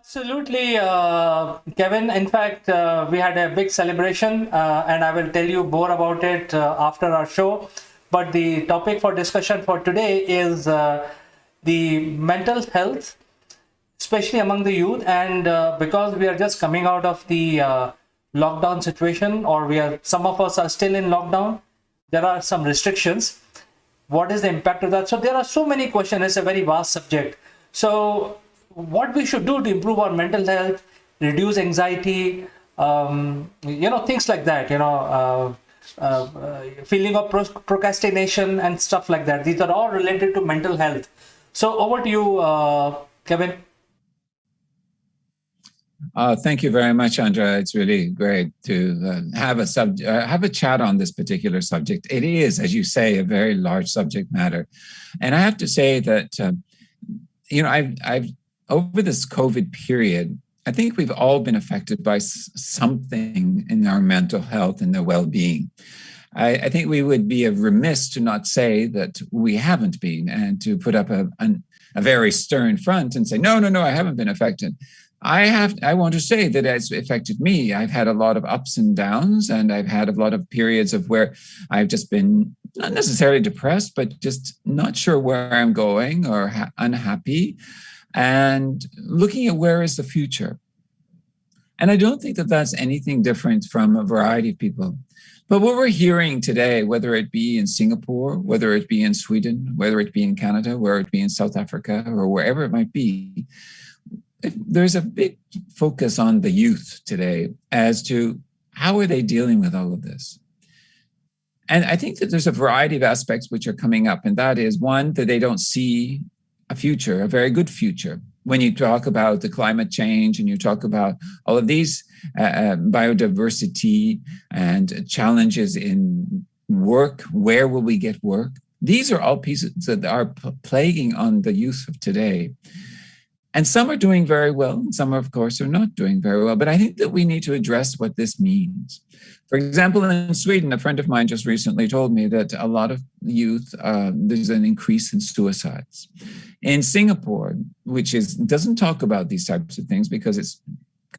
Absolutely, Kevin. In fact, we had a big celebration, and I will tell you more about it after our show. But the topic for discussion for today is the mental health, especially among the youth. And because we are just coming out of the lockdown situation, or some of us are still in lockdown, there are some restrictions. What is the impact of that? So there are so many questions. It's a very vast subject. So what we should do to improve our mental health, reduce anxiety, things like that, feeling of procrastination and stuff like that. These are all related to mental health. So over to you, Kevin. Thank you very much, Andrea. It's really great to have a chat on this particular subject. It is, as you say, a very large subject matter, and I have to say that I've over this COVID period, I think we've all been affected by something in our mental health and their well-being. I think we would be remiss to not say that we haven't been, and to put up a very stern front and say, no, I haven't been affected. I want to say that it's affected me. I've had a lot of ups and downs, and I've had a lot of periods of where I've just been not necessarily depressed, but just not sure where I'm going, or unhappy, and looking at where is the future. And I don't think that that's anything different from a variety of people. But what we're hearing today, whether it be in Singapore, whether it be in Sweden, whether it be in Canada, whether it be in South Africa, or wherever it might be, there's a big focus on the youth today as to how are they dealing with all of this. And I think that there's a variety of aspects which are coming up. And that is, one, that they don't see a future, a very good future. When you talk about the climate change and you talk about all of these biodiversity and challenges in work, where will we get work? These are all pieces that are plaguing on the youth of today. And some are doing very well, and some, of course, are not doing very well. But I think that we need to address what this means. For example, in Sweden, a friend of mine just recently told me that a lot of youth, there's an increase in suicides. In Singapore, which doesn't talk about these types of things because it's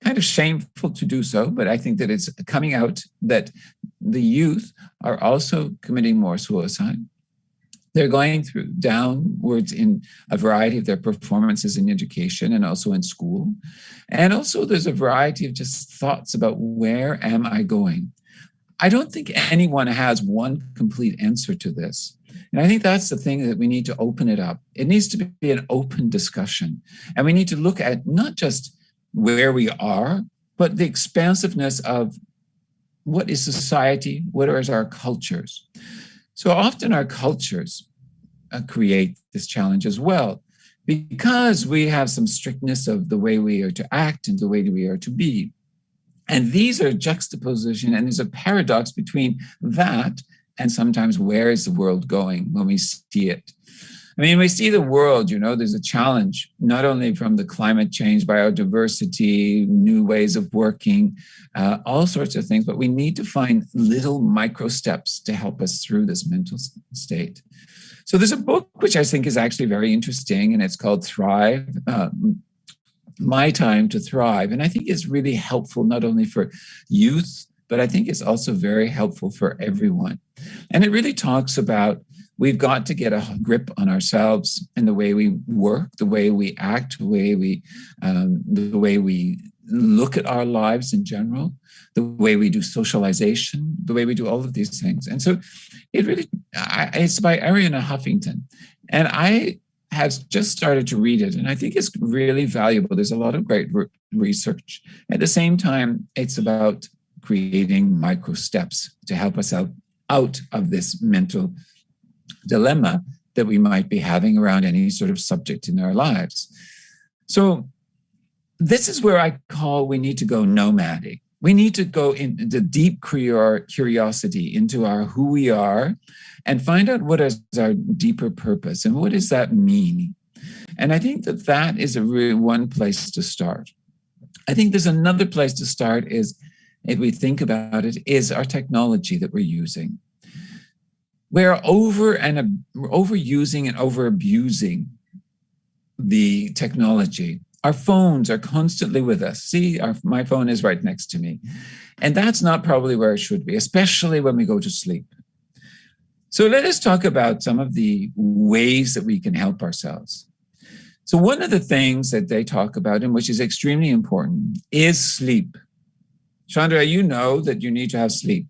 kind of shameful to do so, but I think that it's coming out that the youth are also committing more suicide. They're going through downwards in a variety of their performances in education and also in school. And also there's a variety of just thoughts about, where am I going? I don't think anyone has one complete answer to this. And I think that's the thing, that we need to open it up. It needs to be an open discussion. And we need to look at not just where we are, but the expansiveness of what is society, what are our cultures. So often our cultures create this challenge as well, because we have some strictness of the way we are to act and the way we are to be. And these are juxtaposition, and there's a paradox between that and sometimes where is the world going when we see it. I mean, we see the world, there's a challenge, not only from the climate change, biodiversity, new ways of working, all sorts of things, but we need to find little micro steps to help us through this mental state. So there's a book which I think is actually very interesting, and it's called Thrive, My Time to Thrive. And I think it's really helpful not only for youth, but I think it's also very helpful for everyone. And it really talks about, we've got to get a grip on ourselves and the way we work, the way we act, the way we look at our lives in general, the way we do socialization, the way we do all of these things. And so it's by Arianna Huffington. And I have just started to read it, and I think it's really valuable. There's a lot of great research. At the same time, it's about creating micro steps to help us out of this mental dilemma that we might be having around any sort of subject in our lives. So this is where I call, we need to go nomadic. We need to go into deep curiosity into who we are, and find out what is our deeper purpose and what does that mean. And I think that is a really one place to start. I think there's another place to start is, if we think about it, is our technology that we're using. We're overusing and over abusing the technology. Our phones are constantly with us. See, my phone is right next to me. And that's not probably where it should be, especially when we go to sleep. So let us talk about some of the ways that we can help ourselves. So one of the things that they talk about, and which is extremely important, is sleep. Chandra, you know that you need to have sleep.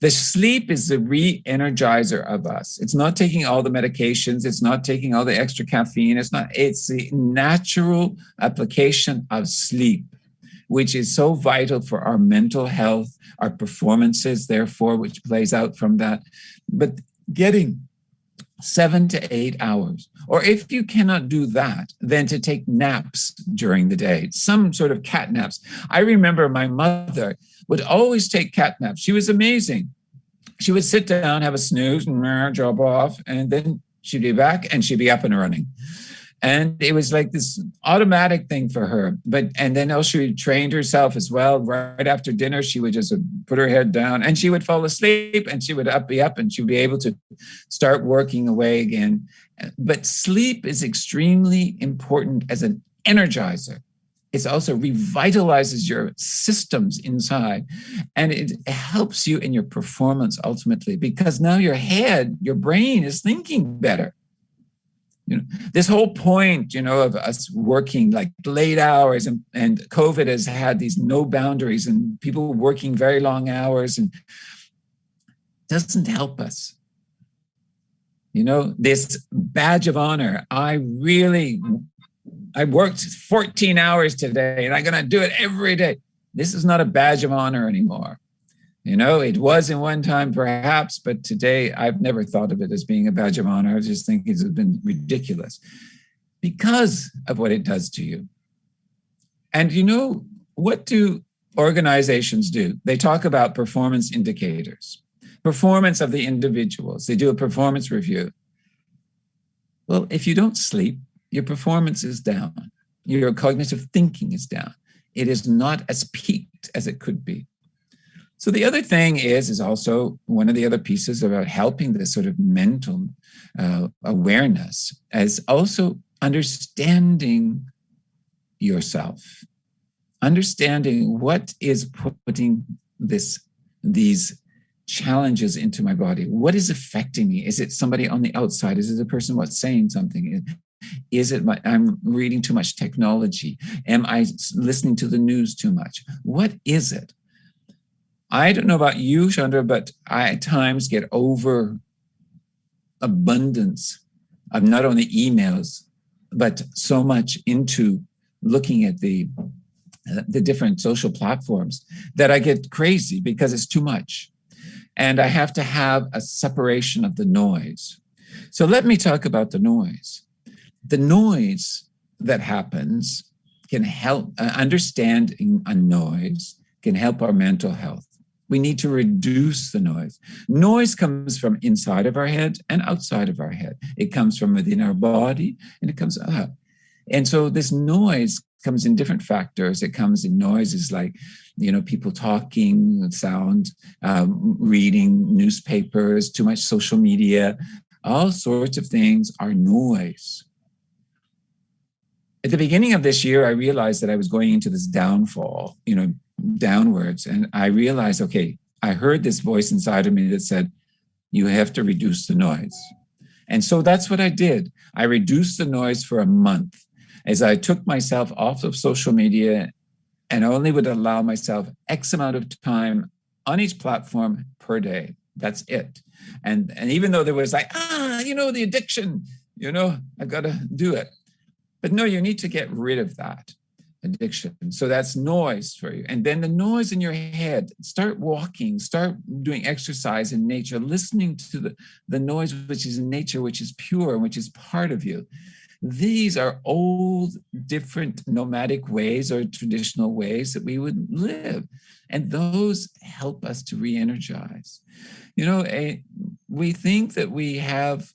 The sleep is the re-energizer of us. It's not taking all the medications. It's not taking all the extra caffeine. It's the natural application of sleep, which is so vital for our mental health, our performances, therefore, which plays out from that. But getting 7 to 8 hours, or if you cannot do that, then to take naps during the day, some sort of cat naps. I remember my mother would always take cat naps. She was amazing. She would sit down, have a snooze, and drop off, and then she'd be back and she'd be up and running. And it was like this automatic thing for her. And then also she trained herself as well. Right after dinner, she would just put her head down and she would fall asleep and she would be up and she'd be able to start working away again. But sleep is extremely important as an energizer. It also revitalizes your systems inside, and it helps you in your performance ultimately, because now your brain is thinking better. This whole point, of us working like late hours, and COVID has had these no boundaries and people working very long hours, and doesn't help us. This badge of honor, I worked 14 hours today and I'm going to do it every day. This is not a badge of honor anymore. It was in one time perhaps, but today I've never thought of it as being a badge of honor. I just think it's been ridiculous because of what it does to you. And what do organizations do? They talk about performance indicators, performance of the individuals. They do a performance review. Well, if you don't sleep, your performance is down. Your cognitive thinking is down. It is not as peaked as it could be. So the other thing is also one of the other pieces about helping this sort of mental awareness is also understanding yourself, understanding what is putting these challenges into my body. What is affecting me? Is it somebody on the outside? Is it a person what's saying something? Is it I'm reading too much technology? Am I listening to the news too much? What is it? I don't know about you, Chandra, but I at times get over abundance of not only emails, but so much into looking at the different social platforms that I get crazy because it's too much. And I have to have a separation of the noise. So let me talk about the noise. The noise that happens can help, understanding a noise can help our mental health. We need to reduce the noise. Noise comes from inside of our head and outside of our head. It comes from within our body and it comes out. And so this noise comes in different factors. It comes in noises like, people talking, sound, reading newspapers, too much social media, all sorts of things are noise. At the beginning of this year, I realized that I was going into this downfall, downwards. And I realized, okay, I heard this voice inside of me that said, you have to reduce the noise. And so that's what I did. I reduced the noise for a month as I took myself off of social media and only would allow myself X amount of time on each platform per day. That's it. And even though there was like, the addiction, I've got to do it. But no, you need to get rid of that addiction. So that's noise for you. And then the noise in your head, start walking, start doing exercise in nature, listening to the noise which is in nature, which is pure, which is part of you. These are old, different nomadic ways or traditional ways that we would live. And those help us to re-energize. We think that we have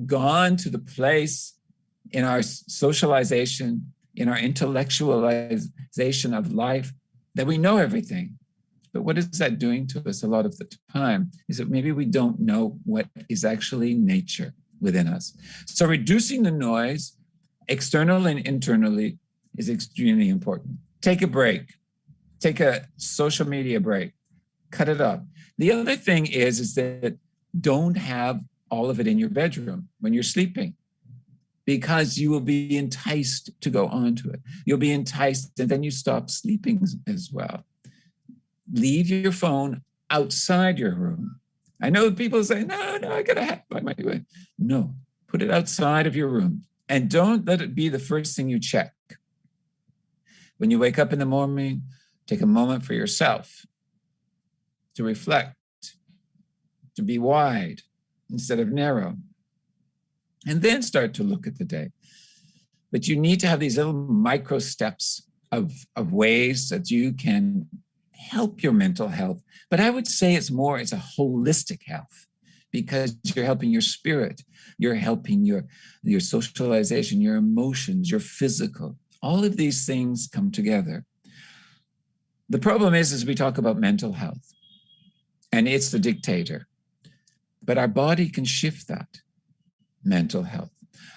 gone to the place in our socialization, in our intellectualization of life, that we know everything. But what is that doing to us a lot of the time is that maybe we don't know what is actually nature within us. So reducing the noise external and internally, is extremely important. Take a break. Take a social media break. Cut it up. The other thing is that don't have all of it in your bedroom when you're sleeping, because you will be enticed to go onto it. You'll be enticed, and then you stop sleeping as well. Leave your phone outside your room. I know people say, no, I gotta have my way. No, put it outside of your room, and don't let it be the first thing you check. When you wake up in the morning, take a moment for yourself to reflect, to be wide instead of narrow, and then start to look at the day. But you need to have these little micro steps of ways that you can help your mental health. But I would say it's a holistic health, because you're helping your spirit, you're helping your socialization, your emotions, your physical. All of these things come together. The problem is we talk about mental health, and it's the dictator. But our body can shift that mental health.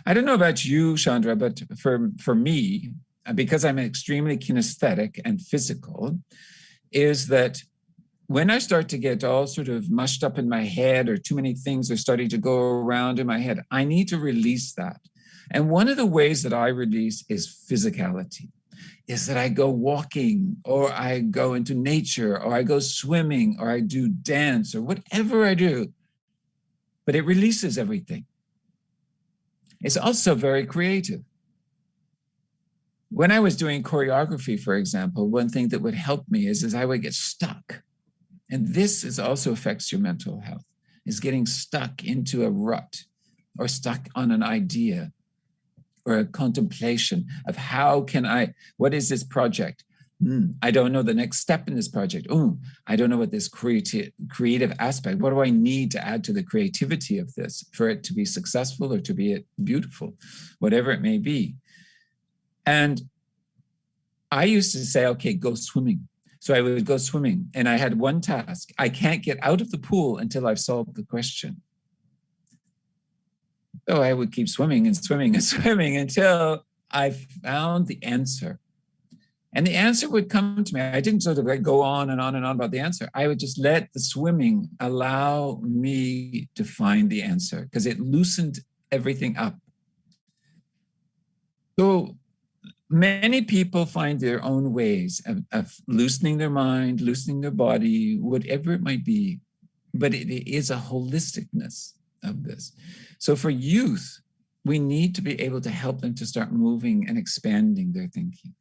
I don't know about you, Chandra, but for me, because I'm extremely kinesthetic and physical, is that when I start to get all sort of mushed up in my head, or too many things are starting to go around in my head, I need to release that. And one of the ways that I release is physicality, is that I go walking, or I go into nature, or I go swimming, or I do dance, or whatever I do. But it releases everything. It's also very creative. When I was doing choreography, for example, one thing that would help me is I would get stuck. And this also affects your mental health, is getting stuck into a rut, or stuck on an idea, or a contemplation of what is this project? I don't know the next step in this project. I don't know what this creative aspect, what do I need to add to the creativity of this for it to be successful, or to be beautiful, whatever it may be. And I used to say, okay, go swimming. So I would go swimming, and I had one task. I can't get out of the pool until I've solved the question. So I would keep swimming and swimming and swimming until I found the answer. And the answer would come to me. I didn't sort of like go on and on and on about the answer. I would just let the swimming allow me to find the answer, because it loosened everything up. So many people find their own ways of loosening their mind, loosening their body, whatever it might be. But it is a holisticness of this. So for youth, we need to be able to help them to start moving and expanding their thinking.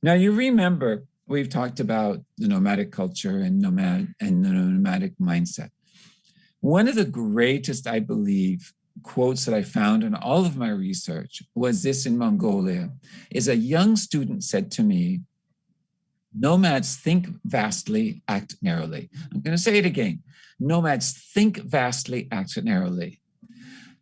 Now, you remember we've talked about the nomadic culture and the nomadic mindset. One of the greatest, I believe, quotes that I found in all of my research was this in Mongolia, is a young student said to me, nomads think vastly, act narrowly. I'm going to say it again. Nomads think vastly, act narrowly.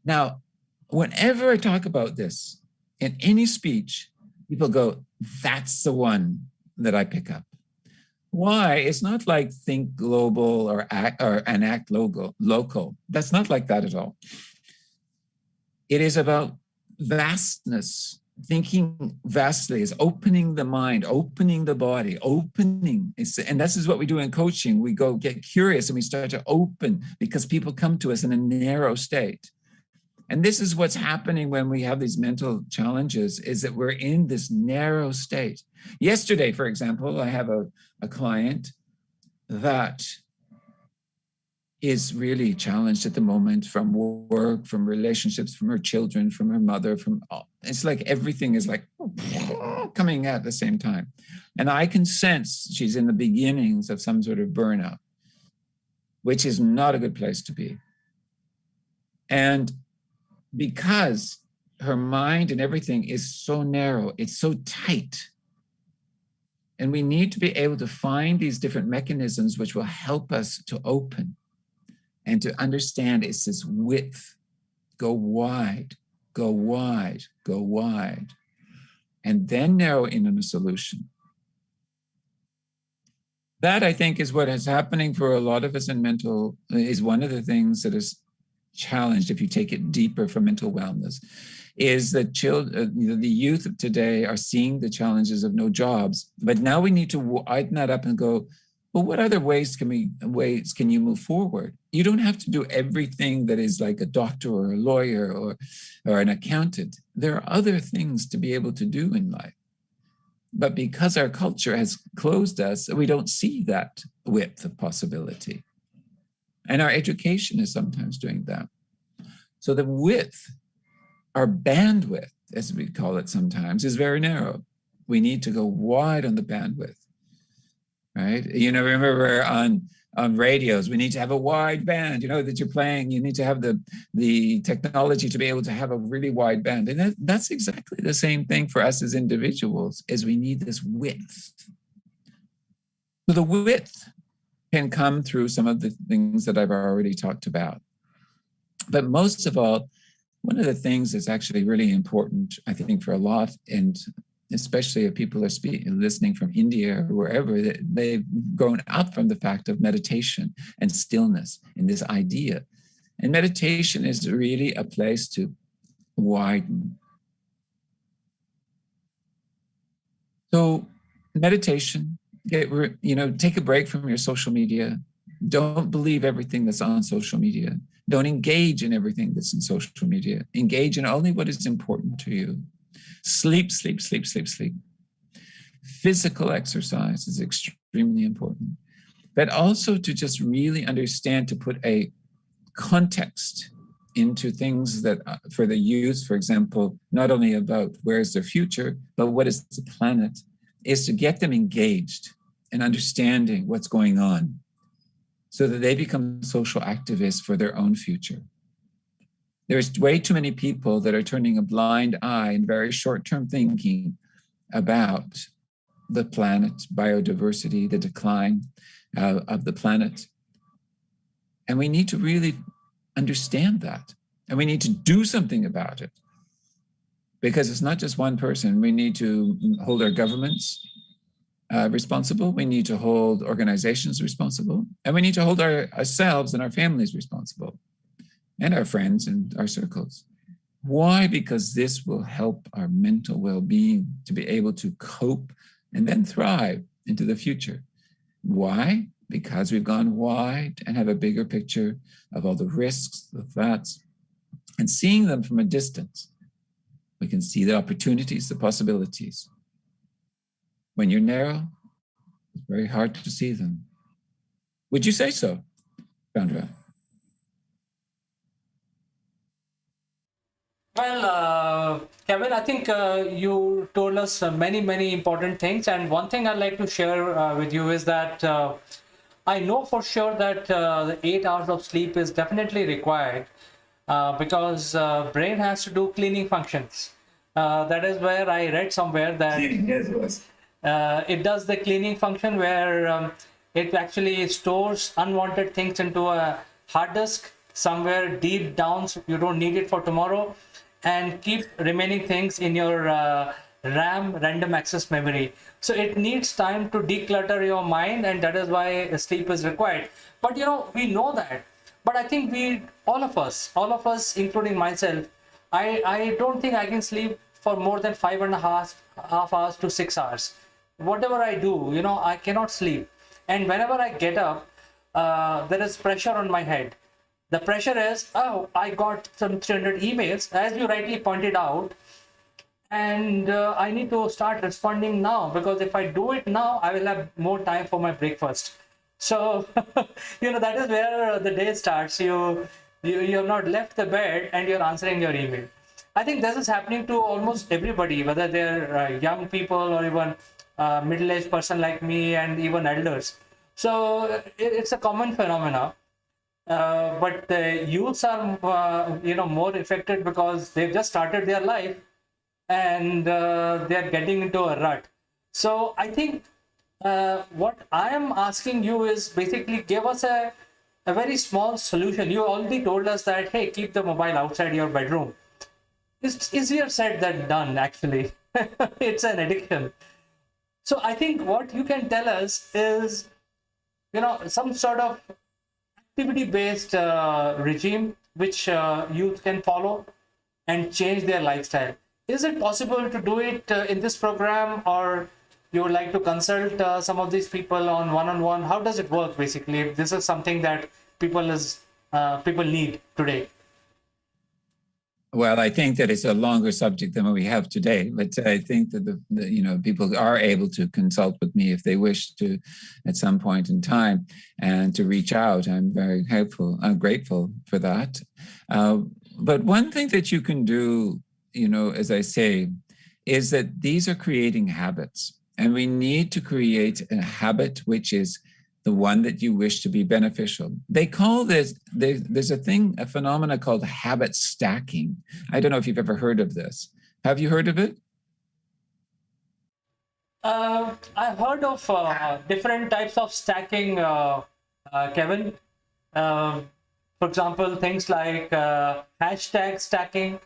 Now, whenever I talk about this in any speech, people go, that's the one that I pick up. Why? It's not like think global or act local. That's not like that at all. It is about vastness. Thinking vastly is opening the mind, opening the body, opening. And this is what we do in coaching. We go get curious and we start to open, because people come to us in a narrow state. And this is what's happening when we have these mental challenges, is that we're in this narrow state. Yesterday, for example, I have a client that is really challenged at the moment, from work, from relationships, from her children, from her mother, it's like everything is like coming at the same time. And I can sense she's in the beginnings of some sort of burnout, which is not a good place to be. And because her mind and everything is so narrow, it's so tight. And we need to be able to find these different mechanisms which will help us to open and to understand it's this width. Go wide, go wide, go wide, and then narrow in on a solution. That, I think, is what is happening for a lot of us in mental, is one of the things that is challenged if you take it deeper for mental wellness, is that the youth of today are seeing the challenges of no jobs, but now we need to widen that up and go, well, what other ways can you move forward? You don't have to do everything that is like a doctor or a lawyer or an accountant. There are other things to be able to do in life. But because our culture has closed us, we don't see that width of possibility. And our education is sometimes doing that. So the width, our bandwidth, as we call it sometimes, is very narrow. We need to go wide on the bandwidth, right? Remember on radios, we need to have a wide band, that you're playing. You need to have the technology to be able to have a really wide band. And that's exactly the same thing for us as individuals, is we need this width. So the width can come through some of the things that I've already talked about. But most of all, one of the things that's actually really important, I think, for a lot, and especially if people are listening from India or wherever, they've grown up from the fact of meditation and stillness and this idea. And meditation is really a place to widen. So meditation, take a break from your social media. Don't believe everything that's on social media. Don't engage in everything that's in social media. Engage in only what is important to you. Sleep, sleep, sleep, sleep, sleep. Physical exercise is extremely important, but also to just really understand, to put a context into things that for the youth, for example, not only about where's their future, but what is the planet, is to get them engaged and understanding what's going on so that they become social activists for their own future. There's way too many people that are turning a blind eye and very short-term thinking about the planet, biodiversity, the decline of the planet. And we need to really understand that. And we need to do something about it. Because it's not just one person. We need to hold our governments responsible. We need to hold organizations responsible. And we need to hold ourselves and our families responsible. And our friends and our circles. Why? Because this will help our mental well-being to be able to cope and then thrive into the future. Why? Because we've gone wide and have a bigger picture of all the risks, the threats, and seeing them from a distance. We can see the opportunities, the possibilities. When you're narrow, it's very hard to see them. Would you say so, Chandra? Well, Kevin, I think you told us many, many important things. And one thing I'd like to share with you is that I know for sure that the 8 hours of sleep is definitely required because brain has to do cleaning functions. That is where I read somewhere that it does the cleaning function where it actually stores unwanted things into a hard disk somewhere deep down, so you don't need it for tomorrow, and keep remaining things in your RAM, random access memory. So it needs time to declutter your mind, and that is why sleep is required. But we know that. But I think all of us, including myself, I don't think I can sleep for more than 5.5 hours to 6 hours. Whatever I do, I cannot sleep. And whenever I get up, there is pressure on my head. The pressure is, oh, I got some 300 emails, as you rightly pointed out, and I need to start responding now, because if I do it now, I will have more time for my breakfast. So, that is where the day starts. You have not left the bed and you're answering your email. I think this is happening to almost everybody, whether they're young people or even middle-aged person like me, and even elders. So it's a common phenomenon. But the youths are, more affected because they've just started their life and they're getting into a rut. So I think what I am asking you is basically give us a very small solution. You already told us that, hey, keep the mobile outside your bedroom. It's easier said than done, actually. It's an addiction. So I think what you can tell us is, some sort of activity-based regime which youth can follow, and change their lifestyle. Is it possible to do it in this program, or you would like to consult some of these people on one-on-one? How does it work basically, if this is something that people need today? Well, I think that it's a longer subject than what we have today, but I think that the people are able to consult with me if they wish to at some point in time and to reach out. I'm very helpful. I'm grateful for that. But one thing that you can do, as I say, is that these are creating habits, and we need to create a habit which is the one that you wish to be beneficial. They call this, there's a phenomena called habit stacking. I don't know if you've ever heard of this. Have you heard of it? I heard of different types of stacking, Kevin. For example, things like hashtag stacking.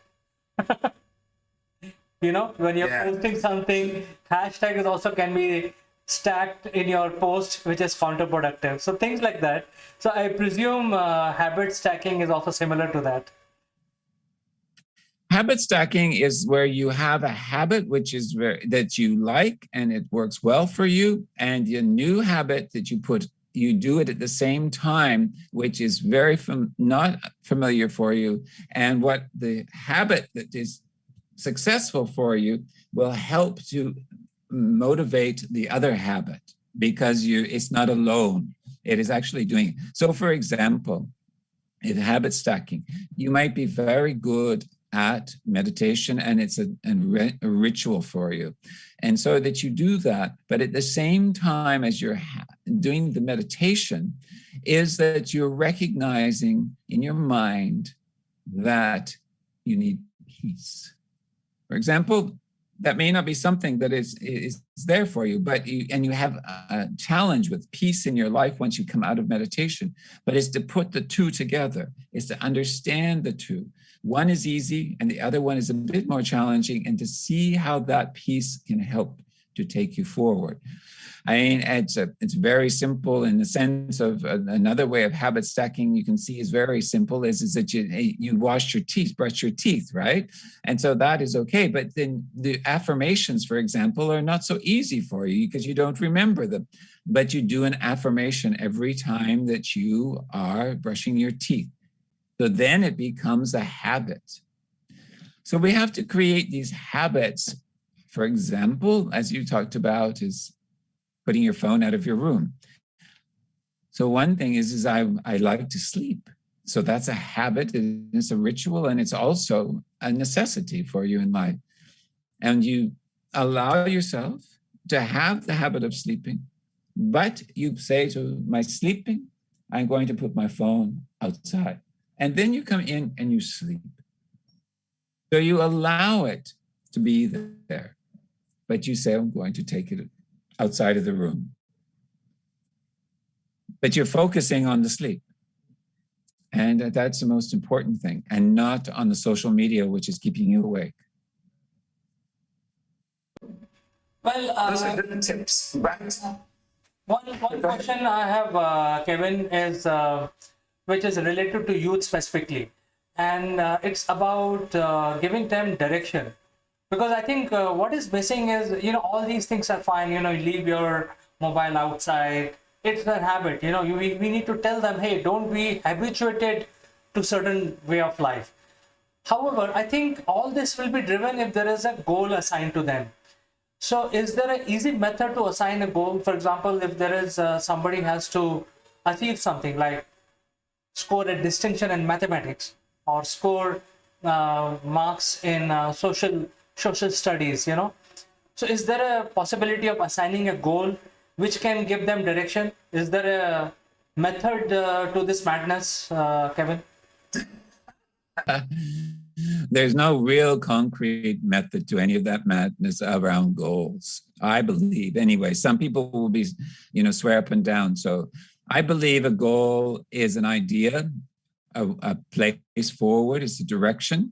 When you're posting something, hashtag is also can be stacked in your post, which is counterproductive. So things like that. So I presume habit stacking is also similar to that. Habit stacking is where you have a habit that you like and it works well for you, and your new habit that you do it at the same time, which is not familiar for you, and what the habit that is successful for you will help to motivate the other habit, because it's not alone. It is actually doing it. So, for example, in habit stacking, you might be very good at meditation, and it's a ritual for you. And so that you do that, but at the same time as you're doing the meditation, is that you're recognizing in your mind that you need peace. For example, that may not be something that is there for you, but you have a challenge with peace in your life once you come out of meditation, but it's to put the two together, is to understand the two. One is easy and the other one is a bit more challenging, and to see how that peace can help to take you forward. I mean, it's very simple in the sense of another way of habit stacking you can see is very simple, is that you wash your teeth, brush your teeth, right? And so that is okay. But then the affirmations, for example, are not so easy for you because you don't remember them. But you do an affirmation every time that you are brushing your teeth. So then it becomes a habit. So we have to create these habits. For example, as you talked about, is putting your phone out of your room. So one thing is I like to sleep. So that's a habit, it's a ritual, and it's also a necessity for you in life. And you allow yourself to have the habit of sleeping, but you say to my sleeping, I'm going to put my phone outside. And then you come in and you sleep. So you allow it to be there, but you say, I'm going to take it outside of the room. But you're focusing on the sleep. And that's the most important thing, and not on the social media, which is keeping you awake. Well, those are good tips. Right. One question I have, Kevin, is which is related to youth specifically, and it's about giving them direction. Because I think what is missing is, all these things are fine. You leave your mobile outside. It's their habit. We need to tell them, hey, don't be habituated to certain way of life. However, I think all this will be driven if there is a goal assigned to them. So is there an easy method to assign a goal? For example, if there is somebody has to achieve something like score a distinction in mathematics, or score marks in social studies, So is there a possibility of assigning a goal which can give them direction? Is there a method to this madness, Kevin? There's no real concrete method to any of that madness around goals, I believe. Anyway, some people will be, swear up and down. So I believe a goal is an idea, a place forward, is a direction.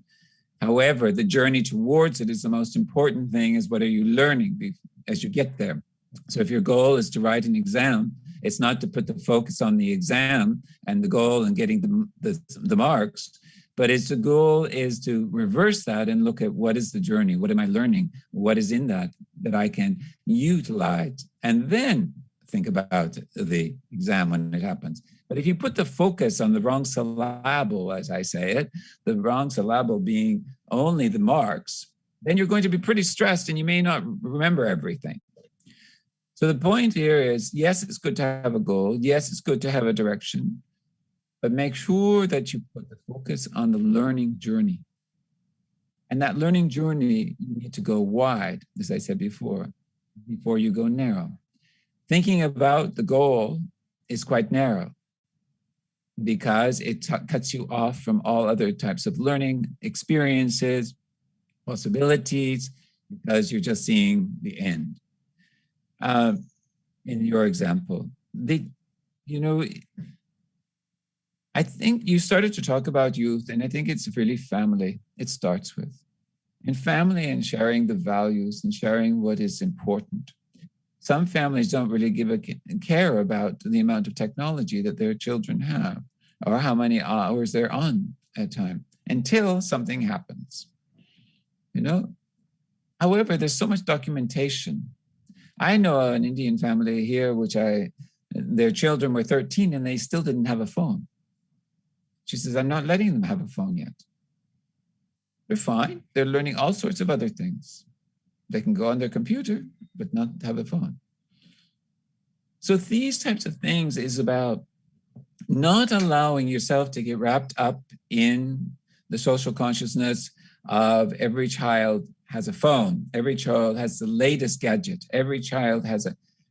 However, the journey towards it is the most important thing, is what are you learning as you get there? So if your goal is to write an exam, it's not to put the focus on the exam and the goal and getting the marks, But the goal is to reverse that and look at what is the journey? What am I learning? What is in that I can utilize? And then think about the exam when it happens. But if you put the focus on the wrong syllable, as I say it, the wrong syllable being only the marks, then you're going to be pretty stressed and you may not remember everything. So the point here is, yes, it's good to have a goal. Yes, it's good to have a direction, but make sure that you put the focus on the learning journey. And that learning journey, you need to go wide, as I said before you go narrow. Thinking about the goal is quite narrow because it cuts you off from all other types of learning experiences, possibilities, because you're just seeing the end. In your example, I think you started to talk about youth, and I think it's really family it starts with. In family and sharing the values and sharing what is important. Some families don't really give a care about the amount of technology that their children have or how many hours they're on at a time until something happens. However, there's so much documentation. I know an Indian family here, their children were 13 and they still didn't have a phone. She says, I'm not letting them have a phone yet. They're fine. They're learning all sorts of other things. They can go on their computer, but not have a phone. So these types of things is about not allowing yourself to get wrapped up in the social consciousness of every child has a phone. Every child has the latest gadget. Every child has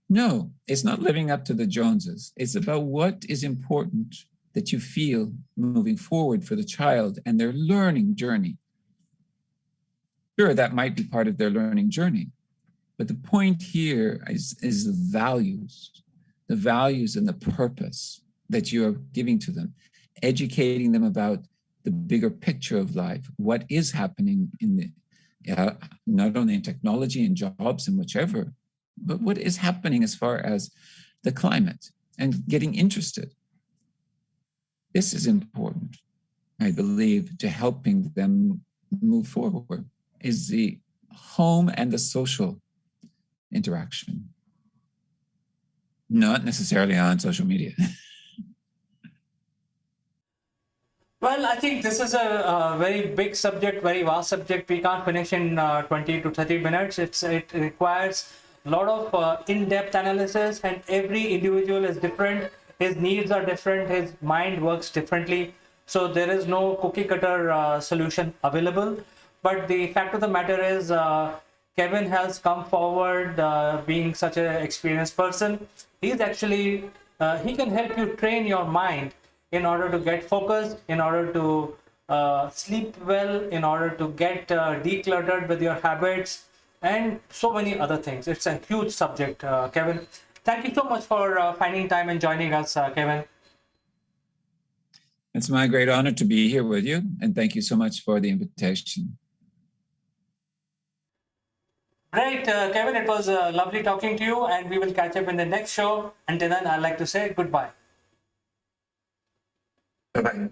No, it's not living up to the Joneses. It's about what is important that you feel moving forward for the child and their learning journey. Sure, that might be part of their learning journey, but the point here is the values and the purpose that you are giving to them, educating them about the bigger picture of life, what is happening in not only in technology and jobs and whichever, but what is happening as far as the climate and getting interested. This is important, I believe, to helping them move forward, is the home and the social interaction, not necessarily on social media. Well, I think this is a very big subject, very vast subject. We can't finish in 20 to 30 minutes. It requires a lot of in-depth analysis, and every individual is different. His needs are different. His mind works differently. So there is no cookie cutter solution available. But the fact of the matter is, Kevin has come forward being such an experienced person. He's actually, he can help you train your mind in order to get focused, in order to sleep well, in order to get decluttered with your habits, and so many other things. It's a huge subject, Kevin. Thank you so much for finding time and joining us, Kevin. It's my great honor to be here with you, and thank you so much for the invitation. Great, Kevin, it was lovely talking to you, and we will catch up in the next show. Until then, I'd like to say goodbye. Bye-bye.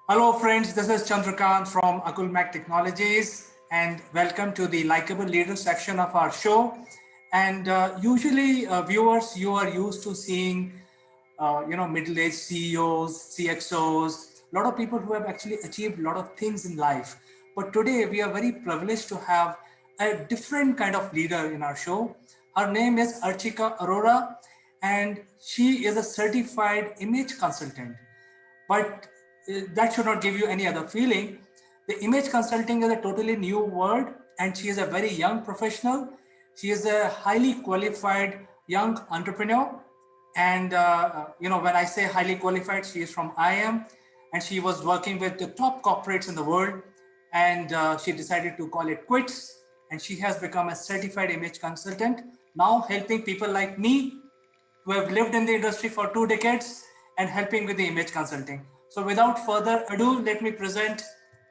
Hello friends, this is Chandrakant from Akulmach Technologies, and welcome to the Likeable Leader section of our show. And usually viewers, you are used to seeing middle-aged CEOs, CXOs, a lot of people who have actually achieved a lot of things in life. But today we are very privileged to have a different kind of leader in our show. Her name is Archika Arora, and she is a certified image consultant. But that should not give you any other feeling. The image consulting is a totally new word, and she is a very young professional. She is a highly qualified young entrepreneur. And when I say highly qualified, she is from IIM, and she was working with the top corporates in the world. And she decided to call it quits. And she has become a certified image consultant, now helping people like me who have lived in the industry for 2 decades and helping with the image consulting. So without further ado, let me present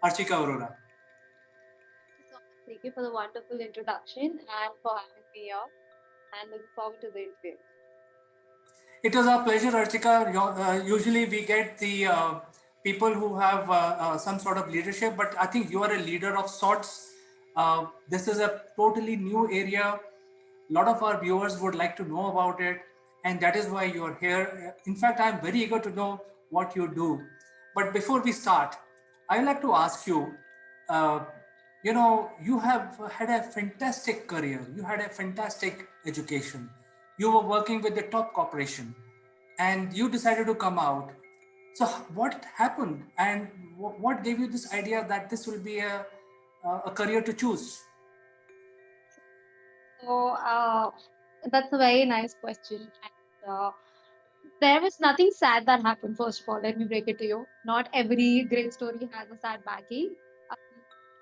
Archika Arora. So thank you for the wonderful introduction and for having me here. And looking forward to the interview. It was our pleasure, Archika. Usually we get the people who have some sort of leadership, but I think you are a leader of sorts. This is a totally new area. A lot of our viewers would like to know about it, and that is why you are here. In fact, I'm very eager to know what you do. But before we start, I would like to ask you, uh, you have had a fantastic career, you had a fantastic education, you were working with the top corporation, and you decided to come out. So what happened, and what gave you this idea that this will be a career to choose? So that's a very nice question. And there was nothing sad that happened, first of all. Let me break it to you. Not every great story has a sad backing. Um,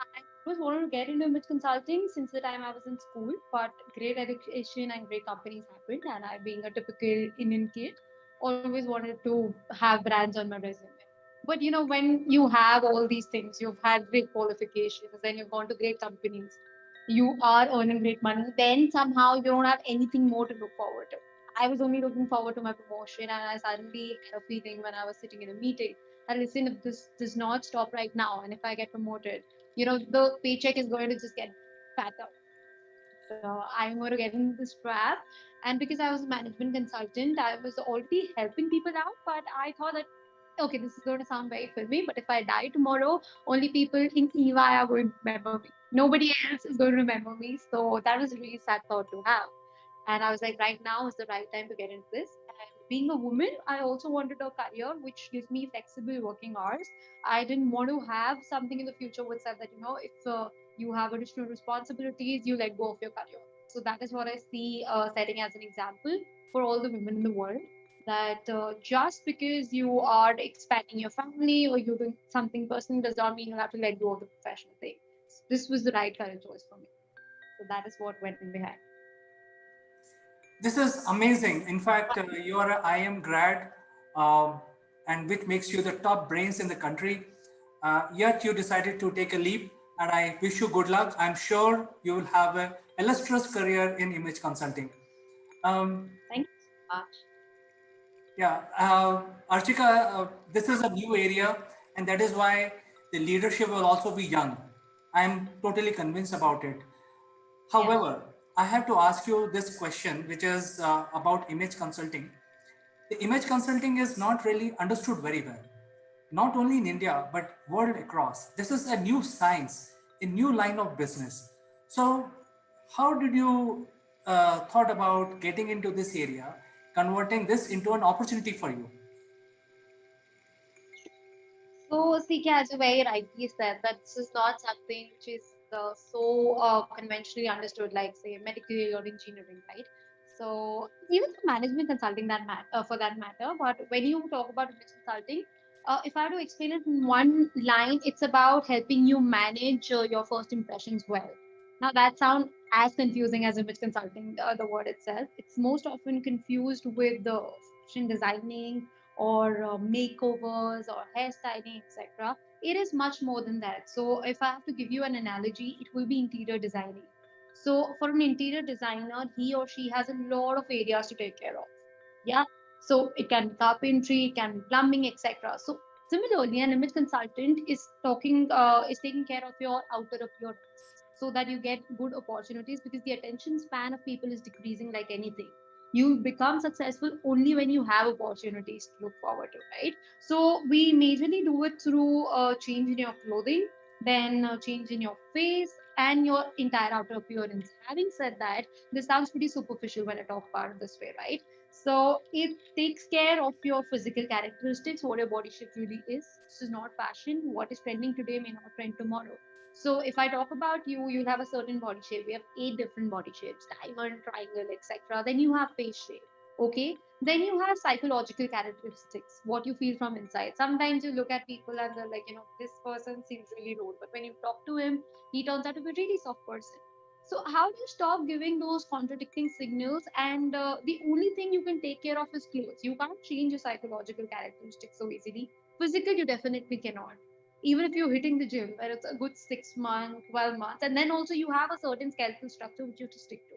I always wanted to get into image consulting since the time I was in school, but great education and great companies happened. And I, being a typical Indian kid, always wanted to have brands on my resume. But when you have all these things, you've had great qualifications, then you've gone to great companies, you are earning great money, then somehow you don't have anything more to look forward to. I was only looking forward to my promotion, and I suddenly had a feeling when I was sitting in a meeting that, listen, if this does not stop right now, and if I get promoted, the paycheck is going to just get fatter. I'm going to get into this trap. And because I was a management consultant, I was already helping people out, but I thought that, okay, this is going to sound very filmy, but if I die tomorrow, only people in EY are going to remember me. Nobody else is going to remember me. So that was a really sad thought to have. And I was like, right now is the right time to get into this. And being a woman, I also wanted a career which gives me flexible working hours. I didn't want to have something in the future which said that, if you have additional responsibilities, you let go of your career. So that is what I see setting as an example for all the women in the world. That just because you are expanding your family or you're doing something personal does not mean you have to let go of the professional thing. This was the right career choice for me. So that is what went behind. This is amazing. In fact, you are an IIM grad, um, and which makes you the top brains in the country. Yet you decided to take a leap, and I wish you good luck. I'm sure you will have an illustrious career in image consulting. Um, Thank you so much. yeah, Archika, this is a new area, and that is why the leadership will also be young. I'm totally convinced about it. Yes. However, I have to ask you this question, which is about image consulting. The image consulting is not really understood very well, not only in India, but world across. This is a new science, a new line of business. So, how did you thought about getting into this area, converting this into an opportunity for you? So, CK, as you very rightly said, that this is not something which is so conventionally understood, like, say, medical or engineering, right? So, even for management consulting, for that matter. But when you talk about image consulting, if I had to explain it in one line, it's about helping you manage your first impressions well. Now, that sounds as confusing as image consulting, the word itself. It's most often confused with the fashion designing or makeovers or hairstyling, etc. It is much more than that. So, if I have to give you an analogy, it will be interior designing. So, for an interior designer, he or she has a lot of areas to take care of. Yeah. So, it can be carpentry, it can be plumbing, etc. So, similarly, an image consultant is taking care of your outer appearance so that you get good opportunities because the attention span of people is decreasing like anything. You become successful only when you have opportunities to look forward to, right? So we majorly do it through change in your clothing, then change in your face and your entire outer appearance. Having said that, this sounds pretty superficial when I talk about it this way, right? So it takes care of your physical characteristics, what your body shape really is. This is not fashion. What is trending today may not trend tomorrow. So if I talk about you, you'll have a certain body shape. We have 8 different body shapes: diamond, triangle, etc. Then you have face shape. Okay. Then you have psychological characteristics, what you feel from inside. Sometimes you look at people and they're like, this person seems really rude. But when you talk to him, he turns out to be a really soft person. So how do you stop giving those contradicting signals? And the only thing you can take care of is clothes. You can't change your psychological characteristics so easily. Physical, you definitely cannot. Even if you're hitting the gym, where it's a good 6 months, 12 months, and then also you have a certain skeletal structure which you have to stick to,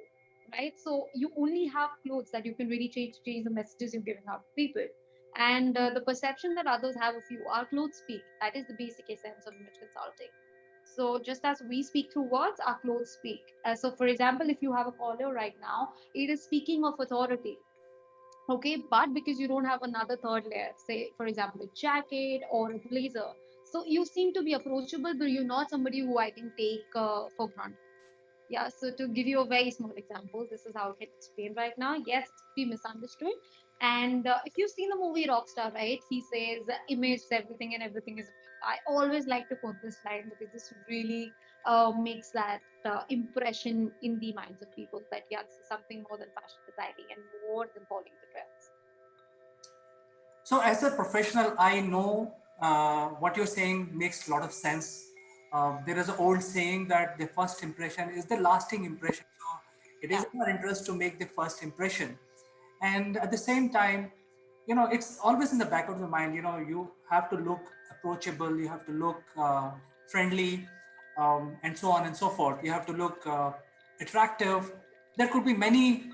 right? So you only have clothes that you can really change the messages you're giving out to people. And the perception that others have of you, our clothes speak. That is the basic essence of image consulting. So just as we speak through words, our clothes speak. So for example, if you have a collar right now, it is speaking of authority. Okay, but because you don't have another third layer, say for example a jacket or a blazer, so you seem to be approachable, but you're not somebody who I can take for granted. Yeah, so to give you a very small example, this is how I can explain right now. Yes, it's pretty misunderstood. And if you've seen the movie Rockstar, right, he says image is everything and everything is a myth. I always like to quote this line because this really makes that impression in the minds of people that, yeah, this is something more than fashion designing and more than following the trends. So, as a professional, I know what you're saying makes a lot of sense. There is an old saying that the first impression is the lasting impression. So, it is Yeah. in our interest to make the first impression. And at the same time, it's always in the back of the mind, you have to look approachable, you have to look friendly, and so on and so forth. You have to look attractive. There could be many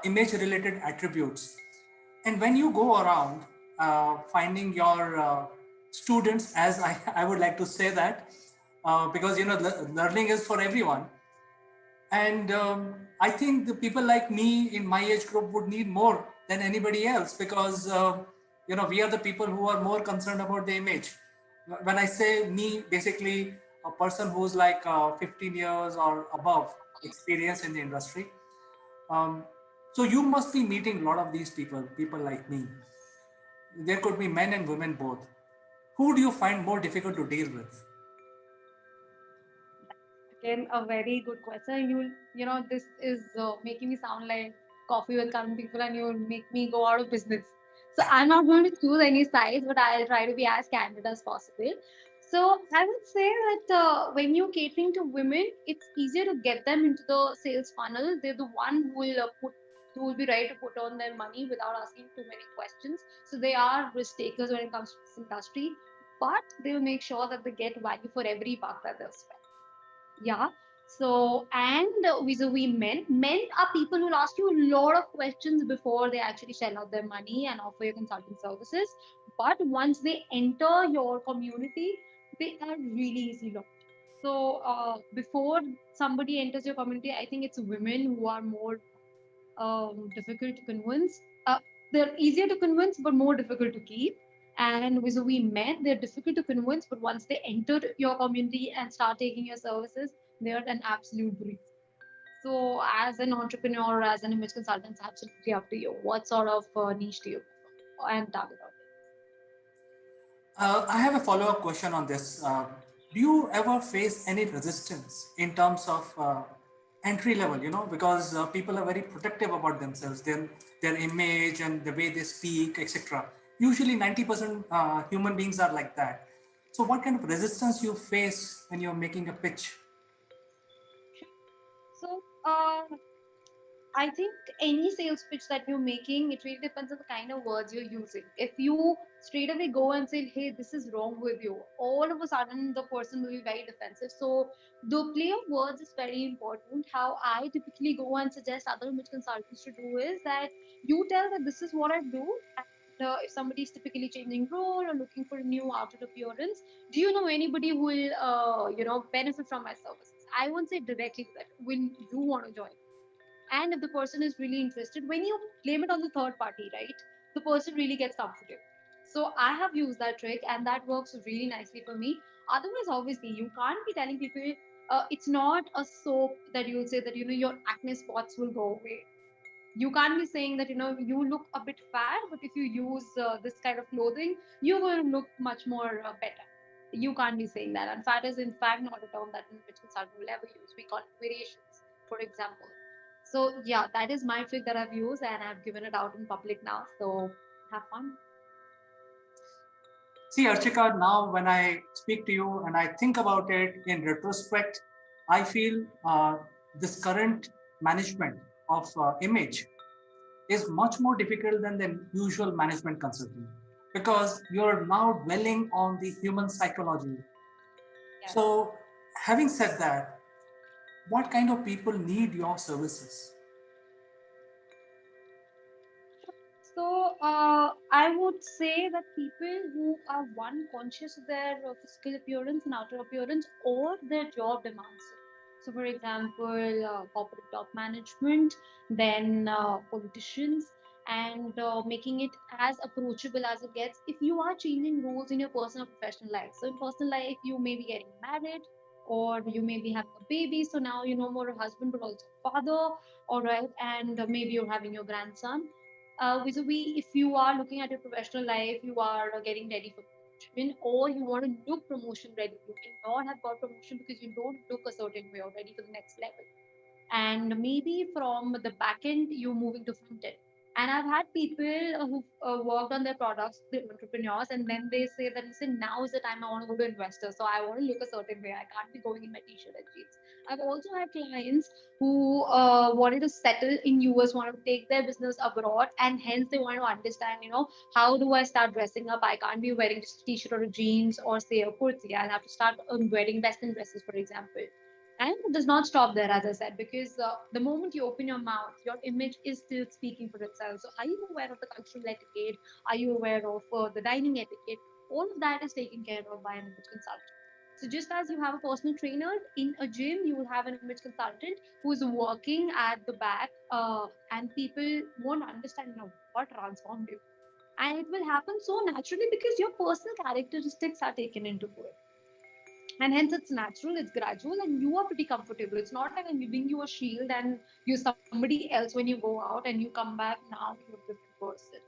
image related attributes, and when you go around finding your students, as I would like to say that, because learning is for everyone. And I think the people like me in my age group would need more than anybody else, because we are the people who are more concerned about the image. When I say me, basically a person who's like 15 years or above experience in the industry. um, so you must be meeting a lot of these people like me. There could be men and women both. Who do you find more difficult to deal with? Again, a very good question. This is making me sound like coffee with calm people, and you'll make me go out of business. So I'm not going to choose any sides, but I'll try to be as candid as possible. So I would say that when you're catering to women, it's easier to get them into the sales funnel. They're the one who will be ready to put on their money without asking too many questions. So they are risk takers when it comes to this industry, but they will make sure that they get value for every buck that they'll spend. Yeah. So, and vis-a-vis men are people who ask you a lot of questions before they actually shell out their money and offer your consulting services. But once they enter your community, they are really easy locked. So, before somebody enters your community, I think it's women who are more difficult to convince. They're easier to convince, but more difficult to keep. And vis-a-vis men, they're difficult to convince, but once they enter your community and start taking your services, they're an absolute breeze. So, as an entrepreneur or as an image consultant, it's absolutely up to you. What sort of niche do you prefer and target audience? I have a follow-up question on this. Do you ever face any resistance in terms of entry level? Because people are very protective about themselves, their image and the way they speak, etc. Usually, 90% human beings are like that. So, what kind of resistance you face when you're making a pitch? So, I think any sales pitch that you're making, it really depends on the kind of words you're using. If you straight away go and say, hey, this is wrong with you, all of a sudden the person will be very defensive. So the play of words is very important. How I typically go and suggest other image consultants to do is that you tell that this is what I do. And if somebody is typically changing role or looking for a new outward appearance, do you know anybody who will, benefit from my services? I won't say directly that when you want to join, and if the person is really interested, when you blame it on the third party, right, the person really gets comfortable. So I have used that trick and that works really nicely for me. Otherwise, obviously, you can't be telling people it's not a soap that you'll say that your acne spots will go away. You can't be saying that you look a bit fat, but if you use this kind of clothing, you will look much more better. You can't be saying that. And fat is in fact not a term that an image consultant will ever use. We call it variations, for example. So yeah, that is my trick that I've used, and I've given it out in public now. So have fun. See, Archika, now when I speak to you and I think about it in retrospect, I feel this current management of image is much more difficult than the usual management consulting because you're now dwelling on the human psychology. Yes. So, having said that, what kind of people need your services? So I would say that people who are one conscious of their physical appearance and outer appearance or their job demands it. So, for example, corporate top management, then politicians, and making it as approachable as it gets. If you are changing roles in your personal professional life, so in personal life you may be getting married, or you may be having a baby. So now you're no more a husband but also a father, all right, and maybe you're having your grandson vis-a-vis if you are looking at your professional life, you are getting ready for promotion or you want to look promotion ready. You cannot have got promotion because you don't look a certain way or ready for the next level. And maybe from the back end, you're moving to front end. And I've had people who worked on their products, the entrepreneurs, and then they say that, listen, now is the time I want to go to investors. So I want to look a certain way. I can't be going in my t-shirt and jeans. I've also had clients who wanted to settle in US, want to take their business abroad, and hence they want to understand, how do I start dressing up? I can't be wearing just a t-shirt or a jeans or say a kurti. I'll have to start wearing Western dresses, for example. And it does not stop there, as I said, because the moment you open your mouth, your image is still speaking for itself. So, are you aware of the cultural etiquette? Are you aware of the dining etiquette? All of that is taken care of by an image consultant. So, just as you have a personal trainer in a gym, you will have an image consultant who is working at the back, and people won't understand what transformed you. And it will happen so naturally because your personal characteristics are taken into it, and hence it's natural, it's gradual, and you are pretty comfortable. It's not like I'm giving you a shield and you're somebody else when you go out and you come back now you're a different person.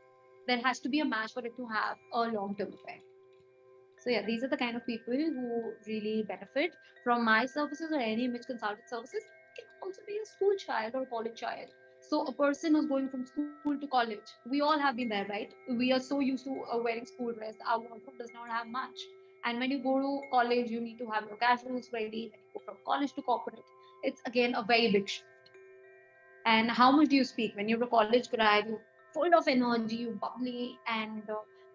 There has to be a match for it to have a long-term effect. So yeah, these are the kind of people who really benefit from my services or any image consultant services. It can also be a school child or a college child. So a person who's going from school to college, we all have been there, right? We are so used to wearing school dress. Our wardrobe does not have much. And when you go to college, you need to have your casuals ready. When you go from college to corporate, it's again a very big shift. And how much do you speak when you're a college grad? You're full of energy, you're bubbly, and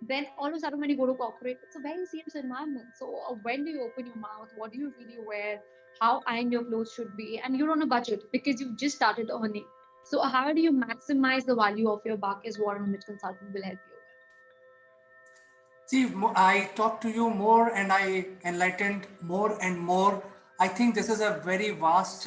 then all of a sudden when you go to corporate, it's a very serious environment. So when do you open your mouth? What do you really wear? How iron your clothes should be? And you're on a budget because you've just started earning. So how do you maximize the value of your buck? Is what an image consultant will help you with. See, I talked to you more and I enlightened more and more. I think this is a very vast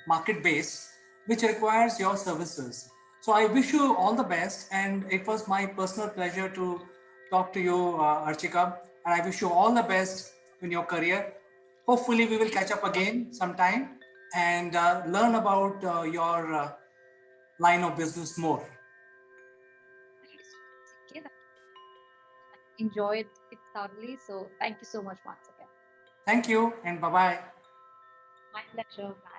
market base which requires your services. So I wish you all the best, and it was my personal pleasure to talk to you, Archika. And I wish you all the best in your career. Hopefully, we will catch up again sometime and learn about your line of business more. Nice. Okay, then. Enjoyed it thoroughly. So thank you so much once again. Thank you and bye bye. My pleasure. Bye.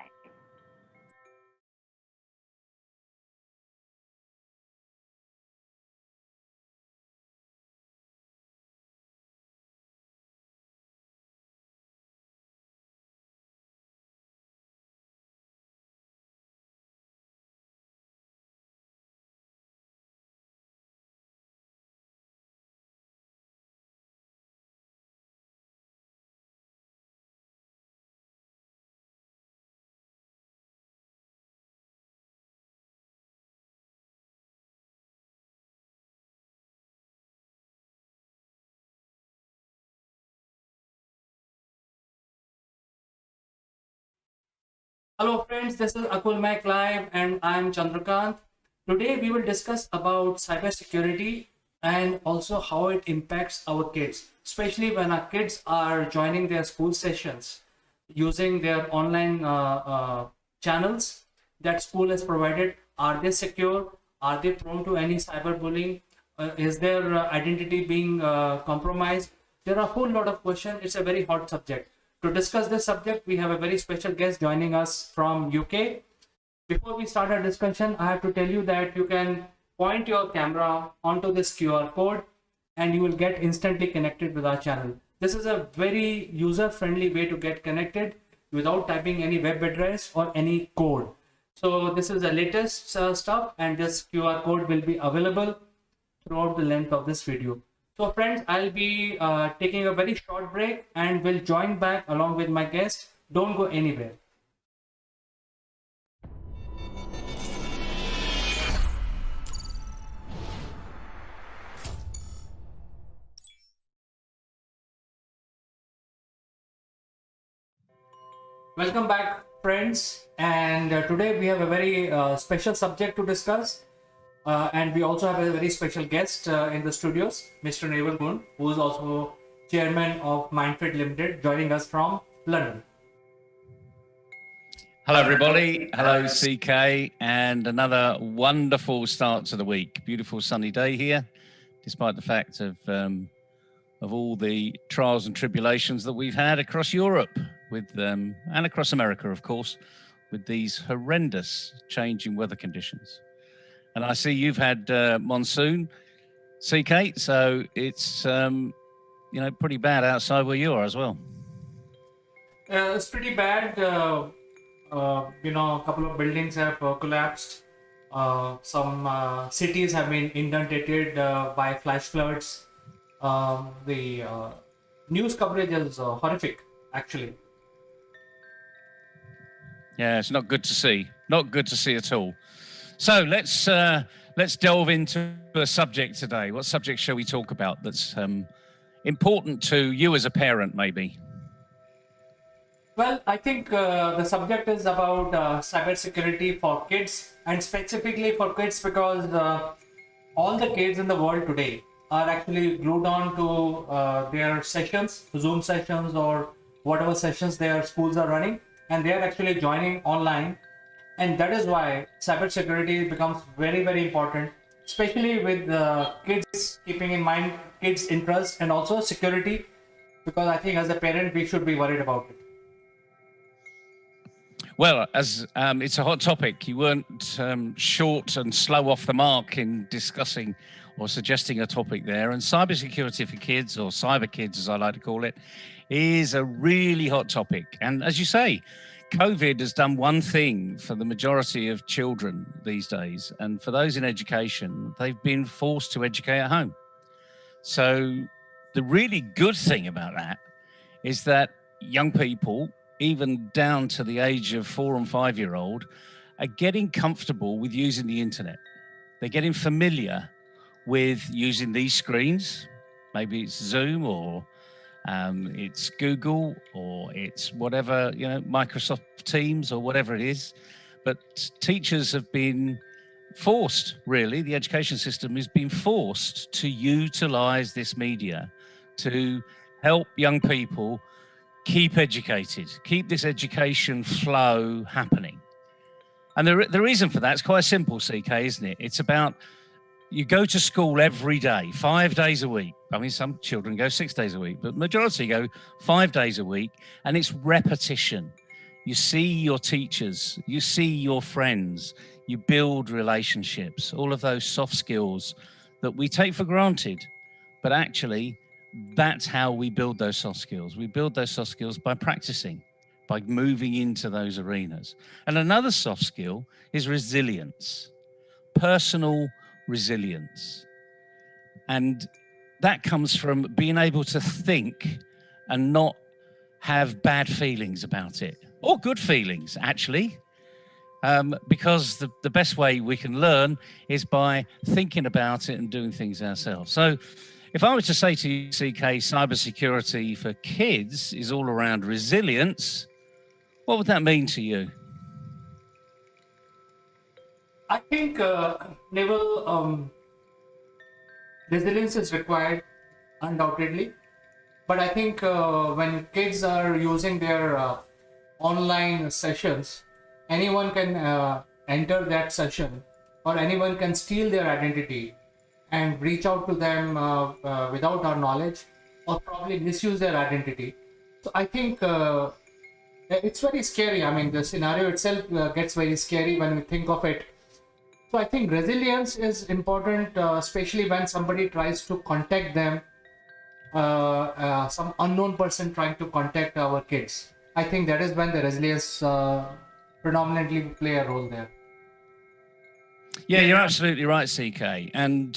Hello friends, this is Akulmach Live and I'm Chandrakant. Today we will discuss about cybersecurity and also how it impacts our kids, especially when our kids are joining their school sessions using their online channels that school has provided. Are they secure? Are they prone to any cyberbullying? Is their identity being compromised? There are a whole lot of questions. It's a very hot subject. To discuss this subject, we have a very special guest joining us from UK. Before we start our discussion, I have to tell you that you can point your camera onto this QR code and you will get instantly connected with our channel. This is a very user-friendly way to get connected without typing any web address or any code. So this is the latest stuff, and this QR code will be available throughout the length of this video. So friends, I'll be taking a very short break and will join back along with my guest. Don't go anywhere. Welcome back, friends. And today we have a very special subject to discuss. And we also have a very special guest in the studios, Mr. Naval Gund, who is also chairman of Mindfit Limited, joining us from London. Hello, everybody. Hello, CK, and another wonderful start to the week. Beautiful sunny day here, despite the fact of all the trials and tribulations that we've had across Europe with and across America, of course, with these horrendous changing weather conditions. And I see you've had monsoon, CK, so it's pretty bad outside where you are as well. It's pretty bad. A couple of buildings have collapsed. Some cities have been inundated by flash floods. The news coverage is horrific, actually. Yeah, it's not good to see. Not good to see at all. So let's delve into a subject today. What subject shall we talk about that's important to you as a parent, maybe? Well, I think the subject is about cybersecurity for kids, and specifically for kids because all the kids in the world today are actually glued on to their sessions, Zoom sessions or whatever sessions their schools are running, and they are actually joining online. And that is why cybersecurity becomes very, very important, especially with kids, keeping in mind kids' interests and also security, because I think as a parent, we should be worried about it. Well, as it's a hot topic, you weren't short and slow off the mark in discussing or suggesting a topic there. And cybersecurity for kids, or cyber kids as I like to call it, is a really hot topic. And as you say, COVID has done one thing for the majority of children these days. And for those in education, they've been forced to educate at home. So the really good thing about that is that young people, even down to the age of 4 and 5 year old, are getting comfortable with using the internet. They're getting familiar with using these screens. Maybe it's Zoom or it's Google or it's whatever, Microsoft Teams or whatever it is. But teachers have been forced, really, the education system has been forced to utilize this media to help young people keep educated, keep this education flow happening. And the reason for that is quite simple, CK, isn't it? It's about you go to school every day, 5 days a week. I mean, some children go 6 days a week, but majority go 5 days a week, and it's repetition. You see your teachers, you see your friends, you build relationships, all of those soft skills that we take for granted. But actually, that's how we build those soft skills. We build those soft skills by practicing, by moving into those arenas. And another soft skill is resilience, personal resilience. And that comes from being able to think and not have bad feelings about it, or good feelings, actually. Because the best way we can learn is by thinking about it and doing things ourselves. So if I were to say to you, CK, cybersecurity for kids is all around resilience, what would that mean to you? I think, Naval, resilience is required, undoubtedly. But I think when kids are using their online sessions, anyone can enter that session, or anyone can steal their identity and reach out to them without our knowledge, or probably misuse their identity. So I think it's very scary. I mean, the scenario itself gets very scary when we think of it. So I think resilience is important, especially when somebody tries to contact them, some unknown person trying to contact our kids. I think that is when the resilience predominantly play a role there. Yeah, you're absolutely right, CK. And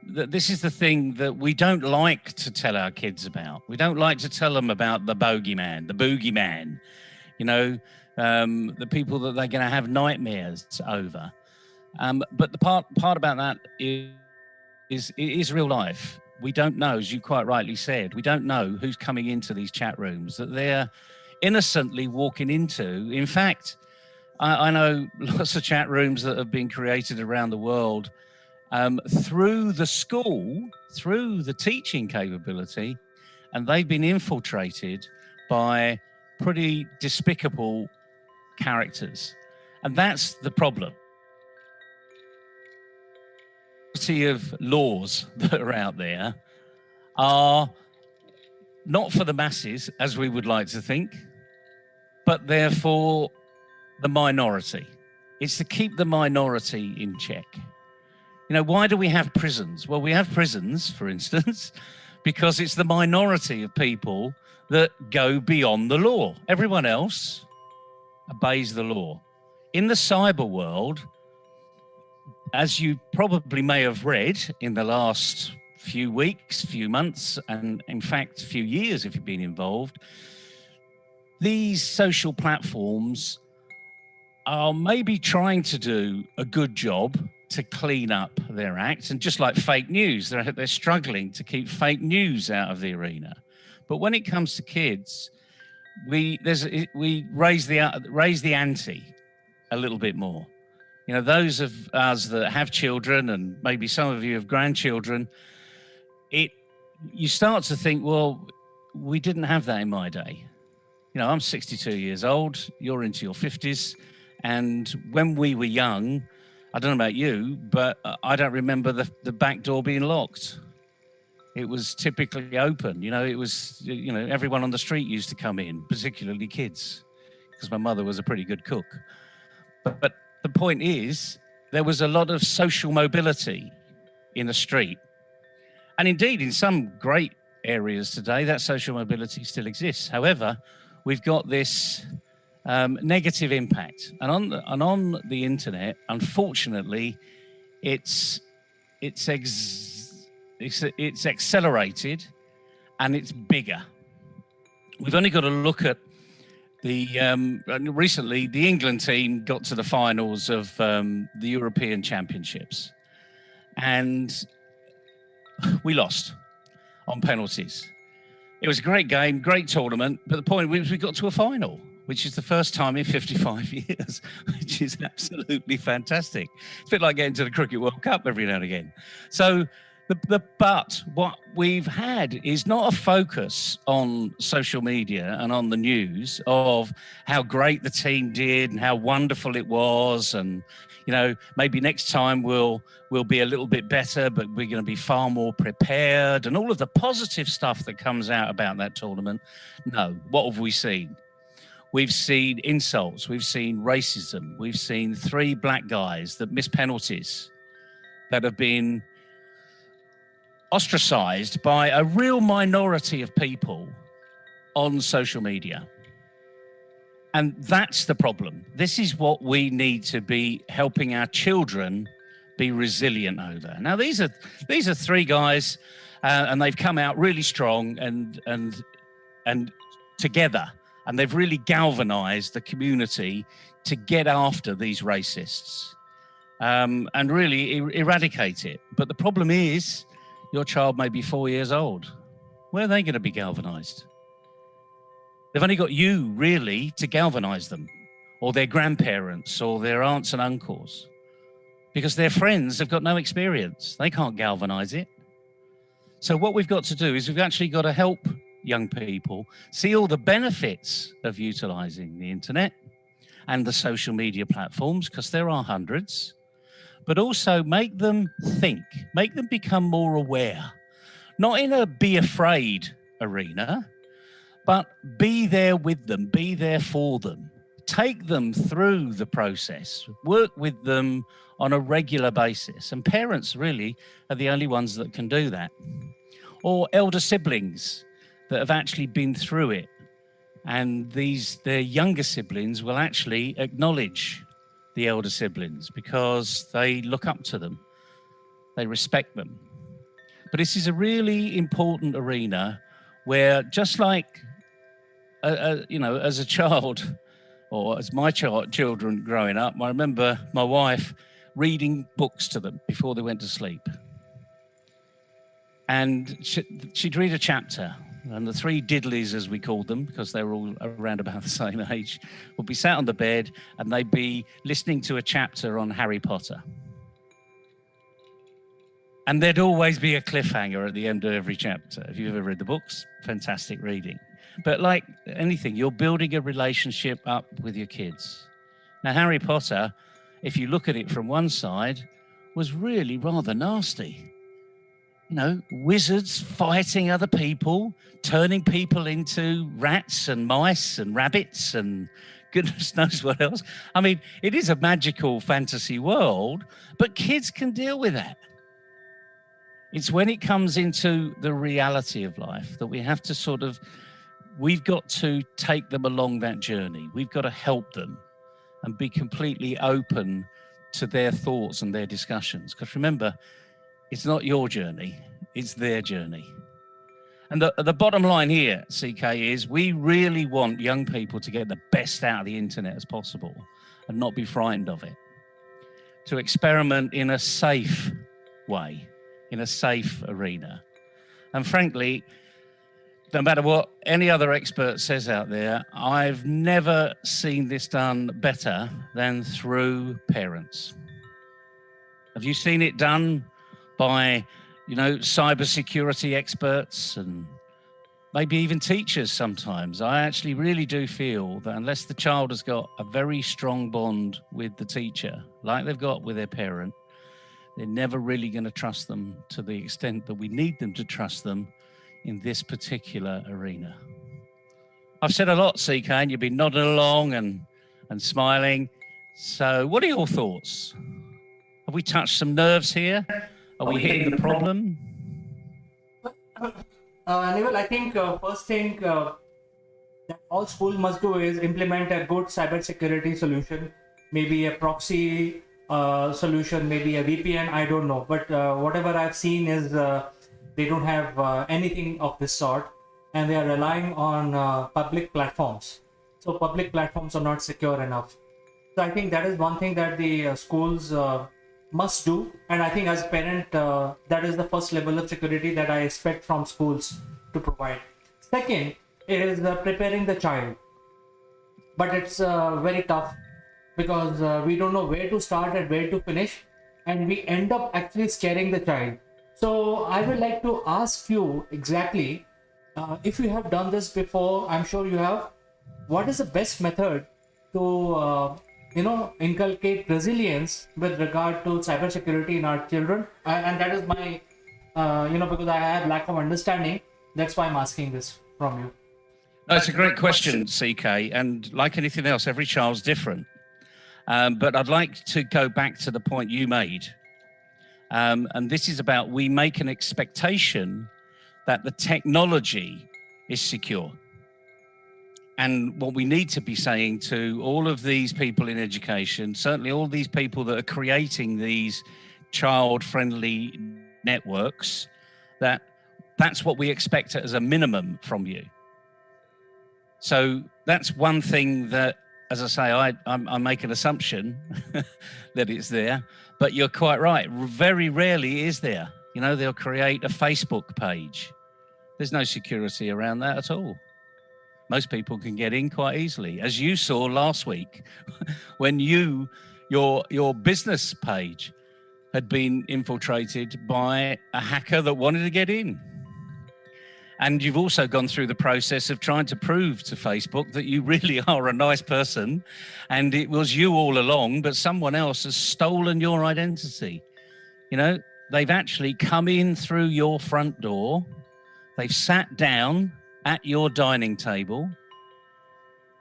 this is the thing that we don't like to tell our kids about. We don't like to tell them about the bogeyman, the boogeyman, you know, the people that they're going to have nightmares over. But the part about that is it is real life. We don't know, as you quite rightly said, we don't know who's coming into these chat rooms that they're innocently walking into. In fact, I know lots of chat rooms that have been created around the world through the school, through the teaching capability, and they've been infiltrated by pretty despicable characters. And that's the problem. Of laws that are out there are not for the masses, as we would like to think, but they're for the minority. It's to keep the minority in check. You know, why do we have prisons? Well, we have prisons, for instance, because it's the minority of people that go beyond the law. Everyone else obeys the law. In the cyber world, as you probably may have read in the last few weeks, few months, and in fact, a few years if you've been involved, these social platforms are maybe trying to do a good job to clean up their act. And just like fake news, they're struggling to keep fake news out of the arena. But when it comes to kids, we raise the ante a little bit more. You know, those of us that have children, and maybe some of you have grandchildren, you start to think, well, we didn't have that in my day. You know, I'm 62 years old, you're into your 50s, and when we were young, I don't know about you, but I don't remember the back door being locked. It was typically open. You know, it was, you know, everyone on the street used to come in, particularly kids, because my mother was a pretty good cook. But the point is, there was a lot of social mobility in the street. And indeed, in some great areas today, that social mobility still exists. However, we've got this negative impact. And on the internet, unfortunately, it's accelerated and it's bigger. We've only got to look at recently, the England team got to the finals of the European Championships, and we lost on penalties. It was a great game, great tournament, but the point was we got to a final, which is the first time in 55 years, which is absolutely fantastic. It's a bit like getting to the Cricket World Cup every now and again. So but what we've had is not a focus on social media and on the news of how great the team did and how wonderful it was, and you know, maybe next time we'll be a little bit better, but we're going to be far more prepared, and all of the positive stuff that comes out about that tournament. No, what have we seen? We've seen insults, we've seen racism, we've seen 3 black guys that miss penalties, that have been ostracized by a real minority of people on social media. And that's the problem. This is what we need to be helping our children be resilient over. Now, these are 3 guys, and they've come out really strong and together, and they've really galvanized the community to get after these racists and really eradicate it. But the problem is, your child may be 4 years old. Where are they going to be galvanized? They've only got you, really, to galvanize them, or their grandparents, or their aunts and uncles, because their friends have got no experience. They can't galvanize it. So what we've got to do is we've actually got to help young people see all the benefits of utilizing the internet, and the social media platforms, because there are hundreds, but also make them think, make them become more aware, not in a be afraid arena, but be there with them, be there for them. Take them through the process, work with them on a regular basis. And parents really are the only ones that can do that. Or elder siblings that have actually been through it. And their younger siblings will actually acknowledge the elder siblings because they look up to them. They respect them. But this is a really important arena where, just like, as a child, or as my children growing up, I remember my wife reading books to them before they went to sleep. And she'd read a chapter, and the three diddlies, as we called them, because they were all around about the same age, would be sat on the bed and they'd be listening to a chapter on Harry Potter. And there'd always be a cliffhanger at the end of every chapter. If you've ever read the books, fantastic reading. But like anything, you're building a relationship up with your kids. Now, Harry Potter, if you look at it from one side, was really rather nasty. Wizards fighting other people, turning people into rats and mice and rabbits and goodness knows what else. I mean, it is a magical fantasy world, but kids can deal with that. It's when it comes into the reality of life that we have to we've got to take them along that journey. We've got to help them and be completely open to their thoughts and their discussions. Because remember, it's not your journey, it's their journey. And the bottom line here, CK, is we really want young people to get the best out of the internet as possible and not be frightened of it. To experiment in a safe way, in a safe arena. And frankly, no matter what any other expert says out there, I've never seen this done better than through parents. Have you seen it done by, cybersecurity experts and maybe even teachers sometimes? I actually really do feel that unless the child has got a very strong bond with the teacher, like they've got with their parent, they're never really going to trust them to the extent that we need them to trust them in this particular arena. I've said a lot, CK, and you've been nodding along and smiling. So what are your thoughts? Have we touched some nerves here? Are we hitting the problem? Neville, I think first thing that all school must do is implement a good cybersecurity solution, maybe a proxy solution, maybe a VPN, I don't know. But whatever I've seen is they don't have anything of this sort, and they are relying on public platforms. So public platforms are not secure enough. So I think that is one thing that the schools must do. And I think as a parent, that is the first level of security that I expect from schools to provide. Second is preparing the child. But it's very tough because we don't know where to start and where to finish. And we end up actually scaring the child. So I would like to ask you exactly, if you have done this before, I'm sure you have, what is the best method to inculcate resilience with regard to cybersecurity in our children? And that is my, because I have lack of understanding, that's why I'm asking this from you. No, it's a great question, CK. And like anything else, every child's different. But I'd like to go back to the point you made. And this is about, we make an expectation that the technology is secure. And what we need to be saying to all of these people in education, certainly all these people that are creating these child-friendly networks, that's what we expect as a minimum from you. So that's one thing that, as I say, I make an assumption that it's there, but you're quite right. Very rarely is there. They'll create a Facebook page. There's no security around that at all. Most people can get in quite easily, as you saw last week when your business page had been infiltrated by a hacker that wanted to get in. And you've also gone through the process of trying to prove to Facebook that you really are a nice person and it was you all along, but someone else has stolen your identity. You know, they've actually come in through your front door. They've sat down at your dining table.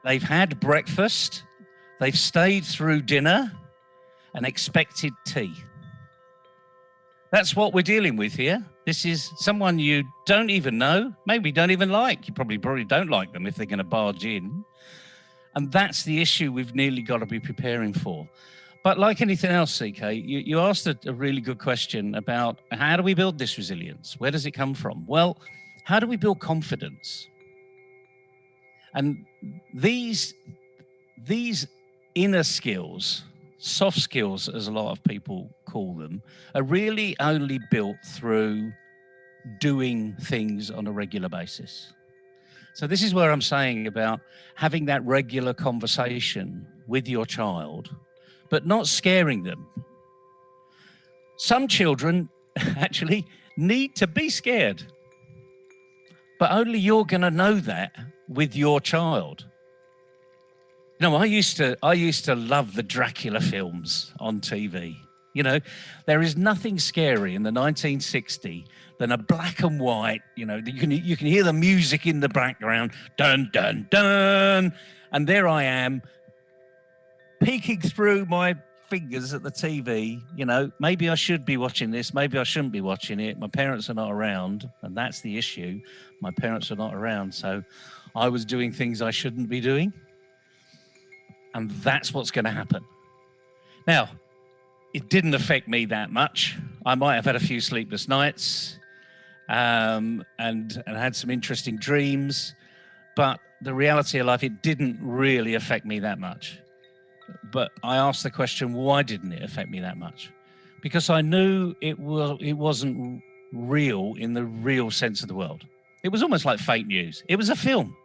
They've had breakfast. They've stayed through dinner and expected tea. That's what we're dealing with here. This is someone you don't even know, maybe don't even like. You probably don't like them if they're going to barge in. And that's the issue we've nearly got to be preparing for. But like anything else, CK, you asked a really good question about how do we build this resilience? Where does it come from? Well, how do we build confidence? And these inner skills, soft skills, as a lot of people call them, are really only built through doing things on a regular basis. So this is where I'm saying about having that regular conversation with your child, but not scaring them. Some children actually need to be scared, but only you're going to know that with your child. You know, I used to love the Dracula films on TV. You know, there is nothing scary in the 1960 than a black and white, you know, you can hear the music in the background, dun, dun, dun. And there I am, peeking through my fingers at the TV, you know, maybe I should be watching this, maybe I shouldn't be watching it. My parents are not around, and that's the issue. My parents are not around, so I was doing things I shouldn't be doing. And that's what's going to happen. Now, it didn't affect me that much. I might have had a few sleepless nights and had some interesting dreams, but the reality of life, it didn't really affect me that much. But I asked the question, why didn't it affect me that much? Because I knew it wasn't real in the real sense of the word. It was almost like fake news. It was a film.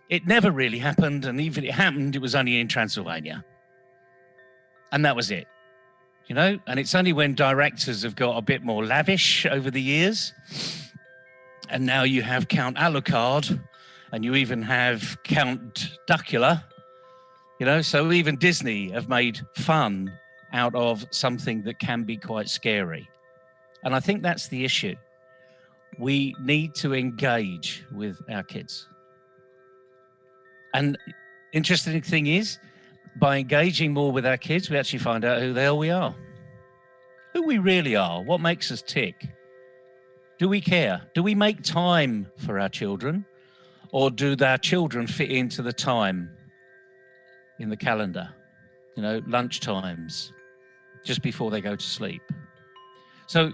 It never really happened, and even if it happened, it was only in Transylvania. And that was it, you know? And it's only when directors have got a bit more lavish over the years, and now you have Count Alucard, and you even have Count Duckula, you know? So even Disney have made fun out of something that can be quite scary. And I think that's the issue. We need to engage with our kids. And interesting thing is, by engaging more with our kids, we actually find out who the hell we are, who we really are, what makes us tick. Do we care? Do we make time for our children, or do our children fit into the time in the calendar? You know, lunch times, just before they go to sleep. So,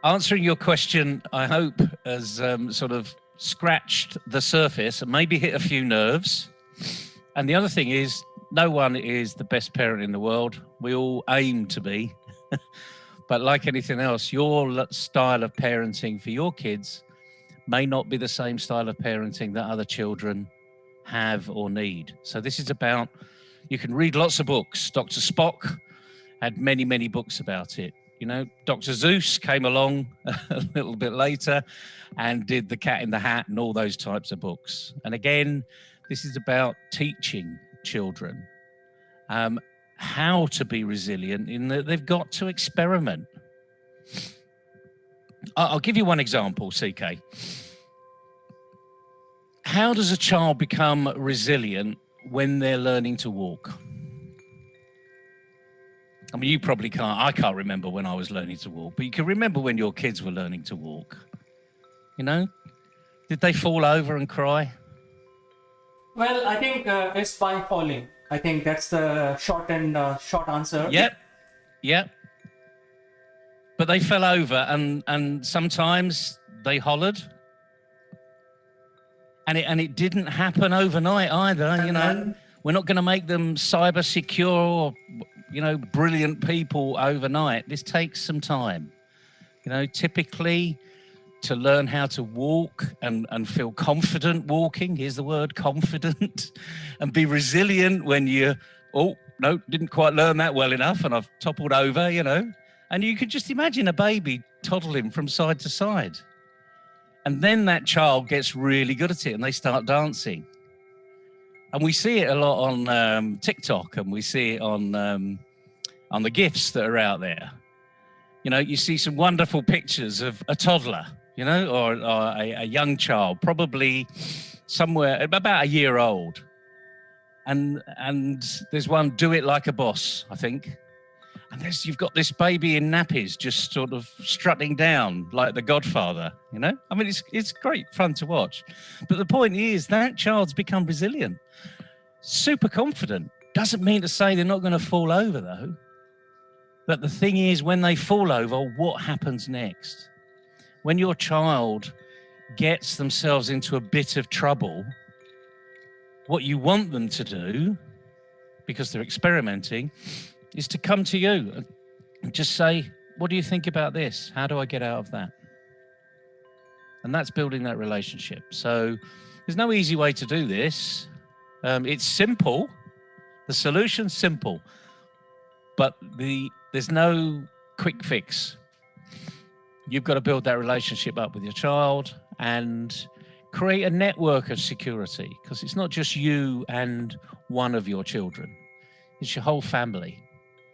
answering your question, I hope, has sort of scratched the surface and maybe hit a few nerves. And the other thing is, no one is the best parent in the world. We all aim to be. But like anything else, your style of parenting for your kids may not be the same style of parenting that other children have or need. So this is about, you can read lots of books. Dr. Spock had many, many books about it. You know, Dr. Zeus came along a little bit later and did The Cat in the Hat and all those types of books. And again, this is about teaching children how to be resilient in that they've got to experiment. I'll give you one example, CK. How does a child become resilient when they're learning to walk? I mean, you probably can't. I can't remember when I was learning to walk, but you can remember when your kids were learning to walk. You know, did they fall over and cry? Well, I think it's by falling. I think that's the short answer. Yep. But they fell over, and sometimes they hollered, and it didn't happen overnight either. You know, we're not going to make them cyber secure or, you know, brilliant people overnight. This takes some time. You know, typically to learn how to walk and feel confident walking, here's the word, confident, and be resilient when you, oh, no, didn't quite learn that well enough and I've toppled over, you know. And you can just imagine a baby toddling from side to side. And then that child gets really good at it and they start dancing. And we see it a lot on TikTok, and we see it on the GIFs that are out there. You know, you see some wonderful pictures of a toddler, you know, or a young child, probably somewhere about a year old. And there's one, do it like a boss, I think. And you've got this baby in nappies just sort of strutting down like the Godfather, you know? I mean, it's great fun to watch. But the point is that child's become resilient, super confident. Doesn't mean to say they're not going to fall over, though. But the thing is, when they fall over, what happens next? When your child gets themselves into a bit of trouble, what you want them to do, because they're experimenting, is to come to you and just say, what do you think about this? How do I get out of that? And that's building that relationship. So there's no easy way to do this. It's simple. The solution's simple, but there's no quick fix. You've got to build that relationship up with your child and create a network of security, because it's not just you and one of your children. It's your whole family,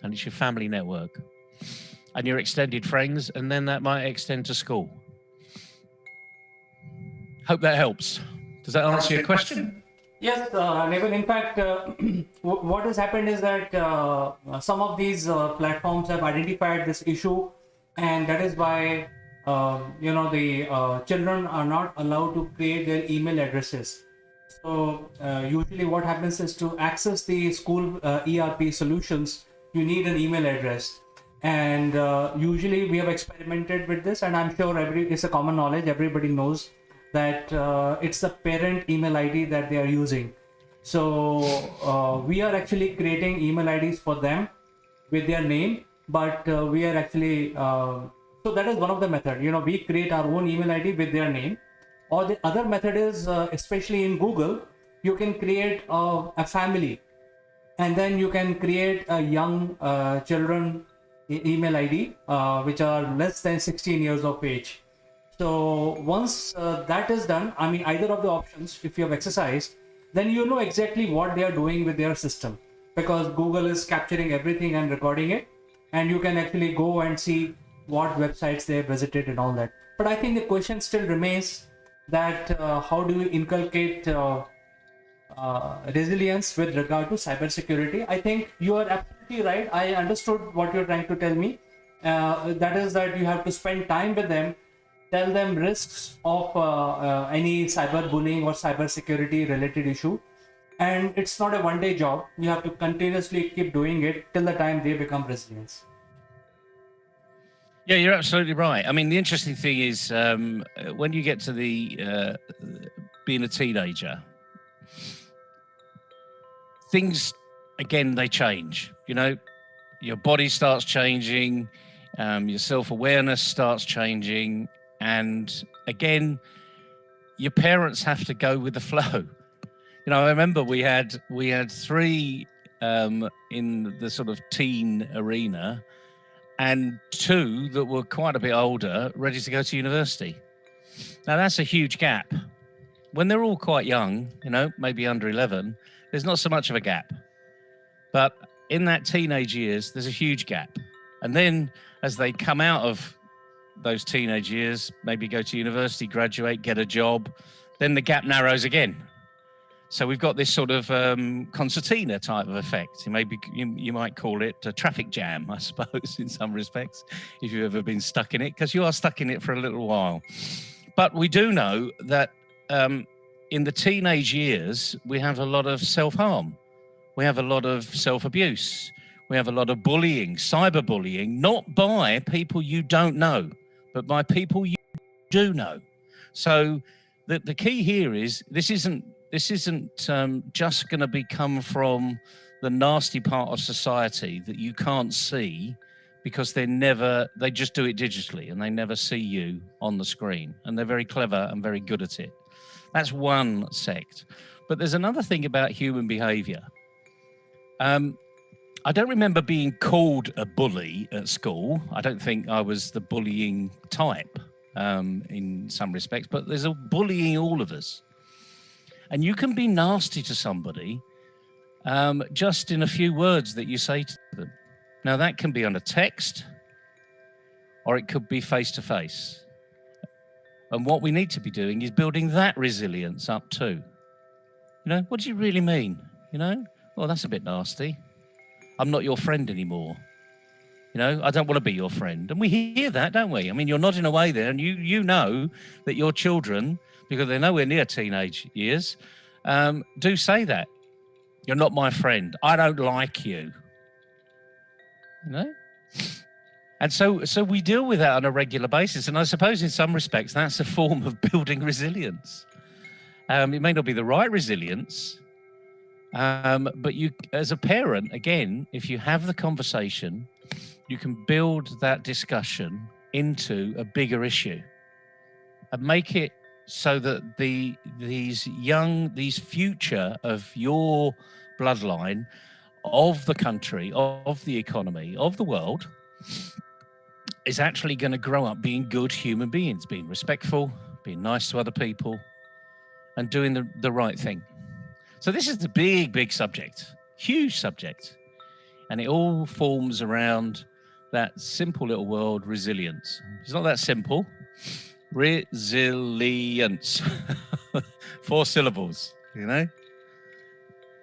and it's your family network and your extended friends, and then that might extend to school. Hope that helps. Does that answer your question? Yes, Neville. In fact, what has happened is that some of these platforms have identified this issue, and that is why the children are not allowed to create their email addresses. So usually what happens is, to access the school ERP solutions, you need an email address. And usually we have experimented with this, and I'm sure it's a common knowledge, everybody knows that it's the parent email ID that they are using. So we are actually creating email IDs for them with their name, but we are actually so that is one of the method. You know, we create our own email ID with their name. Or the other method is, especially in Google, you can create a family, and then you can create a young children email ID which are less than 16 years of age. So once that is done, I mean, either of the options, if you have exercised, then you know exactly what they are doing with their system, because Google is capturing everything and recording it, and you can actually go and see what websites they have visited and all that. But I think the question still remains that how do you inculcate resilience with regard to cybersecurity? I think you are absolutely right. I understood what you're trying to tell me. That is that you have to spend time with them, tell them risks of any cyberbullying or cybersecurity related issue. And it's not a one-day job. You have to continuously keep doing it till the time they become resilient. Yeah, you're absolutely right. I mean, the interesting thing is when you get to the being a teenager, things, again, they change. You know, your body starts changing, your self-awareness starts changing, and again, your parents have to go with the flow. You know, I remember we had three in the sort of teen arena, and two that were quite a bit older, ready to go to university. Now, that's a huge gap. When they're all quite young, you know, maybe under 11, there's not so much of a gap. But in that teenage years, there's a huge gap. And then as they come out of those teenage years, maybe go to university, graduate, get a job, then the gap narrows again. So we've got this sort of concertina type of effect. Maybe you might call it a traffic jam, I suppose, in some respects, if you've ever been stuck in it, because you are stuck in it for a little while. But we do know that in the teenage years, we have a lot of self-harm. We have a lot of self-abuse. We have a lot of bullying, cyberbullying, not by people you don't know, but by people you do know. So the key here is this isn't just going to come from the nasty part of society that you can't see, because they just do it digitally and they never see you on the screen, and they're very clever and very good at it. That's one sect. But there's another thing about human behavior. I don't remember being called a bully at school. I don't think I was the bullying type. in some respects, but there's a bullying all of us. And you can be nasty to somebody just in a few words that you say to them. Now, that can be on a text, or it could be face to face. And what we need to be doing is building that resilience up too. What do you really mean? Well, that's a bit nasty. I'm not your friend anymore. I don't want to be your friend. And we hear that, don't we? I mean, you're nodding away there, and you know that your children, because they're nowhere near teenage years, do say that. You're not my friend. I don't like you. And so we deal with that on a regular basis. And I suppose in some respects, that's a form of building resilience. It may not be the right resilience, but you, as a parent, again, if you have the conversation, you can build that discussion into a bigger issue and make it so that these future of your bloodline, of the country, of the economy, of the world, is actually going to grow up being good human beings, being respectful, being nice to other people, and doing the right thing. So this is the big subject, huge subject. And it all forms around that simple little word, resilience. It's not that simple. Resilience. 4 syllables,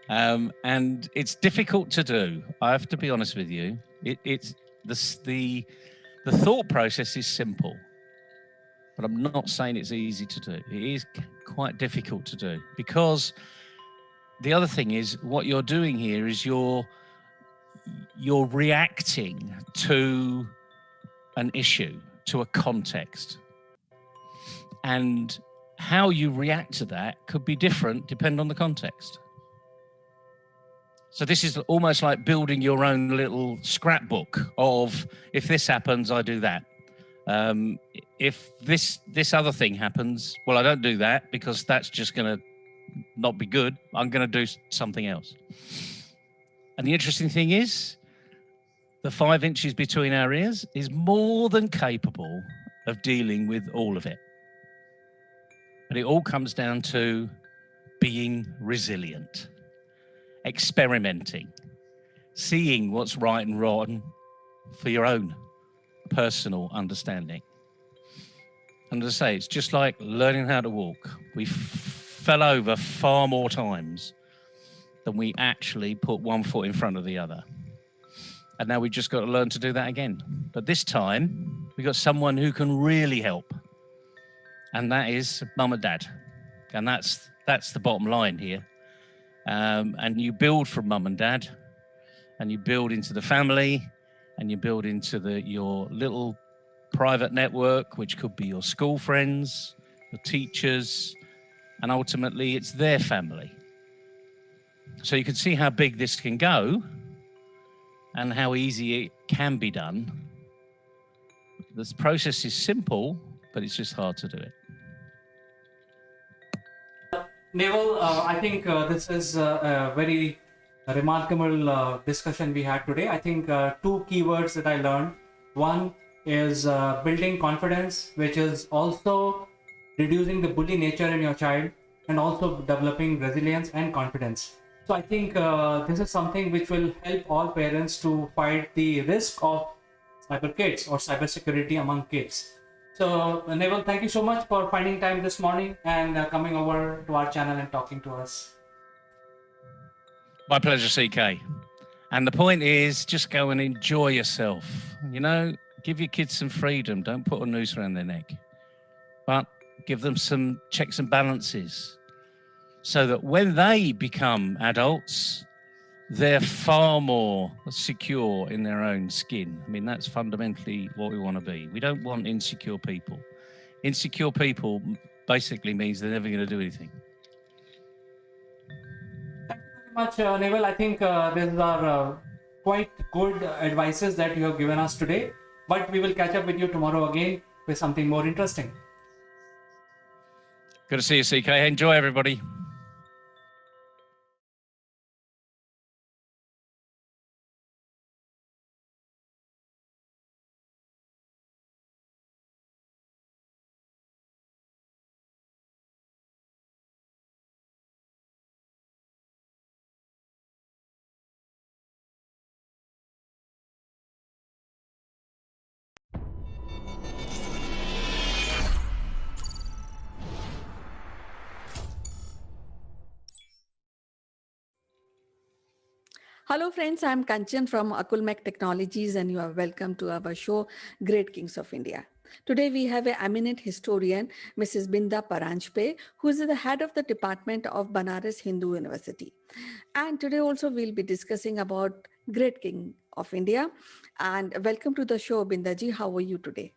and it's difficult to do. I have to be honest with you. It's the thought process is simple, but I'm not saying it's easy to do. It is quite difficult to do, because the other thing is what you're doing here is you're reacting to an issue, to a context. And how you react to that could be different depending on the context. So this is almost like building your own little scrapbook of, if this happens, I do that. If this other thing happens, well, I don't do that because that's just going to not be good. I'm going to do something else. And the interesting thing is, the 5 inches between our ears is more than capable of dealing with all of it. But it all comes down to being resilient, experimenting, seeing what's right and wrong for your own personal understanding. And as I say, it's just like learning how to walk. We fell over far more times than we actually put one foot in front of the other. And now we've just got to learn to do that again. But this time, we've got someone who can really help. And that is mum and dad. And that's the bottom line here. And you build from mum and dad, and you build into the family, and you build into your little private network, which could be your school friends, your teachers, and ultimately it's their family. So you can see how big this can go and how easy it can be done. This process is simple, but it's just hard to do it. Naval, I think this is a very remarkable discussion we had today. I think 2 keywords that I learned. One is building confidence, which is also reducing the bully nature in your child, and also developing resilience and confidence. So I think this is something which will help all parents to fight the risk of cyber kids or cybersecurity among kids. So, Naval, thank you so much for finding time this morning and coming over to our channel and talking to us. My pleasure, CK. And the point is, just go and enjoy yourself. Give your kids some freedom. Don't put a noose around their neck. But give them some checks and balances so that when they become adults, they're far more secure in their own skin. I mean, that's fundamentally what we want to be. We don't want insecure people. Insecure people basically means they're never going to do anything. Thank you very much, Naval. I think these are quite good advices that you have given us today. But we will catch up with you tomorrow again with something more interesting. Good to see you, CK. Enjoy, everybody. Hello, friends. I'm Kanchan from Akulmach Technologies, and you are welcome to our show, Great Kings of India. Today, we have an eminent historian, Mrs. Binda Paranjpe, who is the head of the Department of Banaras Hindu University. And today, also, we'll be discussing about Great King of India. And welcome to the show, Bindaji. How are you today?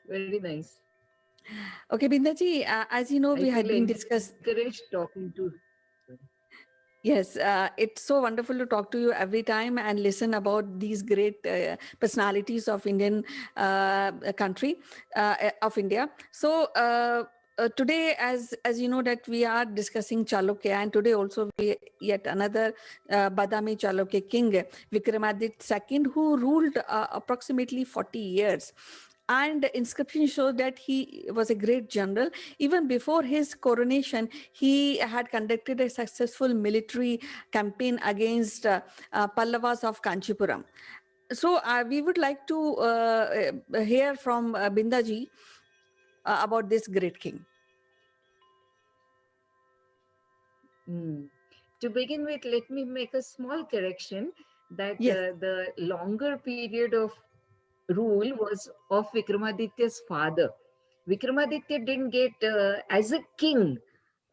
Very nice. Okay, Bindaji, as you know, I we had feel been discussing. encouraged talking to. Yes, it's so wonderful to talk to you every time and listen about these great personalities of Indian country of India. So today, as you know, that we are discussing Chalukya, and today also we yet another Badami Chalukya king, Vikramaditya II, who ruled approximately 40 years. And inscriptions show that he was a great general. Even before his coronation, he had conducted a successful military campaign against Pallavas of Kanchipuram. So we would like to hear from Bindaji about this great king. To begin with, let me make a small correction that Yes. the longer period of rule was of Vikramaditya's father. Vikramaditya didn't get, as a king,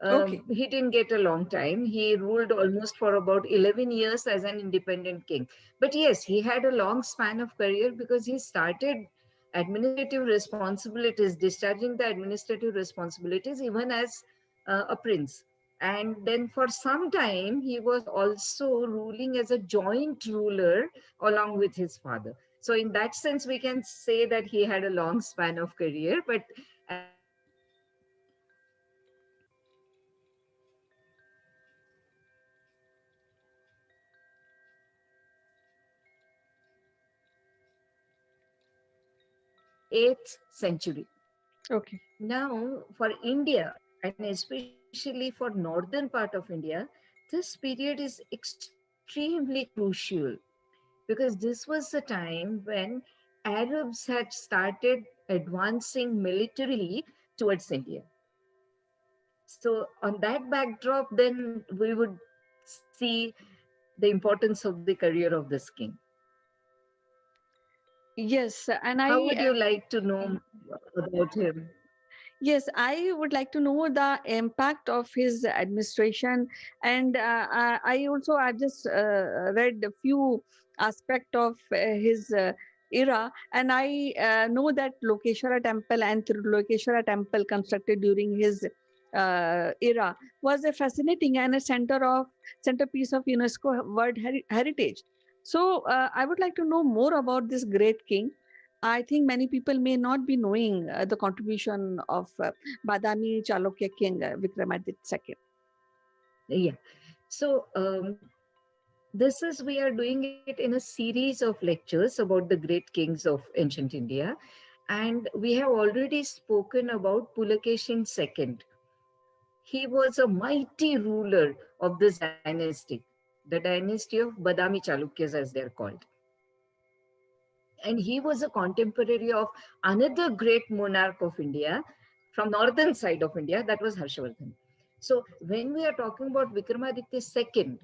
Okay. he didn't get a long time. He ruled almost for about 11 years as an independent king. But yes, he had a long span of career because he started administrative responsibilities, discharging the administrative responsibilities even as a prince. And then for some time, he was also ruling as a joint ruler along with his father. So in that sense, we can say that he had a long span of career. But as you know, the 8th century. Okay. Now, for India, and especially for northern part of India, this period is extremely crucial because this was the time when Arabs had started advancing militarily towards India. So, on that backdrop, then we would see the importance of the career of this king. Yes, and How would you like to know about him? Yes, I would like to know the impact of his administration, and I also I just read a few aspect of his era, and I know that Lokeshwara temple and Lokeshwara temple constructed during his era was a fascinating and a centerpiece of UNESCO World Heritage. So I would like to know more about this great king. I think many people may not be knowing the contribution of Badami Chalukya king Vikramaditya II. Yeah. So, this is, we are doing it in a series of lectures about the great kings of ancient India. And we have already spoken about Pulakeshin II. He was a mighty ruler of this dynasty, the dynasty of Badami Chalukyas, as they're called. And he was a contemporary of another great monarch of India from northern side of India, that was Harshavardhan. So when we are talking about Vikramaditya II,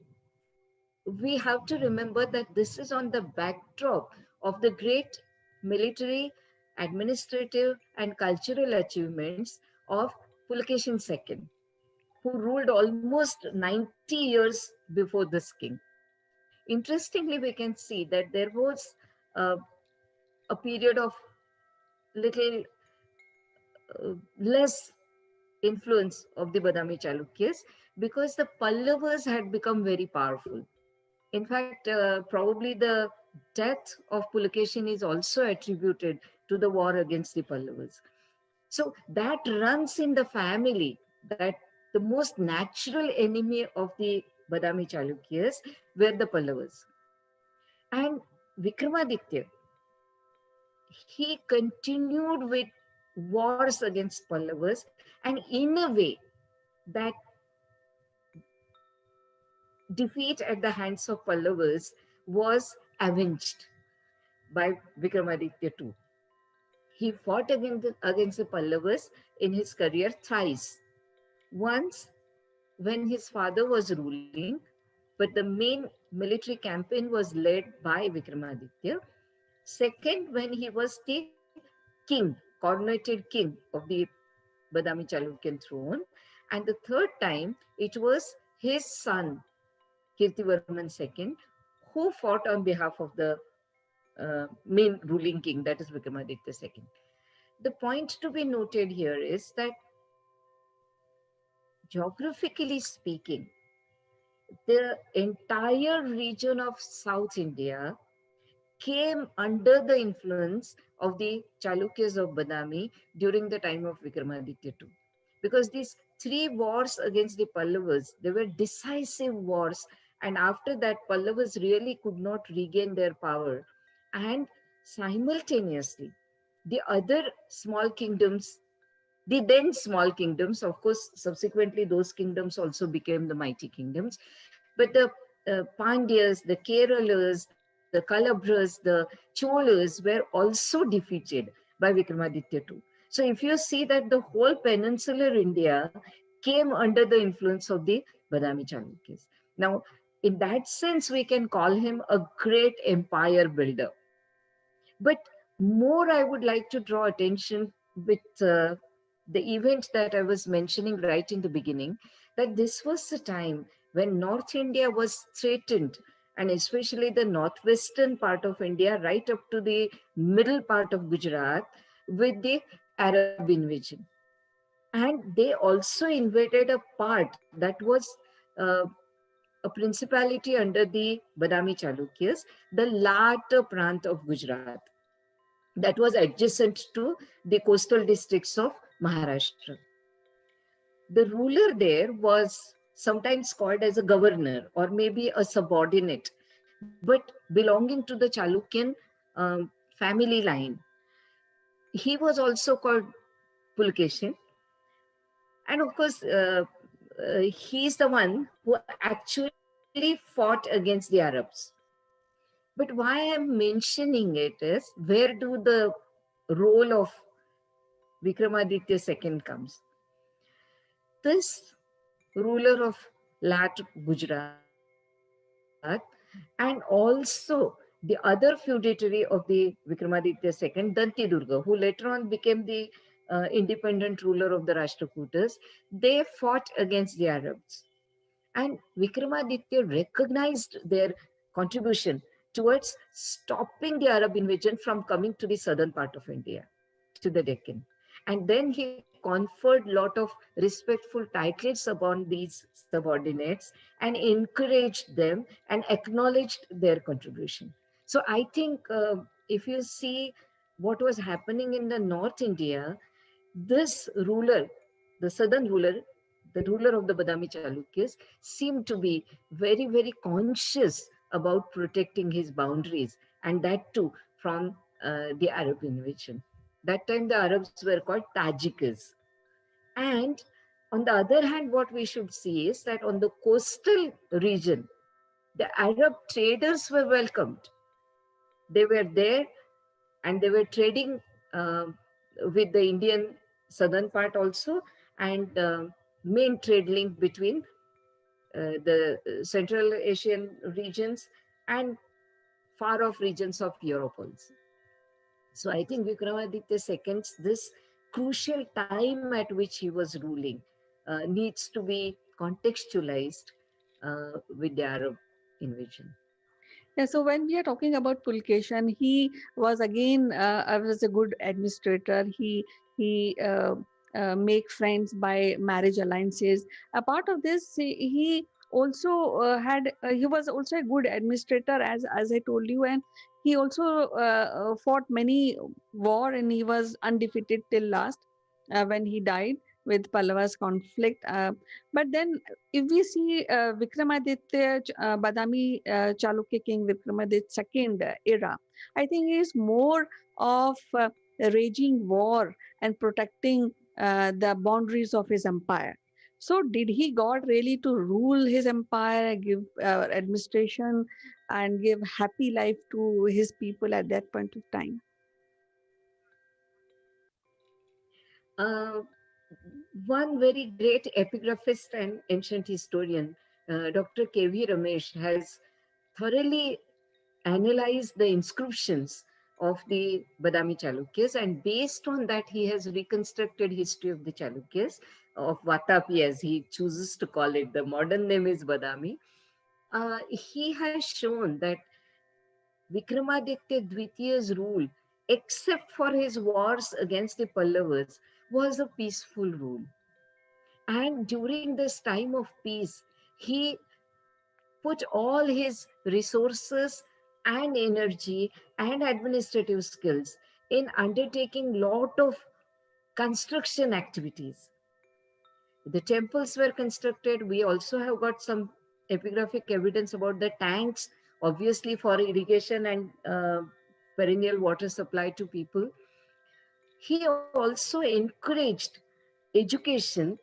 we have to remember that this is on the backdrop of the great military, administrative, and cultural achievements of Pulakeshin II, who ruled almost 90 years before this king. Interestingly, we can see that there was uh, a period of little less influence of the Badami Chalukyas because the Pallavas had become very powerful. In fact, probably the death of Pulakeshin is also attributed to the war against the Pallavas. So that runs in the family, that the most natural enemy of the Badami Chalukyas were the Pallavas. And Vikramaditya, he continued with wars against Pallavas, and in a way, that defeat at the hands of Pallavas was avenged by Vikramaditya II. He fought against the Pallavas in his career thrice. Once when his father was ruling, but the main military campaign was led by Vikramaditya. Second, when he was the king, coronated king of the Badami Chalukyan throne. And the third time, it was his son, Kirtivarman II, who fought on behalf of the main ruling king, that is Vikramaditya II. The point to be noted here is that geographically speaking, the entire region of South India came under the influence of the Chalukyas of Badami during the time of Vikramaditya II. Because these three wars against the Pallavas, they were decisive wars. And after that, Pallavas really could not regain their power. And simultaneously, the other small kingdoms, the then small kingdoms, of course, subsequently those kingdoms also became the mighty kingdoms, but the Pandyas, the Keralas, the Kalabras, the Cholas were also defeated by Vikramaditya II. So if you see that the whole peninsular India came under the influence of the Badami Chalukyas. Now, in that sense, we can call him a great empire builder. But more, I would like to draw attention with the event that I was mentioning right in the beginning, that this was the time when North India was threatened, and especially the northwestern part of India, right up to the middle part of Gujarat, with the Arab invasion. And they also invaded a part that was uh, a principality under the Badami Chalukyas, the latter prant of Gujarat that was adjacent to the coastal districts of Maharashtra. The ruler there was sometimes called as a governor or maybe a subordinate, but belonging to the Chalukyan family line. He was also called Pulkeshin. And of course, he's the one who actually fought against the Arabs. But why I'm mentioning it is, where do the role of Vikramaditya II comes? This ruler of Lat Gujarat, and also the other feudatory of the Vikramaditya II, Danti Durga, who later on became the independent ruler of the Rashtrakutas, they fought against the Arabs. And Vikramaditya recognized their contribution towards stopping the Arab invasion from coming to the southern part of India, to the Deccan. And then he conferred a lot of respectful titles upon these subordinates and encouraged them and acknowledged their contribution. So I think if you see what was happening in the North India, this ruler, the southern ruler, the ruler of the Badami Chalukyas, seemed to be very, very conscious about protecting his boundaries, and that too from the Arab invasion. That time the Arabs were called Tajiks. And on the other hand, what we should see is that on the coastal region, the Arab traders were welcomed. They were there and they were trading with the Indian southern part also, and main trade link between the Central Asian regions and far off regions of Europe also. So I think Vikramaditya II's this crucial time at which he was ruling needs to be contextualized with the Arab invasion. Yeah, so when we are talking about Pulkeshan, he was again was a good administrator. He make friends by marriage alliances. A part of this, he also he was also a good administrator, as I told you, and he also fought many war, and he was undefeated till last when he died with Pallavas conflict. But then if we see Vikramaditya Badami Chalukya King Vikramaditya second era, I think he is more of raging war and protecting the boundaries of his empire. So did he got really to rule his empire, give administration, and give happy life to his people at that point of time? Uh, one very great epigraphist and ancient historian, Dr. K.V. Ramesh, has thoroughly analyzed the inscriptions of the Badami Chalukyas, and based on that, he has reconstructed history of the Chalukyas, of Vatapi as he chooses to call it. The modern name is Badami. He has shown that Vikramaditya Dvitiya's rule, except for his wars against the Pallavas, was a peaceful rule. And during this time of peace, he put all his resources and energy and administrative skills in undertaking lot of construction activities. The temples were constructed. We also have got some epigraphic evidence about the tanks, obviously for irrigation and perennial water supply to people. He also encouraged education,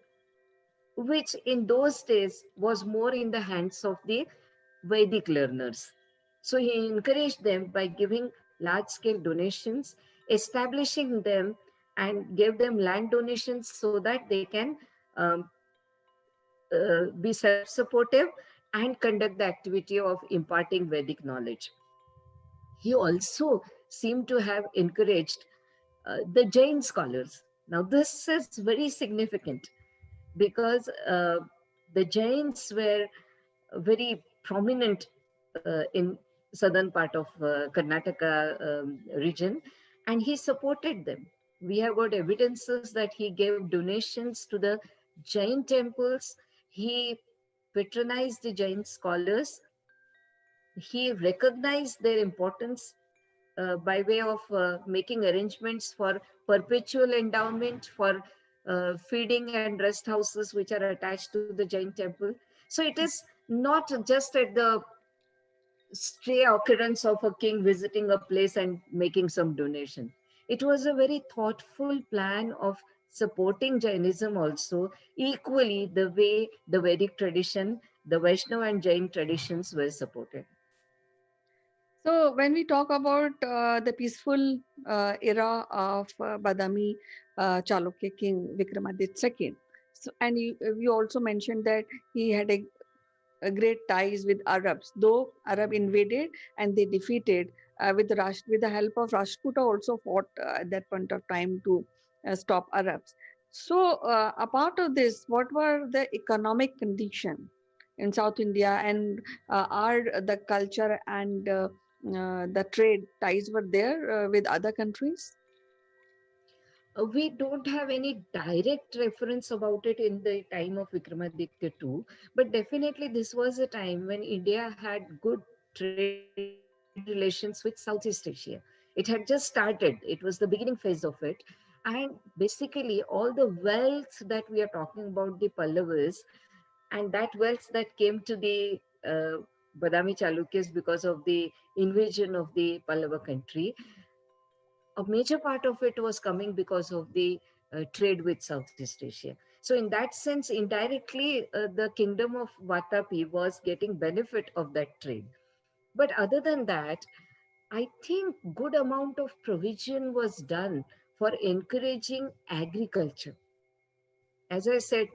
which in those days was more in the hands of the Vedic learners. So he encouraged them by giving large scale donations, establishing them, and gave them land donations so that they can um, be self supportive and conduct the activity of imparting Vedic knowledge. He also seemed to have encouraged the Jain scholars. Now, this is very significant because the Jains were very prominent in southern part of Karnataka region, and he supported them. We have got evidences that he gave donations to the Jain temples. He patronized the Jain scholars. He recognized their importance by way of making arrangements for perpetual endowment, for feeding and rest houses which are attached to the Jain temple. So it is not just at the stray occurrence of a king visiting a place and making some donation. It was a very thoughtful plan of supporting Jainism also, equally the way the Vedic tradition, the Vaishnava and Jain traditions were supported. So when we talk about the peaceful era of Badami Chalukya king Vikramaditya II, so, and you also mentioned that he had a great ties with Arabs, though Arab invaded and they defeated with the help of Rashtrakuta also fought at that point of time to stop Arabs. So apart of this, what were the economic condition in South India, and are the culture and the trade ties were there with other countries? We don't have any direct reference about it in the time of Vikramaditya II, but definitely this was a time when India had good trade relations with Southeast Asia. It had just started, it was the beginning phase of it. And basically, all the wealth that we are talking about, the Pallavas, and that wealth that came to the Badami Chalukyas because of the invasion of the Pallava country, a major part of it was coming because of the trade with Southeast Asia. So in that sense, indirectly, the kingdom of Vatapi was getting benefit of that trade. But other than that, I think good amount of provision was done for encouraging agriculture. As I said,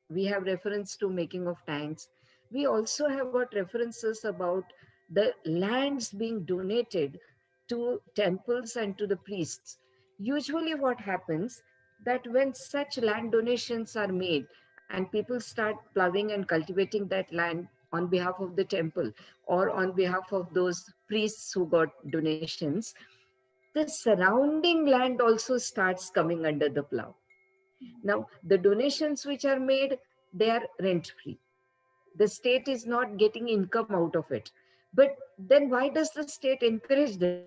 we have reference to making of tanks. We also have got references about the lands being donated to temples and to the priests. Usually what happens that when such land donations are made and people start plowing and cultivating that land on behalf of the temple or on behalf of those priests who got donations, the surrounding land also starts coming under the plow. Now, the donations which are made, they are rent free. The state is not getting income out of it. But then why does the state encourage this?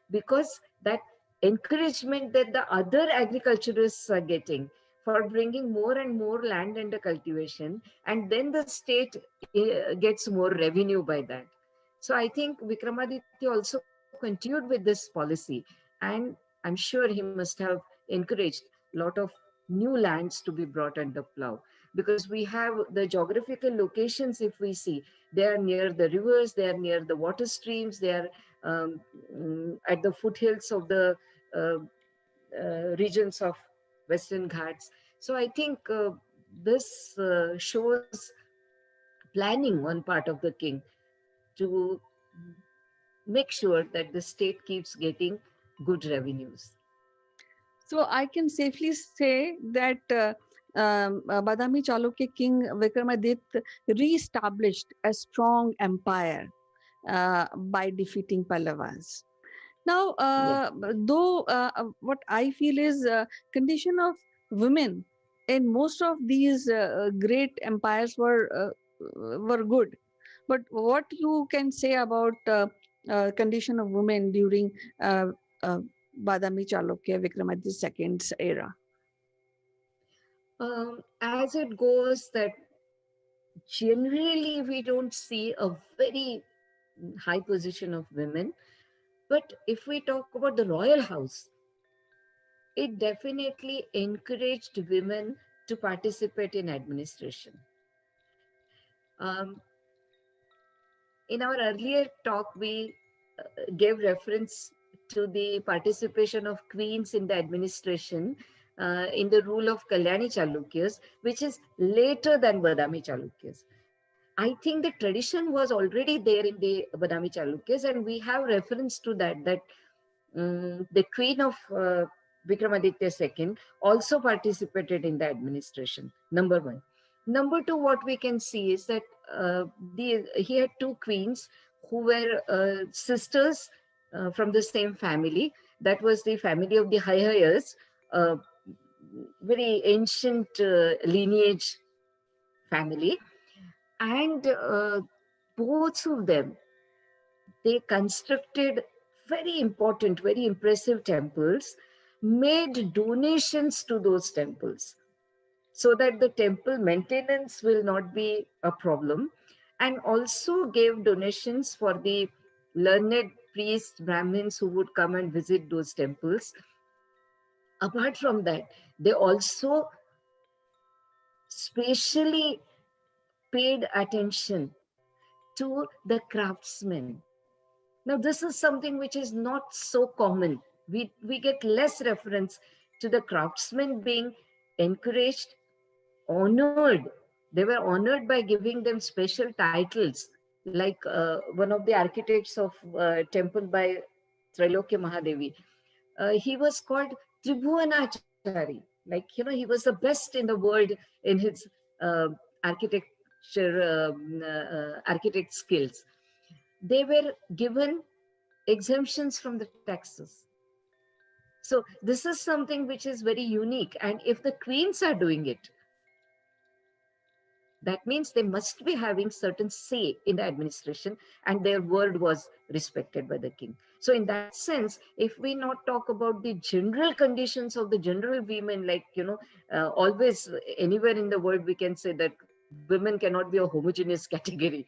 Because that encouragement that the other agriculturists are getting for bringing more and more land under cultivation, and then the state gets more revenue by that. So I think Vikramaditya also continued with this policy, and I'm sure he must have encouraged a lot of new lands to be brought under plow, because we have the geographical locations. If we see, they are near the rivers, they are near the water streams, they are at the foothills of the uh, regions of Western Ghats. So I think this shows planning on part of the king to make sure that the state keeps getting good revenues. So I can safely say that Badami Chalukya king Vikramaditya re-established a strong empire by defeating Pallavas. Now, Yes. though what I feel is condition of women in most of these great empires were good. But what you can say about condition of women during uh, uh, Badami Chalukya Vikramaditya II's era? As it goes, that generally we don't see a very high position of women. But if we talk about the royal house, it definitely encouraged women to participate in administration. Um, in our earlier talk, we gave reference to the participation of queens in the administration in the rule of Kalyani Chalukyas, which is later than Badami Chalukyas. I think the tradition was already there in the Badami Chalukyas, and we have reference to that the queen of Vikramaditya II also participated in the administration, number one. Number two, what we can see is that he had two queens who were sisters from the same family. That was the family of the Hayayas, uh, very ancient lineage family. And both of them, they constructed very important, very impressive temples, made donations to those temples so that the temple maintenance will not be a problem, and also gave donations for the learned priests, Brahmins who would come and visit those temples. Apart from that, they also specially paid attention to the craftsmen. Now, this is something which is not so common. We get less reference to the craftsmen being encouraged, honored. They were honored by giving them special titles, like one of the architects of temple by Trailokya Mahadevi. He was called Tribhuvanachari. Like, he was the best in the world in his uh, architect skills. They were given exemptions from the taxes. So this is something which is very unique. And if the queens are doing it, that means they must be having certain say in the administration, and their word was respected by the king. So in that sense, if we not talk about the general conditions of the general women, like, always anywhere in the world, we can say that women cannot be a homogeneous category.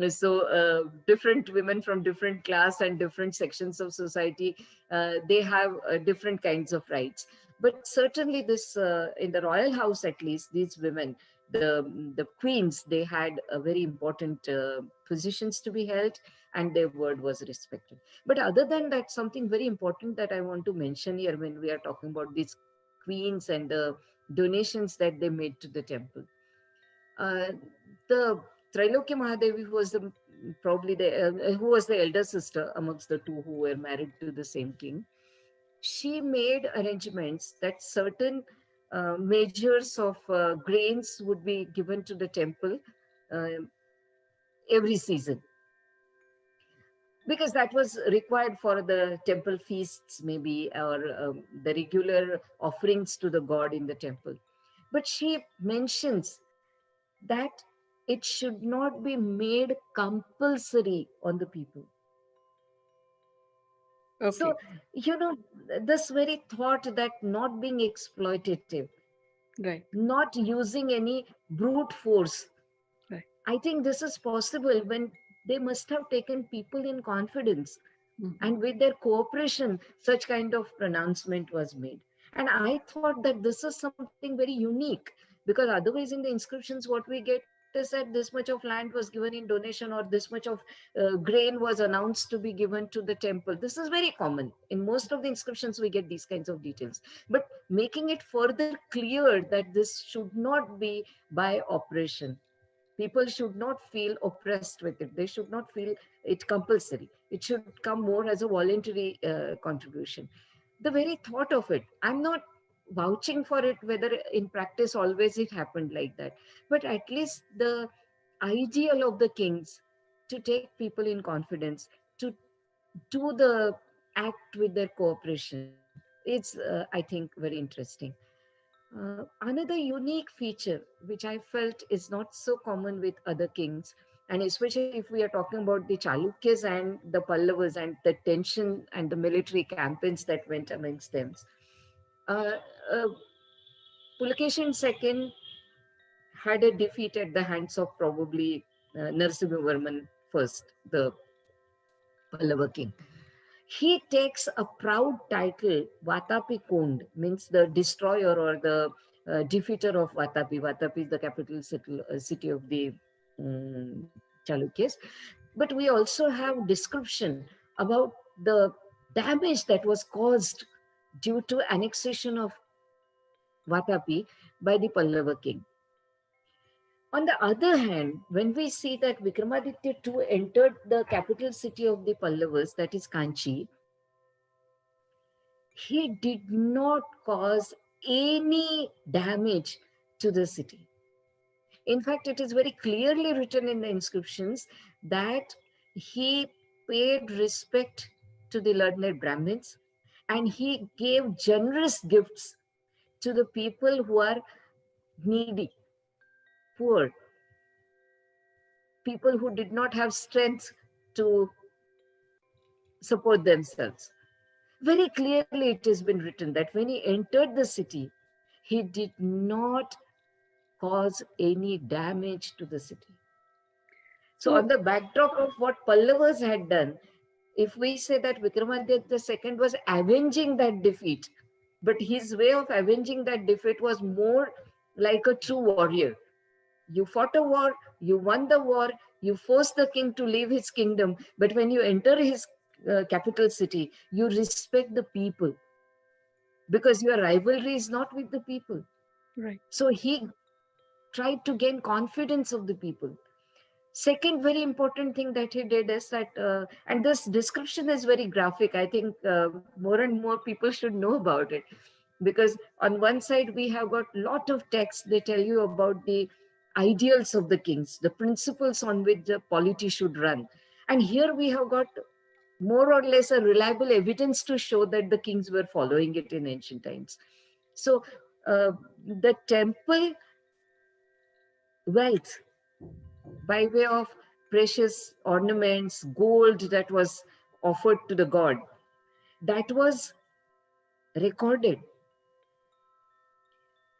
So different women from different class and different sections of society, they have different kinds of rights. But certainly this, in the royal house at least, these women, the queens, they had a very important positions to be held, and their word was respected. But other than that, something very important that I want to mention here when we are talking about these queens and the donations that they made to the temple. The Trailokya Mahadevi, who was who was the elder sister amongst the two who were married to the same king, she made arrangements that certain measures of grains would be given to the temple uh, every season, because that was required for the temple feasts, maybe, or the regular offerings to the god in the temple. But she mentions that it should not be made compulsory on the people. Okay. So, this very thought that not being exploitative, Right. not using any brute force. Right. I think this is possible when they must have taken people in confidence, and with their cooperation, such kind of pronouncement was made. And I thought that this is something very unique, because otherwise in the inscriptions, what we get is that this much of land was given in donation, or this much of grain was announced to be given to the temple. This is very common. In most of the inscriptions, we get these kinds of details. But making it further clear that this should not be by oppression. People should not feel oppressed with it. They should not feel it compulsory. It should come more as a voluntary contribution. The very thought of it, I'm not vouching for it, whether in practice always it happened like that, but at least the ideal of the kings to take people in confidence, to do the act with their cooperation, it's I think very interesting. Another unique feature which I felt is not so common with other kings, and especially if we are talking about the Chalukyas and the Pallavas and the tension and the military campaigns that went amongst them. uh, uh, Pulakeshin II had a defeat at the hands of probably Narasimhavarman first, the Pallava king. He takes a proud title, Vatapi Kond, means the destroyer or the defeater of Vatapi. Vatapi is the capital city of the Chalukyas. But we also have description about the damage that was caused due to annexation of Vatapi by the Pallava king. On the other hand, when we see that Vikramaditya II entered the capital city of the Pallavas, that is Kanchi, he did not cause any damage to the city. In fact, it is very clearly written in the inscriptions that he paid respect to the learned Brahmins, and he gave generous gifts to the people who are needy, poor, people who did not have strength to support themselves. Very clearly, it has been written that when he entered the city, he did not cause any damage to the city. So, on the backdrop of what Pallavas had done, if we say that Vikramaditya II was avenging that defeat, but his way of avenging that defeat was more like a true warrior. You fought a war, you won the war, you forced the king to leave his kingdom, but when you enter his capital city, you respect the people because your rivalry is not with the people. Right. So he tried to gain confidence of the people. Second very important thing that he did is that, and this description is very graphic. I think more and more people should know about it, because on one side we have got lot of texts. They tell you about the ideals of the kings, the principles on which the polity should run. And here we have got more or less a reliable evidence to show that the kings were following it in ancient times. So the temple wealth by way of precious ornaments, gold that was offered to the god, that was recorded.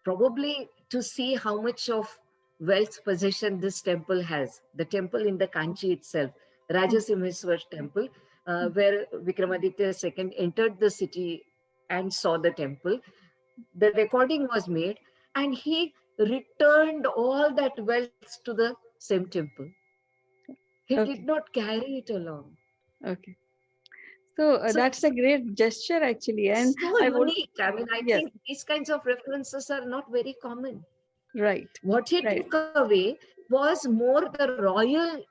Probably to see how much of wealth possession this temple has. The temple in the Kanchi itself, Rajasimheswar temple, where Vikramaditya II entered the city and saw the temple. The recording was made and he returned all that wealth to the same temple. He did not carry it along. Okay. So So that's a great gesture actually. And so I would, unique. I mean, I yes, think these kinds of references are not very common. right, What he right, took away was more the royal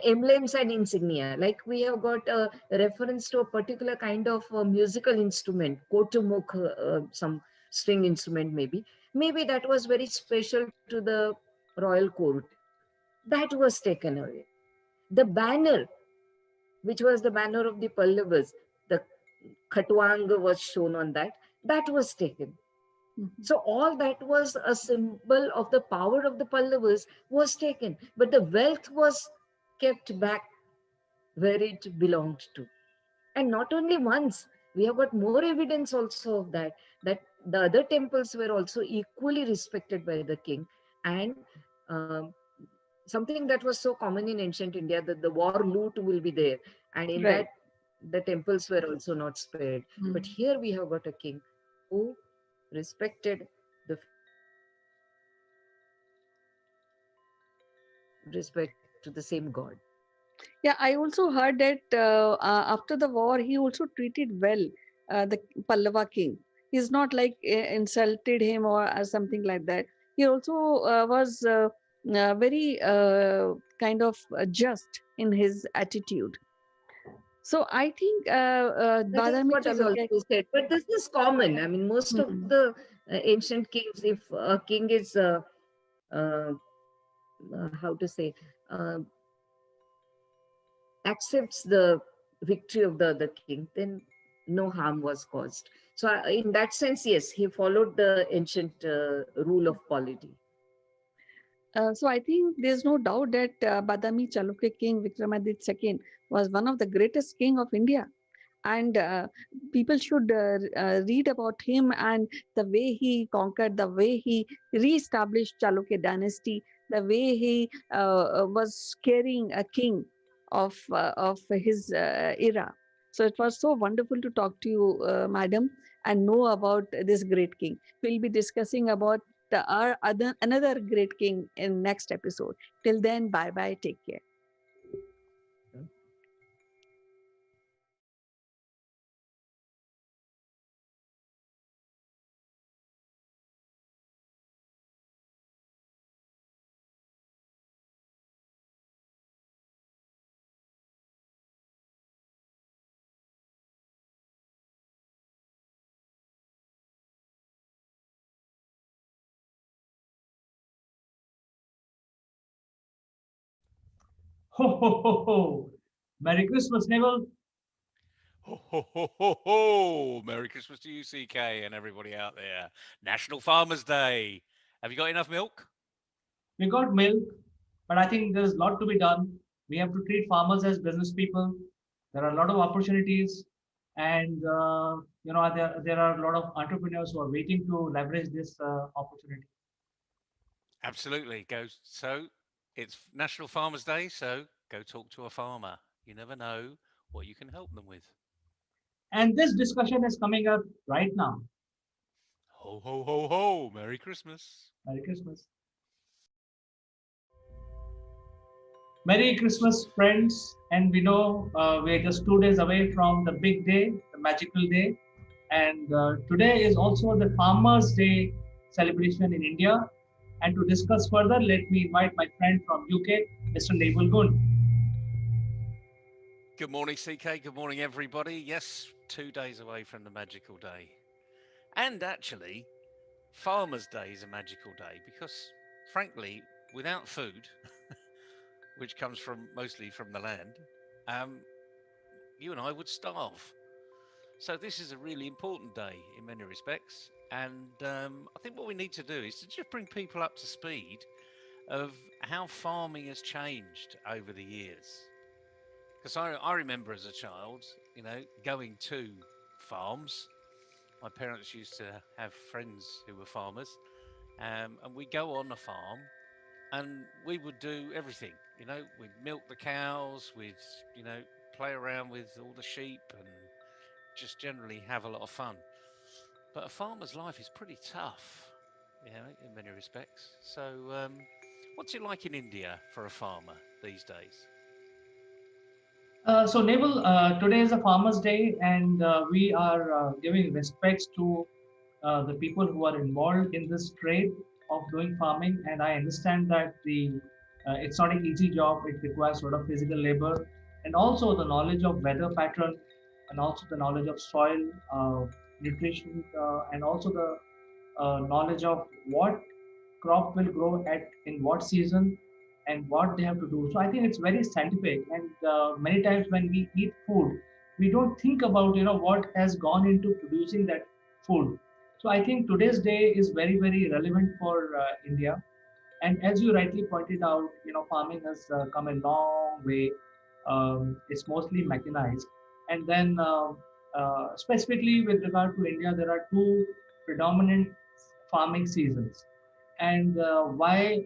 emblems and insignia. Like we have got a reference to a particular kind of musical instrument, kotumukh, some string instrument maybe. Maybe that was very special to the royal court. That was taken away. The banner, which was the banner of the Pallavas, the Khatwang was shown on that, that was taken. So all that was a symbol of the power of the Pallavas was taken, but the wealth was kept back where it belonged to. And not only once, we have got more evidence also of that, that the other temples were also equally respected by the king. And um, something that was so common in ancient India, that the war loot will be there. And in that, right. the temples were also not spared. But here we have got a king who respected the feelings of the people. respect to the same god. Yeah, I also heard that after the war, he also treated well the Pallava king. He's not like insulted him or something like that. He also was very kind of just in his attitude. So I think That is Badami what is Chalukya. also said. But this is common. I mean, most of Hmm. the ancient kings, if a king is, uh, how to say, uh, accepts the victory of the other king, then no harm was caused. So, in that sense, yes, he followed the ancient rule of polity. So I think there's no doubt that Badami Chalukya king Vikramaditya II was one of the greatest king of India. And people should read about him and the way he conquered, the way he re-established Chalukya dynasty, the way he was carrying a king of his era. So it was so wonderful to talk to you, madam, and know about this great king. We'll be discussing about our other another great king in next episode. Till then, bye bye. Take care. Ho, ho, ho, ho. Merry Christmas, Neville. Ho, ho, ho, ho, ho. Merry Christmas to you, CK, and everybody out there. National Farmers Day. Have you got enough milk? We got milk, but I think there's a lot to be done. We have to treat farmers as business people. There are a lot of opportunities, and there are a lot of entrepreneurs who are waiting to leverage this opportunity. Absolutely. Go. So it's National Farmers Day, so go talk to a farmer. You never know what you can help them with. And this discussion is coming up right now. Ho, ho, ho, ho. Merry Christmas. Merry Christmas. Merry Christmas, friends. And we know we're just 2 days away from the big day, the magical day. And today is also the Farmers' Day celebration in India. And to discuss further, let me invite my friend from UK, Mr. Naval Gun. Good morning, CK. Good morning, everybody. Yes, 2 days away from the magical day. And actually, Farmers' Day is a magical day because, frankly, without food, which comes from mostly from the land, you and I would starve. So this is a really important day in many respects, and I think what we need to do is to just bring people up to speed of how farming has changed over the years. Because I remember as a child, going to farms. My parents used to have friends who were farmers, and we'd go on a farm and we would do everything. We'd milk the cows, we'd, play around with all the sheep and just generally have a lot of fun. But a farmer's life is pretty tough, in many respects. So, what's it like in India for a farmer these days? So, Naval, today is a Farmers' Day, and we are giving respects to the people who are involved in this trade of doing farming. And I understand that it's not an easy job. It requires a lot of physical labor, and also the knowledge of weather pattern, and also the knowledge of soil, nutrition, and also the knowledge of what crop will grow at in what season and what they have to do. So I think it's very scientific. And many times when we eat food, we don't think about what has gone into producing that food. So I think today's day is very very relevant for India. And as you rightly pointed out, farming has come a long way. It's mostly mechanized. And then specifically with regard to India, there are two predominant farming seasons. And why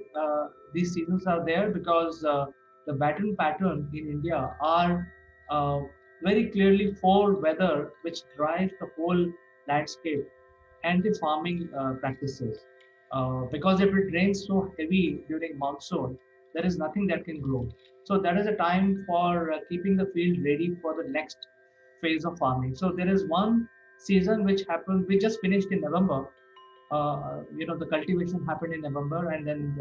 these seasons are there? Because the pattern in India are uh, very clearly for weather, which drives the whole landscape and the farming practices. Because if it rains so heavy during monsoon, there is nothing that can grow. So that is a time for keeping the field ready for the next phase of farming. So there is one season which happened, we just finished in November. The cultivation happened in November, and then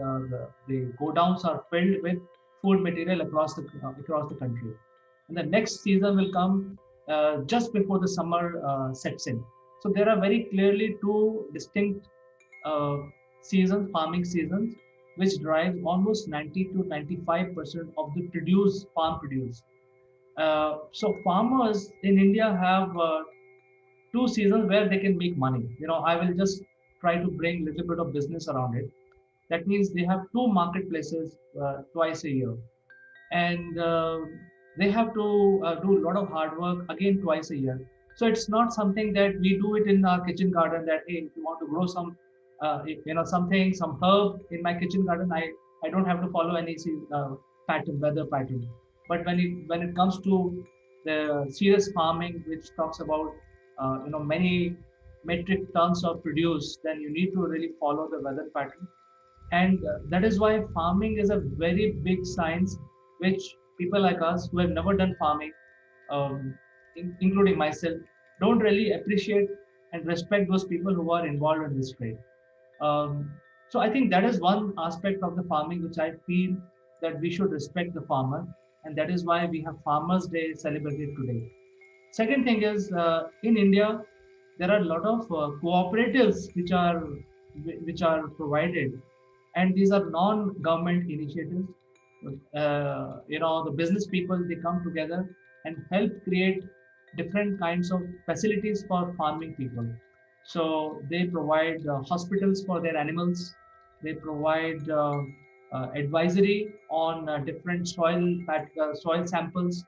the go downs are filled with food material across the country. And the next season will come just before the summer sets in. So there are very clearly two distinct uh, seasons, farming seasons, which drives almost 90 to 95% of the farm produce. So farmers in India have two seasons where they can make money. I will just try to bring a little bit of business around it. That means they have two marketplaces twice a year, and they have to do a lot of hard work again twice a year. So it's not something that we do it in our kitchen garden. That hey, if you want to grow some herb in my kitchen garden, I don't have to follow any weather pattern. But when it comes to the serious farming, which talks about many metric tons of produce, then you need to really follow the weather pattern. And that is why farming is a very big science, which people like us who have never done farming, including myself, don't really appreciate and respect those people who are involved in this trade. So I think that is one aspect of the farming which I feel that we should respect the farmer, and that is why we have Farmers Day celebrated today. Second thing is, in India, there are a lot of cooperatives which are provided, and these are non-government initiatives. The business people, they come together and help create different kinds of facilities for farming people. So they provide hospitals for their animals. They provide advisory on different soil samples.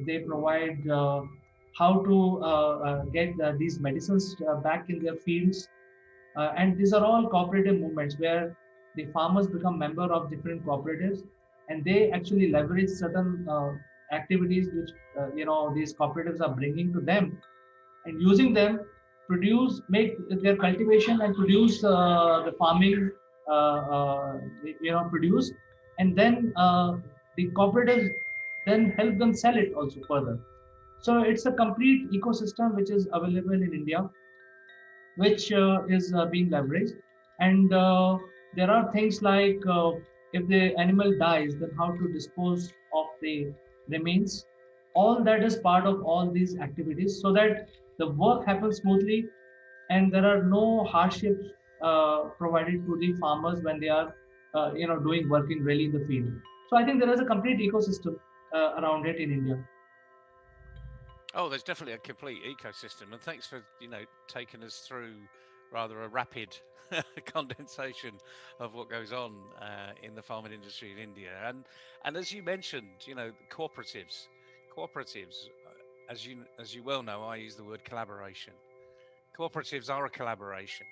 They provide how to get these medicines back in their fields. And these are all cooperative movements where the farmers become member of different cooperatives, and they actually leverage certain activities which these cooperatives are bringing to them, and using them make their cultivation and produce the farming produce, and then the cooperatives then help them sell it also further. So it's a complete ecosystem which is available in India, which is being leveraged. And there are things like, if the animal dies, then how to dispose of the remains. All that is part of all these activities, so that the work happens smoothly and there are no hardships provided to the farmers when they are doing working really in the field. So I think there is a complete ecosystem around it in India. Oh, there's definitely a complete ecosystem, and thanks for taking us through rather a rapid condensation of what goes on in the farming industry in India. And as you mentioned, cooperatives. As you well know, I use the word collaboration. Cooperatives are a collaboration,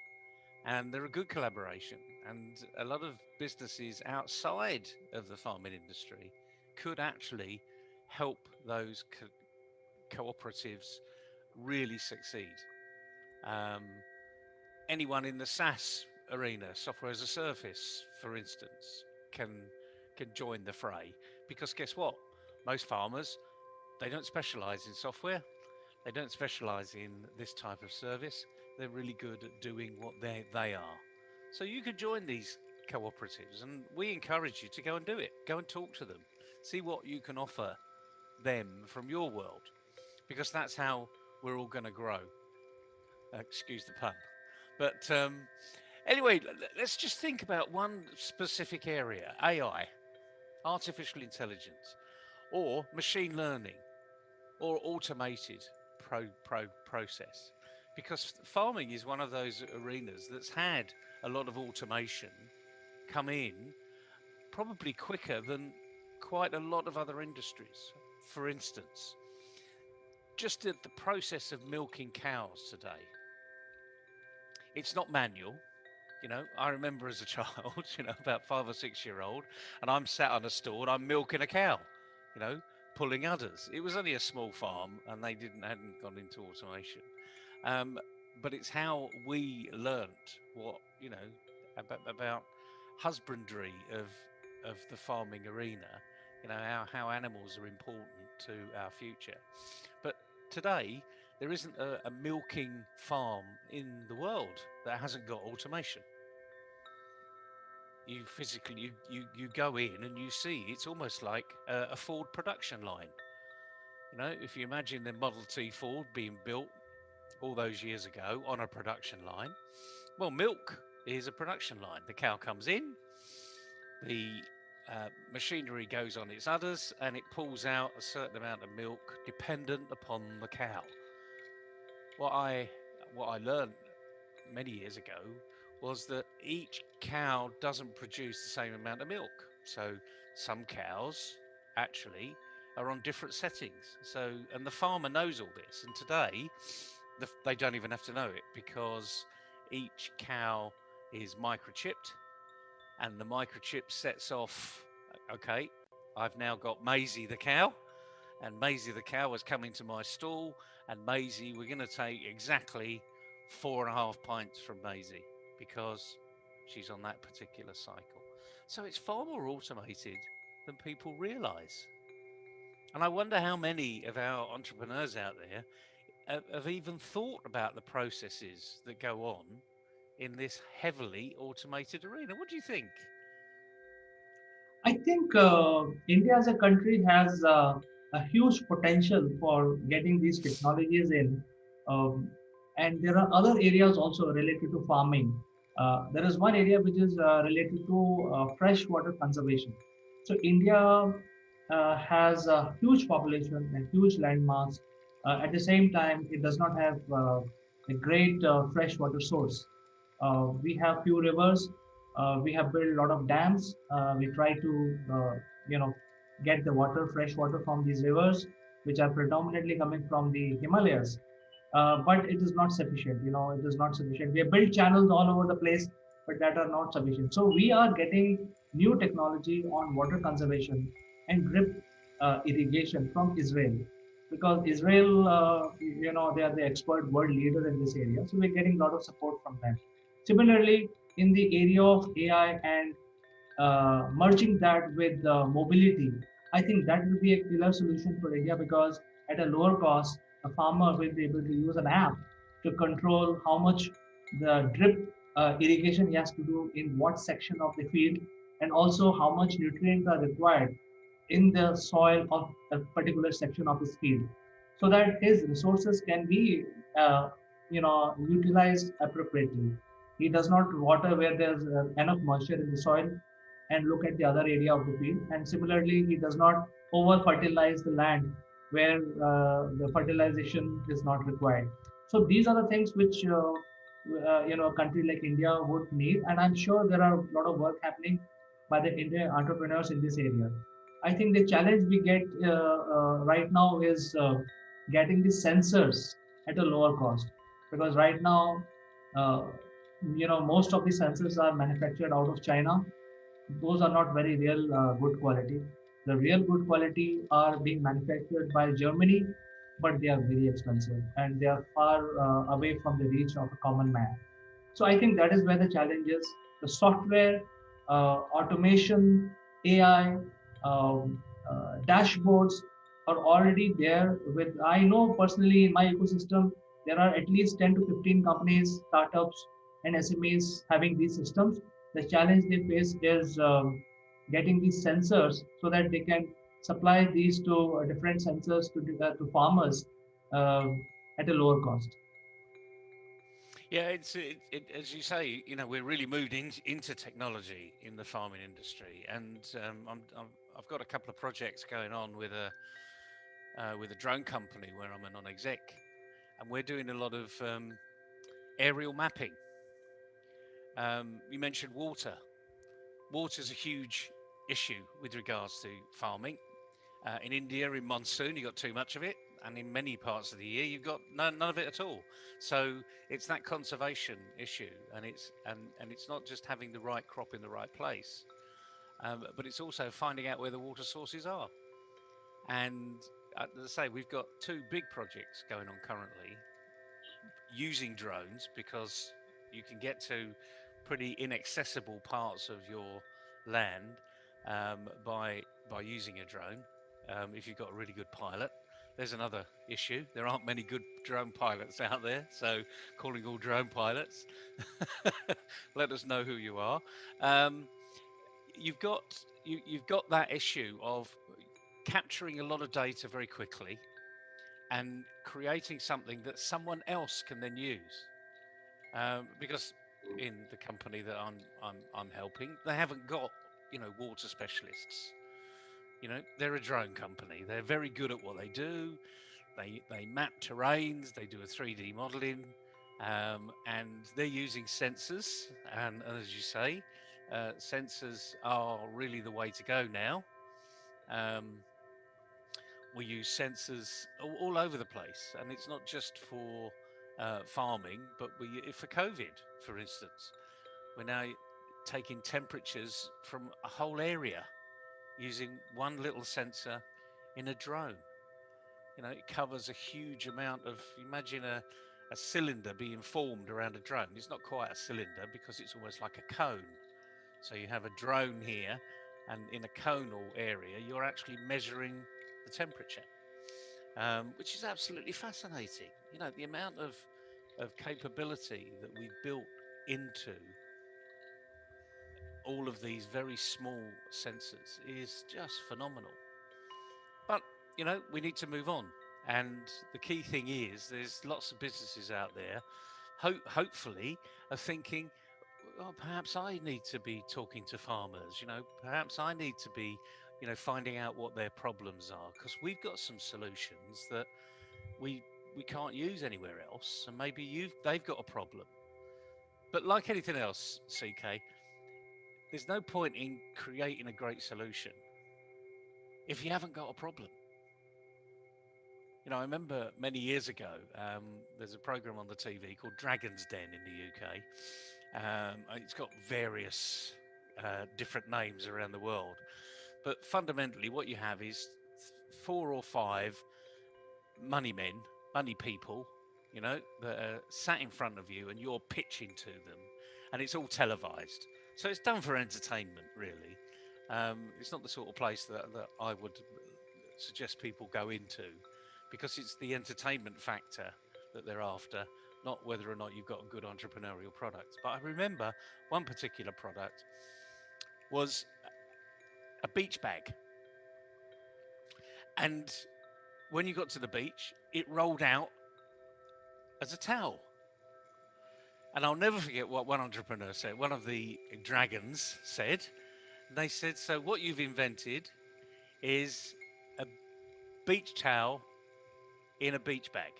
and they're a good collaboration. And a lot of businesses outside of the farming industry could actually help those cooperatives really succeed. Um, Anyone in the SaaS arena, software as a service, for instance, can join the fray, because guess what? Most farmers, they don't specialize in software. They don't specialize in this type of service. They're really good at doing what they are. So you could join these cooperatives, and we encourage you to go and do it. Go and talk to them. See what you can offer them from your world, because that's how we're all going to grow. Excuse the pun. But anyway, let's just think about one specific area: AI, artificial intelligence, or machine learning, or automated process. Because farming is one of those arenas that's had a lot of automation come in probably quicker than quite a lot of other industries. For instance, just the process of milking cows today, it's not manual. I remember as a child, about 5 or 6 year old, and I'm sat on a stall, I'm milking a cow, you know, pulling udders. It was only a small farm, and they hadn't gone into automation. But it's how we learnt what about husbandry of the farming arena, how animals are important to our future. But today, there isn't a milking farm in the world that hasn't got automation. You physically, you go in and you see it's almost like a Ford production line. If you imagine the Model T Ford being built all those years ago on a production line, well, milk is a production line. The cow comes in, the machinery goes on its udders, and it pulls out a certain amount of milk dependent upon the cow. What I learned many years ago was that each cow doesn't produce the same amount of milk. So some cows actually are on different settings. And the farmer knows all this. And today, they don't even have to know it, because each cow is microchipped, and the microchip sets off, okay, I've now got Maisie the cow, and Maisie the cow has come into my stall, and Maisie, we're going to take exactly 4.5 pints from Maisie because she's on that particular cycle. So it's far more automated than people realize. And I wonder how many of our entrepreneurs out there have even thought about the processes that go on in this heavily automated arena. What do you think? I think India as a country has a huge potential for getting these technologies in. Um, and there are other areas also related to farming. There is one area which is related to fresh water conservation. So India has a huge population and huge land mass. At the same time, it does not have a great freshwater source. We have few rivers. We have built a lot of dams. We try to, get the water, fresh water from these rivers, which are predominantly coming from the Himalayas. But it is not sufficient. It is not sufficient. We have built channels all over the place, but that are not sufficient. So we are getting new technology on water conservation and drip irrigation from Israel, because Israel, they are the expert world leader in this area. So we're getting a lot of support from them. Similarly, in the area of AI and merging that with mobility, I think that will be a killer solution for India, because at a lower cost, a farmer will be able to use an app to control how much the drip irrigation he has to do in what section of the field, and also how much nutrients are required in the soil of a particular section of his field, so that his resources can be utilized appropriately. He does not water where there's enough moisture in the soil and look at the other area of the field. And similarly, he does not over fertilize the land where the fertilization is not required. So these are the things which a country like India would need, and I'm sure there are a lot of work happening by the Indian entrepreneurs in this area. I think the challenge we get right now is getting the sensors at a lower cost, because right now, uh, most of the sensors are manufactured out of China. Those are not very real good quality. The real good quality are being manufactured by Germany, but they are very expensive and they are far away from the reach of a common man. So I think that is where the challenge is. The software, automation, AI, dashboards are already there. With I know personally in my ecosystem, there are at least 10 to 15 companies, startups, and SMEs having these systems. The challenge they face is getting these sensors so that they can supply these to different sensors to farmers uh, at a lower cost. Yeah, as you say, we're really moved into technology in the farming industry, and I've got a couple of projects going on with a drone company where I'm a non-exec, and we're doing a lot of aerial mapping. You mentioned water. Water is a huge issue with regards to farming. In India, in monsoon, you've got too much of it, and in many parts of the year, you've got none of it at all. So it's that conservation issue, and it's not just having the right crop in the right place, but it's also finding out where the water sources are. And as I say, we've got two big projects going on currently using drones, because you can get to pretty inaccessible parts of your land by using a drone. If you've got a really good pilot, there's another issue. There aren't many good drone pilots out there, so calling all drone pilots, let us know who you are. You've got that issue of capturing a lot of data very quickly and creating something that someone else can then use. Because in the company that I'm helping, they haven't got water specialists. They're a drone company. They're very good at what they do. They map terrains. They do a 3D modeling, and they're using sensors. And as you say, sensors are really the way to go now. We use sensors all over the place, and it's not just for farming, but for COVID, for instance. We're now taking temperatures from a whole area using one little sensor in a drone. It covers a huge amount of, imagine a cylinder being formed around a drone. It's not quite a cylinder because it's almost like a cone. So you have a drone here, and in a conal area, you're actually measuring the temperature, which is absolutely fascinating. The amount of capability that we've built into all of these very small sensors is just phenomenal. But, we need to move on. And the key thing is there's lots of businesses out there, hopefully, are thinking, well, perhaps I need to be talking to farmers, perhaps I need to be, finding out what their problems are, because we've got some solutions that we can't use anywhere else. And maybe they've got a problem. But like anything else, CK, there's no point in creating a great solution if you haven't got a problem. I remember many years ago, there's a program on the TV called Dragon's Den in the UK. It's got various different names around the world. But fundamentally, what you have is 4 or 5 money people, that are sat in front of you and you're pitching to them. And it's all televised. So it's done for entertainment, really. It's not the sort of place that I would suggest people go into, because it's the entertainment factor that they're after, not whether or not you've got a good entrepreneurial product. But I remember one particular product was a beach bag. And when you got to the beach, it rolled out as a towel. And I'll never forget what one entrepreneur said, one of the dragons said. They said, so what you've invented is a beach towel in a beach bag.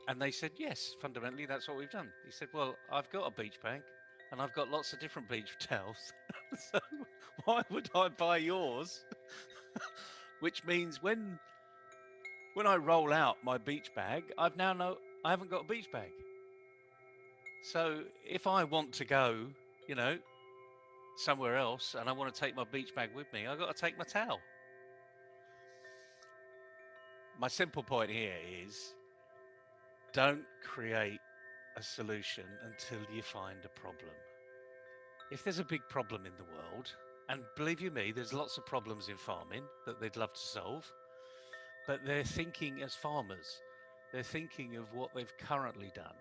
And they said, yes, fundamentally, that's what we've done. He said, well, I've got a beach bag and I've got lots of different beach towels. So why would I buy yours? Which means when I roll out my beach bag, I haven't got a beach bag. So if I want to go, somewhere else and I want to take my beach bag with me, I've got to take my towel. My simple point here is, don't create a solution until you find a problem. If there's a big problem in the world, and believe you me, there's lots of problems in farming that they'd love to solve, but they're thinking as farmers, they're thinking of what they've currently done.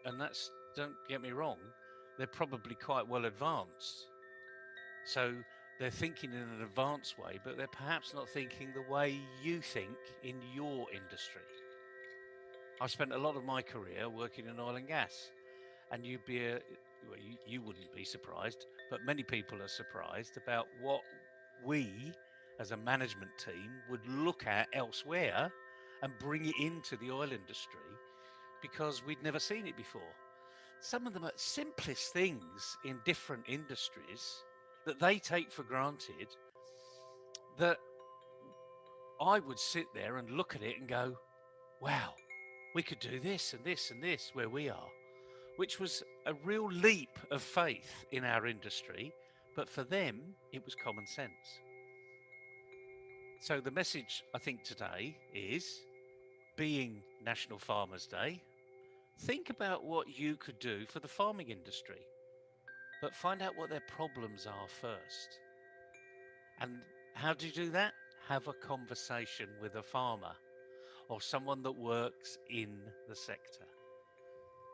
And that's, don't get me wrong, they're probably quite well advanced. So they're thinking in an advanced way, but they're perhaps not thinking the way you think in your industry. I've spent a lot of my career working in oil and gas, and you wouldn't be surprised, but many people are surprised about what we as a management team would look at elsewhere and bring it into the oil industry, because we'd never seen it before. Some of the most simplest things in different industries that they take for granted, that I would sit there and look at it and go, wow, we could do this and this and this where we are, which was a real leap of faith in our industry. But for them, it was common sense. So the message, I think, today is, being National Farmers Day, think about what you could do for the farming industry. but find out what their problems are first. And how do you do that? Have a conversation with a farmer or someone that works in the sector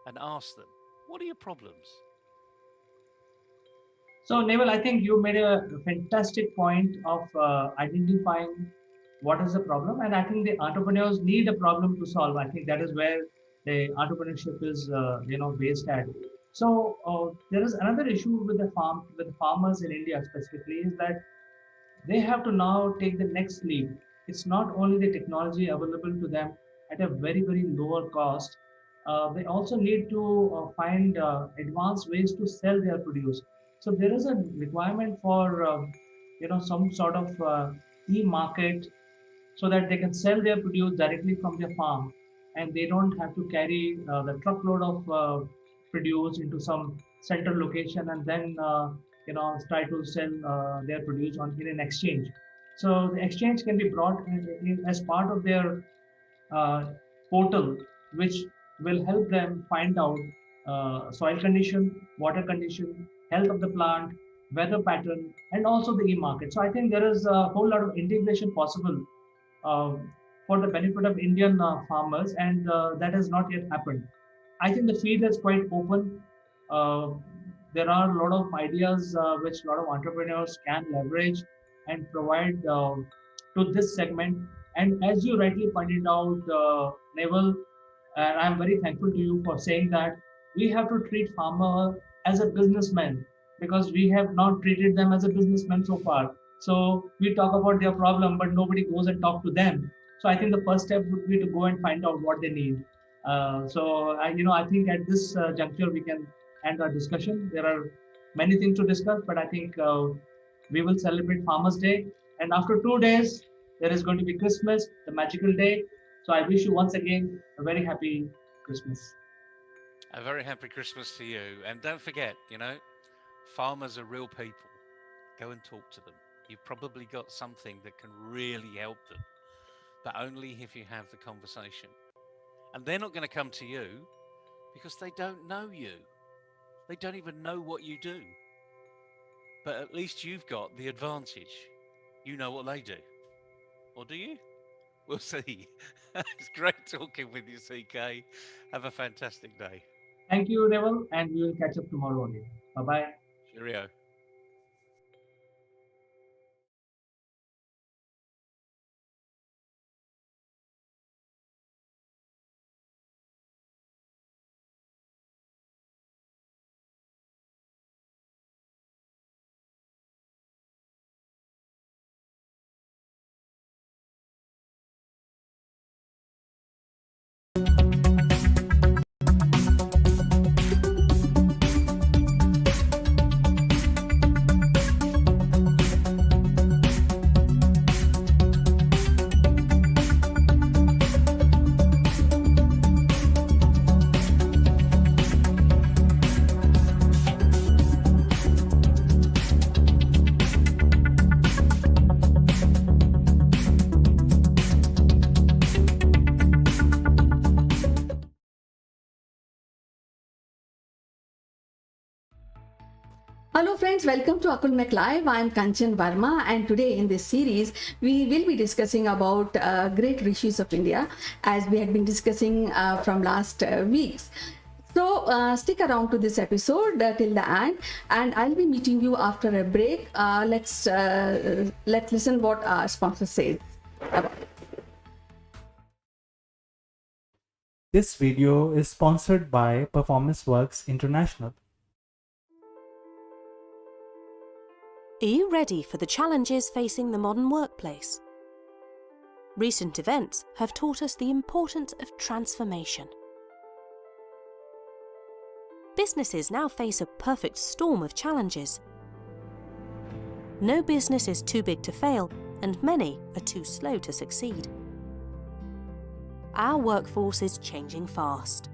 and ask them, what are your problems? So, Naval, I think you made a fantastic point of identifying what is the problem, and I think the entrepreneurs need a problem to solve. I think that is where the entrepreneurship is, based at. So, there is another issue with the farmers in India specifically, is that they have to now take the next leap. It's not only the technology available to them at a very, very lower cost, they also need to find advanced ways to sell their produce. So there is a requirement for, some sort of e-market, so that they can sell their produce directly from their farm, and they don't have to carry the truckload of produce into some central location and then try to sell their produce on in an exchange. So the exchange can be brought as part of their uh, portal, which will help them find out soil condition, water condition, health of the plant, weather pattern, and also the e-market. So I think there is a whole lot of integration possible uh, for the benefit of Indian farmers, and that has not yet happened. I think the field is quite open. Uh, there are a lot of ideas which a lot of entrepreneurs can leverage and provide to this segment. And as you rightly pointed out, Naval, and I'm very thankful to you for saying that we have to treat farmer as a businessman, because we have not treated them as a businessman so far. So we talk about their problem, but nobody goes and talk to them. So I think the first step would be to go and find out what they need. I think at this juncture we can end our discussion. There are many things to discuss, but I think we will celebrate Farmers Day, and after 2 days there is going to be Christmas, the magical day. So I wish you once again a very happy Christmas. A very happy Christmas to you. And don't forget, farmers are real people. Go and talk to them. You've probably got something that can really help them, but only if you have the conversation. And they're not going to come to you because they don't know you. They don't even know what you do. But at least you've got the advantage. You know what they do. Or do you? We'll see. It's great talking with you, CK. Have a fantastic day. Thank you, Naval, and we will catch up tomorrow again. Bye-bye. Cheerio. Hello friends, welcome to Akulmach Live. I am Kanchan Verma, and today in this series we will be discussing about great rishis of India, as we had been discussing from last weeks. So stick around to this episode till the end, and I'll be meeting you after a break. Let's listen what our sponsor says about it. This video is sponsored by Performance Works International. Are you ready for the challenges facing the modern workplace? Recent events have taught us the importance of transformation. Businesses now face a perfect storm of challenges. No business is too big to fail, and many are too slow to succeed. Our workforce is changing fast.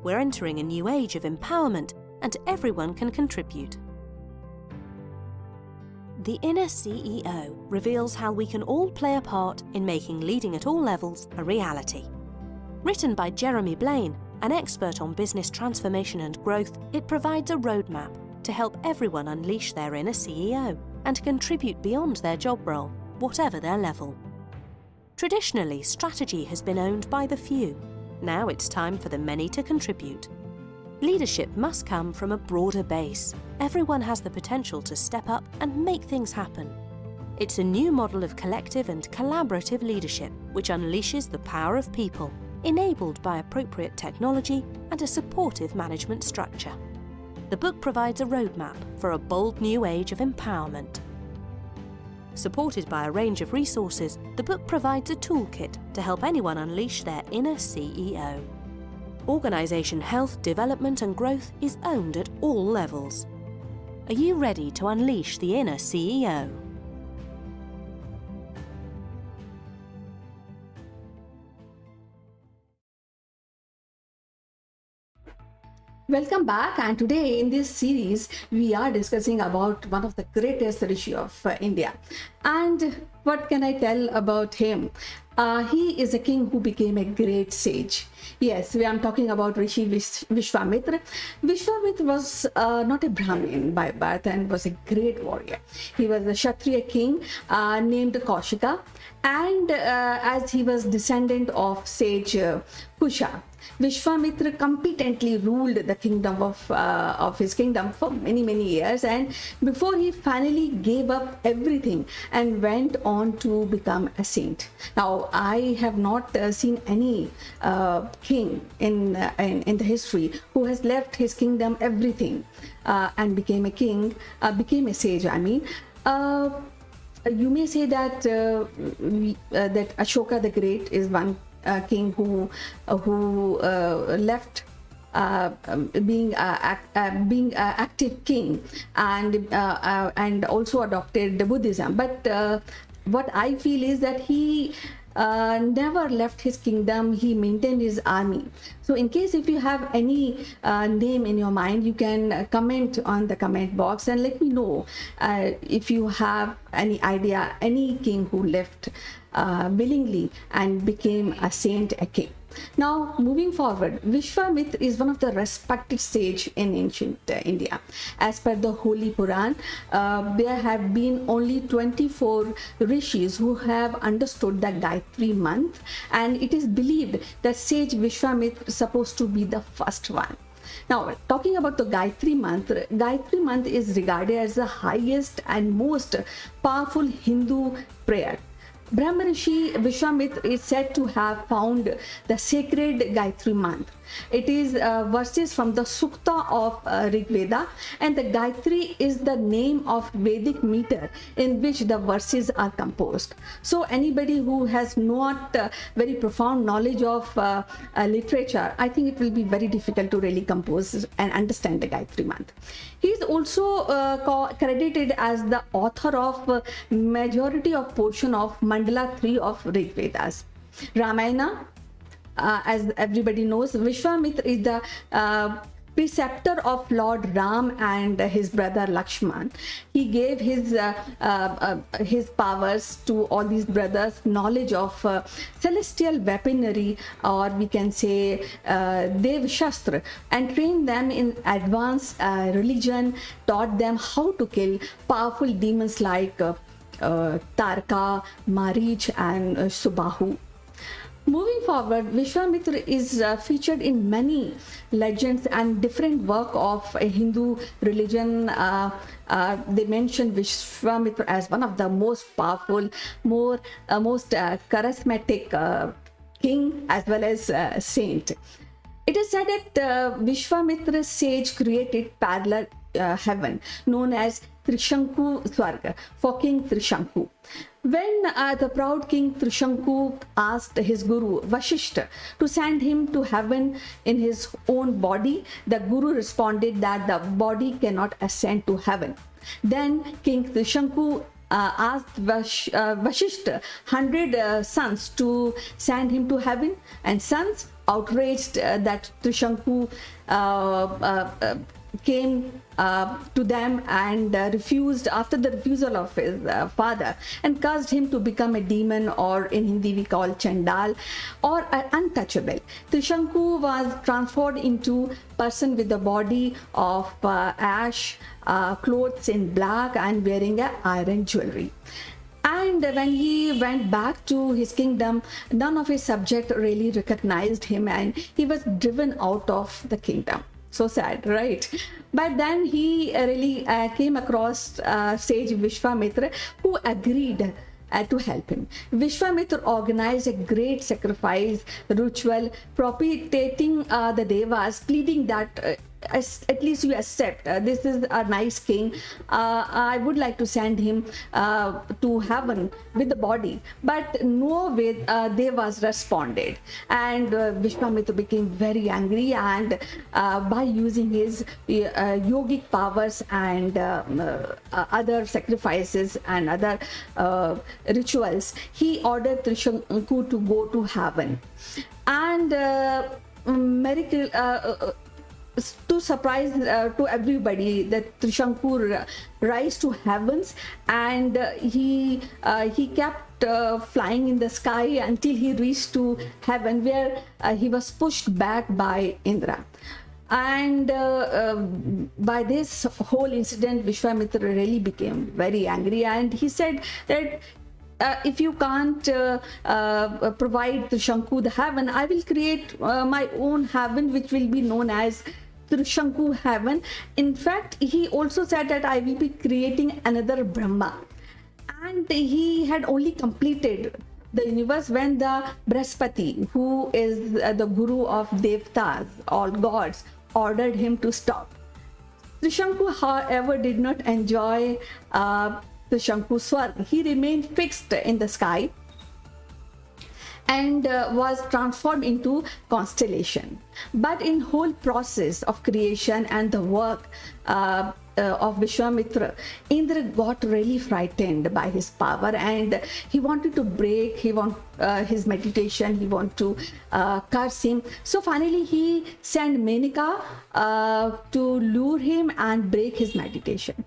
We're entering a new age of empowerment, and everyone can contribute. The Inner CEO reveals how we can all play a part in making leading at all levels a reality. Written by Jeremy Blaine An expert on business transformation and growth, it provides a roadmap to help everyone unleash their inner CEO and contribute beyond their job role, whatever their level. Traditionally, strategy has been owned by the few. Now it's time for the many to contribute. Leadership must come from a broader base. Everyone has the potential to step up and make things happen. It's a new model of collective and collaborative leadership which unleashes the power of people, enabled by appropriate technology and a supportive management structure. The book provides a roadmap for a bold new age of empowerment. Supported by a range of resources, the book provides a toolkit to help anyone unleash their inner CEO. Organisation health, development and growth is owned at all levels. Are you ready to unleash the inner CEO? Welcome back, and today in this series we are discussing about one of the greatest rishi of India. And what can I tell about him? He is a king who became a great sage. Yes, we are talking about Rishi Vishwamitra. Vishwamitra was not a Brahmin by birth and was a great warrior. He was a Kshatriya king named Kaushika, and as he was descendant of sage Kusha, Vishwamitra competently ruled the kingdom of his kingdom for many years, and before he finally gave up everything and went on to become a saint. Now, I have not seen any king in the history who has left his kingdom everything and became a king, became a sage. I mean. You may say that that Ashoka the Great is one king who left being active king and also adopted Buddhism. But what I feel is that he never left his kingdom. He maintained his army. So in case if you have any name in your mind, you can comment on the comment box and let me know if you have any idea, any king who left willingly and became a saint, a king. Now, moving forward, Vishwamitra is one of the respected sage in ancient India. As per the Holy Puran, there have been only 24 rishis who have understood the Gayatri month, and it is believed that sage Vishwamitra is supposed to be the first one. Now, talking about the Gayatri month is regarded as the highest and most powerful Hindu prayer. Brahma Rishi Vishwamitra is said to have found the sacred Gayatri month. It is verses from the Sukta of Rig Veda, and the Gayatri is the name of Vedic meter in which the verses are composed. So anybody who has not very profound knowledge of literature, I think it will be very difficult to really compose and understand the Gayatri month. He is also credited as the author of majority of portion of Mandala 3 of Rig Vedas. Ramayana, as everybody knows, Vishwamitra is the preceptor of Lord Ram and his brother Lakshman. He gave his powers to all these brothers, knowledge of celestial weaponry, or we can say Dev Shastra, and trained them in advanced religion, taught them how to kill powerful demons like Tarka, Marich and Subahu. Moving forward, Vishwamitra is featured in many legends and different work of a Hindu religion. They mention Vishwamitra as one of the most powerful, most charismatic king as well as saint. It is said that Vishwamitra sage created parallel heaven known as Trishanku Swarga for King Trishanku. When the proud King Trishanku asked his guru Vashishta to send him to heaven in his own body, the guru responded that the body cannot ascend to heaven. Then King Trishanku asked Vashishta 100 sons to send him to heaven, and sons outraged that Trishanku came to them and refused, after the refusal of his father, and caused him to become a demon, or in Hindi we call Chandal, or untouchable. Trishanku was transformed into person with the body of ash, clothes in black, and wearing a iron jewelry. And when he went back to his kingdom, none of his subjects really recognized him, and he was driven out of the kingdom. So sad, right? But then he really came across sage Vishwamitra, who agreed to help him. Vishwamitra organized a great sacrifice ritual propitiating the devas, pleading that at least you accept this is a nice king. I would like to send him to heaven with the body. But no way devas responded, and Vishwamitra became very angry, and by using his yogic powers and other sacrifices and other rituals, he ordered Trishanku to go to heaven. And miracle to surprise to everybody, that Trishanku rise to heavens, and he kept flying in the sky until he reached to heaven, where he was pushed back by Indra. And by this whole incident, Vishwamitra really became very angry, and he said that if you can't provide Trishanku the heaven, I will create my own heaven, which will be known as Trishanku heaven. In fact, he also said that I will be creating another Brahma. And he had only completed the universe when the Brahaspati, who is the guru of Devtas, all gods, ordered him to stop. Trishanku, however, did not enjoy Trishanku Swarg. He remained fixed in the sky and was transformed into constellation. But in whole process of creation and the work of Vishwamitra, Indra got really frightened by his power, and he wanted to break his meditation. He wanted to curse him. So finally he sent Menaka to lure him and break his meditation.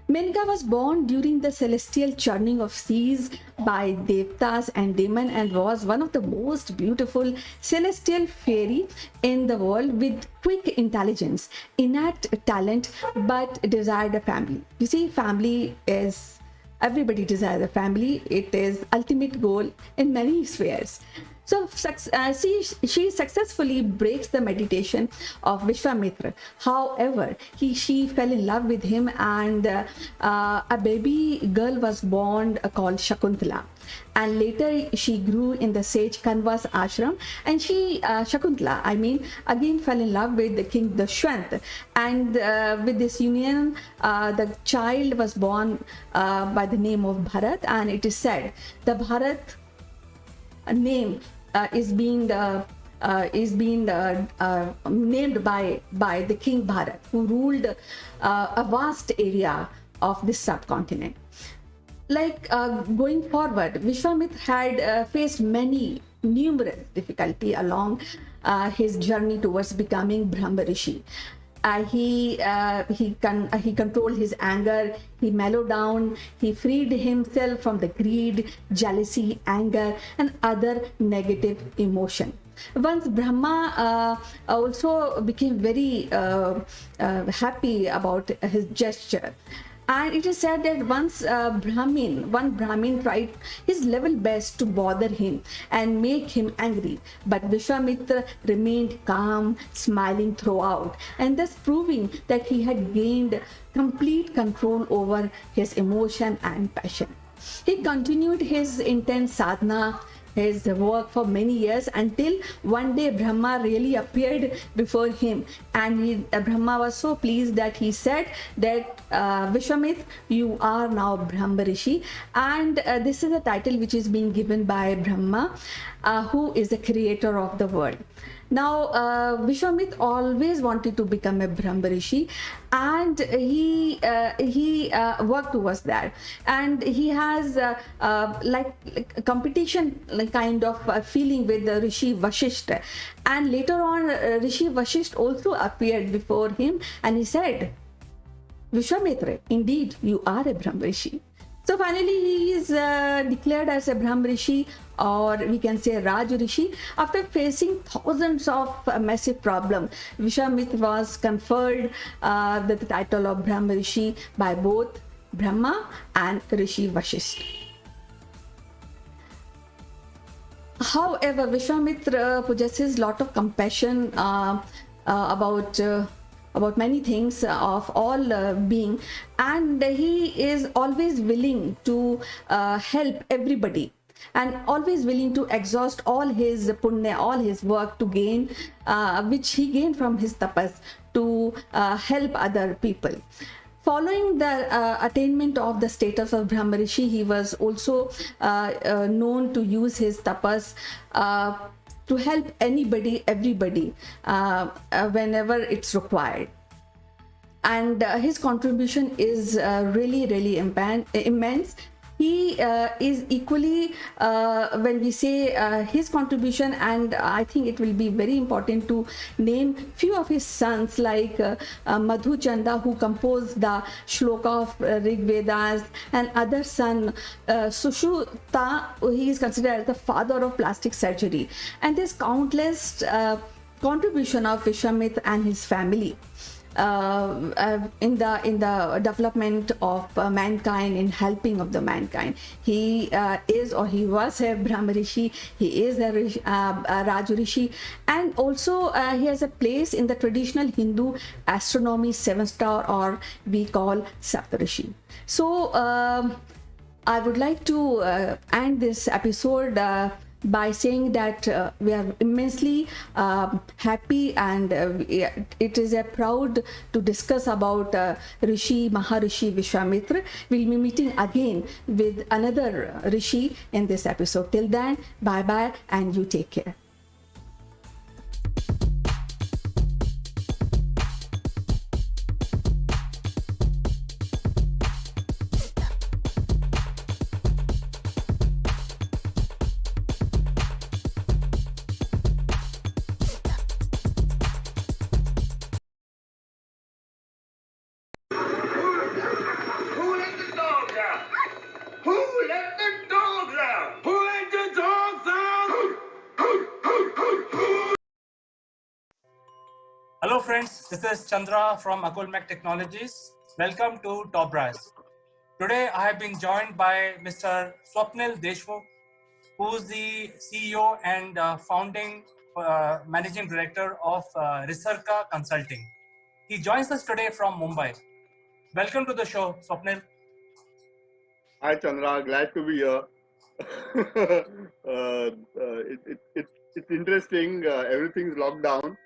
Menaka was born during the celestial churning of seas by Devtas and Demon, and was one of the most beautiful celestial fairy in the world, with quick intelligence, innate talent, but desired a family. You see, family is, everybody desires a family. It is ultimate goal in many spheres. So she successfully breaks the meditation of Vishwamitra. However, she fell in love with him, and a baby girl was born called Shakuntala. And later she grew in the sage Kanva's ashram, and Shakuntala, again fell in love with the king Dashwant. And with this union, the child was born by the name of Bharat, and it is said the Bharat name is being named by the King Bharat, who ruled a vast area of this subcontinent. Going forward, Vishwamitra had faced numerous difficulty along his journey towards becoming Brahma Rishi. He controlled his anger, he mellowed down, he freed himself from the greed, jealousy, anger, and other negative emotion. Once Brahma also became very happy about his gesture. And it is said that once one Brahmin tried his level best to bother him and make him angry, but Vishwamitra remained calm, smiling throughout, and thus proving that he had gained complete control over his emotion and passion. He continued his intense sadhana, his work, for many years, until one day Brahma really appeared before him, and Brahma was so pleased that he said that Vishwamitra, you are now Brahma Rishi, and this is a title which is being given by Brahma. who is the creator of the world. Now, Vishwamitra always wanted to become a Brahma Rishi, and he worked towards that. And he has like a competition kind of feeling with Rishi Vashishta. And later on, Rishi Vashishta also appeared before him, and he said, Vishwamitra, indeed, you are a Brahma Rishi. So finally, he is declared as a Brahma Rishi, or we can say Raj Rishi. After facing thousands of massive problems, Vishwamitra was conferred the title of Brahma Rishi by both Brahma and Rishi Vashishta. However, Vishwamitra possesses a lot of compassion about many things of all being, and he is always willing to help everybody, and always willing to exhaust all his punya, all his work to gain, which he gained from his tapas, to help other people. Following the attainment of the status of Brahma Rishi, he was also known to use his tapas to help anybody, everybody, whenever it's required. And his contribution is really immense. He is equally, when we say his contribution, and I think it will be very important to name few of his sons, like Madhu Chanda, who composed the shloka of Rig Vedas, and other son Sushruta, he is considered as the father of plastic surgery. And there's countless contribution of Vishwamitra and his family in the development of mankind, in helping of the mankind. He is, or he was, a Brahma Rishi. He is a Raj Rishi, and also he has a place in the traditional Hindu astronomy 7-star, or we call Saptarishi. So I would like to end this episode by saying that we are immensely happy, and it is a proud to discuss about Rishi Maharishi Vishwamitra. We'll be meeting again with another Rishi in this episode. Till then, bye bye, and you take care. Hello friends, this is Chandra from Akulmach Technologies. Welcome to Top Brass. Today I have been joined by Mr. Swapnil Deshmukh, who is the CEO and founding managing director of Risarka Consulting. He joins us today from Mumbai. Welcome to the show, Swapnil. Hi Chandra, glad to be here. It's interesting. Everything's locked down,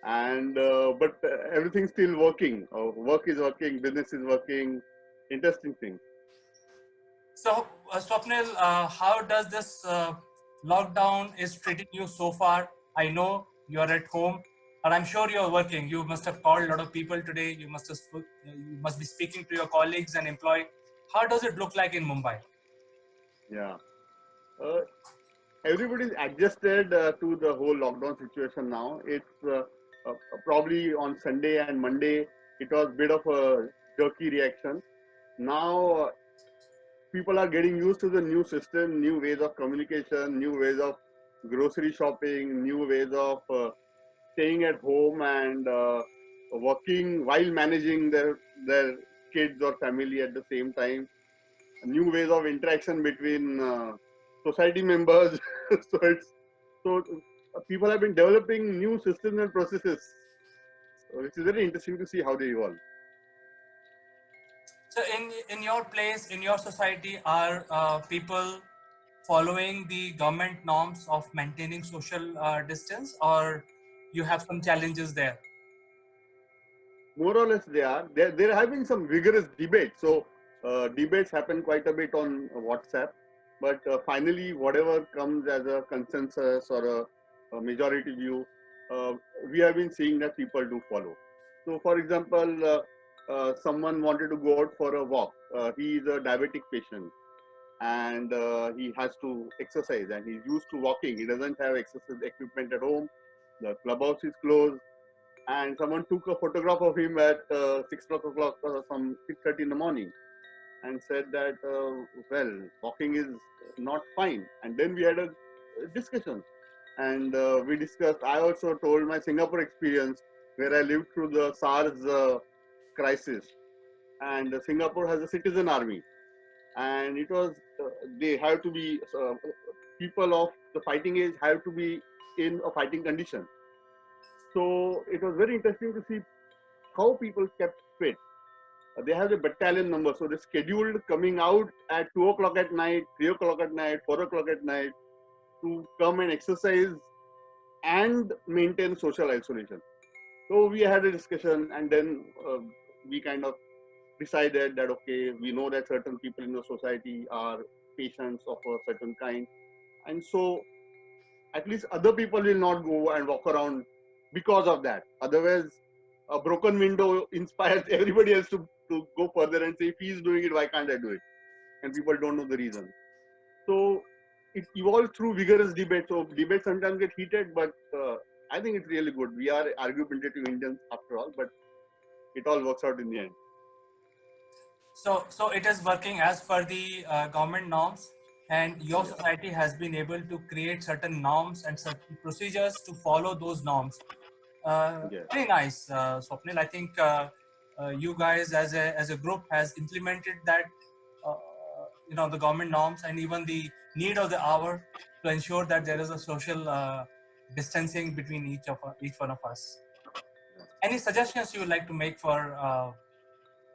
and but everything's still working. Work is working, business is working. Interesting thing. So, Swapnil, how does this lockdown is treating you so far? I know you're at home, but I'm sure you're working. You must have called a lot of people today. You must be speaking to your colleagues and employees. How does it look like in Mumbai? Yeah, everybody's adjusted to the whole lockdown situation now. It's probably on Sunday and Monday it was a bit of a jerky reaction. Now people are getting used to the new system, new ways of communication, new ways of grocery shopping, new ways of staying at home and working while managing their kids or family at the same time. New ways of interaction between society members. So people have been developing new systems and processes, which is very interesting to see how they evolve. So, in your place, in your society, are people following the government norms of maintaining social distance, or you have some challenges there? More or less, they are. There have been some vigorous debates. So debates happen quite a bit on WhatsApp. But finally, whatever comes as a consensus or a majority view, uh, we have been seeing that people do follow. So, for example, someone wanted to go out for a walk. He is a diabetic patient and he has to exercise and he's used to walking. He doesn't have exercise equipment at home. The clubhouse is closed, and someone took a photograph of him at 6 o'clock or some 6:30 in the morning and said that well, walking is not fine. And then we had a discussion, and we discussed. I also told my Singapore experience where I lived through the SARS crisis, and Singapore has a citizen army, and it was they have to be people of the fighting age have to be in a fighting condition. So it was very interesting to see how people kept fit. They have a battalion number, so they're scheduled coming out at 2 o'clock at night, 3 o'clock at night, 4 o'clock at night to come and exercise and maintain social isolation. So we had a discussion, and then we kind of decided that okay, we know that certain people in the society are patients of a certain kind, and so at least other people will not go and walk around because of that. Otherwise, a broken window inspires everybody else to go further and say, if he's doing it, why can't I do it? And people don't know the reason. So it evolved through vigorous debate. So debates sometimes get heated, but I think it's really good. We are argumentative Indians after all, but it all works out in the end. So it is working as per the government norms, and your Yeah. society has been able to create certain norms and certain procedures to follow those norms. Yeah. Very nice, Swapnil. I think you guys as a group has implemented that, the government norms and even the need of the hour to ensure that there is a social distancing between each one of us. Any suggestions you would like to make for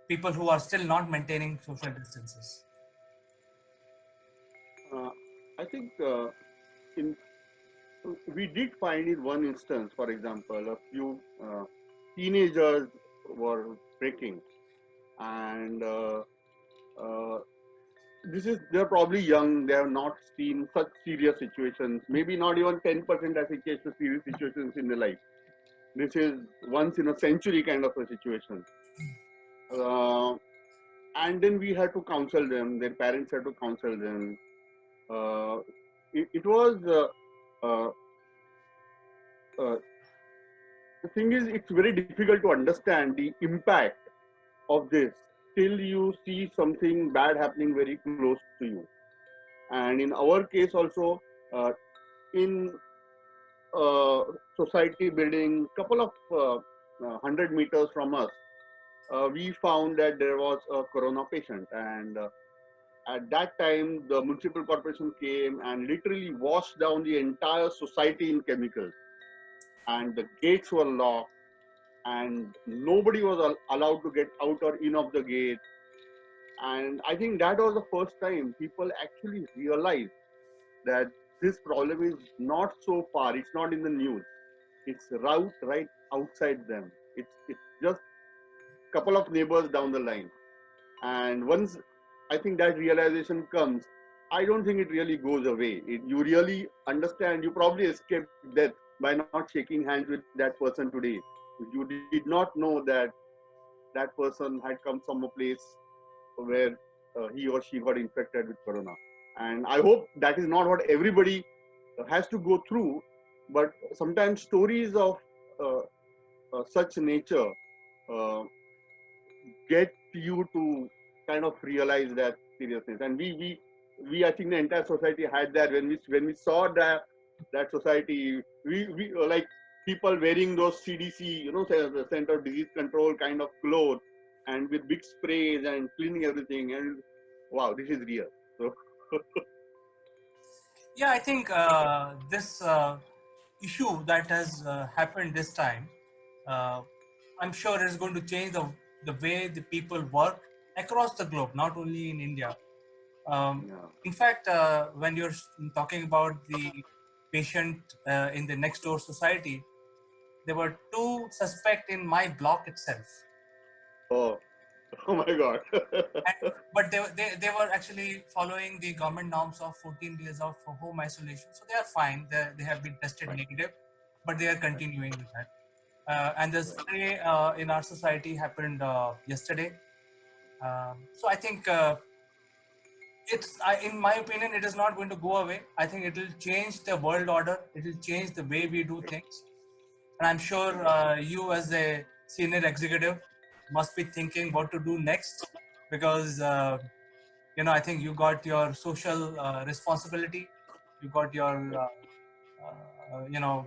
people who are still not maintaining social distances? I think in we did find in one instance, for example, a few teenagers were breaking, and uh, they're probably young. They have not seen such serious situations. Maybe not even 10% has faced serious situations in their life. This is once in a century kind of a situation. Uh, and then we had to counsel them. Their parents had to counsel them. Uh, it was uh, uh, the thing is, it's very difficult to understand the impact of this till you see something bad happening very close to you. And in our case also, in society building, couple of 100 meters from us, we found that there was a corona patient, and at that time the municipal corporation came and literally washed down the entire society in chemicals, and the gates were locked and nobody was allowed to get out or in of the gate. And I think that was the first time people actually realized that this problem is not so far, it's not in the news, it's right outside them. It's just a couple of neighbors down the line. And once I think that realization comes, I don't think it really goes away. You really understand, you probably escaped death by not shaking hands with that person today. You did not know that that person had come from a place where he or she got infected with corona. And I hope that is not what everybody has to go through, but sometimes stories of such nature uh, get you to kind of realize that seriousness. And we I think the entire society had that when we saw that society, we like people wearing those CDC, the Center of Disease Control kind of clothes, and with big sprays and cleaning everything, and wow, this is real. So Yeah, I think this issue that has happened this time, uh, I'm sure is going to change the way the people work across the globe, not only in India. yeah. In fact, when you're talking about the patient in the next door society, there were two suspects in my block itself. Oh, Oh my God. But they were actually following the government norms of 14 days of home isolation. So they are fine. They have been tested negative, but they are continuing with that. And this day in our society happened yesterday. So I think in my opinion, it is not going to go away. I think it will change the world order. It will change the way we do things. And I'm sure you, as a senior executive, must be thinking what to do next, because I think you got your social responsibility, you got your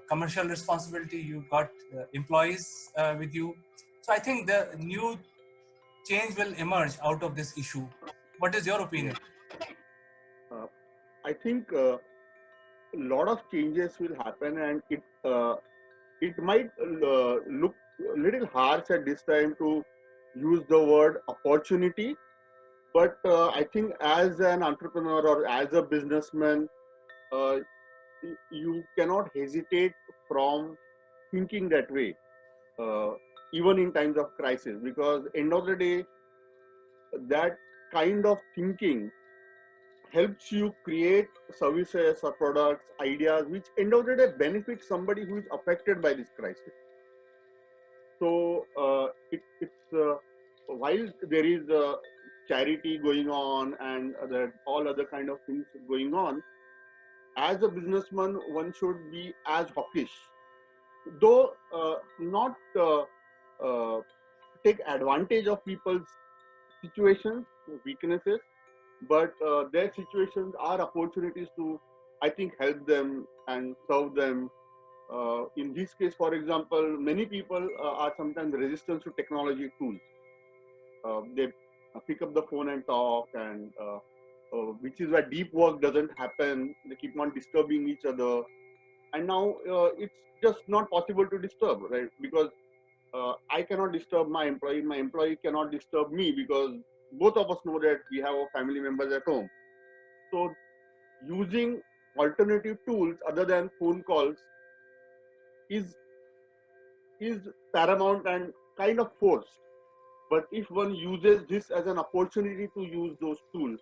commercial responsibility, you got employees with you. So I think the new change will emerge out of this issue. What is your opinion? Uh, I think a lot of changes will happen, and it might look a little harsh at this time to use the word opportunity. But I think as an entrepreneur or as a businessman, uh, you cannot hesitate from thinking that way, uh, even in times of crisis, because end of the day, that kind of thinking helps you create services or products, ideas, which end of the day benefit somebody who is affected by this crisis. So while there is charity going on and all other kind of things going on, as a businessman, one should be as hawkish, though not take advantage of people's situations, weaknesses, but their situations are opportunities to, I think, help them and serve them. In this case, for example, many people are sometimes resistant to technology tools. They pick up the phone and talk, and which is why deep work doesn't happen. They keep on disturbing each other, and now it's just not possible to disturb, right? Because I cannot disturb my employee cannot disturb me, because both of us know that we have our family members at home. So using alternative tools other than phone calls is paramount and kind of forced. But if one uses this as an opportunity to use those tools,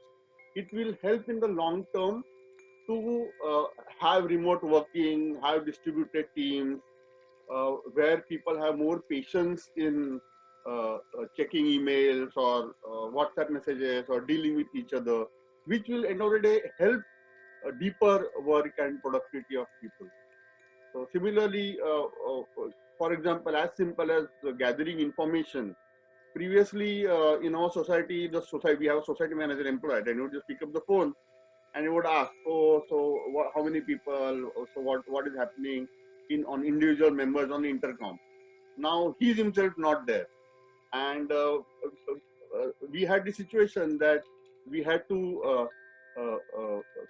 it will help in the long term to have remote working, have distributed teams, where people have more patience in checking emails or WhatsApp messages or dealing with each other, which will end of the day help deeper work and productivity of people. So similarly, for example, as simple as gathering information. Previously, in our society, we have a society manager employed, and he would just pick up the phone and he would ask, "Oh, so how many people? So what is happening on individual members on the intercom?" Now he's himself not there, and we had the situation that we had to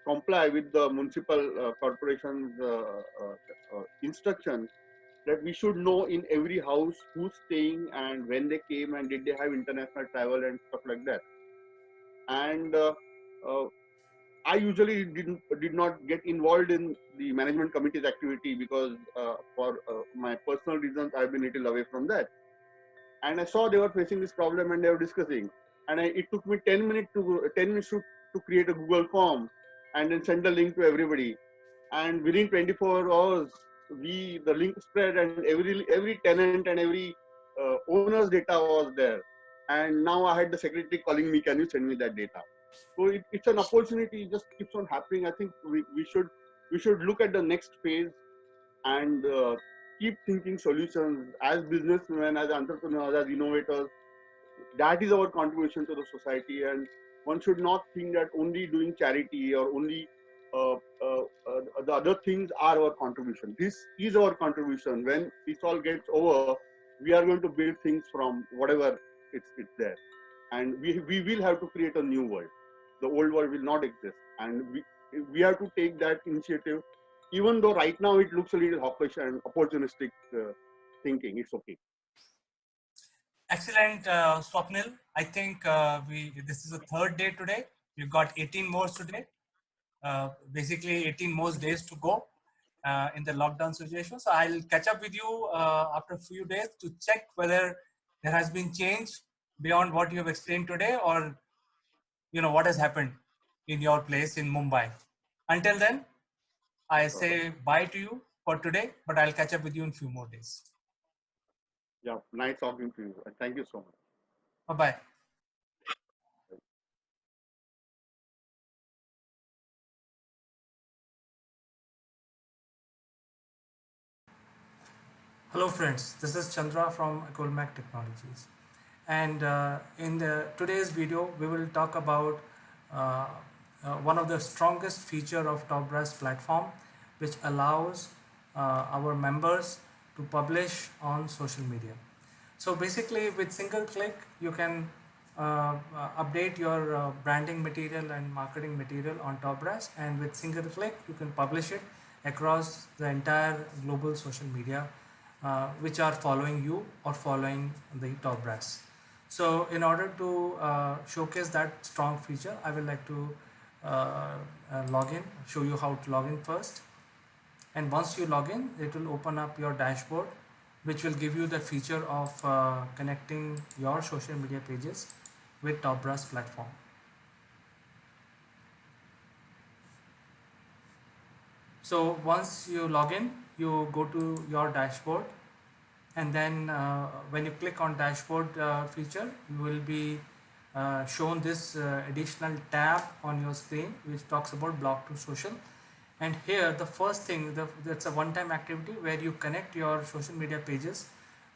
comply with the municipal corporation's instructions that we should know in every house who's staying and when they came and did they have international travel and stuff like that. And uh, I usually did not get involved in the management committee's activity, because for my personal reasons I've been a little away from that. And I saw they were facing this problem and they were discussing. And it took me 10 minutes to create a Google form and then send the link to everybody. And within 24 hours, the link spread, and every tenant and every owner's data was there. And now I had the secretary calling me, "Can you send me that data?" So it's an opportunity. It just keeps on happening. I think we should look at the next phase and keep thinking solutions as businessmen, as entrepreneurs, as innovators. That is our contribution to the society, and one should not think that only doing charity or only uh, the other things are our contribution. This is our contribution. When this all gets over, we are going to build things from whatever it's there, and we will have to create a new world. The old world will not exist, and we have to take that initiative, even though right now it looks a little hawkish and opportunistic thinking. It's okay. Excellent, Swapnil. I think this is the third day today. We've got 18 more today. Basically 18 more days to go in the lockdown situation. So I'll catch up with you after a few days to check whether there has been change beyond what you have explained today, or what has happened in your place in Mumbai. Until then, I say bye to you for today, but I'll catch up with you in a few more days. Yeah, nice talking to you. And thank you so much. Bye-bye. Hello friends, this is Chandra from Akulmach Technologies. And in today's video, we will talk about one of the strongest feature of TopBrass platform, which allows our members to publish on social media. So basically with single click, you can update your branding material and marketing material on TopBrass, and with single click, you can publish it across the entire global social media which are following you or following the TopBrass. So in order to showcase that strong feature, I would like to log in, show you how to log in first. And once you log in, it will open up your dashboard, which will give you the feature of connecting your social media pages with TopBrass platform. So once you log in, you go to your dashboard, and then when you click on dashboard feature, you will be shown this additional tab on your screen which talks about blog to social. And here the first thing, that's a one-time activity where you connect your social media pages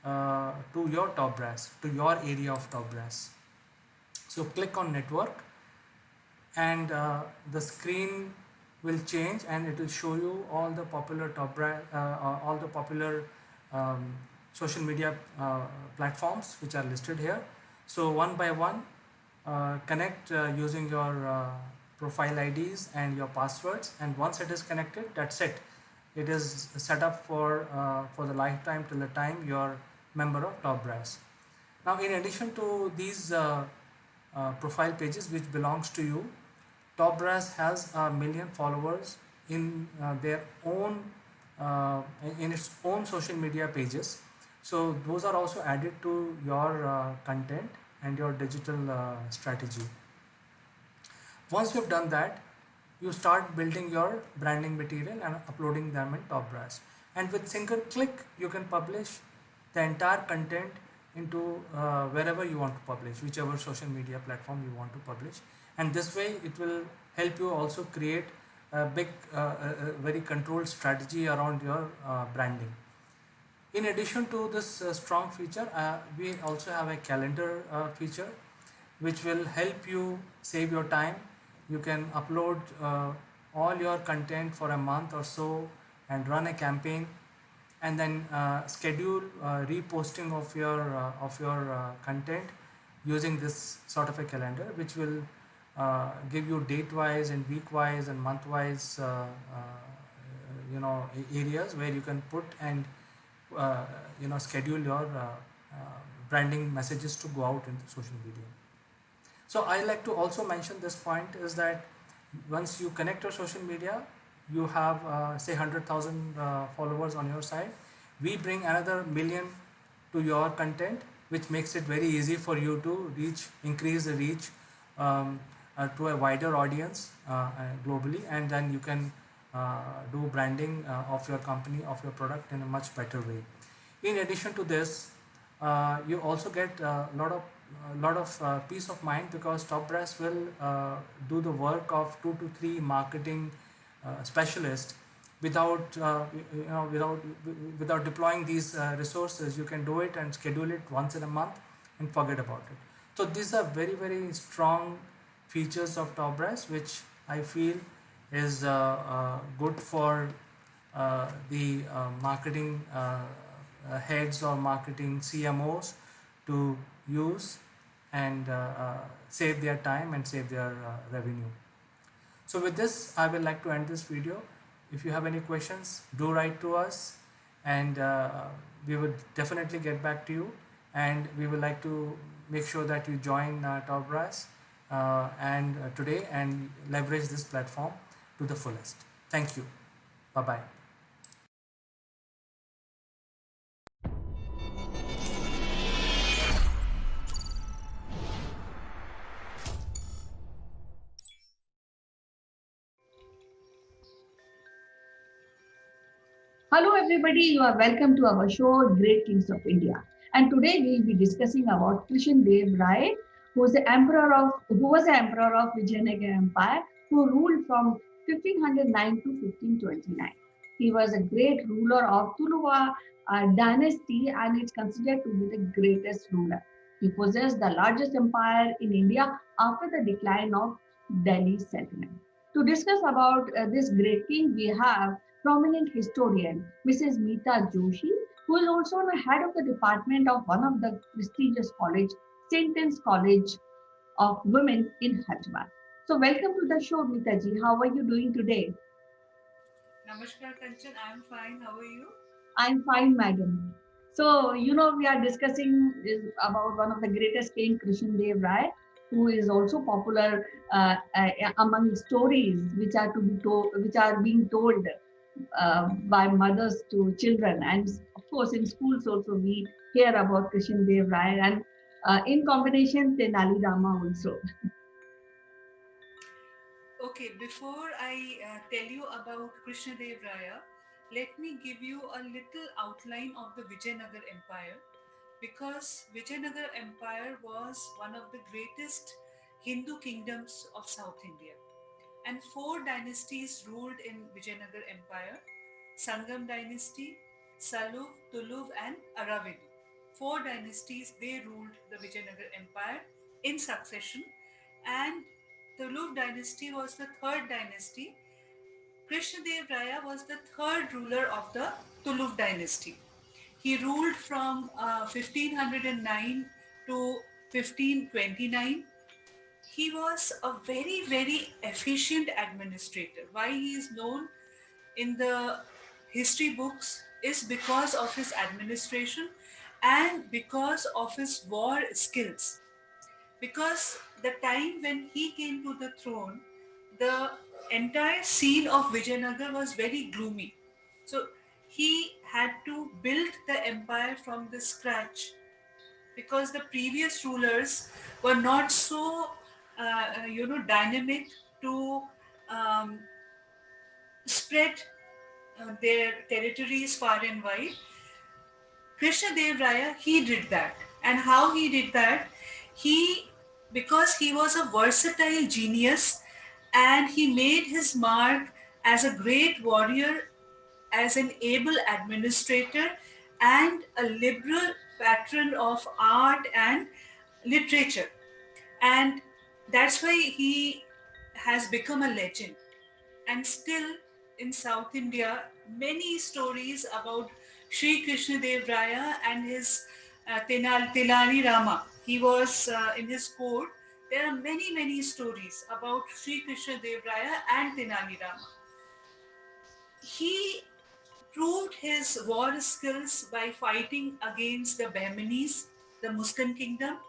to your TopBrass, to your area of TopBrass. So click on network, and the screen will change, and it will show you all the popular all the popular social media platforms which are listed here. So one by one, connect using your profile IDs and your passwords, and once it is connected, that's it. It is set up for the lifetime till the time you're member of TopBrass. Now, in addition to these profile pages which belongs to you, TopBrass has 1 million followers in their own in its own social media pages. So those are also added to your content and your digital strategy. Once you've done that, you start building your branding material and uploading them in TopBrass. And with single click, you can publish the entire content into wherever you want to publish, whichever social media platform you want to publish. And this way, it will help you also create a very controlled strategy around your branding. In addition to this strong feature, we also have a calendar feature which will help you save your time. You can upload all your content for a month or so and run a campaign, and then schedule reposting of your content using this sort of a calendar, which will give you date-wise and week-wise and month-wise areas where you can put and schedule your branding messages to go out into social media. So I like to also mention this point is that once you connect your social media, you have say 100,000 followers on your side. We bring another 1 million to your content, which makes it very easy for you to increase the reach to a wider audience globally, and then you can do branding of your company, of your product in a much better way. In addition to this, you also get a lot of peace of mind, because TopBrass will do the work of 2 to 3 marketing specialists without deploying these resources. You can do it and schedule it once in a month and forget about it. So these are very, very strong features of TopBrass, which I feel is good for the marketing heads or marketing CMOs to use and save their time and save their revenue. So with this, I would like to end this video. If you have any questions, do write to us, and we would definitely get back to you. And we would like to make sure that you join TopBrass today and leverage this platform to the fullest. Thank you. Bye-bye. Hello, everybody. You are welcome to our show, Great Kings of India. And today we'll be discussing about Krishan Dev Rai, who was the emperor of Vijayanagar Empire, who ruled from 1509 to 1529. He was a great ruler of Tuluva dynasty and is considered to be the greatest ruler. He possessed the largest empire in India after the decline of Delhi settlement. To discuss about this great king, we have prominent historian, Mrs. Meeta Joshi, who is also the head of the department of one of the prestigious college, St. Anne's College of Women in Hyderabad. So welcome to the show, Meeta ji. How are you doing today? Namaskar, Kanchan. I'm fine. How are you? I'm fine, madam. So, we are discussing is about one of the greatest king, Krishan Dev Rai, who is also popular among stories which are to be told, which are being told by mothers to children, and of course in schools also we hear about Krishan Dev Rai, and in combination Tenali Rama also. Okay, before I tell you about Krishna Dev Raya, let me give you a little outline of the Vijayanagar Empire, because Vijayanagar Empire was one of the greatest Hindu kingdoms of South India. And four dynasties ruled in Vijayanagar Empire: Sangam dynasty, Saluv, Tuluv, and Aravidu. Four dynasties, they ruled the Vijayanagar Empire in succession, and Tuluv dynasty was the third dynasty. Krishnadev Raya was the third ruler of the Tuluv dynasty. He ruled from 1509 to 1529. He was a very, very efficient administrator. Why he is known in the history books is because of his administration and because of his war skills. Because the time when he came to the throne, the entire scene of Vijayanagar was very gloomy. So he had to build the empire from the scratch, because the previous rulers were not so dynamic to um, spread their territories far and wide. Krishna Dev Raya, he did that. And how he did that? He, because he was a versatile genius, and he made his mark as a great warrior, as an able administrator, and a liberal patron of art and literature. And that's why he has become a legend. And still in South India, many stories about Sri Krishna Dev Raya and his Tilani Rama. He was in his court. There are many, many stories about Sri Krishna Dev Raya and Tenali Rama. He proved his war skills by fighting against the Bahmanis, the Muslim kingdom,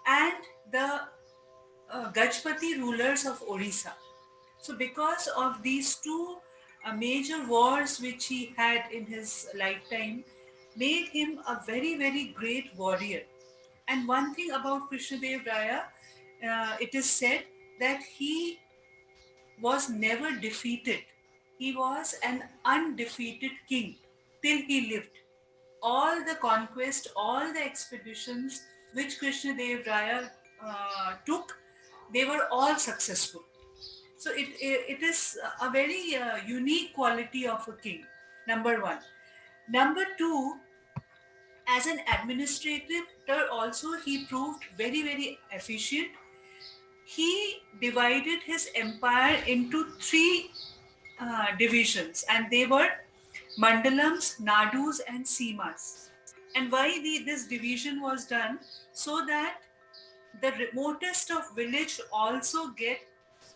and the Gajpati rulers of Orissa. So, because of these two major wars which he had in his lifetime, made him a very, very great warrior. And one thing about Krishnadev Raya, it is said that he was never defeated. He was an undefeated king till he lived. All the conquest, all the expeditions which Krishnadev Raya took, they were all successful. So it is a very unique quality of a king, number one. Number two, as an administrator also, he proved very, very efficient. He divided his empire into three divisions, and they were mandalams, nadus, and semas. And why this division was done? So that the remotest of village also get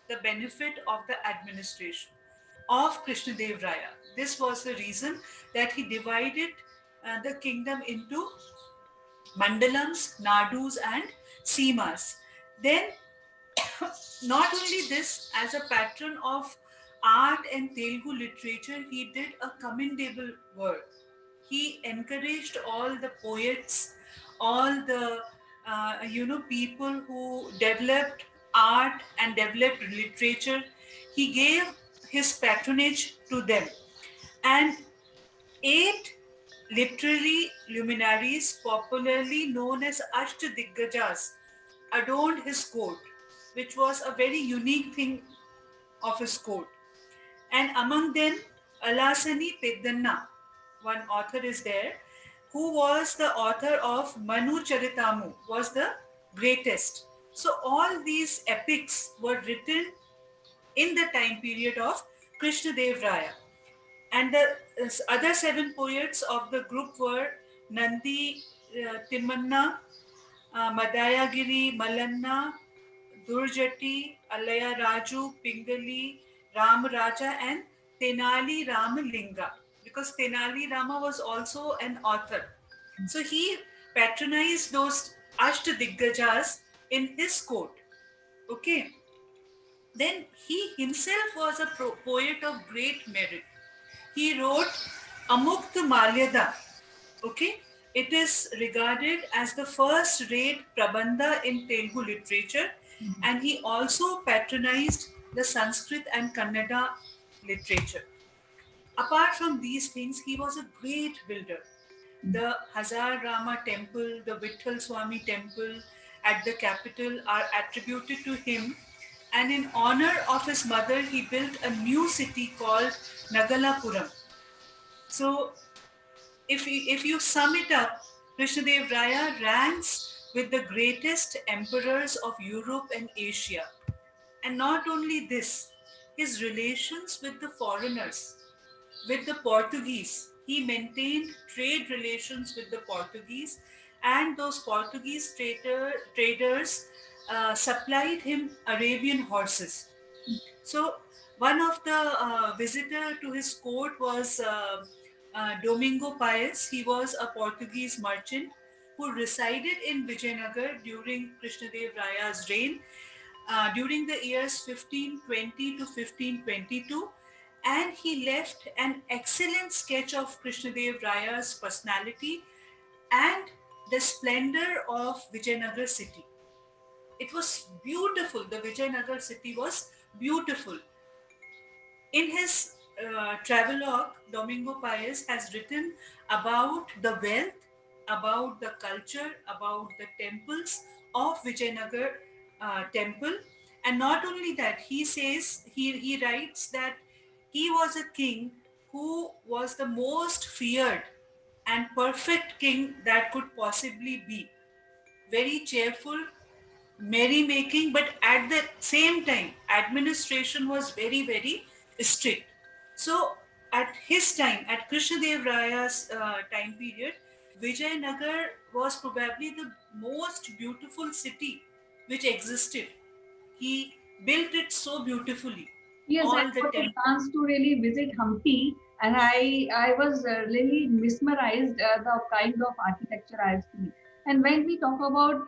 the benefit of the administration of Krishnadev Raya. This was the reason that he divided the kingdom into mandalams, nadus, and semas. Then, not only this, as a patron of art and Telugu literature, he did a commendable work. He encouraged all the poets, all the people who developed art and developed literature. He gave his patronage to them, and 8 literary luminaries, popularly known as Ashtadikgajas, adorned his court, which was a very unique thing of his court. And among them, Alasani Pedanna, one author is there, who was the author of Manu Charitamu, was the greatest. So all these epics were written in the time period of Krishna Dev Raya. And the other 7 poets of the group were Nandi Timmanna, Madayagiri Malanna, Durjati, Alaya Raju, Pingali, Ram Raja, and Tenali Ramalinga. Because Tenali Rama was also an author. So he patronized those Ashtadikgajas in his court. Okay. Then he himself was a poet of great merit. He wrote Amukta Malyada. Okay, it is regarded as the first rate prabandha in Telugu literature, and he also patronized the Sanskrit and Kannada literature. Apart from these things, he was a great builder. The Hazar Rama temple, the Vitthal Swami temple at the capital are attributed to him, and in honor of his mother, he built a new city called Nagalapuram. So, if you sum it up, Krishnadev Raya ranks with the greatest emperors of Europe and Asia. And not only this, his relations with the foreigners, with the Portuguese. He maintained trade relations with the Portuguese, and those Portuguese traders supplied him Arabian horses. So one of the visitor to his court was Domingo Paes. He was a Portuguese merchant who resided in Vijayanagar during Krishnadev Raya's reign during the years 1520 to 1522, and he left an excellent sketch of Krishnadev Raya's personality and the splendor of Vijayanagar city. It was beautiful. The Vijayanagar city was beautiful. In his travelogue, Domingo Paes has written about the wealth, about the culture, about the temples of Vijayanagar temple. And not only that, he says, he writes that he was a king who was the most feared and perfect king that could possibly be. Very cheerful, merrymaking, but at the same time, administration was very, very strict. So, at his time, at Krishnadev Raya's time period, Vijayanagar was probably the most beautiful city which existed. He built it so beautifully. Yes, I All the got a temples. chance to really visit Hampi, and I was really mesmerized the kind of architecture I've seen. And when we talk about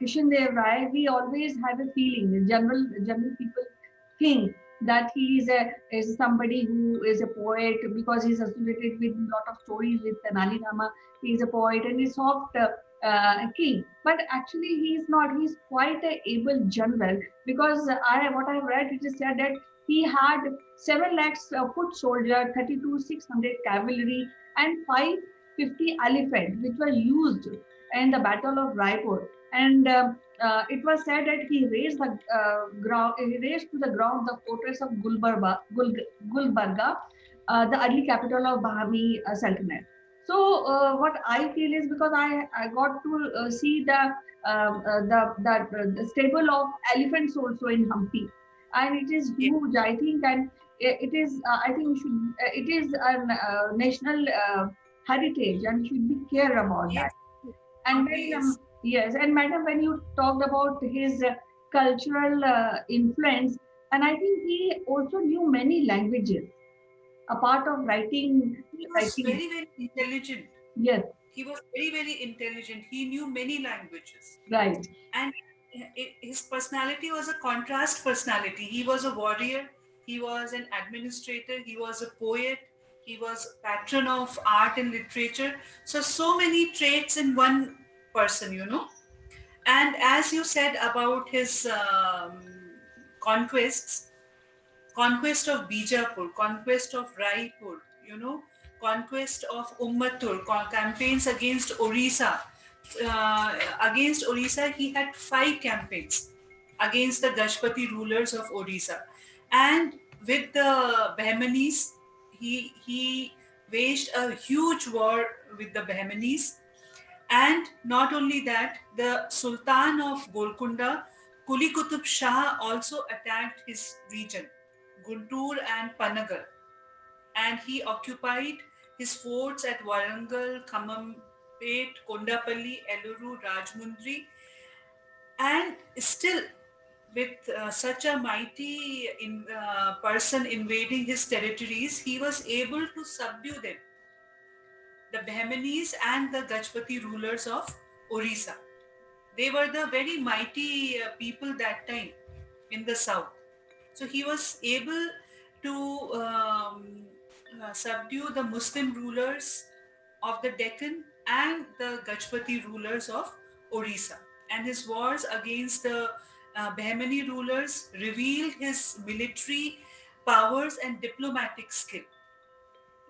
Kishan Dev Rai, we always have a feeling. General people think that he is somebody who is a poet because he's associated with a lot of stories with Tenali Rama. He is a poet and he's soft king, but actually he is not. He's quite a able general because what I read, it is said that he had 7 lakhs foot soldier, 32,600 cavalry, and 550 elephants, which were used in the Battle of Raipur. And it was said that he raised the ground. He raised to the ground the fortress of Gulbarga, the early capital of Bahami Sultanate. So what I feel is because I got to see the stable of elephants also in Hampi, and it is huge. I think, and it is. I think we should. It is a national heritage, and should be care about that. And then, yes, and madam, when you talked about his cultural influence, and I think he also knew many languages. A part of writing, He was very, very intelligent. Yes. He was very, very intelligent. He knew many languages. Right. And his personality was a contrast personality. He was a warrior. He was an administrator. He was a poet. He was patron of art and literature. So many traits in one person, you know. And as you said about his conquest of Bijapur, conquest of Raipur, you know, conquest of Ummatur, campaigns against Orissa. Against Orissa, he had 5 campaigns against the Gajpati rulers of Orissa. And with the Bahmanis, he waged a huge war with the Bahmanis. And not only that, the Sultan of Golconda, Kuli Qutub Shah, also attacked his region, Guntur and Panagar, and he occupied his forts at Warangal, Khammambet, Kondapalli, Eluru, Rajmundri, and still with such a mighty person invading his territories, he was able to subdue them, the Bahmanis and the Gajpati rulers of Orissa. They were the very mighty people that time in the south. So he was able to subdue the Muslim rulers of the Deccan and the Gajpati rulers of Orissa. And his wars against the Bahmani rulers revealed his military powers and diplomatic skill.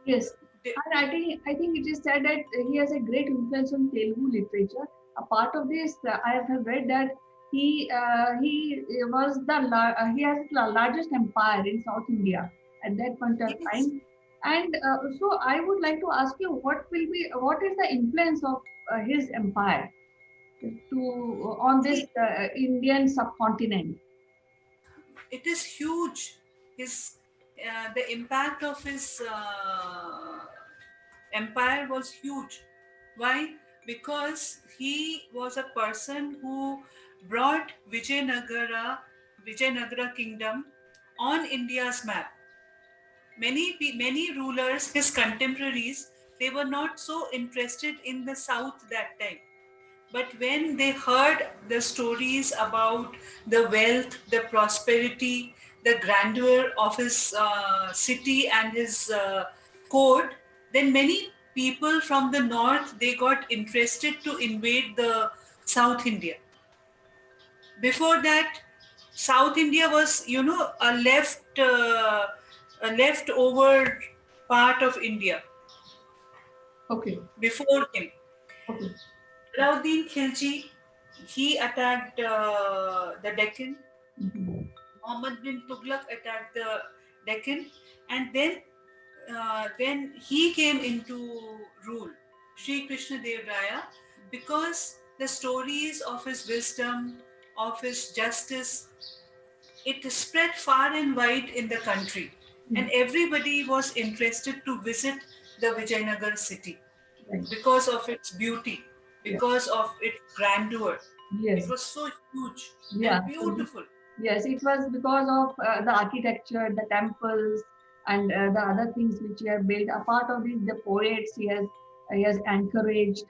Yes, and I think it is said that he has a great influence on Telugu literature. A part of this, I have read that he was he has the largest empire in South India at that point of time. And so I would like to ask you, what is the influence of his empire on this Indian subcontinent? It is huge. His the impact of his empire was huge. Why? Because he was a person who brought Vijayanagara kingdom on India's map. Many rulers, his contemporaries, they were not so interested in the south that time. But when they heard the stories about the wealth, the prosperity, the grandeur of his city and his court, then many people from the north, they got interested to invade the South India. Before that, South India was, a leftover part of India. Okay. Before him. Okay. Alauddin Khilji, he attacked the Deccan. Muhammad bin Tughlaq attacked the Deccan, and then when he came into rule, Sri Krishna Dev Raya, because the stories of his wisdom, of his justice, it spread far and wide in the country, and everybody was interested to visit the Vijayanagar city because of its beauty, because of its grandeur. Yes. It was so huge Yeah. and beautiful. Yes, it was because of the architecture, the temples, and the other things which he has built. A part of this, the poets he has encouraged.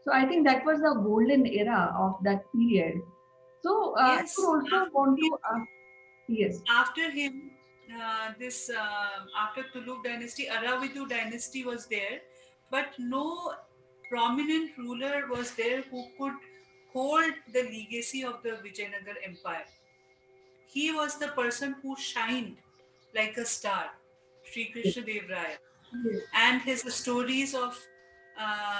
So I think that was the golden era of that period. So Yes, I would also want to yes. After him, after Tuluk dynasty, Aravidu dynasty was there, but no prominent ruler was there who could hold the legacy of the Vijayanagar Empire. He was the person who shined like a star, Sri Krishna Dev Raya. Yes. And his stories of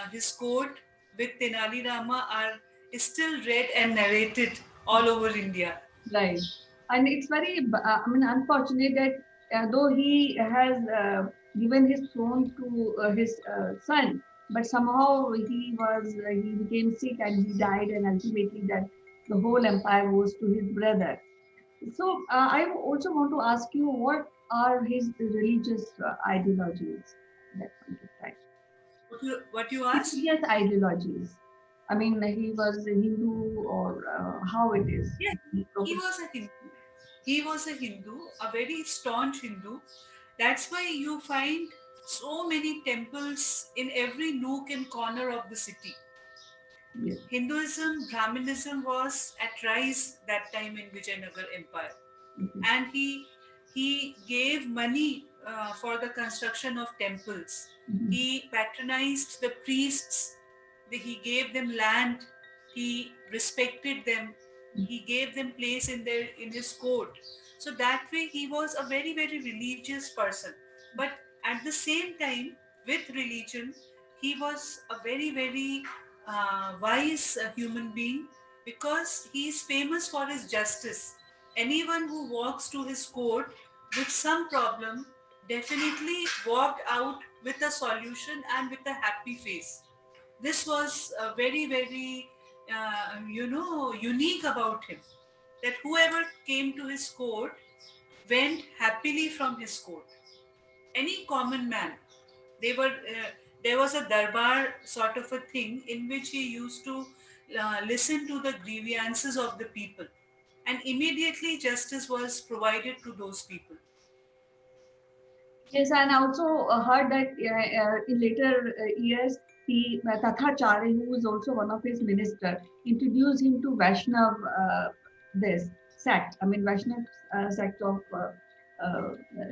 his court with Tenali Rama are still read and narrated all over India. Right. And it's very, unfortunate that though he has given his throne to his son, but somehow he became sick and he died, and ultimately that the whole empire goes to his brother. So I also want to ask you, what are his religious ideologies at that point of time? What you asked? Religious ideologies. I mean, he was a Hindu, or how it is? Yes, he was a Hindu. He was a Hindu, a very staunch Hindu. That's why you find so many temples in every nook and corner of the city. Yes. Hinduism, Brahminism was at rise that time in Vijayanagar Empire, and he gave money for the construction of temples. He patronized the priests. He gave them land. He respected them. He gave them place in his court. So that way he was a very, very religious person. But at the same time, with religion. He was a very, very wise human being because he is famous for his justice. Anyone who walks to his court with some problem definitely walked out with a solution and with a happy face. This was very, very, unique about him. That whoever came to his court went happily from his court. Any common man, they were. There was a darbar sort of a thing in which he used to listen to the grievances of the people, and immediately justice was provided to those people. Yes, and also heard that in later years, he Tathacharya, who was also one of his minister, introduced him to Vaishnav this sect. I mean Vaishnav sect of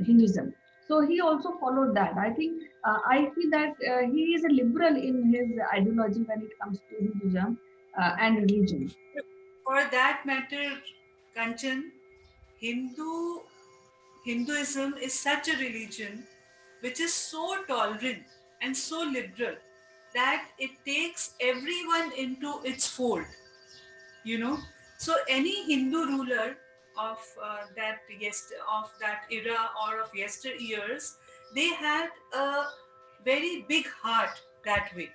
Hinduism. So he also followed that. I think I feel that he is a liberal in his ideology when it comes to Hinduism and religion. For that matter, Kanchan, Hindu Hinduism is such a religion which is so tolerant and so liberal that it takes everyone into its fold. You know, so any Hindu ruler of of that era or of yesteryears, they had a very big heart that way.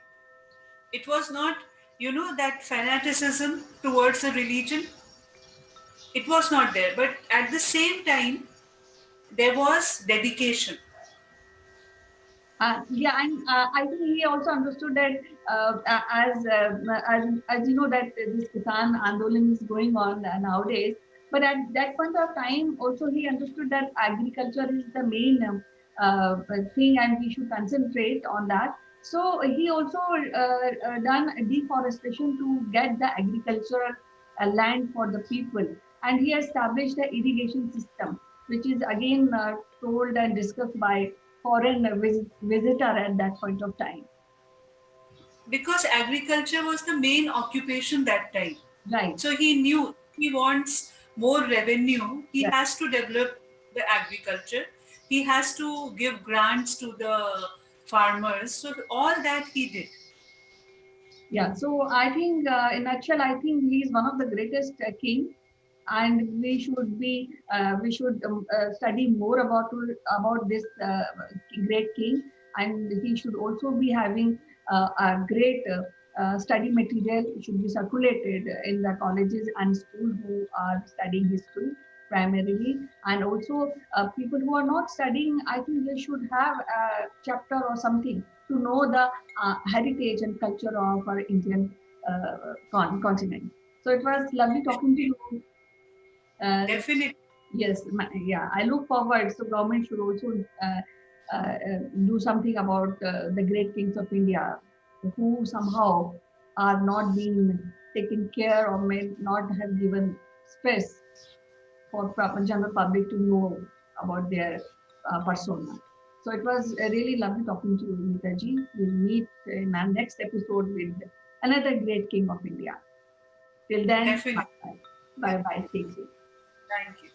It was not, that fanaticism towards a religion. It was not there, but at the same time there was dedication. Yeah, and I think he also understood that as you know that this Kisan Andolan is going on nowadays. But at that point of time, also he understood that agriculture is the main thing, and we should concentrate on that. So he also done deforestation to get the agricultural land for the people, and he established the irrigation system, which is again told and discussed by foreign visitor at that point of time. Because agriculture was the main occupation that time. Right. So he knew he wants more revenue. He Right. has to develop the agriculture. He has to give grants to the farmers. So all that he did. Yeah. So I think, in a nutshell, I think he is one of the greatest king, and we should study more about this great king, and he should also be having a great study material should be circulated in the colleges and schools who are studying history primarily, and also people who are not studying, I think they should have a chapter or something to know the heritage and culture of our Indian continent. So it was lovely talking to you. Definitely. Yes, yeah, I look forward. So government should also do something about the great kings of India, who somehow are not being taken care or may not have given space for general public to know about their persona. So it was really lovely talking to you, Neetaji. We'll meet in our next episode with another great king of India. Till then, Definitely. bye bye. Take care. Thank you.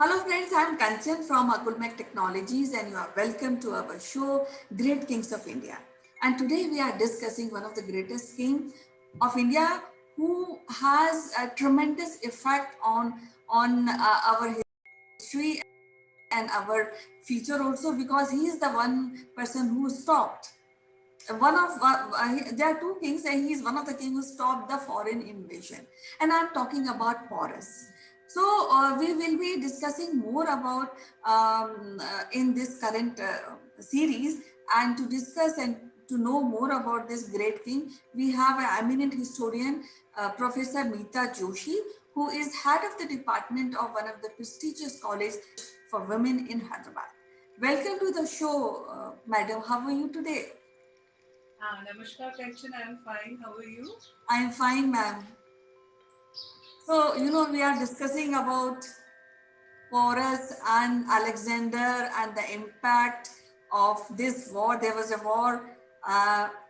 Hello friends, I am Kanchan from Akulmach Technologies and you are welcome to our show Great Kings of India. And today we are discussing one of the greatest kings of India who has a tremendous effect on our history and our future also, because he is the one person who stopped there are two kings and he is one of the kings who stopped the foreign invasion, and I'm talking about Porus. So we will be discussing more about in this current series, and to discuss and to know more about this great king, we have an eminent historian, Professor Meeta Joshi, who is head of the department of one of the prestigious college for women in Hyderabad. Welcome to the show, madam. How are you today? Namaskar, Kanchan. I'm fine. How are you? I'm fine, ma'am. So, we are discussing about Porus and Alexander and the impact of this war. There was a war.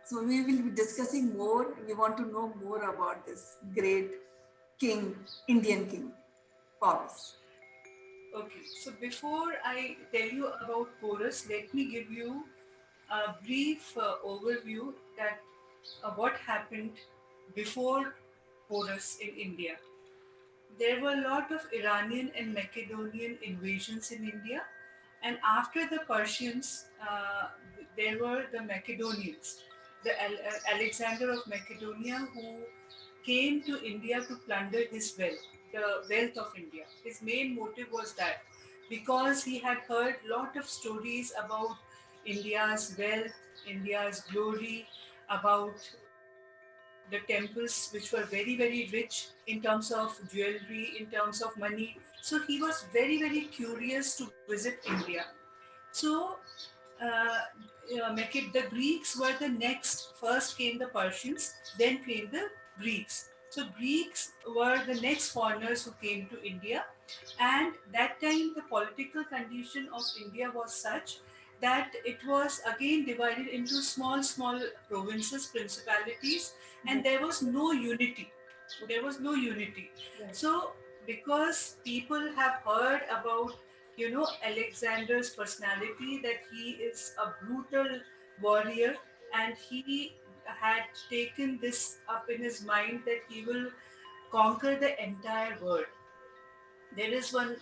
So we will be discussing more. We want to know more about this great king, Indian king, Porus. Okay, so before I tell you about Porus, let me give you a brief overview that what happened before Porus in India. There were a lot of Iranian and Macedonian invasions in India, and after the Persians, there were the Macedonians, the Alexander of Macedonia, who came to India to plunder his wealth, the wealth of India. His main motive was that because he had heard a lot of stories about India's wealth, India's glory, about the temples which were very, very rich in terms of jewelry, in terms of money. So he was very, very curious to visit India. So uh, the Greeks were the next. First came the Persians, then came the Greeks. So Greeks were the next foreigners who came to India, and that time the political condition of India was such that it was again divided into small, small provinces, principalities, and there was no unity. There was no unity. So because people have heard about Alexander's personality, that he is a brutal warrior, and he had taken this up in his mind that he will conquer the entire world. There is one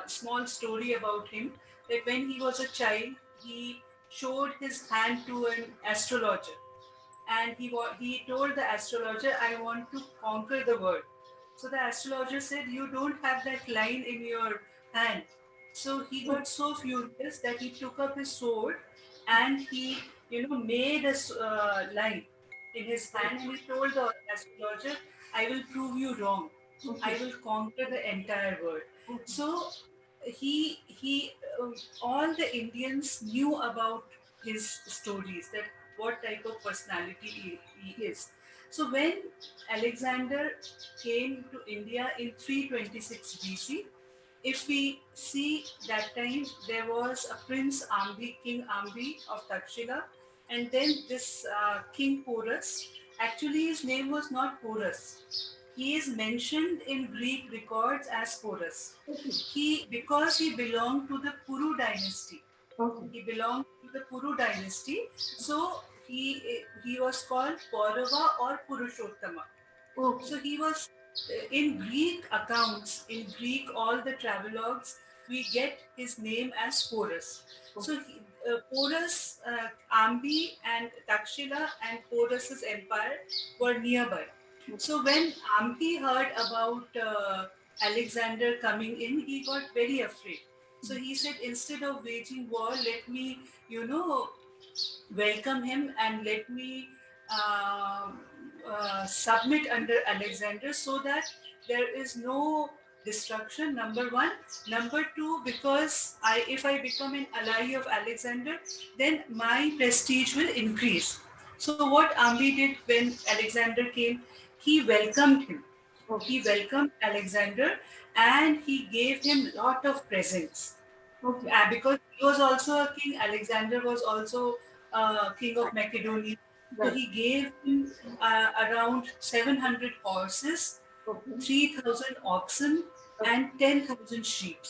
small story about him, that when he was a child, he showed his hand to an astrologer, and he told the astrologer, "I want to conquer the world." So the astrologer said, "You don't have that line in your hand." So he got so furious that he took up his sword, and he made a line in his hand, and he told the astrologer, "I will prove you wrong. I will conquer the entire world." So he all the Indians knew about his stories, that what type of personality he is. So when Alexander came to India in 326 BC, if we see that time, there was a Prince Ambi, King Ambi of Takshila, and then this King Porus. Actually, his name was not Porus. He is mentioned in Greek records as Porus. Because he belonged to the Puru dynasty. He belonged to the Puru dynasty, so he was called Paurava or Purushottama. So he was in Greek accounts, in Greek, all the travelogues, we get his name as Porus. So Porus, Ambi and Takshila and Porus's empire were nearby. So when Ambi heard about Alexander coming in, he got very afraid. So he said, instead of waging war, let me, welcome him, and let me submit under Alexander, so that there is no destruction. Number one. Number two, because if I become an ally of Alexander, then my prestige will increase. So what Ambi did when Alexander came, he welcomed him. He welcomed Alexander, and he gave him lot of presents. Because he was also a king, Alexander was also king of Macedonia. So he gave him around 700 horses, 3,000 oxen, and 10,000 sheep.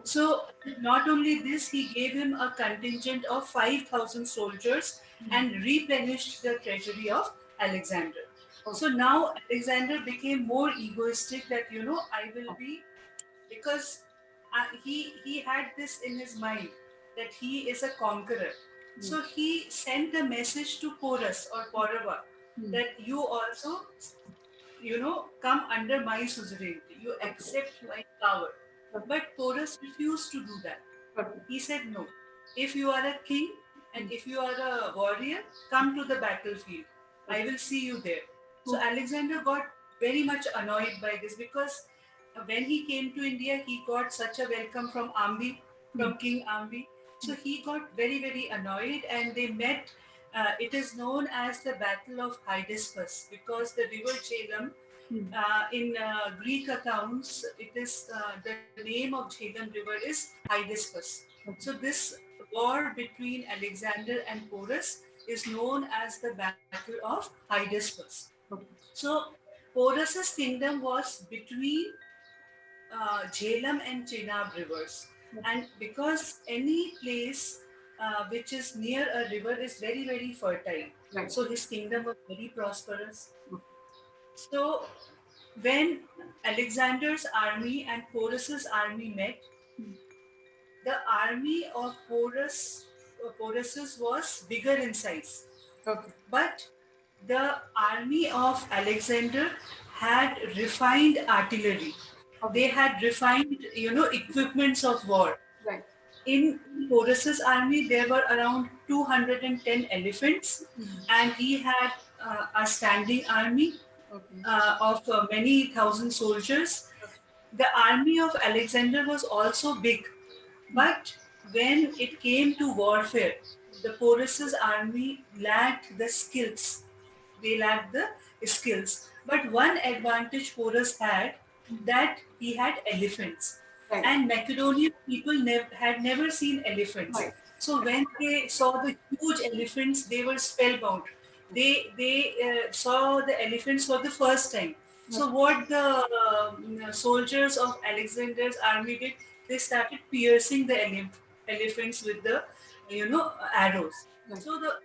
So not only this, he gave him a contingent of 5,000 soldiers and replenished the treasury of Alexander. So now Alexander became more egoistic, that I will be, because he had this in his mind, that he is a conqueror. So he sent a message to Porus or Paurava, that you also come under my suzerainty, you accept my power. But Porus refused to do that. He said, no, if you are a king, and if you are a warrior, come to the battlefield. I will see you there. So Alexander got very much annoyed by this, because when he came to India, he got such a welcome from Ambi, from King Ambi. So he got very, very annoyed, and they met. It is known as the Battle of Hydaspes, because the river Jhelum, in Greek accounts, it is the name of Jhelum river is Hydaspes. So this war between Alexander and Porus is known as the Battle of Hydaspes. So Porus's kingdom was between Jhelum and Chenab rivers, and because any place which is near a river is very, very fertile, so his kingdom was very prosperous. So when Alexander's army and Porus's army met, the army of Porus's was bigger in size. But the army of Alexander had refined artillery. They had refined, equipments of war. In Porus's army, there were around 210 elephants, and he had a standing army of many thousand soldiers. The army of Alexander was also big, but when it came to warfare, the Porus's army lacked the skills. They lacked the skills. But one advantage Porus had, that he had elephants. And Macedonian people had never seen elephants. So when they saw the huge elephants, they were spellbound. They saw the elephants for the first time. So what the soldiers of Alexander's army did, they started piercing the elephants with the arrows. So the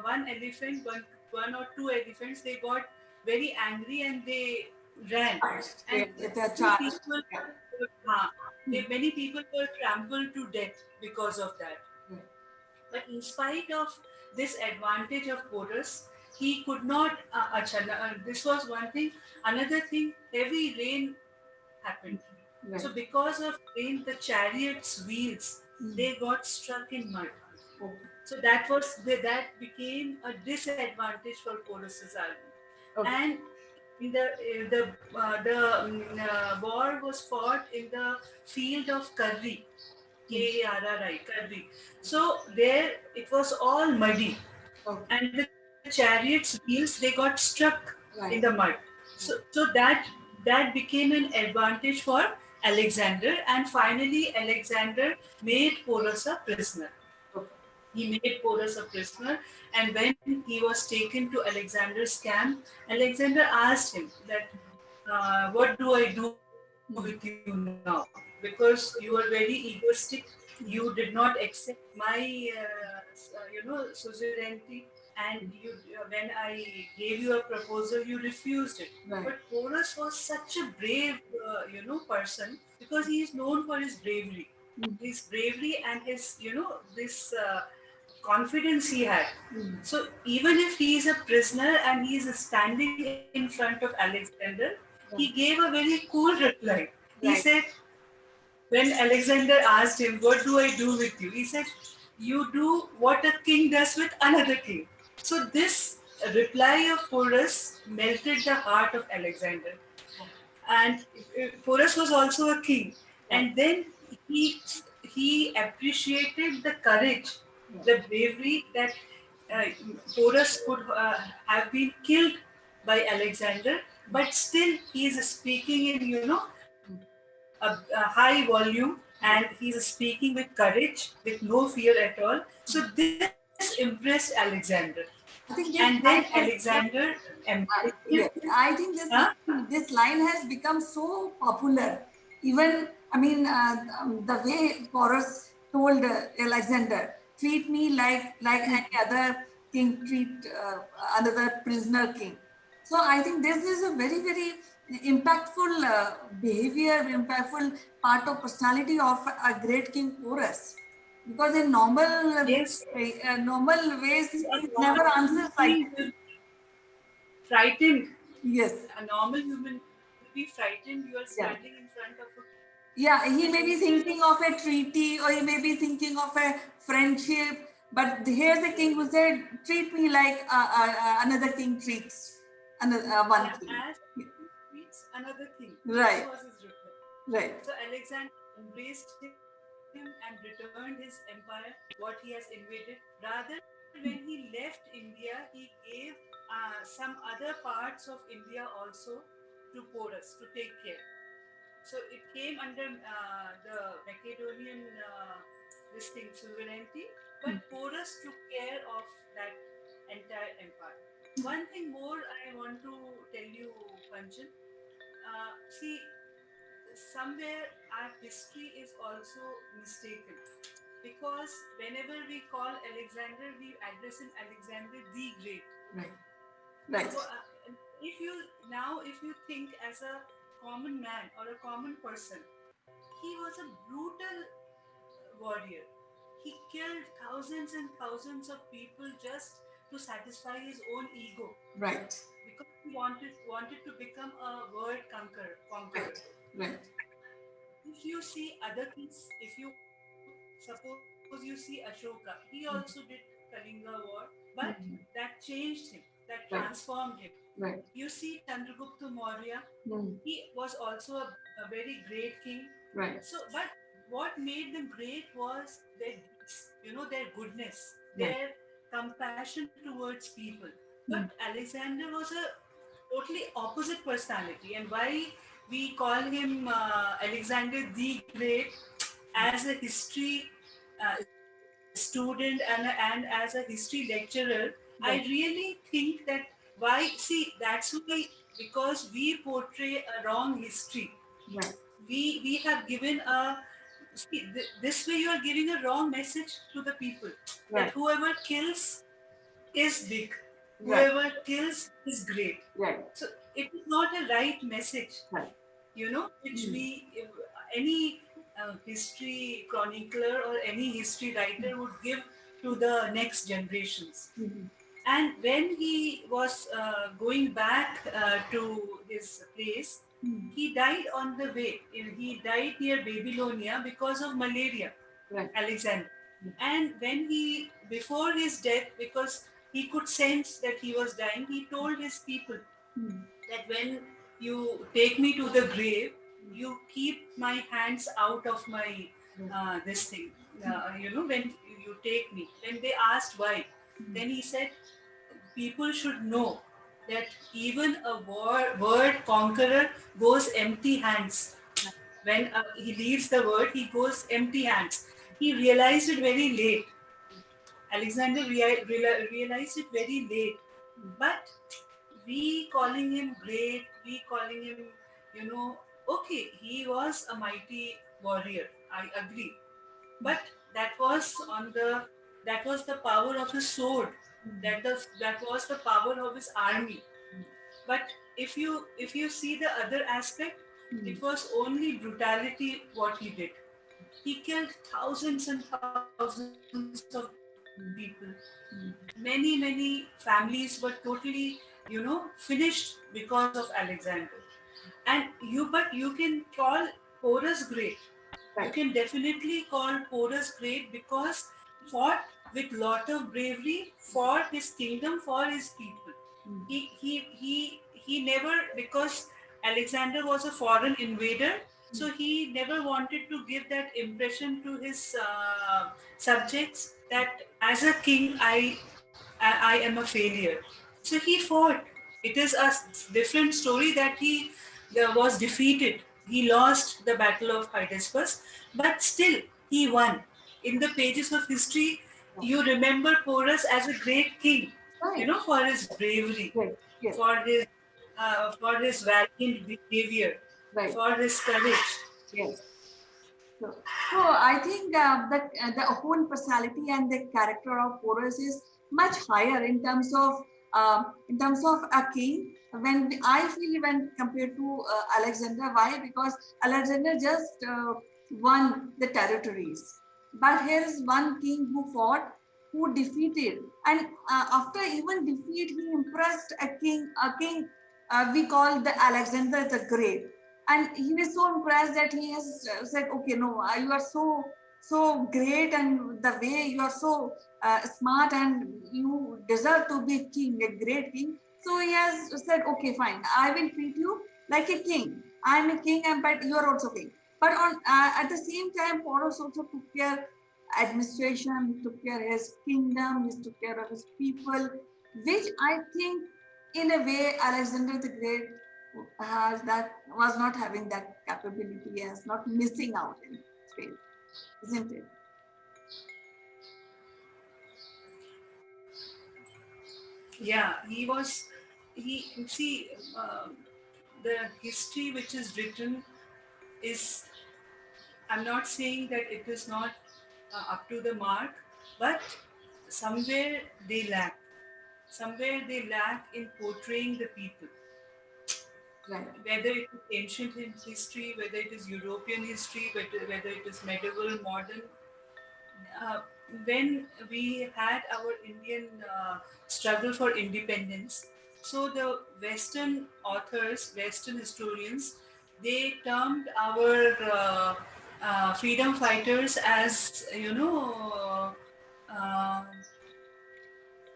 one elephant, one or two elephants, they got very angry and they ran. And many people were trampled to death because of that. But in spite of this advantage of Porus, he could not. This was one thing. Another thing, heavy rain happened. So because of rain, the chariot's wheels they got stuck in mud. So that became a disadvantage for Porus's army. And in the war was fought in the field of Karri. Karri, Karri. So there it was all muddy, and the chariot's wheels they got stuck in the mud. So that became an advantage for Alexander, and finally Alexander made Porus a prisoner. He made Porus a prisoner, and when he was taken to Alexander's camp, Alexander asked him that, "What do I do with you now? Because you were very egoistic. You did not accept my, suzerainty, and when I gave you a proposal, you refused it." But Porus was such a brave, person, because he is known for his bravery. His bravery and his, this confidence he had. So even if he is a prisoner and he is standing in front of Alexander, he gave a very cool reply. He said, when Alexander asked him, "What do I do with you?" he said, "You do what a king does with another king." So this reply of Porus melted the heart of Alexander. And Porus was also a king. And then he appreciated the courage, the bravery that Porus could have been killed by Alexander, but still he is speaking in a high volume, and he is speaking with courage, with no fear at all. So this impressed Alexander. And then Alexander embraced him. I think this line has become so popular. Even, the way Porus told Alexander, "Treat me like any other king treat another prisoner king." So I think this is a very, very impactful behavior, impactful part of personality of a great king Porus. Because in normal ways, he never answers like this. Frightened. Yes. A normal human will be frightened. You are standing in front of a... Yeah, he may be thinking of a treaty, or he may be thinking of a friendship, But here's a king who said, treat me like another king treats another one king. As treats another king. Right. This was his reply. Right. So Alexander embraced him and returned his empire, what he has invaded. Rather, when he left India, he gave some other parts of India also to Porus to take care. So it came under the Macedonian this thing sovereignty, but Porus took care of that entire empire. One thing more I want to tell you, Kanchan. See, somewhere our history is also mistaken, because whenever we call Alexander, we address him Alexander the Great. Right. Right. So, if you think as a common man or a common person, he was a brutal warrior. He killed thousands and thousands of people just to satisfy his own ego. Right. Because he wanted to become a world conqueror. Right. If you see other kings, if you suppose you see Ashoka, he also did Kalinga war, but that changed him, that transformed him. Right. You see Chandragupta Maurya, he was also a very great king. Right. So, but what made them great was their deeds, their goodness, Right. their compassion towards people. But Alexander was a totally opposite personality, and why we call him Alexander the Great as a history student and as a history lecturer. I really think that that's why, because we portray a wrong history. Right. We have given this way you are giving a wrong message to the people, that whoever kills is big, whoever kills is great. Right. So it is not a right message, Right. which any history chronicler or any history writer would give to the next generations. And when he was going back to his place, he died on the way. He died near Babylonia because of malaria, Alexander. And before his death, because he could sense that he was dying, he told his people that when you take me to the grave, you keep my hands out of my this thing. When you take me. When they asked why, then he said, people should know that even a word conqueror goes empty hands. When he leaves the word, he goes empty hands. He realized it very late. Alexander realized it very late. But we calling him great, we calling him, okay, he was a mighty warrior. I agree. But that was the power of his sword. That was the power of his army. But if you see the other aspect, it was only brutality what he did. He killed thousands and thousands of people. Many families were totally, finished because of Alexander. But you can call Porus great. You can definitely call Porus great because he fought with lot of bravery for his kingdom, for his people. He never, because Alexander was a foreign invader, so he never wanted to give that impression to his subjects that as a king I am a failure. So he fought. It is a different story that he was defeated. He lost the Battle of Hydaspes, but still he won. In the pages of history, you remember Porus as a great king, for his bravery, for his valiant behavior, for his courage. Yes. So I think the whole personality and the character of Porus is much higher in terms of a king. I feel when compared to Alexander, why? Because Alexander just won the territories, but here is one king who fought, who defeated, and after even defeat, he impressed a king. We call the Alexander the Great. And he was so impressed that he has said, okay, no, you are so great and the way you are so smart and you deserve to be king, a great king. So he has said, okay, fine, I will treat you like a king. I'm a king, but you are also king. But on at the same time, Porus also took care administration, he took care of his kingdom, he took care of his people, which I think in a way Alexander the Great has that was not having that capability, as not missing out in space, isn't it? Yeah, he see, the history which is written is, I'm not saying that it is not up to the mark, but somewhere they lack. Somewhere they lack in portraying the people. Right. Whether it is ancient history, whether it is European history, whether it is medieval, modern. Uh, when we had our Indian struggle for independence, so the Western authors, Western historians, they termed our freedom fighters as,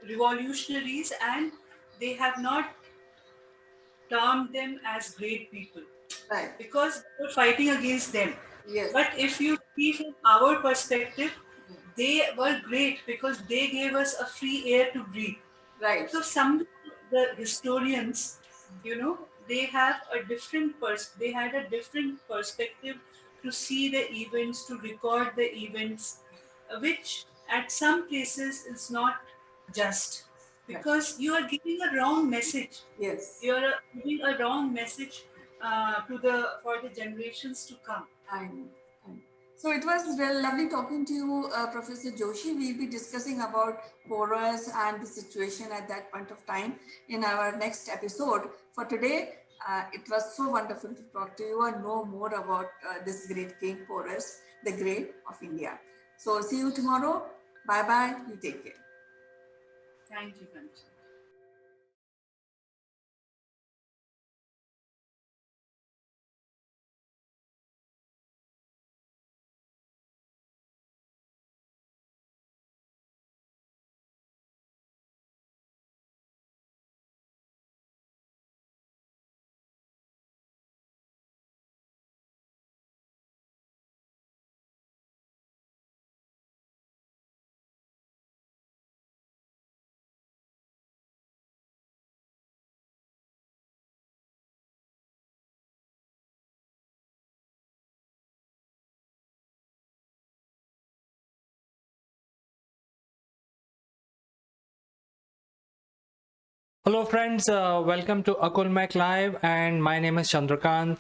revolutionaries, and they have not termed them as great people. Right. Because we're fighting against them. Yes. But if you see from our perspective, they were great because they gave us a free air to breathe. Right. So some the historians, they have a they had a different perspective to see the events, to record the events, which at some places is not just, because you are giving a wrong message. Yes. You are giving a wrong message for the generations to come. I know. So it was lovely talking to you, Professor Joshi. We'll be discussing about Porus and the situation at that point of time in our next episode. For today, it was so wonderful to talk to you and know more about this great king Porus, the Great of India. So see you tomorrow. Bye-bye. You take care. Thank you, Kanchan. Hello friends, welcome to Akulmach Live, and my name is Chandrakant.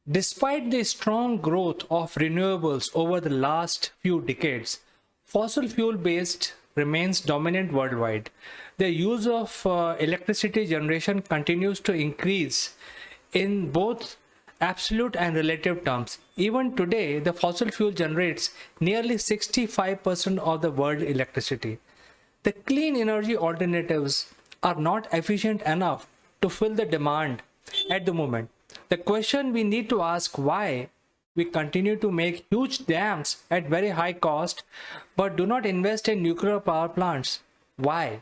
Despite the strong growth of renewables over the last few decades, fossil fuel based remains dominant worldwide. The use of electricity generation continues to increase in both absolute and relative terms. Even today, the fossil fuel generates nearly 65% of the world electricity. The clean energy alternatives are not efficient enough to fill the demand at the moment. The question we need to ask, why we continue to make huge dams at very high cost but do not invest in nuclear power plants. Why?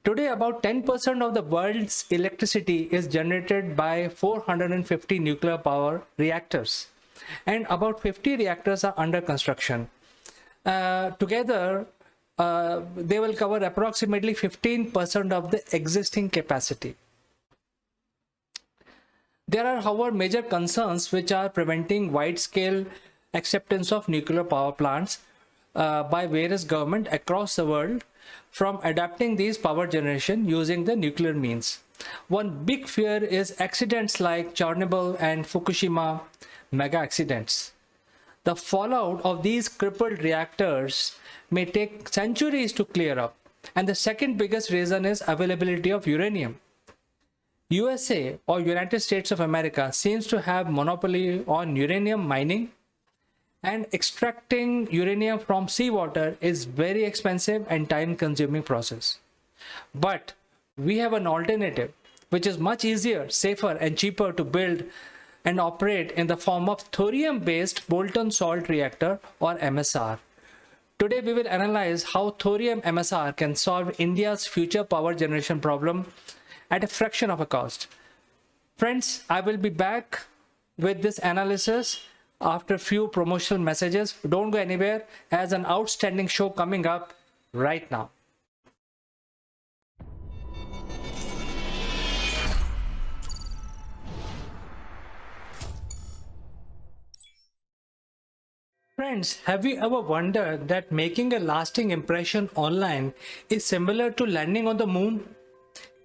Today, about 10% of the world's electricity is generated by 450 nuclear power reactors, and about 50 reactors are under construction. Together, they will cover approximately 15% of the existing capacity. There are, however, major concerns which are preventing wide-scale acceptance of nuclear power plants by various governments across the world from adapting these power generation using the nuclear means. One big fear is accidents like Chernobyl and Fukushima mega accidents. The fallout of these crippled reactors may take centuries to clear up. And the second biggest reason is availability of uranium. USA, or United States of America, seems to have monopoly on uranium mining, and extracting uranium from seawater is very expensive and time-consuming process. But we have an alternative which is much easier, safer and cheaper to build and operate in the form of thorium-based molten salt reactor or MSR. Today we will analyze how thorium MSR can solve India's future power generation problem at a fraction of a cost. Friends, I will be back with this analysis after few promotional messages. Don't go anywhere, as an outstanding show coming up right now. Friends, have you ever wondered that making a lasting impression online is similar to landing on the moon?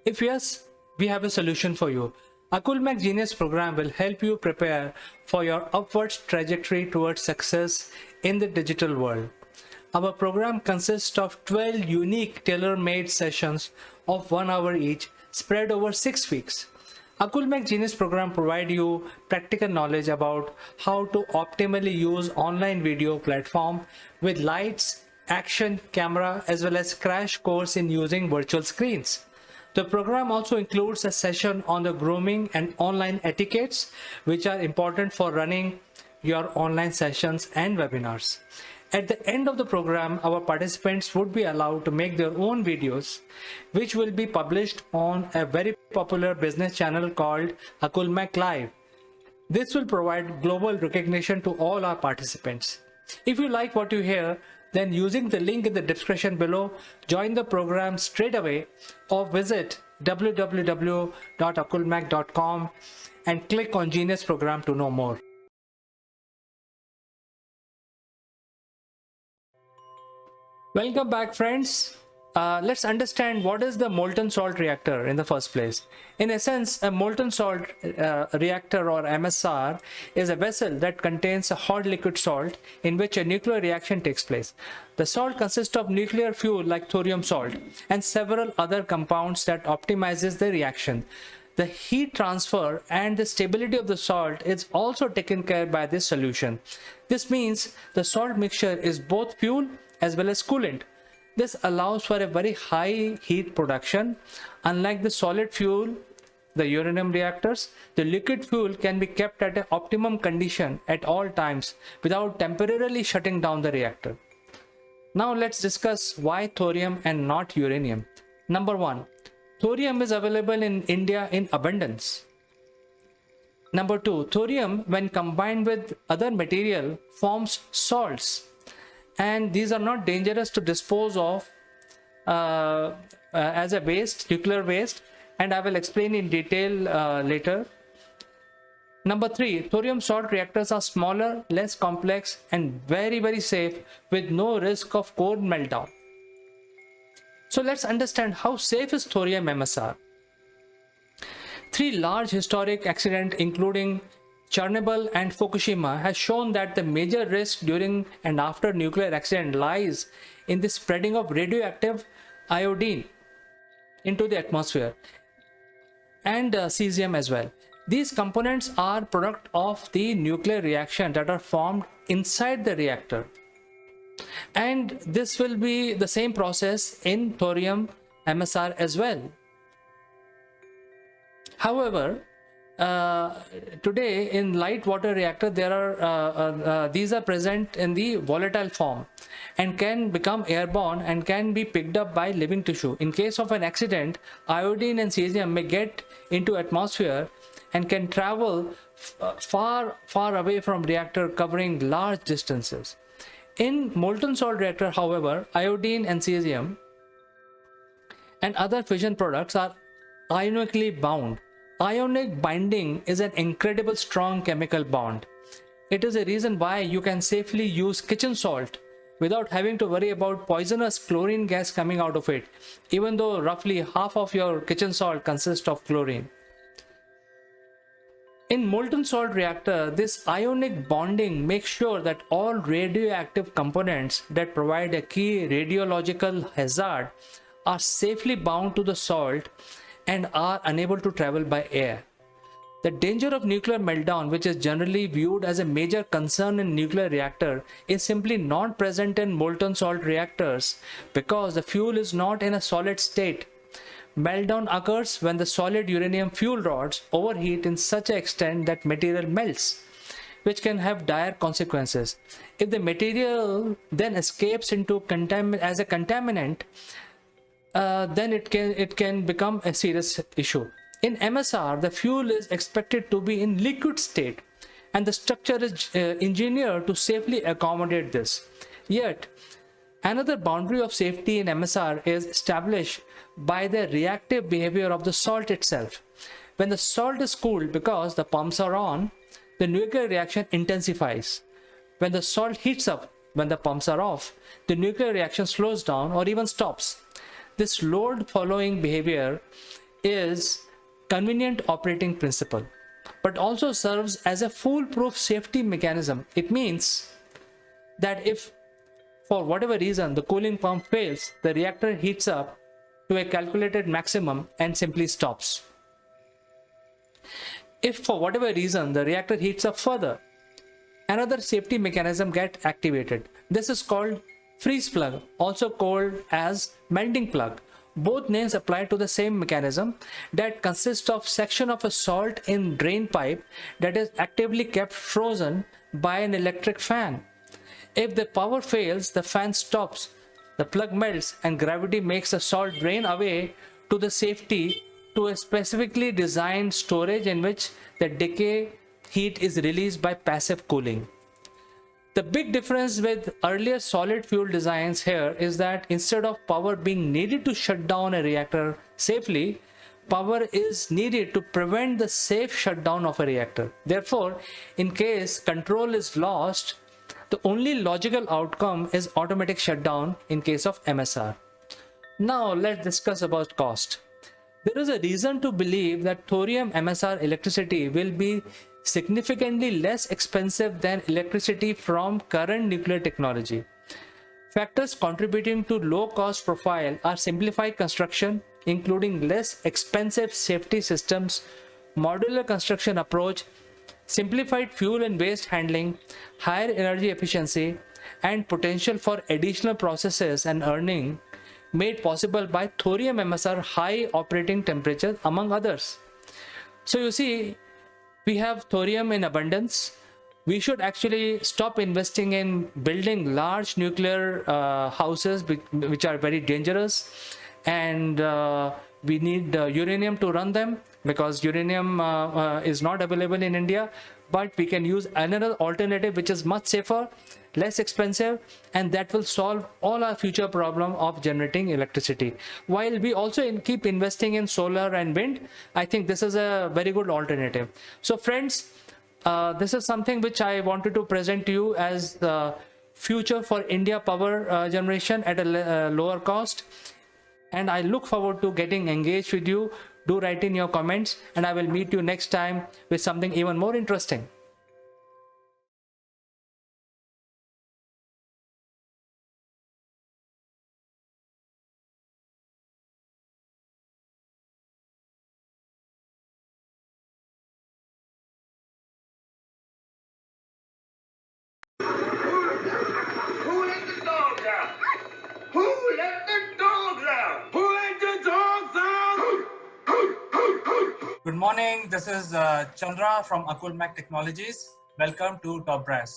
If yes, we have a solution for you. Akulmach Genius program will help you prepare for your upwards trajectory towards success in the digital world. Our program consists of 12 unique tailor-made sessions of 1 hour each, spread over 6 weeks. Akulmach Genius program provide you practical knowledge about how to optimally use online video platform with lights, action, camera, as well as crash course in using virtual screens. The program also includes a session on the grooming and online etiquettes, which are important for running your online sessions and webinars. At the end of the program, our participants would be allowed to make their own videos, which will be published on a very popular business channel called Akulmach Live. This will provide global recognition to all our participants. If you like what you hear, then using the link in the description below, join the program straight away or visit www.akulmach.com and click on Genius program to know more. Welcome back, friends. Let's understand what is the molten salt reactor in the first place. In essence, a molten salt reactor or MSR is a vessel that contains a hot liquid salt in which a nuclear reaction takes place. The salt consists of nuclear fuel like thorium salt and several other compounds that optimizes the reaction. The heat transfer and the stability of the salt is also taken care by this solution. This means the salt mixture is both fuel as well as coolant. This allows for a very high heat production. Unlike the solid fuel, the uranium reactors, the liquid fuel can be kept at an optimum condition at all times without temporarily shutting down the reactor. Now let's discuss why thorium and not uranium. Number 1, thorium is available in India in abundance. Number 2, thorium when combined with other material forms salts. And these are not dangerous to dispose of as a waste, nuclear waste, and I will explain in detail later. Number 3, thorium salt reactors are smaller, less complex, and very safe with no risk of core meltdown. So let's understand how safe is thorium MSR. 3 large historic accidents, including Chernobyl and Fukushima, has shown that the major risk during and after nuclear accident lies in the spreading of radioactive iodine into the atmosphere and cesium as well. These components are product of the nuclear reaction that are formed inside the reactor. And this will be the same process in thorium MSR as well. However, today in light water reactor, there are these are present in the volatile form and can become airborne and can be picked up by living tissue. In case of an accident, iodine and cesium may get into atmosphere and can travel far away from reactor, covering large distances. In molten salt reactor, however, iodine and cesium and other fission products are ionically bound. Ionic binding is an incredible strong chemical bond. It is a reason why you can safely use kitchen salt without having to worry about poisonous chlorine gas coming out of it, even though roughly half of your kitchen salt consists of chlorine. In molten salt reactor, this ionic bonding makes sure that all radioactive components that provide a key radiological hazard are safely bound to the salt and are unable to travel by air. The danger of nuclear meltdown, which is generally viewed as a major concern in nuclear reactor, is simply not present in molten salt reactors because the fuel is not in a solid state. Meltdown occurs when the solid uranium fuel rods overheat in such an extent that material melts, which can have dire consequences. If the material then escapes into as a contaminant, then it can become a serious issue. In MSR, the fuel is expected to be in liquid state, and the structure is engineered to safely accommodate this. Yet, another boundary of safety in MSR is established by the reactive behavior of the salt itself. When the salt is cooled because the pumps are on, the nuclear reaction intensifies. When the salt heats up when the pumps are off, the nuclear reaction slows down or even stops. This load following behavior is convenient operating principle, but also serves as a foolproof safety mechanism. It means that if for whatever reason the cooling pump fails, the reactor heats up to a calculated maximum and simply stops. If for whatever reason the reactor heats up further, another safety mechanism gets activated. This is called freeze plug, also called as melting plug. Both names apply to the same mechanism that consists of section of a salt in drain pipe that is actively kept frozen by an electric fan. If the power fails, the fan stops, the plug melts, and gravity makes the salt drain away to the safety to a specifically designed storage in which the decay heat is released by passive cooling. The big difference with earlier solid fuel designs here is that instead of power being needed to shut down a reactor safely, power is needed to prevent the safe shutdown of a reactor. Therefore, in case control is lost, the only logical outcome is automatic shutdown in case of MSR. Now let's discuss about cost. There is a reason to believe that thorium MSR electricity will be significantly less expensive than electricity from current nuclear technology. Factors contributing to low cost profile are simplified construction, including less expensive safety systems, modular construction approach, simplified fuel and waste handling, higher energy efficiency, and potential for additional processes and earning made possible by thorium MSR high operating temperatures, among others. So you see, we have thorium in abundance. We should actually stop investing in building large nuclear houses which are very dangerous, and we need uranium to run them because uranium is not available in India. But we can use another alternative which is much safer, less expensive, and that will solve all our future problem of generating electricity. While we also keep investing in solar and wind, I think this is a very good alternative. So friends, this is something which I wanted to present to you as the future for India power generation at a lower cost. And I look forward to getting engaged with you. Do write in your comments, and I will meet you next time with something even more interesting. Who let the dogs out? Who let the dogs out? Who let the dogs out? Good morning. This is Chandra from Akulmach Technologies. Welcome to Top Brass.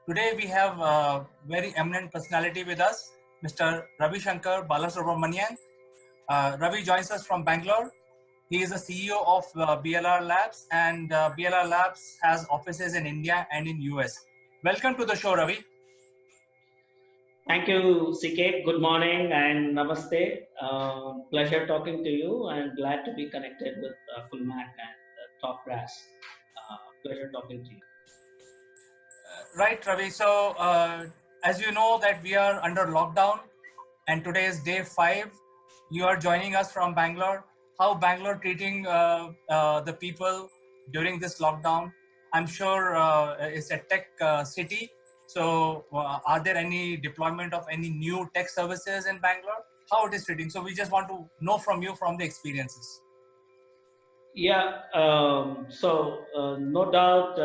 Today we have a very eminent personality with us, Mr. Ravi Shankar Balasubramanian. Ravi joins us from Bangalore. He is the CEO of BLR Labs, and BLR Labs has offices in India and in US. Welcome to the show, Ravi. Thank you, CK. Good morning and namaste. Pleasure talking to you and glad to be connected with Akulmach and Top Brass. Pleasure talking to you. Right, Ravi. So, as you know that we are under lockdown and today is day 5. You are joining us from Bangalore. How Bangalore treating the people during this lockdown? I'm sure it's a tech city. So are there any deployment of any new tech services in Bangalore? How it is treating? So we just want to know from you from the experiences. Yeah, no doubt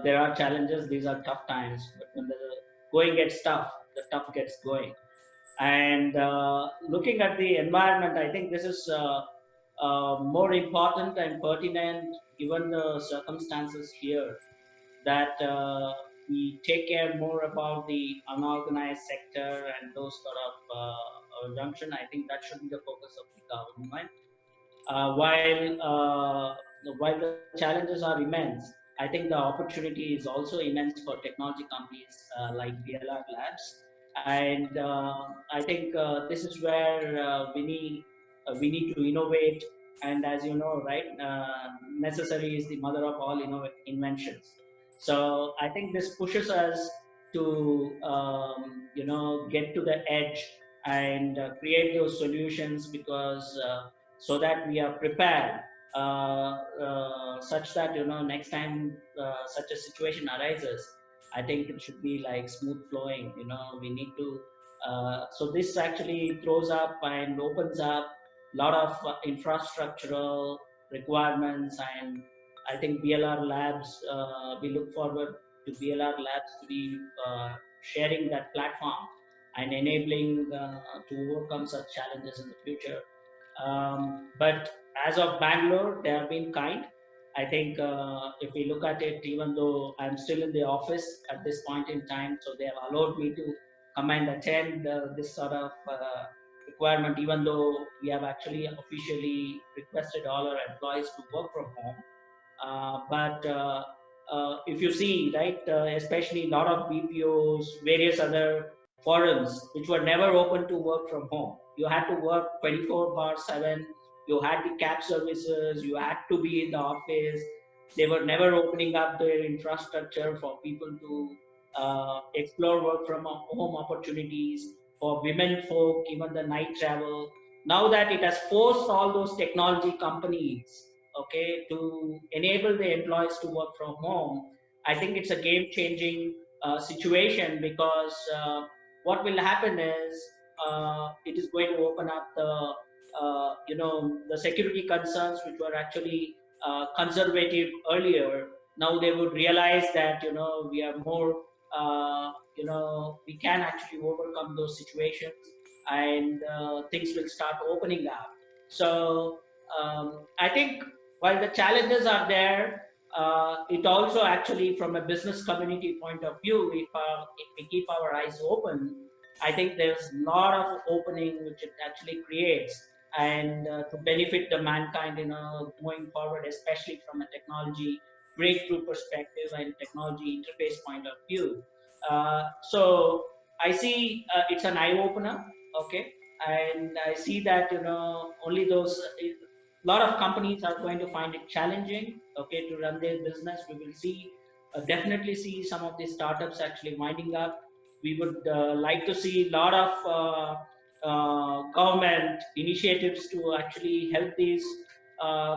there are challenges. These are tough times, but when the going gets tough, the tough gets going. And looking at the environment, I think this is more important and pertinent given the circumstances here that we take care more about the unorganized sector and those sort of junction. I think that should be the focus of the government. While the challenges are immense, I think the opportunity is also immense for technology companies like DLR Labs, and I think this is where we need to innovate. And as you know, right, necessary is the mother of all inventions. So I think this pushes us to get to the edge and create those solutions because so that we are prepared such that next time such a situation arises, I think it should be like smooth flowing. We need to so this actually throws up and opens up a lot of infrastructural requirements, and I think BLR Labs, we look forward to BLR Labs to be sharing that platform and enabling to overcome such challenges in the future. But as of Bangalore, they have been kind. I think if we look at it, even though I'm still in the office at this point in time, so they have allowed me to come and attend this sort of requirement, even though we have actually officially requested all our employees to work from home. But if you see, right, especially a lot of BPOs, various other forums, which were never open to work from home. You had to work 24/7. You had the cab services. You had to be in the office. They were never opening up their infrastructure for people to explore work from home opportunities for women folk, even the night travel. Now that it has forced all those technology companies, okay, to enable the employees to work from home, I think it's a game-changing situation because what will happen is it is going to open up the the security concerns which were actually conservative earlier. Now they would realize that we are more we can actually overcome those situations, and things will start opening up. So I think while the challenges are there, it also actually, from a business community point of view, if we keep our eyes open, I think there's a lot of opening which it actually creates, and to benefit the mankind, going forward, especially from a technology breakthrough perspective and technology interface point of view. So I see it's an eye opener, okay, and I see that only those. A lot of companies are going to find it challenging, okay, to run their business. We will see, definitely see some of these startups actually winding up. We would like to see a lot of government initiatives to actually help these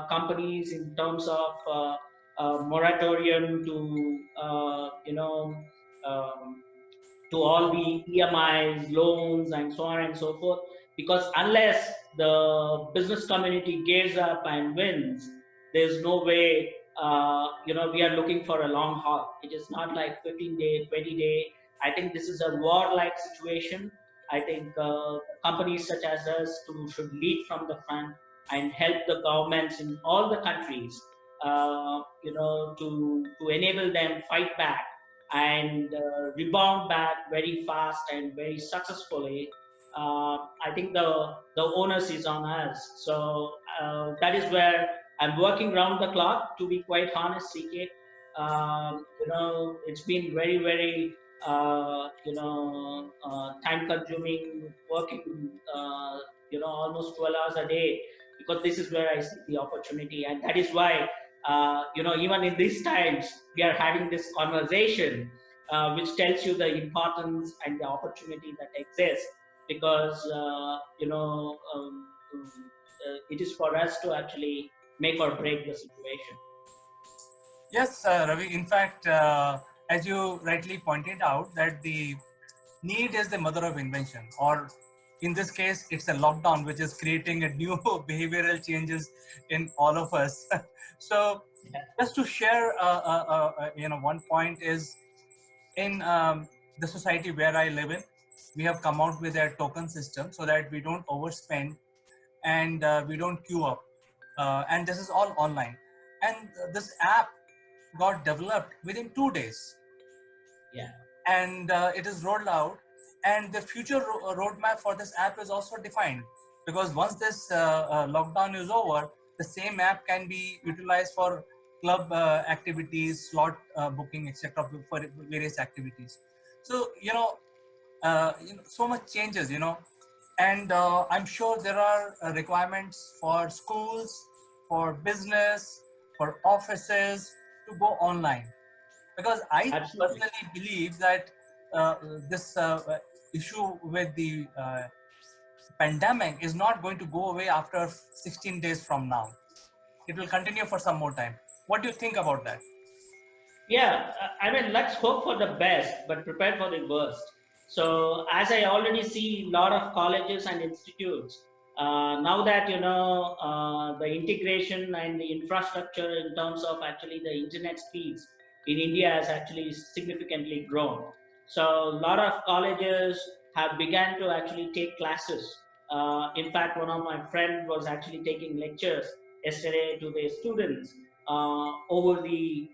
companies in terms of moratorium to to all the EMIs, loans, and so on and so forth. Because unless the business community gears up and wins, there's no way. We are looking for a long haul. It is not like 15-day, 20-day. I think this is a war-like situation. I think companies such as us should lead from the front and help the governments in all the countries, to enable them fight back and rebound back very fast and very successfully. I think the onus is on us. So that is where I'm working round the clock. To be quite honest, CK, it's been very, very time-consuming, working almost 12 hours a day, because this is where I see the opportunity, and that is why even in these times we are having this conversation, which tells you the importance and the opportunity that exists, because it is for us to actually make or break the situation. Yes, Ravi. In fact, as you rightly pointed out, that the need is the mother of invention, or in this case, it's a lockdown which is creating a new behavioral changes in all of us. So, just to share, one point is in the society where I live in, we have come out with a token system so that we don't overspend and we don't queue up. and this is all online. And this app got developed within 2 days. Yeah. And it is rolled out, and the future roadmap for this app is also defined, because once this lockdown is over, the same app can be utilized for club activities, slot booking, etc., for various activities. So so much changes, and I'm sure there are requirements for schools, for business, for offices to go online, because I Absolutely. personally believe that this issue with the pandemic is not going to go away after 16 days from now. It will continue for some more time. What do you think about that? Yeah, I mean, let's hope for the best, but prepare for the worst. So, as I already see a lot of colleges and institutes, now that the integration and the infrastructure in terms of actually the internet speeds in India has actually significantly grown. So, a lot of colleges have begun to actually take classes. In fact, one of my friends was actually taking lectures yesterday to the students over the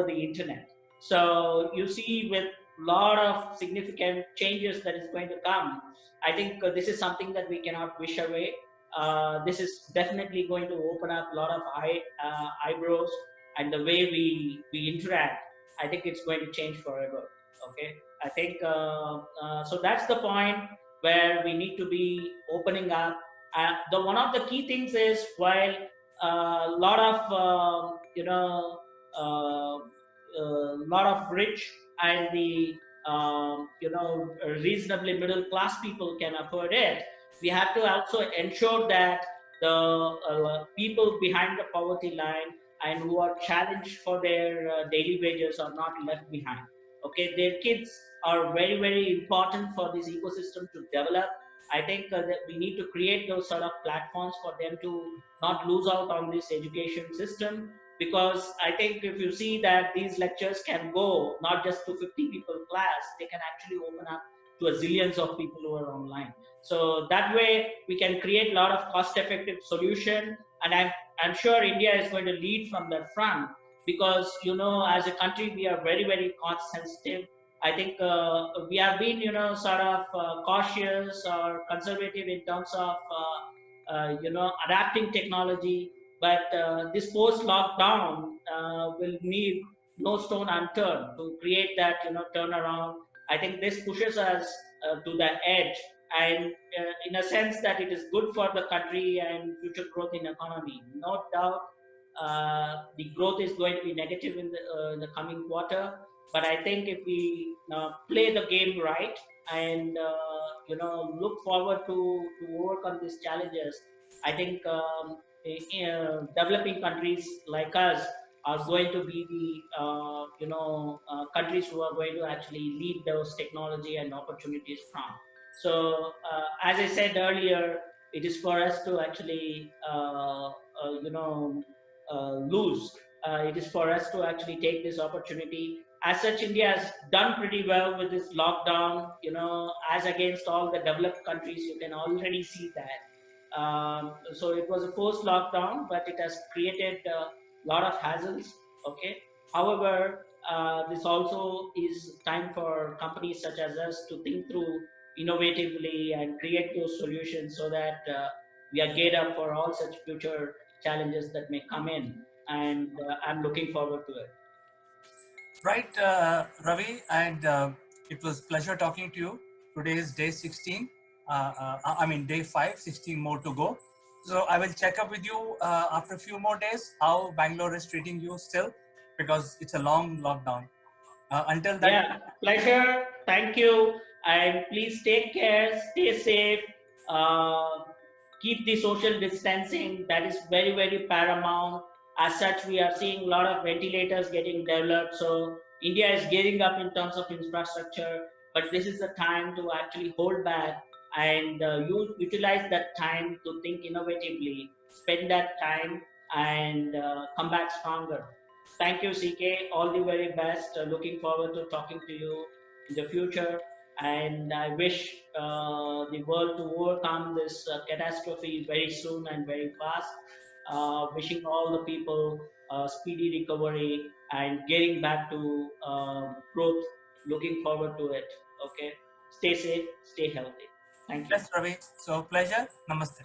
internet. So you see, with a lot of significant changes that is going to come, I think this is something that we cannot wish away. This is definitely going to open up a lot of eyebrows, and the way we interact. I think it's going to change forever. Okay, I think so. That's the point where we need to be opening up. The one of the key things is, while a lot of lot of rich and the reasonably middle class people can afford it, we have to also ensure that the people behind the poverty line and who are challenged for their daily wages are not left behind. Okay, their kids are very, very important for this ecosystem to develop. I think that we need to create those sort of platforms for them to not lose out on this education system, because I think if you see that these lectures can go not just to 50 people class, they can actually open up to a zillions of people who are online. So that way we can create a lot of cost effective solution, and I'm sure India is going to lead from that front, because as a country we are very, very cost sensitive. I think we have been sort of cautious or conservative in terms of adapting technology, but this post lockdown will leave no stone unturned to create that turnaround. I think this pushes us to the edge, and in a sense that it is good for the country and future growth in economy. No doubt the growth is going to be negative in the coming quarter, but I think if we play the game right and look forward to overcome these challenges, I think developing countries like us are going to be the countries who are going to actually lead those technology and opportunities from. So as I said earlier, it is for us to actually lose. It is for us to actually take this opportunity. As such, India has done pretty well with this lockdown, as against all the developed countries. You can already see that. So it was a forced lockdown, but it has created a lot of hassles. Okay. However, this also is time for companies such as us to think through innovatively and create those solutions, so that we are geared up for all such future challenges that may come in. And I'm looking forward to it. Right, Ravi, and it was pleasure talking to you. Today is day 16. I mean day 5, 16 more to go. So I will check up with you after a few more days how Bangalore is treating you still, because it's a long lockdown. Until that. Yeah, pleasure. Thank you. And please take care, stay safe, uh, keep the social distancing. That is very, very paramount. As such, we are seeing a lot of ventilators getting developed. So India is gearing up in terms of infrastructure, but this is the time to actually hold back and utilize that time to think innovatively, spend that time and come back stronger. Thank you, CK. All the very best. Looking forward to talking to you in the future. And I wish the world to overcome this catastrophe very soon and very fast. wishing all the people speedy recovery and getting back to growth. Looking forward to it. Okay. Stay safe, stay healthy. Thank you. Yes, Ravi. So pleasure. Namaste.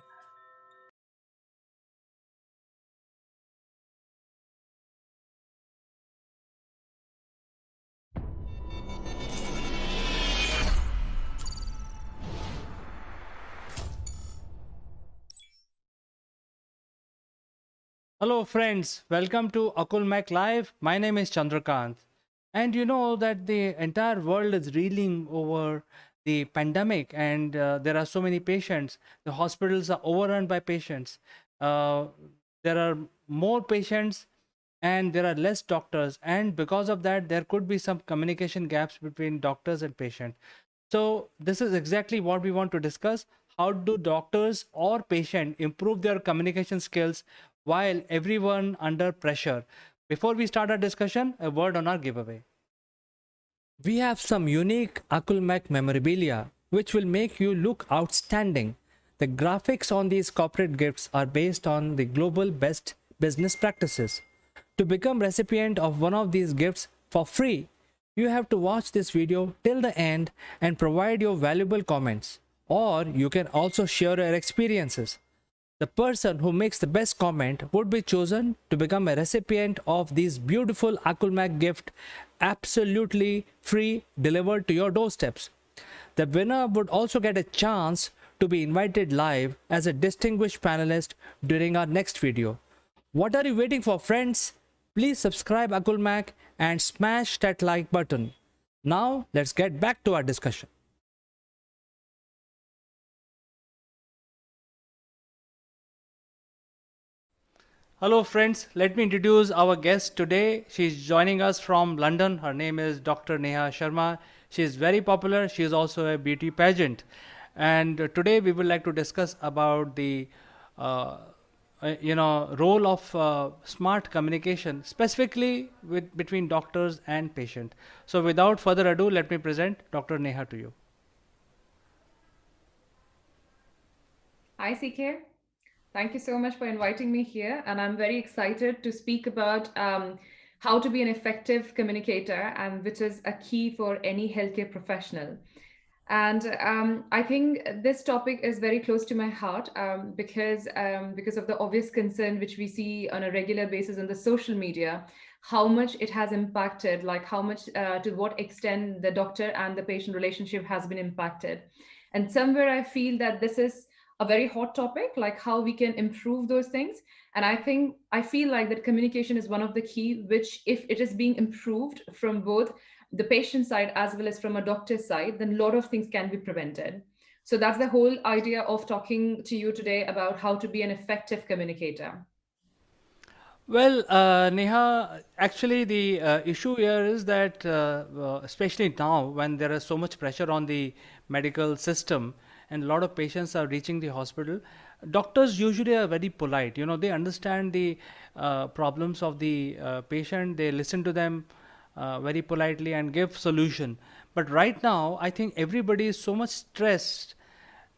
Hello, friends. Welcome to Akulmach Live. My name is Chandrakant. And you know that the entire world is reeling over the pandemic, and there are so many patients. The hospitals are overrun by patients. Uh, there are more patients and there are less doctors. And because of that, there could be some communication gaps between doctors and patients. So this is exactly what we want to discuss. How do doctors or patient improve their communication skills while everyone under pressure? Before we start our discussion, a word on our giveaway. We have some unique Akulmach memorabilia which will make you look outstanding. The graphics on these corporate gifts are based on the global best business practices. To become recipient of one of these gifts for free, you have to watch this video till the end and provide your valuable comments. Or you can also share your experiences. The person who makes the best comment would be chosen to become a recipient of these beautiful Akulmach gift, absolutely free, delivered to your doorsteps. The winner would also get a chance to be invited live as a distinguished panelist during our next video. What are you waiting for, friends? Please subscribe Akulmach and smash that like button. Now let's get back to our discussion. Hello friends, let me introduce our guest today. She's joining us from London. Her name is Dr. Neha Sharma. She is very popular. She is also a beauty pageant. And today we would like to discuss about the role of smart communication, specifically between doctors and patient. So without further ado, let me present Dr. Neha to you. Hi, CK. Thank you so much for inviting me here. And I'm very excited to speak about how to be an effective communicator, and which is a key for any healthcare professional. And I think this topic is very close to my heart because of the obvious concern which we see on a regular basis on the social media, how much it has impacted, like how much to what extent the doctor and the patient relationship has been impacted. And somewhere I feel that this is a very hot topic, like how we can improve those things. And I feel like that communication is one of the key, which if it is being improved from both the patient side as well as from a doctor's side, then a lot of things can be prevented. So that's the whole idea of talking to you today about how to be an effective communicator. Well, Neha, actually the issue here is that especially now when there is so much pressure on the medical system and a lot of patients are reaching the hospital, doctors usually are very polite. You know, they understand the problems of the patient, they listen to them very politely and give solution. But right now, I think everybody is so much stressed.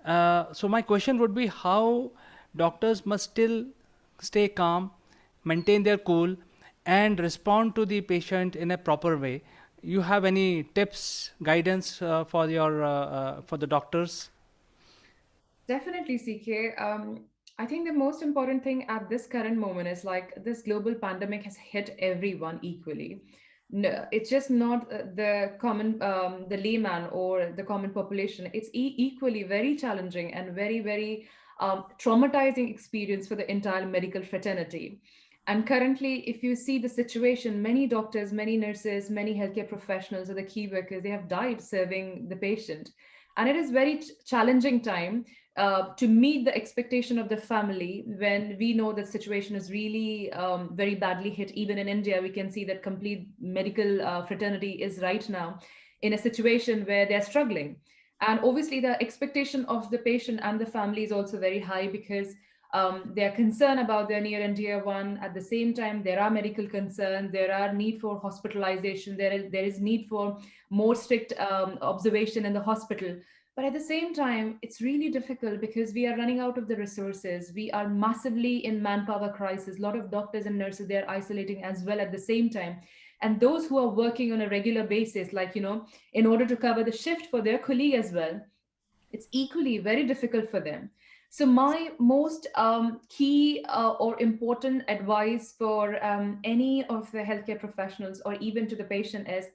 So my question would be how doctors must still stay calm, maintain their cool, and respond to the patient in a proper way. You have any tips, guidance for the doctors? Definitely, CK. I think the most important thing at this current moment is like this global pandemic has hit everyone equally. No, it's just not the common, the layman or the common population. It's equally very challenging and very, very traumatizing experience for the entire medical fraternity. And currently, if you see the situation, many doctors, many nurses, many healthcare professionals, or the key workers, they have died serving the patient. And it is very challenging time to meet the expectation of the family when we know the situation is really very badly hit. Even in India, we can see that complete medical fraternity is right now in a situation where they're struggling. And obviously, the expectation of the patient and the family is also very high because they are concerned about their near and dear one. At the same time, there are medical concerns, there are need for hospitalization, there is need for more strict observation in the hospital. But at the same time, it's really difficult because we are running out of the resources. We are massively in manpower crisis. A lot of doctors and nurses, they're isolating as well at the same time. And those who are working on a regular basis, like, in order to cover the shift for their colleague as well, it's equally very difficult for them. So my most key or important advice for any of the healthcare professionals or even to the patient is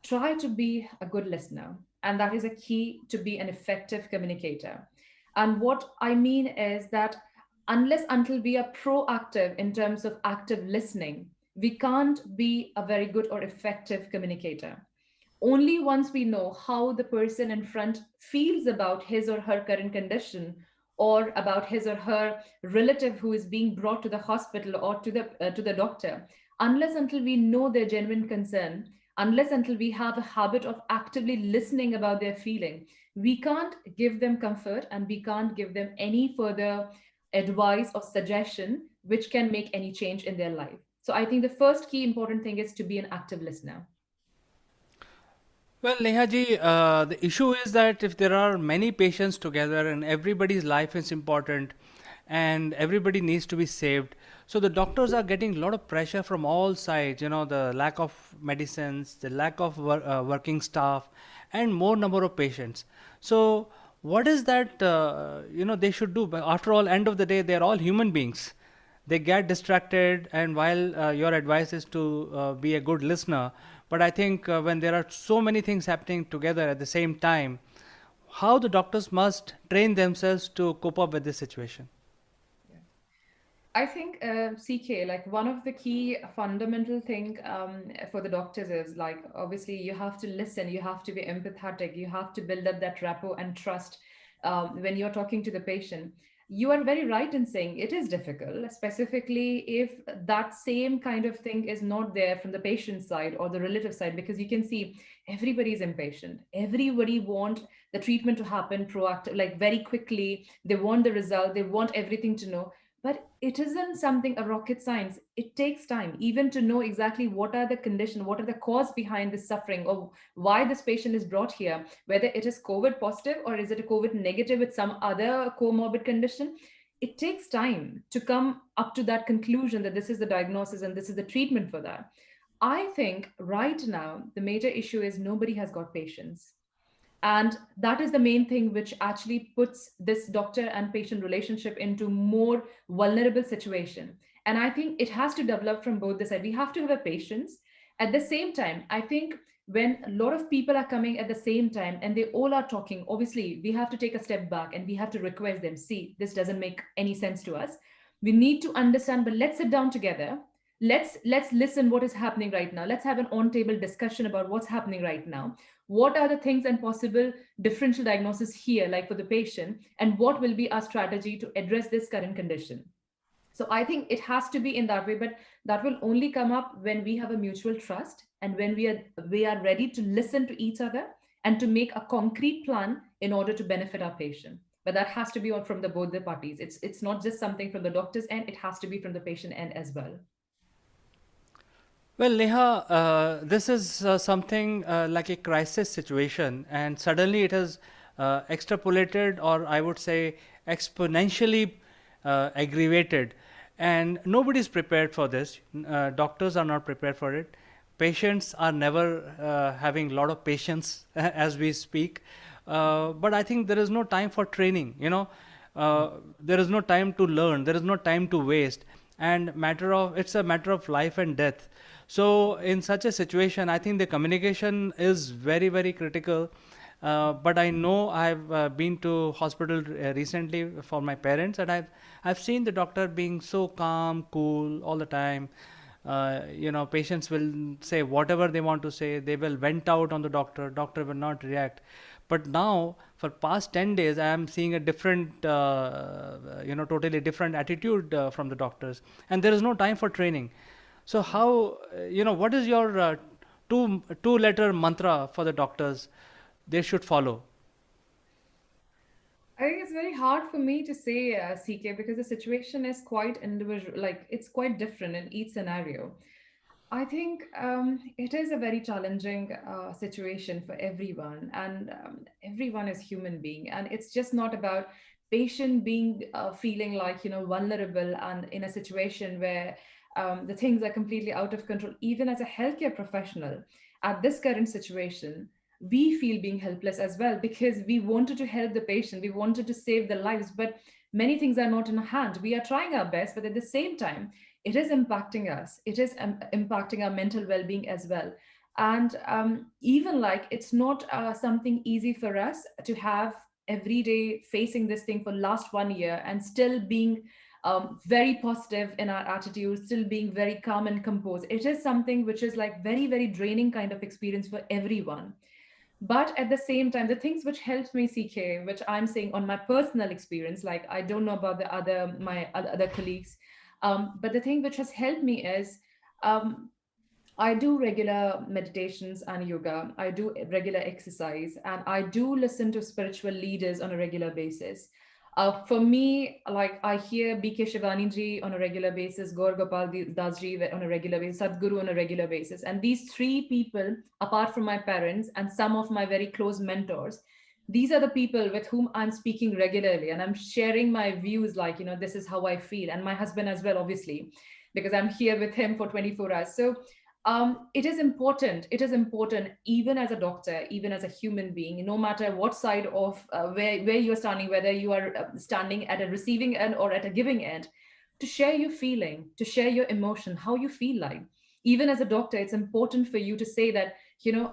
try to be a good listener. And that is a key to be an effective communicator. And what I mean is that unless until we are proactive in terms of active listening, we can't be a very good or effective communicator. Only once we know how the person in front feels about his or her current condition or about his or her relative who is being brought to the hospital or to the doctor, unless until we know their genuine concern, unless until we have a habit of actively listening about their feeling, we can't give them comfort and we can't give them any further advice or suggestion which can make any change in their life. So I think the first key important thing is to be an active listener. Well, Nehaji, the issue is that if there are many patients together and everybody's life is important and everybody needs to be saved, so the doctors are getting a lot of pressure from all sides, the lack of medicines, the lack of working staff, and more number of patients. So, what is that, they should do? But after all, end of the day, they're all human beings. They get distracted, and while your advice is to be a good listener, but I think when there are so many things happening together at the same time, how the doctors must train themselves to cope up with this situation. I think CK, like one of the key fundamental thing for the doctors is like obviously you have to listen, you have to be empathetic, you have to build up that rapport and trust when you're talking to the patient. You are very right in saying it is difficult, specifically if that same kind of thing is not there from the patient side or the relative side, because you can see everybody is impatient. Everybody want the treatment to happen proactive, like very quickly. They want the result. They want everything to know. But it isn't something a rocket science. It takes time even to know exactly what are the condition, what are the cause behind this suffering, or why this patient is brought here, whether it is COVID positive or is it a COVID negative with some other comorbid condition. It takes time to come up to that conclusion that this is the diagnosis and this is the treatment for that. I think right now the major issue is nobody has got patience, and that is the main thing which actually puts this doctor and patient relationship into more vulnerable situation. And I think it has to develop from both the side. We have to have a patience. At the same time, I think when a lot of people are coming at the same time and they all are talking, obviously we have to take a step back and we have to request them, see, this doesn't make any sense to us. We need to understand, but let's sit down together. Let's listen what is happening right now. Let's have an on table discussion about what's happening right now. What are the things and possible differential diagnosis here, like for the patient, and what will be our strategy to address this current condition? So I think it has to be in that way, but that will only come up when we have a mutual trust and when we are ready to listen to each other and to make a concrete plan in order to benefit our patient. But that has to be from the both the parties. It's not just something from the doctor's end, it has to be from the patient end as well. Well, Neha, this is something like a crisis situation, and suddenly it has extrapolated, or I would say exponentially aggravated, and nobody is prepared for this. Doctors are not prepared for it. Patients are never having a lot of patience as we speak. But I think there is no time for training. There is no time to learn. There is no time to waste, and it's a matter of life and death. So in such a situation, I think the communication is very, very critical. But I know I've been to hospital recently for my parents, and I've seen the doctor being so calm, cool all the time. Patients will say whatever they want to say. They will vent out on the doctor. Doctor will not react. But now, for past 10 days, I am seeing a different, totally different attitude from the doctors, and there is no time for training. So how, what is your two-letter mantra for the doctors they should follow? I think it's very hard for me to say, CK, because the situation is quite individual, like it's quite different in each scenario. I think it is a very challenging situation for everyone, and everyone is human being, and it's just not about patient being feeling like vulnerable and in a situation where the things are completely out of control. Even as a healthcare professional, at this current situation, we feel being helpless as well because we wanted to help the patient, we wanted to save their lives, but many things are not in our hand. We are trying our best, but at the same time it is impacting us, it is impacting our mental well-being as well. And even like it's not something easy for us to have every day facing this thing for last 1 year and still being very positive in our attitude, still being very calm and composed. It is something which is like very, very draining kind of experience for everyone. But at the same time, the things which helped me, CK, which I'm saying on my personal experience, like I don't know about the other my other colleagues, but the thing which has helped me is um, I do regular meditations and yoga. I do regular exercise, and I do listen to spiritual leaders on a regular basis. For me, like I hear BK Shivani ji on a regular basis, Gaur Gopal Das ji on a regular basis, Sadhguru on a regular basis. And these three people, apart from my parents and some of my very close mentors, these are the people with whom I'm speaking regularly and I'm sharing my views, like, this is how I feel. And my husband as well, obviously, because I'm here with him for 24 hours. So it is important. It is important, even as a doctor, even as a human being, no matter what side of where you're standing, whether you are standing at a receiving end or at a giving end, to share your feeling, to share your emotion, how you feel like. Even as a doctor, it's important for you to say that,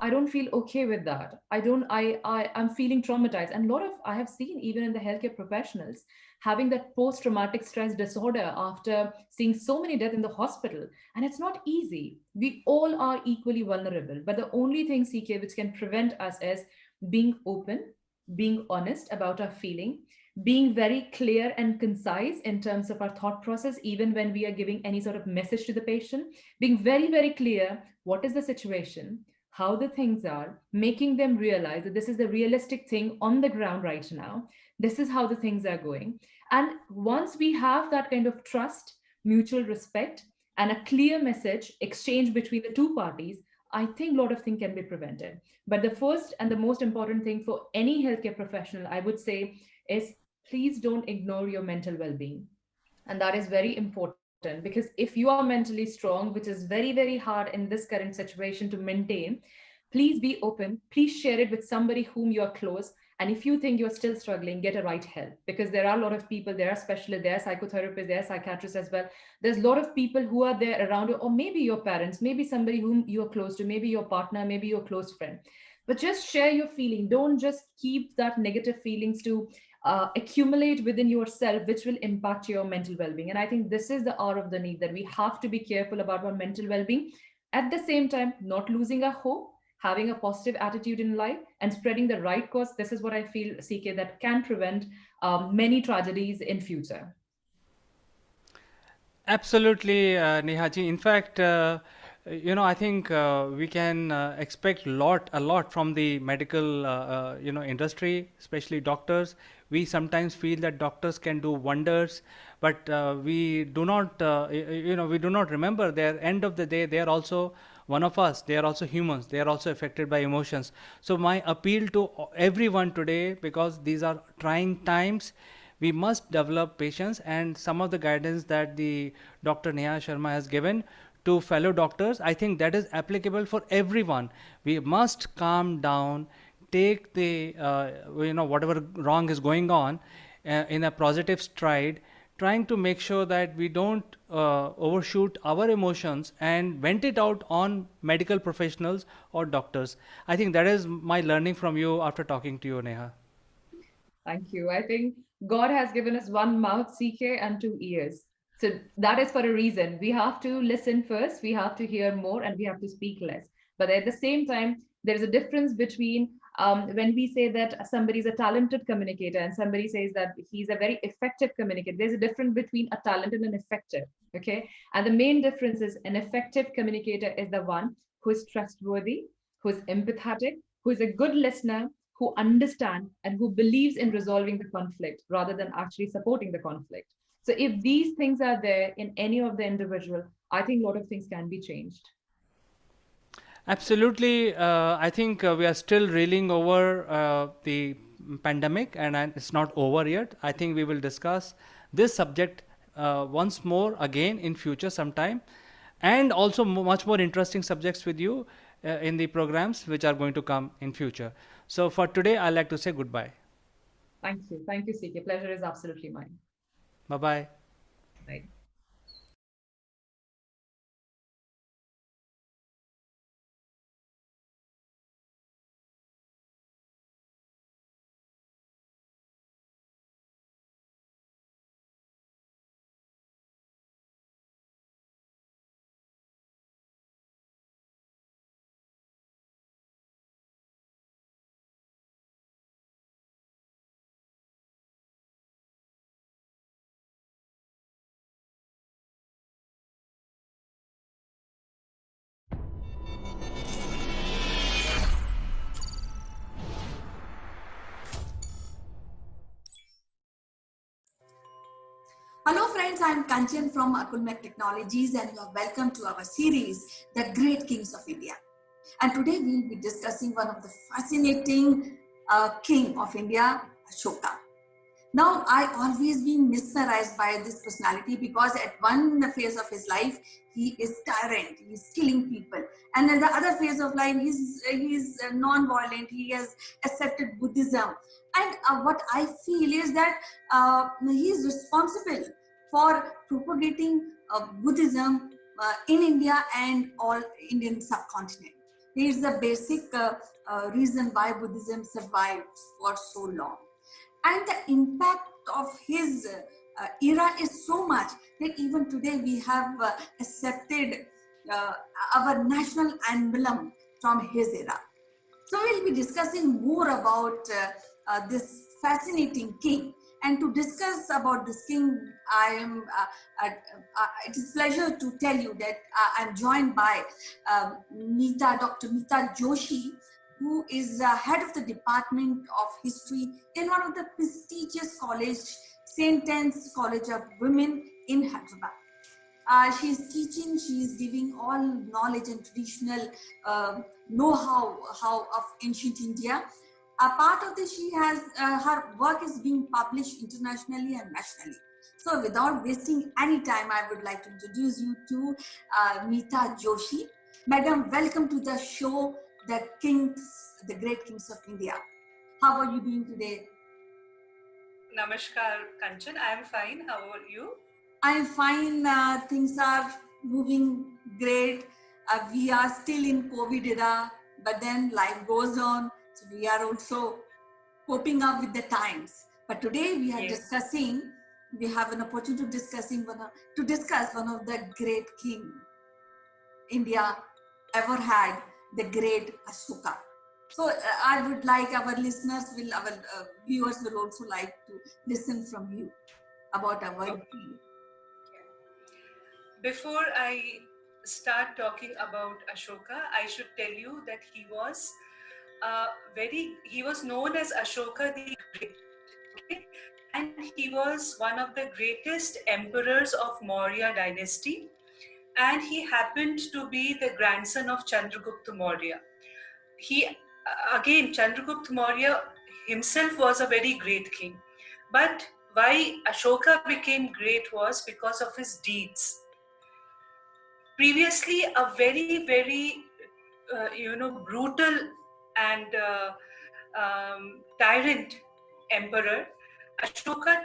I don't feel okay with that. I'm feeling traumatized. And a lot of, I have seen even in the healthcare professionals, having that post-traumatic stress disorder after seeing so many deaths in the hospital. And it's not easy. We all are equally vulnerable. But the only thing, CK, which can prevent us is being open, being honest about our feeling, being very clear and concise in terms of our thought process, even when we are giving any sort of message to the patient, being very, very clear what is the situation, how the things are, making them realize that this is the realistic thing on the ground right now. This is how the things are going. And once we have that kind of trust, mutual respect, and a clear message exchange between the two parties, I think a lot of things can be prevented. But the first and the most important thing for any healthcare professional, I would say, is please don't ignore your mental well-being. And that is very important because if you are mentally strong, which is very, very hard in this current situation to maintain, please be open, please share it with somebody whom you are close. And if you think you're still struggling, get a right help, because there are a lot of people, there are specialists, there are psychotherapists, there are psychiatrists as well. There's a lot of people who are there around you, or maybe your parents, maybe somebody whom you're close to, maybe your partner, maybe your close friend. But just share your feeling. Don't just keep that negative feelings to accumulate within yourself, which will impact your mental well-being. And I think this is the hour of the need, that we have to be careful about our mental well-being. At the same time, not losing our hope, having a positive attitude in life, and spreading the right cause. This is what I feel, CK, that can prevent many tragedies in future. Absolutely, Nehaji. In fact, I think we can expect a lot from the medical, industry, especially doctors. We sometimes feel that doctors can do wonders, but we do not, we do not remember. Their end of the day, they are also one of us. They are also humans. They are also affected by emotions. So my appeal to everyone today, because these are trying times, we must develop patience, and some of the guidance that the Dr. Neha Sharma has given to fellow doctors, I think that is applicable for everyone. We must calm down, take the whatever wrong is going on in a positive stride, trying to make sure that we don't overshoot our emotions and vent it out on medical professionals or doctors. I think that is my learning from you after talking to you, Neha. Thank you. I think God has given us one mouth, CK, and two ears. So that is for a reason. We have to listen first, we have to hear more, and we have to speak less. But at the same time, there is a difference between when we say that somebody is a talented communicator and somebody says that he's a very effective communicator. There's a difference between a talented and effective. Okay. And the main difference is an effective communicator is the one who is trustworthy, who is empathetic, who is a good listener, who understand and who believes in resolving the conflict rather than actually supporting the conflict. So if these things are there in any of the individual, I think a lot of things can be changed. Absolutely. I think we are still reeling over the pandemic, and it's not over yet. I think we will discuss this subject once more again in future sometime, and also much more interesting subjects with you in the programs which are going to come in future. So for today, I'd like to say goodbye. Thank you. Thank you, CK. Pleasure is absolutely mine. Bye-bye. Bye. Hello friends, I am Kanchan from Akulmach Technologies and you are welcome to our series, The Great Kings of India. And today we will be discussing one of the fascinating king of India, Ashoka. Now, I always been mesmerized by this personality because at one phase of his life, he is tyrant, he is killing people. And in the other phase of life, he's non-violent, he has accepted Buddhism. And what I feel is that he is responsible for propagating Buddhism in India and all Indian subcontinent. He is the basic reason why Buddhism survived for so long. And the impact of his era is so much that even today we have accepted our national emblem from his era. So we'll be discussing more about this fascinating king. And to discuss about this king, it is a pleasure to tell you that I'm joined by Dr. Meeta Joshi, who is head of the Department of History in one of the prestigious college, St. Anne's College of Women in Hyderabad. She is teaching, she is giving all knowledge and traditional know-how of ancient India. A part of this, she has her work is being published internationally and nationally. So without wasting any time, I would like to introduce you to Meeta Joshi. Madam, welcome to the show, The Great Kings of India. How are you doing today? Namaskar, Kanchan. I am fine. How are you? I'm fine. Things are moving great. We are still in COVID era, but then life goes on. So we are also coping up with the times. But today we are discussing. We have an opportunity to discuss one of the great king India ever had, the great Ashoka. So I would like our viewers will also like to listen from you about our king. Before I start talking about Ashoka, I should tell you that he was known as Ashoka the Great, okay? And he was one of the greatest emperors of Maurya dynasty, and he happened to be the grandson of Chandragupta Maurya. Chandragupta Maurya himself was a very great king, but why Ashoka became great was because of his deeds. Previously, a very, very, brutal and tyrant emperor, Ashoka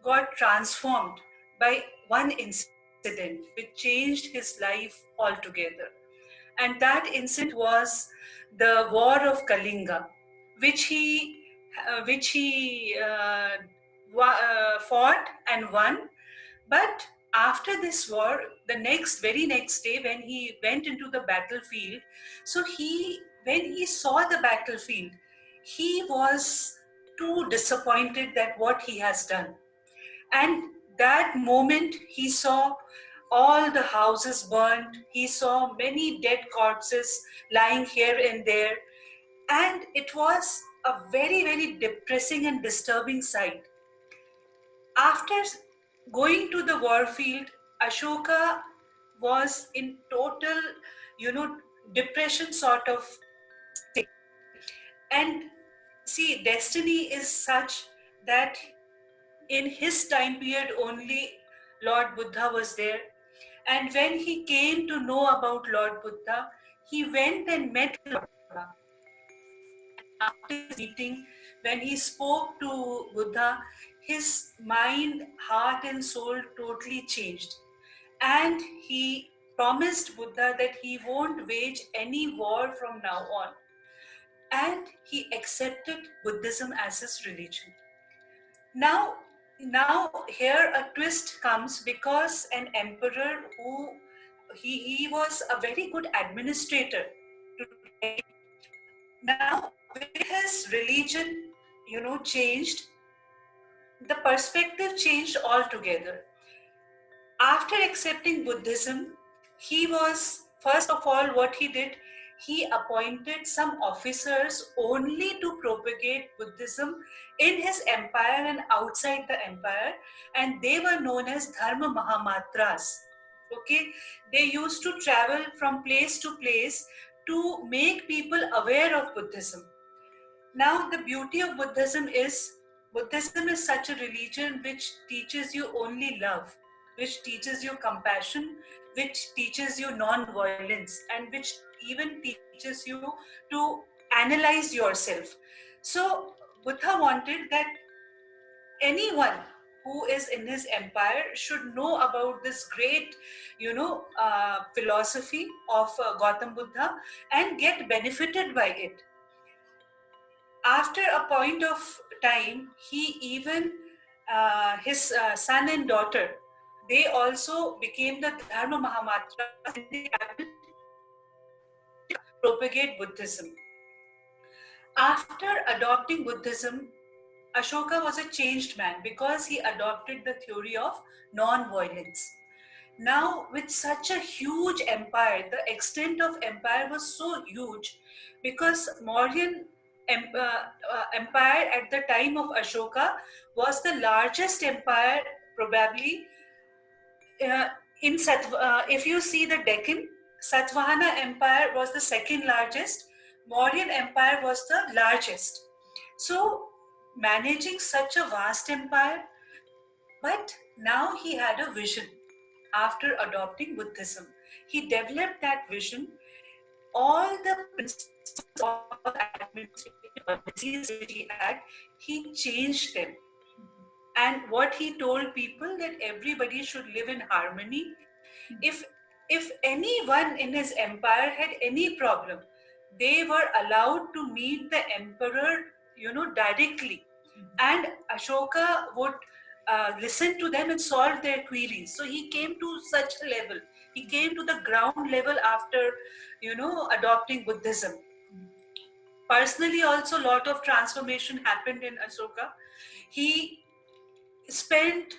got transformed by one incident which changed his life altogether. And that incident was the War of Kalinga, which he fought and won. But after this war, the very next day, when he went into the battlefield, when he saw the battlefield, he was too disappointed that what he has done. And that moment, he saw all the houses burned. He saw many dead corpses lying here and there. And it was a very, very depressing and disturbing sight. After going to the war field, Ashoka was in total, depression sort of state. And see, destiny is such that in his time period only Lord Buddha was there. And when he came to know about Lord Buddha, he went and met Lord Buddha. After his meeting, when he spoke to Buddha, his mind, heart, and soul totally changed. And he promised Buddha that he won't wage any war from now on. And he accepted Buddhism as his religion. Now here a twist comes, because an emperor who he was a very good administrator. Now with his religion, changed, the perspective changed altogether. After accepting Buddhism, he was, first of all, what he did, he appointed some officers only to propagate Buddhism in his empire and outside the empire, and they were known as Dharma Mahamatras. Okay, they used to travel from place to place to make people aware of Buddhism. Now, the beauty of Buddhism is such a religion which teaches you only love, which teaches you compassion, which teaches you non-violence, and which even teaches you to analyze yourself. So Buddha wanted that anyone who is in his empire should know about this great, philosophy of Gautam Buddha and get benefited by it. After a point of time, he even, his son and daughter, they also became the Dharma Mahamatras, and they traveled to propagate Buddhism. After adopting Buddhism, Ashoka was a changed man because he adopted the theory of non-violence. Now, with such a huge empire, the extent of empire was so huge because Mauryan empire at the time of Ashoka was the largest empire probably in if you see the Deccan, Satvahana empire was the second largest, Mauryan empire was the largest. So managing such a vast empire, but now he had a vision after adopting Buddhism. He developed that vision. All the principles of administrative policies which he had, he changed them. And what he told people, that everybody should live in harmony. If anyone in his empire had any problem, they were allowed to meet the emperor, directly. And Ashoka would listen to them and solve their queries. So he came to such a level. He came to the ground level after, adopting Buddhism. Personally, also, a lot of transformation happened in Ashoka. He spent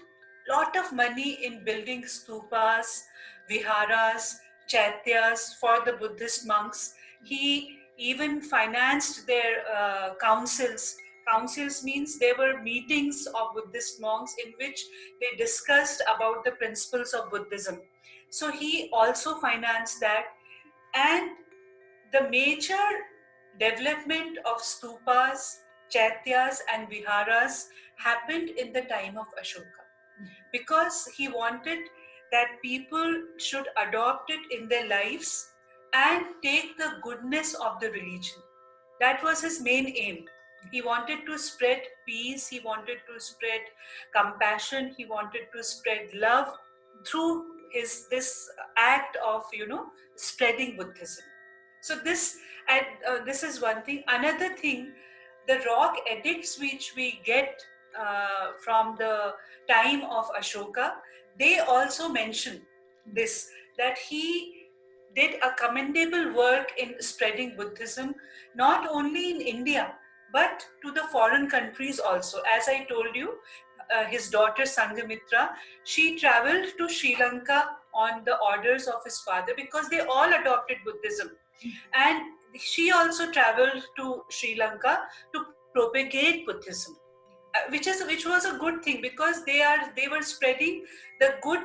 a lot of money in building stupas, viharas, chaityas for the Buddhist monks. He even financed their councils. Councils means there were meetings of Buddhist monks in which they discussed about the principles of Buddhism. So he also financed that. And the major development of stupas, chaityas, and viharas happened in the time of Ashoka, because he wanted that people should adopt it in their lives and take the goodness of the religion. That was his main aim. He wanted to spread peace, he wanted to spread compassion, he wanted to spread love through this act of spreading Buddhism. So this is one thing. Another thing, the rock edicts which we get from the time of Ashoka, they also mention this, that he did a commendable work in spreading Buddhism, not only in India, but to the foreign countries also. As I told you, his daughter Sanghamitra, she traveled to Sri Lanka on the orders of his father, because they all adopted Buddhism. And she also traveled to Sri Lanka to propagate Buddhism, which was a good thing, because they were spreading the good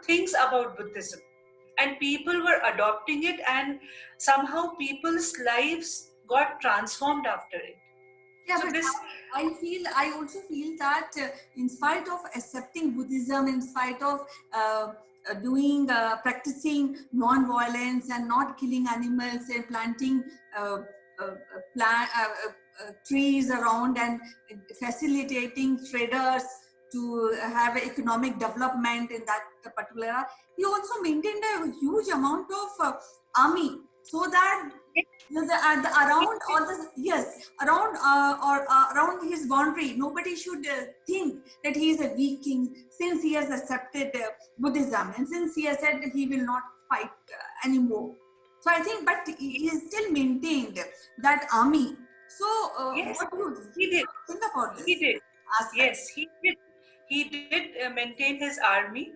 things about Buddhism. and people were adopting it, and somehow people's lives got transformed after it. Yeah, So but this, I also feel that in spite of accepting Buddhism, in spite of practicing non-violence and not killing animals and planting uh, uh, trees around and facilitating traders to have economic development in that particular, he also maintained a huge amount of army, so that around all the, yes, around around his boundary, nobody should think that he is a weak king, since he has accepted Buddhism, and since he has said that he will not fight anymore. So I think, but he still maintained that army. So yes, what do you he did. think about this? He did. aspect? Yes, he did. He did maintain his army.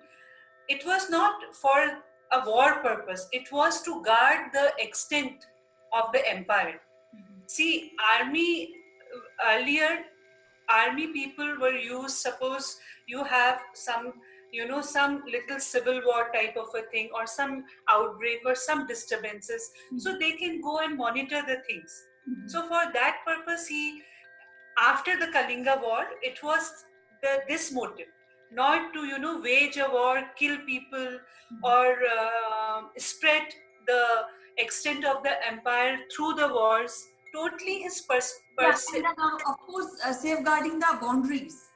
It was not for a war purpose. It was to guard the extent of the empire. See, army earlier, army people were used. Suppose you have some, some little civil war type of a thing, or some outbreak or some disturbances, so they can go and monitor the things. So for that purpose, after the Kalinga war, it was this motive, not to wage a war, kill people, or spread the extent of the empire through the wars. Totally his Yeah, and then of course safeguarding the boundaries.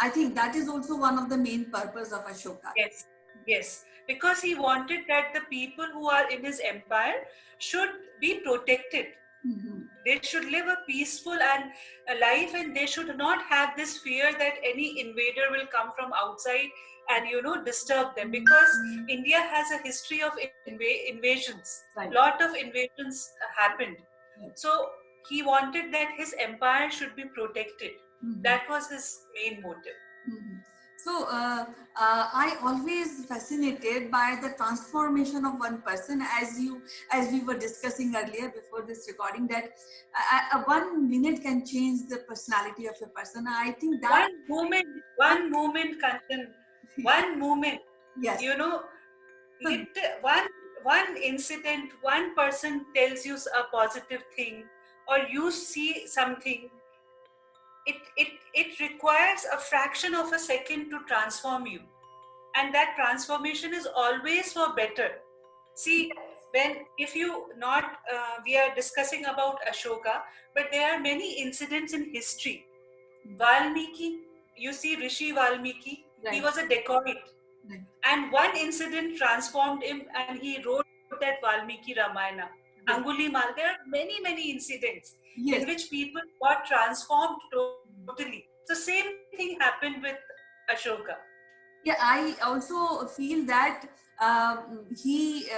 I think that is also one of the main purpose of Ashoka. Yes, yes, because he wanted that the people who are in his empire should be protected. They should live a peaceful and a life, and they should not have this fear that any invader will come from outside and disturb them, because India has a history of invasions. Right. Lot of invasions happened. So he wanted that his empire should be protected. That was his main motive. So I always fascinated by the transformation of one person, as we were discussing earlier before this recording, that 1 minute can change the personality of a person. I think that one moment, Kanchan, one moment. Yes. One incident, one person tells you a positive thing, or you see something. It requires a fraction of a second to transform you, and that transformation is always for better. See, if you not we are discussing about Ashoka, but there are many incidents in history. Valmiki, you see Rishi Valmiki, he was a dacoit, and one incident transformed him, and he wrote that Valmiki Ramayana. Angulimal, there are many incidents in which people got transformed totally. So same thing happened with Ashoka. Yeah, I also feel that he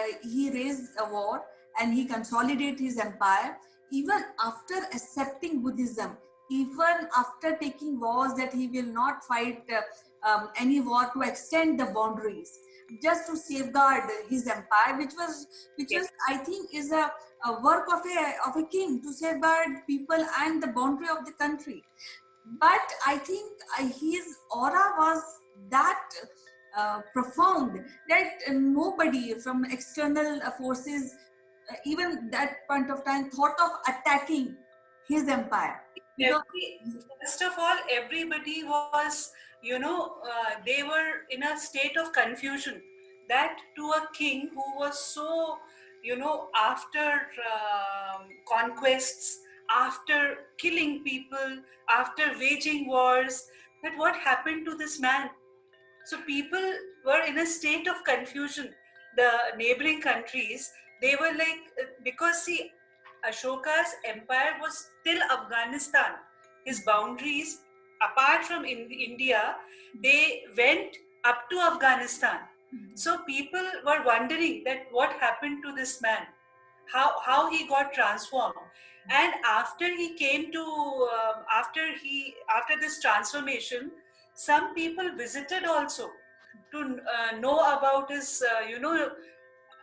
raised a war and he consolidated his empire even after accepting Buddhism, even after taking vows that he will not fight any war to extend the boundaries, just to safeguard his empire, which was I think is a work of a king, to safeguard people and the boundary of the country. But I think his aura was that profound that nobody from external forces, even that point of time, thought of attacking his empire. First of all, everybody was, they were in a state of confusion. That to a king who was so, after conquests, after killing people, after waging wars, that what happened to this man? So people were in a state of confusion. The neighboring countries, they were like, because see, Ashoka's empire was till Afghanistan. His boundaries, apart from India, they went up to Afghanistan. So people were wondering that what happened to this man, how he got transformed. And after he came to, after this transformation, some people visited also to know about his,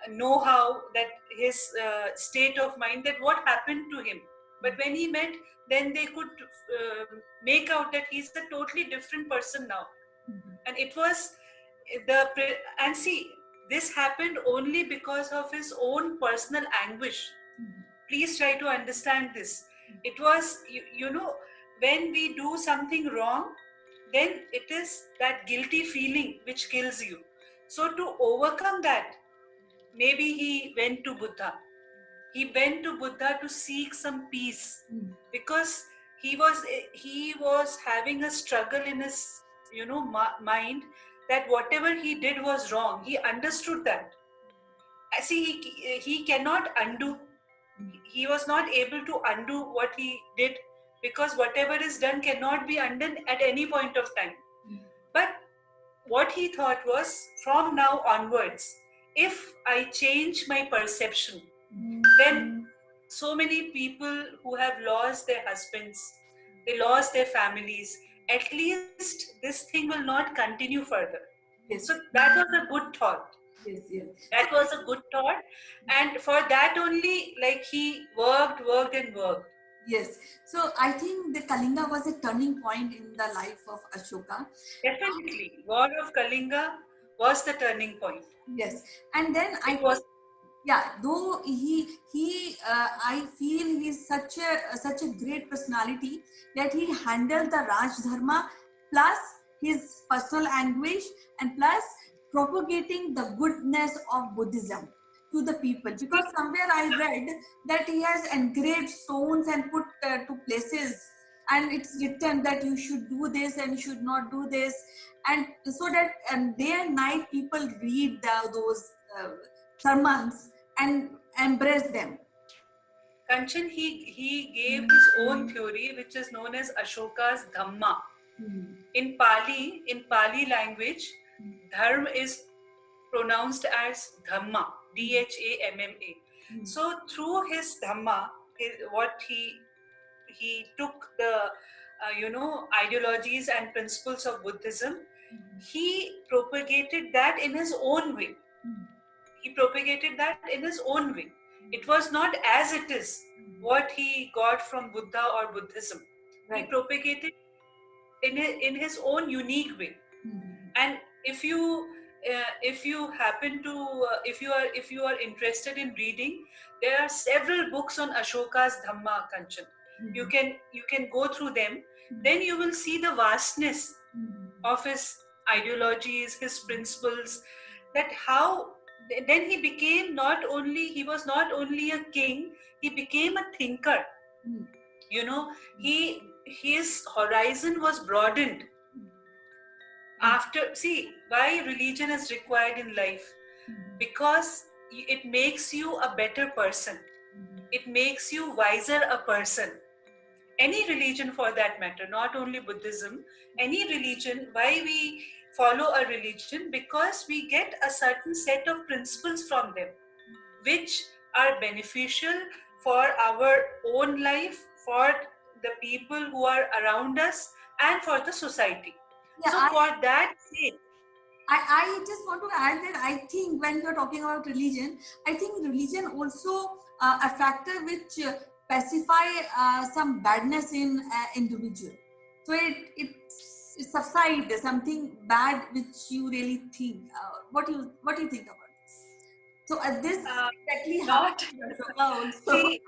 know-how, that his state of mind, that what happened to him. But when he met, then they could make out that he's a totally different person now. And it was and see, this happened only because of his own personal anguish. Please try to understand this. It was, you know, when we do something wrong, then it is that guilty feeling which kills you. So to overcome that, maybe he went to Buddha. He went to Buddha to seek some peace, because he was having a struggle in his, you know, mind, that whatever he did was wrong. He understood that. See, he cannot undo. He was not able to undo what he did, because whatever is done cannot be undone at any point of time. But what he thought was, from now onwards, if I change my perception, then so many people who have lost their husbands, they lost their families, at least this thing will not continue further. Yes. So that was a good thought. Yes, yes. That was a good thought. And for that only, like, he worked and worked. Yes. So I think the Kalinga was a turning point in the life of Ashoka. Definitely. War of Kalinga was the turning point. Yes. And then though I feel he's such a great personality that he handled the Raj Dharma plus his personal anguish and plus propagating the goodness of Buddhism to the people, because somewhere I read that he has engraved stones and put to places, and it's written that you should do this and you should not do this, and so that day and night people read those sermons and embrace them. Kanchan, he gave his own theory, which is known as Ashoka's Dhamma. In Pali language, dharma is pronounced as Dhamma, Dhamma. So through his Dhamma, what he took the ideologies and principles of Buddhism, he propagated that in his own way. It was not as it is what he got from Buddha or Buddhism. Right. He propagated in his own unique way. And if you are interested in reading, there are several books on Ashoka's Dhamma, Kanchan. You can go through them. Then you will see the vastness of his ideologies, his principles, that how then he was not only a king, he became a thinker. You know, his horizon was broadened. See, why religion is required in life? Because it makes you a better person. It makes you wiser a person. Any religion for that matter, not only Buddhism, any religion, why we follow a religion? Because we get a certain set of principles from them, which are beneficial for our own life, for the people who are around us, and for the society. Yeah, so for that sake, I just want to add that I think when you're talking about religion, I think religion also a factor which pacify some badness in individual. So it subsides something bad which you really think. What do you think about this? So this exactly happened also. See,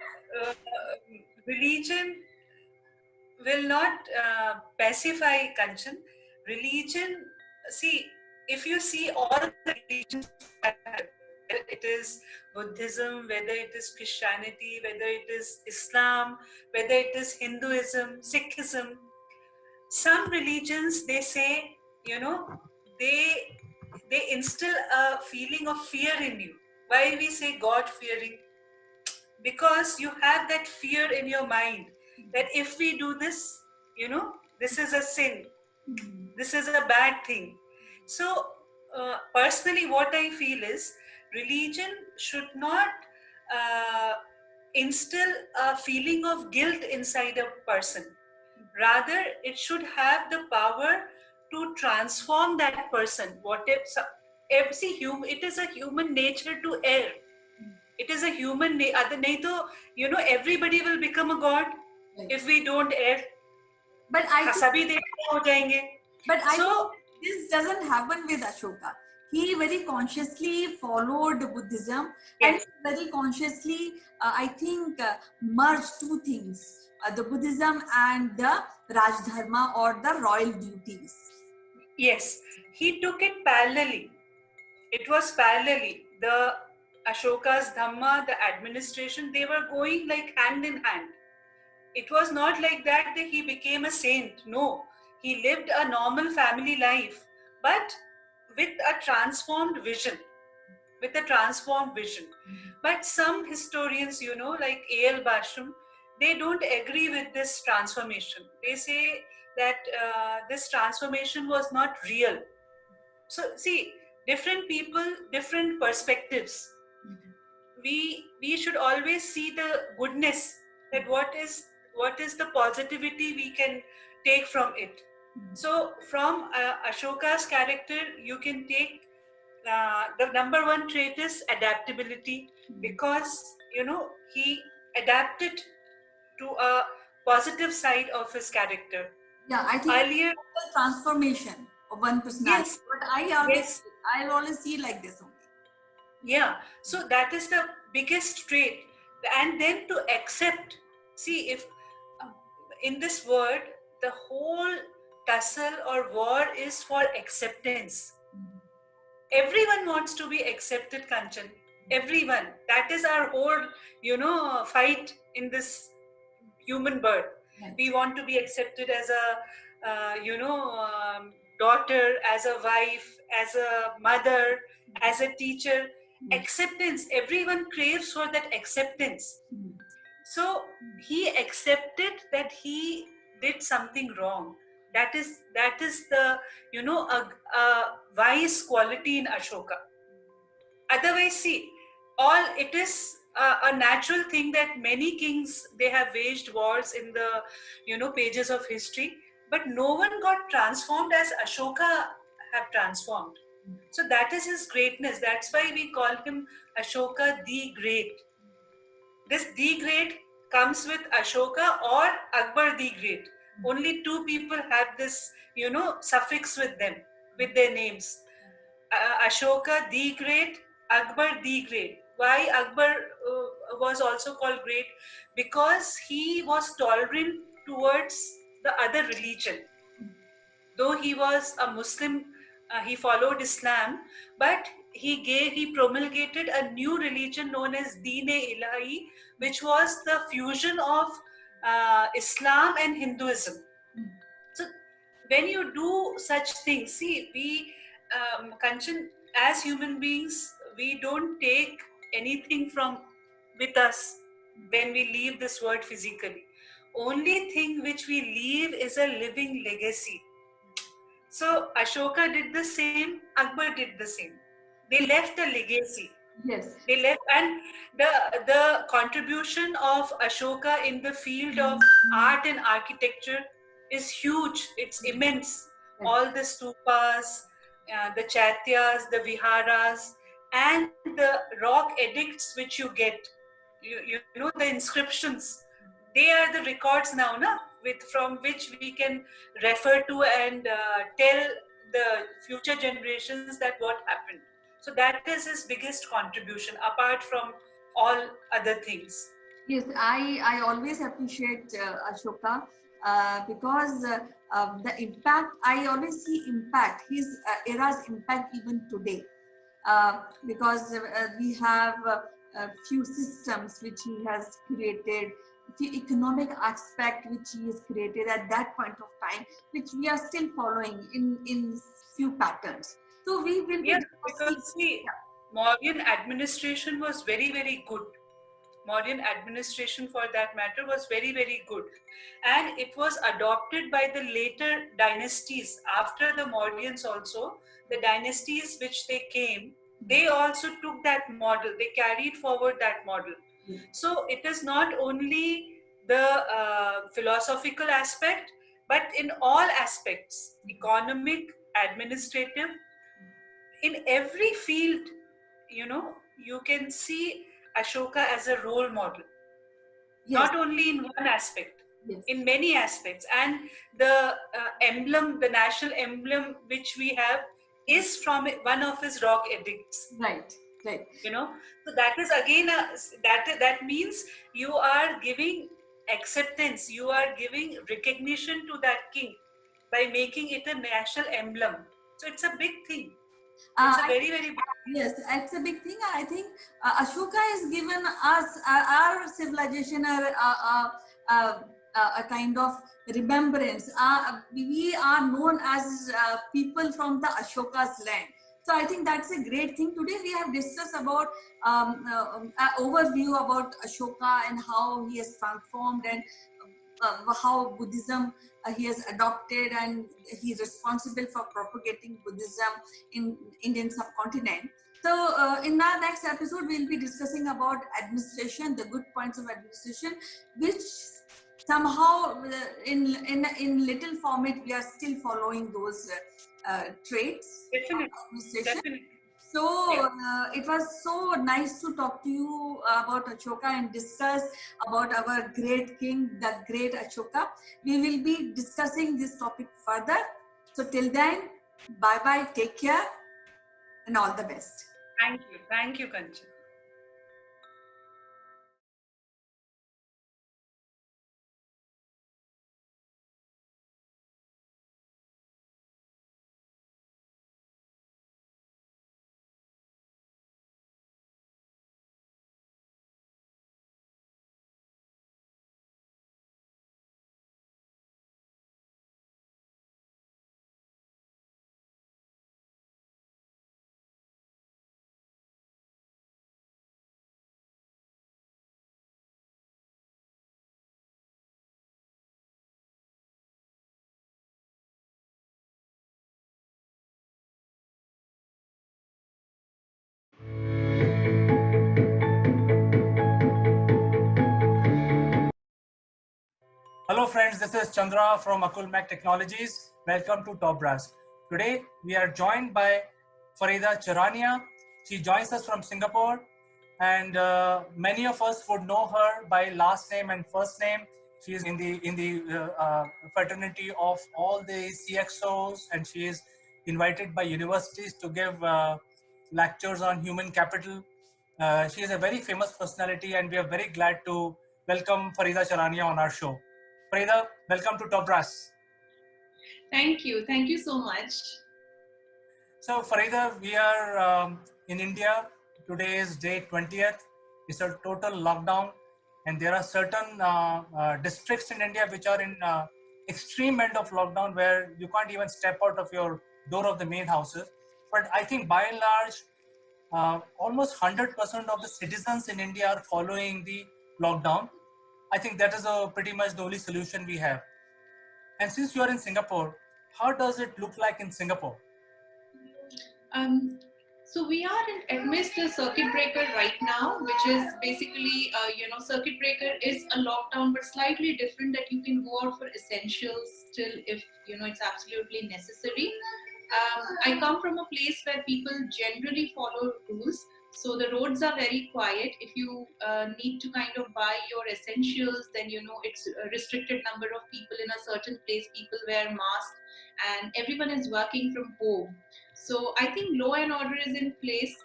religion will not pacify, Kanchan. Religion, see, if you see all the religions, whether it is Buddhism, whether it is Christianity, whether it is Islam, whether it is Hinduism, Sikhism, some religions, they say, you know, they instill a feeling of fear in you. Why we say God fearing? Because you have that fear in your mind that if we do this, you know, this is a sin, this is a bad thing. So personally, what I feel is religion should not instill a feeling of guilt inside a person. Rather, it should have the power to transform that person. It is a human nature to err. It is a human nature. You know, everybody will become a god if we don't err. But I think this doesn't happen with Ashoka. he very consciously followed Buddhism, and very consciously, I think, merged two things, the Buddhism and the Rajdharma or the royal duties. Yes, he took it parallelly. It was parallelly. The Ashoka's Dhamma, the administration, they were going like hand in hand. It was not like that he became a saint. No, he lived a normal family life, but with a transformed vision. With a transformed vision. But some historians, like A.L. Basham, they don't agree with this transformation. They say that this transformation was not real. So, see, different people, different perspectives. We should always see the goodness, that what is the positivity we can take from it. So from Ashoka's character you can take the number one trait is adaptability, because he adapted to a positive side of his character. Yeah, I think Earlier, transformation of one personality. Yes. But I'll always see like this only. Yeah, so that is the biggest trait. And then to accept, see, if in this word, the whole tussle or war is for acceptance. Everyone wants to be accepted, Kanchan. Everyone. That is our whole, fight in this human birth. We want to be accepted as a, daughter, as a wife, as a mother, as a teacher. Acceptance. Everyone craves for that acceptance. So he accepted that he did something wrong. That is the a wise quality in Ashoka. Otherwise, see, it is a natural thing that many kings, they have waged wars in the pages of history, but no one got transformed as Ashoka have transformed. So that is his greatness. That's why we call him Ashoka the Great. This the Great comes with Ashoka or Akbar the Great. Only two people have this, suffix with them, with their names. Ashoka the Great, Akbar the Great. Why Akbar was also called great? Because he was tolerant towards the other religion. Though he was a Muslim, he followed Islam, but he promulgated a new religion known as Deen-e-Ilahi, which was the fusion of Islam and Hinduism. So when you do such things, see, we, Kanchan, as human beings, we don't take anything from with us when we leave this world physically. Only thing which we leave is a living legacy. So Ashoka did the same, Akbar did the same. They left a legacy. Yes. They left, and the contribution of Ashoka in the field of art and architecture is huge. It's immense. All the stupas, the chaityas, the viharas, and the rock edicts which you get. You know the inscriptions. They are the records now, from which we can refer to and tell the future generations that what happened. So that is his biggest contribution, apart from all other things. Yes, I always appreciate Ashoka because the impact, I always see impact, his era's impact even today. Because we have a few systems which he has created, the economic aspect which he has created at that point of time, which we are still following in few patterns. So we will be because see, Mauryan administration was very, very good. Mauryan administration, for that matter, was very, very good. And it was adopted by the later dynasties. After the Mauryans also, the dynasties which they came, they also took that model. They carried forward that model. So it is not only the philosophical aspect, but in all aspects, economic, administrative, in every field, you can see Ashoka as a role model. Not only in one aspect, in many aspects. And the emblem, the national emblem which we have, is from one of his rock edicts. Right, right. You know, so that is again that means you are giving acceptance, you are giving recognition to that king by making it a national emblem. So it's a big thing. It's a very big yes, it's a big thing. I think Ashoka has given us our civilization a kind of remembrance. We are known as people from the Ashoka's land. So I think that's a great thing. Today we have discussed about overview about Ashoka and how he has transformed and how Buddhism he has adopted, and he is responsible for propagating Buddhism in Indian subcontinent. So in our next episode, we'll be discussing about administration, the good points of administration, which somehow in little format we are still following those traits of administration. Definitely. So it was so nice to talk to you about Ashoka and discuss about our great king, the great Ashoka. We will be discussing this topic further. So till then, bye-bye, take care, and all the best. Thank you, Kanchan. Hello friends, this is Chandra from Akulmach Technologies. Welcome to Top Brass. Today we are joined by Farida Charania. She joins us from Singapore, and many of us would know her by last name and first name. She is in the fraternity of all the CXOs, and she is invited by universities to give lectures on human capital. She is a very famous personality, and we are very glad to welcome Farida Charania on our show. Farida, welcome to Top Brass. Thank you. Thank you so much. So, Farida, we are in India. Today is day 20th. It's a total lockdown, and there are certain districts in India which are in extreme end of lockdown, where you can't even step out of your door of the main houses. But I think by and large, almost 100% of the citizens in India are following the lockdown. I think that is pretty much the only solution we have. And since you are in Singapore, how does it look like in Singapore? So we are amidst a circuit breaker right now, which is basically, circuit breaker is a lockdown, but slightly different, that you can go out for essentials still if, it's absolutely necessary. I come from a place where people generally follow rules. So the roads are very quiet. If you need to kind of buy your essentials, then, it's a restricted number of people in a certain place. People wear masks and everyone is working from home. So I think law and order is in place.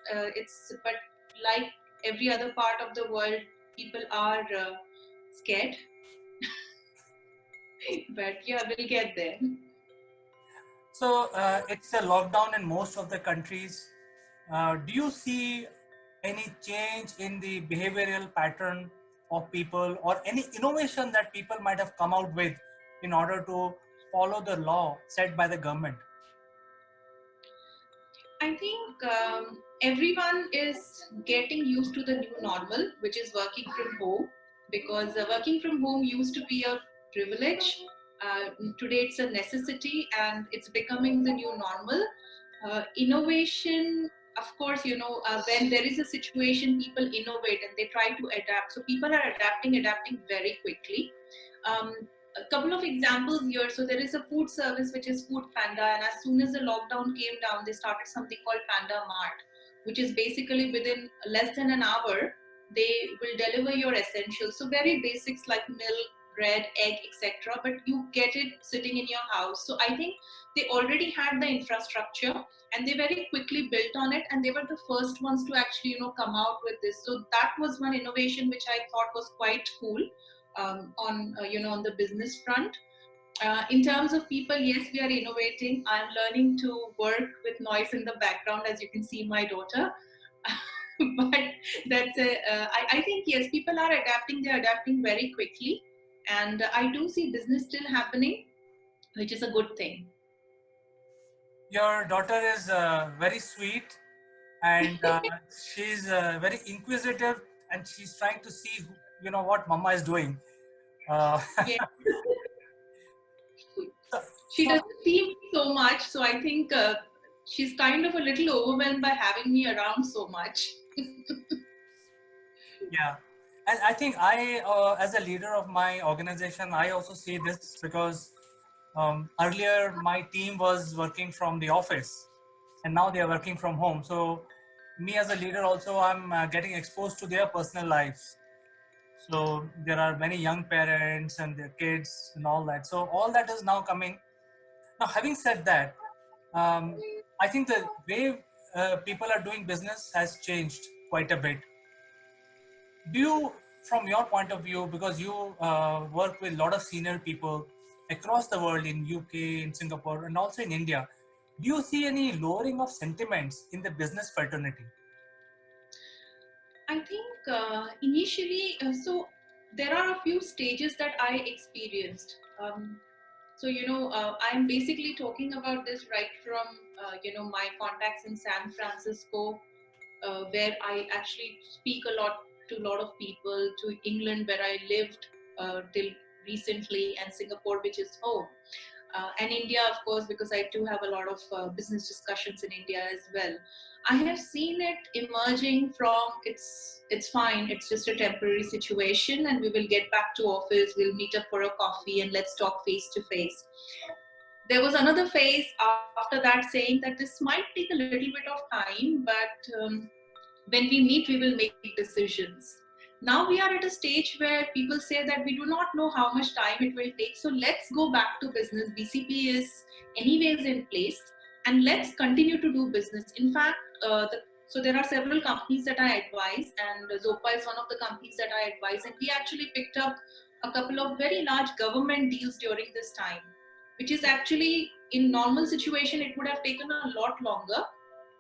But like every other part of the world, people are scared. But yeah, we'll get there. So it's a lockdown in most of the countries. Do you see any change in the behavioral pattern of people, or any innovation that people might have come out with in order to follow the law set by the government? I think everyone is getting used to the new normal, which is working from home, because working from home used to be a privilege. Today it's a necessity, and it's becoming the new normal. Innovation, of course, when there is a situation, people innovate and they try to adapt. So people are adapting very quickly. A couple of examples here. So there is a food service which is Food Panda, and as soon as the lockdown came down, they started something called Panda Mart, which is basically within less than an hour they will deliver your essentials. So very basics like milk, bread, egg, etc., but you get it sitting in your house. So I think they already had the infrastructure and they very quickly built on it, and they were the first ones to actually come out with this. So that was one innovation which I thought was quite cool on on the business front. In terms of people, yes, we are innovating. I'm learning to work with noise in the background, as you can see my daughter. But I think, yes, people are adapting. They're adapting very quickly. And I do see business still happening, which is a good thing. Your daughter is very sweet, and she's very inquisitive, and she's trying to see, what Mama is doing. Yeah. She doesn't see me so much, so I think she's kind of a little overwhelmed by having me around so much. Yeah, and I think as a leader of my organization, I also see this because earlier my team was working from the office, and now they are working from home. So me as a leader also, I'm getting exposed to their personal lives. So there are many young parents and their kids and all that. So all that is now coming. Now, having said that, I think the way people are doing business has changed quite a bit. Do you, from your point of view, because you work with a lot of senior people across the world in UK, in Singapore, and also in India, do you see any lowering of sentiments in the business fraternity? I think initially, so there are a few stages that I experienced. I'm basically talking about this right from, my contacts in San Francisco, where I actually speak a lot to a lot of people, to England, where I lived till recently, and Singapore, which is home. And India, of course, because I do have a lot of business discussions in India as well. I have seen it emerging from it's fine, it's just a temporary situation, and we will get back to office, we'll meet up for a coffee and let's talk face to face. There was another phase after that saying that this might take a little bit of time, but when we meet, we will make decisions. Now we are at a stage where people say that we do not know how much time it will take. So let's go back to business. BCP is anyways in place, and let's continue to do business. In fact, so there are several companies that I advise, and Zopa is one of the companies that I advise. And we actually picked up a couple of very large government deals during this time, which is actually in normal situation, it would have taken a lot longer.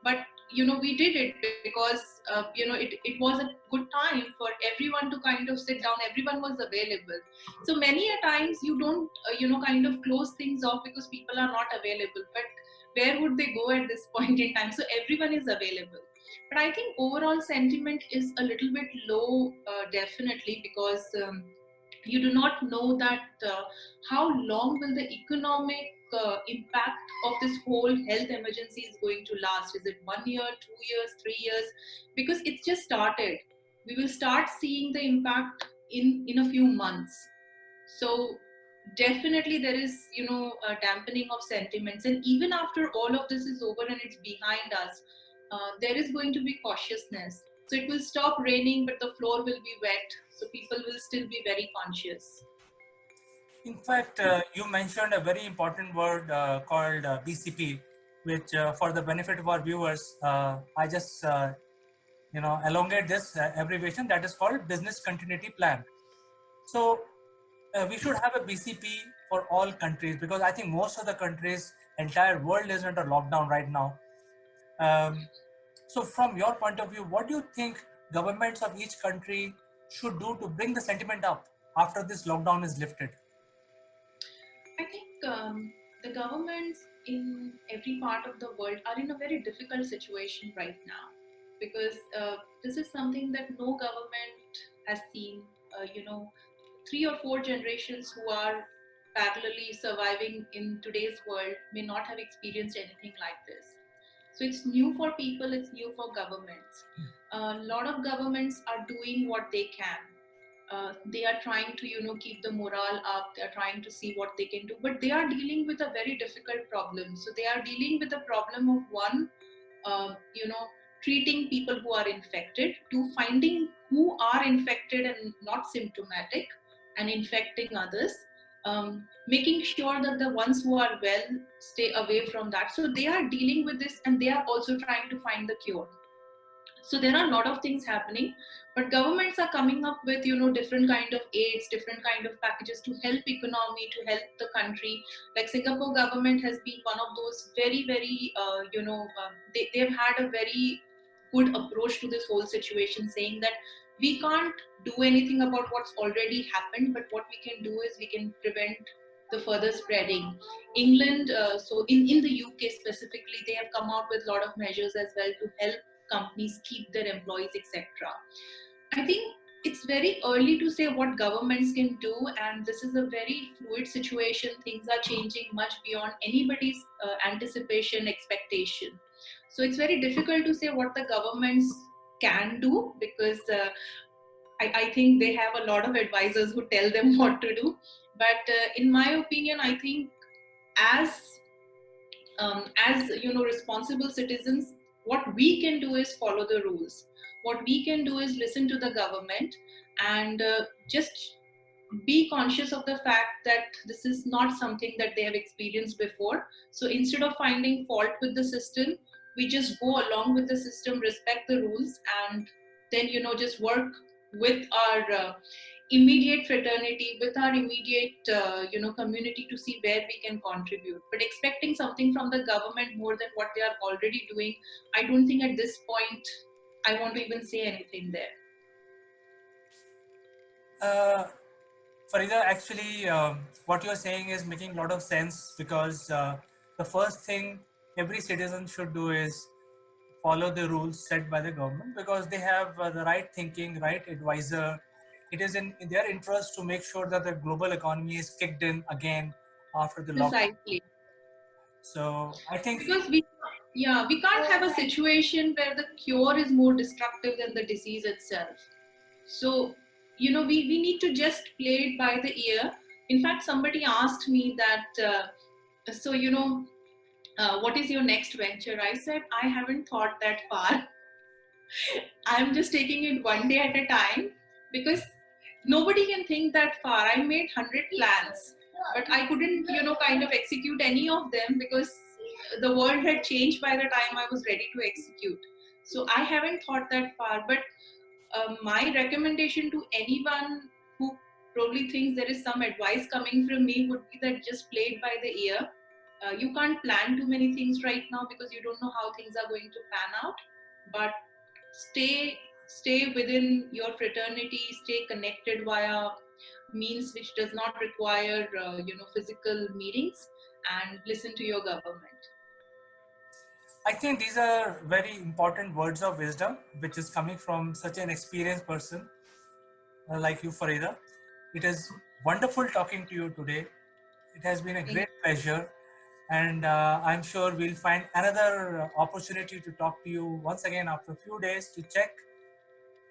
But we did it because it was a good time for everyone to kind of sit down. Everyone was available. So many a times you don't kind of close things off because people are not available, but where would they go at this point in time? So everyone is available. But I think overall sentiment is a little bit low, definitely, because you do not know that how long will the economic impact of this whole health emergency is going to last. Is it 1 year, 2 years, 3 years? Because it's just started. We will start seeing the impact in a few months. So definitely there is a dampening of sentiments, and even after all of this is over and it's behind us, there is going to be cautiousness. So it will stop raining, but the floor will be wet. So people will still be very conscious. In fact, you mentioned a very important word called BCP, which for the benefit of our viewers, I just elongate this abbreviation, that is called Business Continuity Plan. So we should have a BCP for all countries, because I think most of the countries, entire world is under lockdown right now. So from your point of view, what do you think governments of each country should do to bring the sentiment up after this lockdown is lifted? I think the governments in every part of the world are in a very difficult situation right now, because this is something that no government has seen. 3 or 4 generations who are parallelly surviving in today's world may not have experienced anything like this. So it's new for people, it's new for governments. A lot of governments are doing what they can. They are trying to keep the morale up, they are trying to see what they can do, but they are dealing with a very difficult problem. So they are dealing with the problem of one, treating people who are infected, to finding who are infected and not symptomatic, and infecting others, making sure that the ones who are well stay away from that. So they are dealing with this, and they are also trying to find the cure. So there are a lot of things happening, but governments are coming up with different kind of aids, different kind of packages to help economy, to help the country. Like Singapore government has been one of those very very they've had a very good approach to this whole situation, saying that we can't do anything about what's already happened, but what we can do is we can prevent the further spreading. England, so in the UK specifically, they have come out with a lot of measures as well to help companies keep their employees, etc. I think it's very early to say what governments can do, and this is a very fluid situation. Things are changing much beyond anybody's anticipation, expectation. So it's very difficult to say what the governments can do, because I think they have a lot of advisors who tell them what to do. But in my opinion, I think as responsible citizens, what we can do is follow the rules. What we can do is listen to the government, and just be conscious of the fact that this is not something that they have experienced before. So instead of finding fault with the system, we just go along with the system, respect the rules, and then just work with our immediate fraternity, with our immediate community, to see where we can contribute. But expecting something from the government more than what they are already doing, I don't think at this point I want to even say anything there. Farida, actually, what you're saying is making a lot of sense, because the first thing every citizen should do is follow the rules set by the government, because they have the right thinking, right advisor. It is in their interest to make sure that the global economy is kicked in again after the lockdown. Precisely. So I think, because we can't have a situation where the cure is more destructive than the disease itself. So we need to just play it by the ear. In fact, somebody asked me that what is your next venture? I said, I haven't thought that far. I'm just taking it one day at a time, because nobody can think that far. I made 100 plans, but I couldn't, kind of execute any of them, because the world had changed by the time I was ready to execute. So I haven't thought that far. But my recommendation to anyone who probably thinks there is some advice coming from me would be that just play it by the ear. You can't plan too many things right now, because you don't know how things are going to pan out. But stay within your fraternity, stay connected via means which does not require physical meetings, and listen to your government. I think these are very important words of wisdom, which is coming from such an experienced person like you, Farida. It is wonderful talking to you today. It has been a great pleasure, and I'm sure we'll find another opportunity to talk to you once again after a few days to check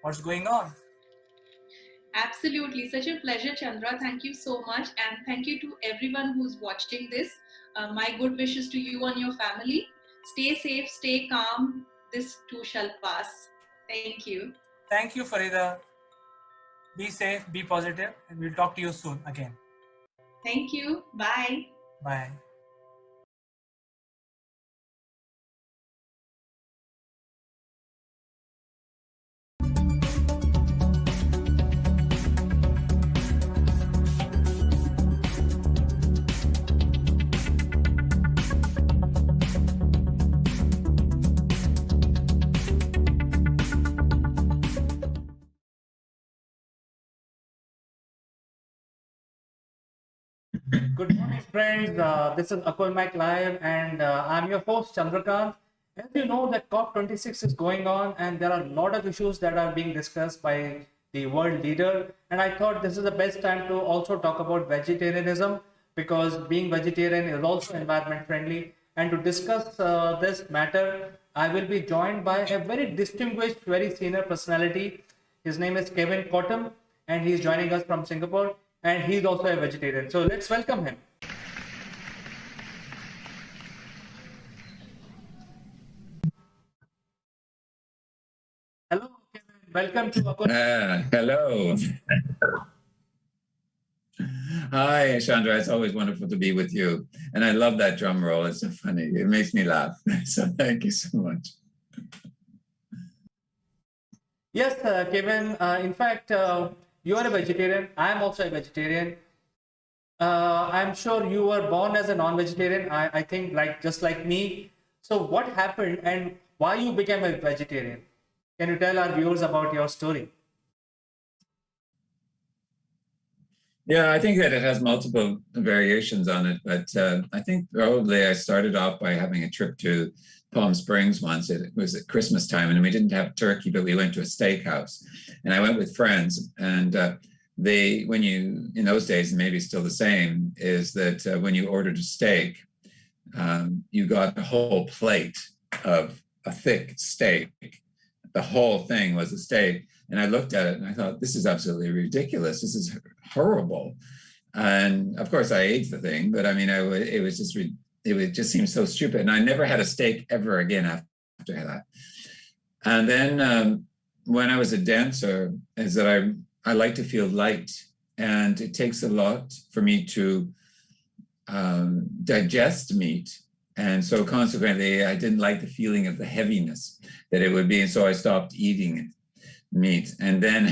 what's going on. Absolutely. Such a pleasure, Chandra. Thank you so much. And thank you to everyone who's watching this. My good wishes to you and your family. Stay safe, stay calm. This too shall pass. Thank you. Thank you, Farida. Be safe, be positive, and we'll talk to you soon again. Thank you. Bye. Bye. Good morning, friends. This is Akulmach Live, and I'm your host, Chandrakant. As you know, that COP26 is going on, and there are a lot of issues that are being discussed by the world leader. And I thought this is the best time to also talk about vegetarianism, because being vegetarian is also environment friendly. And to discuss this matter, I will be joined by a very distinguished, very senior personality. His name is Kevin Cottam, and he's joining us from Singapore, and he's also a vegetarian. So let's welcome him. Hello, Kevin. Welcome to Akulmach. Hello. Hi, Chandra. It's always wonderful to be with you. And I love that drum roll. It's so funny. It makes me laugh. So thank you so much. Yes, Kevin. In fact, you are a vegetarian. I am also a vegetarian. I'm sure you were born as a non-vegetarian. I think like just like me. So what happened and why you became a vegetarian? Can you tell our viewers about your story? Yeah, I think that it has multiple variations on it, but I think probably I started off by having a trip to Palm Springs once. It was at Christmas time, and we didn't have turkey, but we went to a steakhouse, and I went with friends. And when you in those days, and maybe still the same, is that when you ordered a steak, you got a whole plate of a thick steak. The whole thing was a steak. And I looked at it and I thought, this is absolutely ridiculous. This is horrible. And of course I ate the thing, but I mean, it just seemed so stupid. And I never had a steak ever again after that. And then when I was a dancer, is that I like to feel light. And it takes a lot for me to digest meat. And so consequently, I didn't like the feeling of the heaviness that it would be. And so I stopped eating meat. And then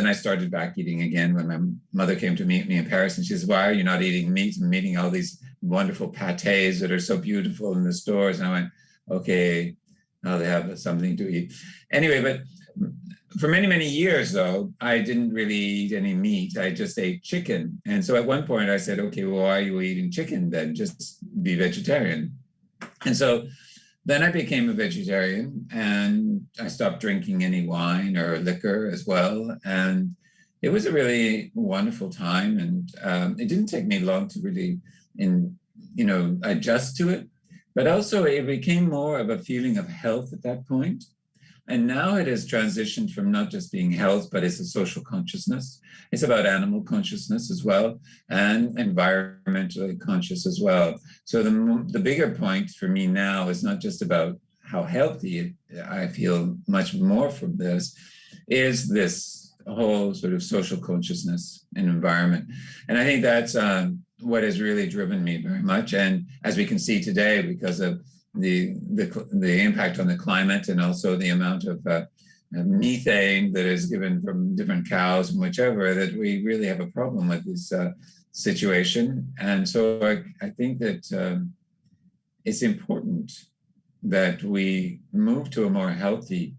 I started back eating again when my mother came to meet me in Paris. And she says, why are you not eating meat? I'm eating all these wonderful pâtés that are so beautiful in the stores. And I went, okay, now they have something to eat. Anyway, but for many, many years, though, I didn't really eat any meat. I just ate chicken. And so at one point I said, okay, well, why are you eating chicken then? Just be vegetarian. And so then I became a vegetarian and I stopped drinking any wine or liquor as well. And it was a really wonderful time. And it didn't take me long to really, adjust to it. But also it became more of a feeling of health at that point. And now it has transitioned from not just being health, but it's a social consciousness. It's about animal consciousness as well, and environmentally conscious as well. So the bigger point for me now is not just about how healthy I feel, much more from this, is this whole sort of social consciousness and environment. And I think that's what has really driven me very much. And as we can see today, because of the impact on the climate and also the amount of methane that is given from different cows and whichever, that we really have a problem with this situation. And so I think that it's important that we move to a more healthy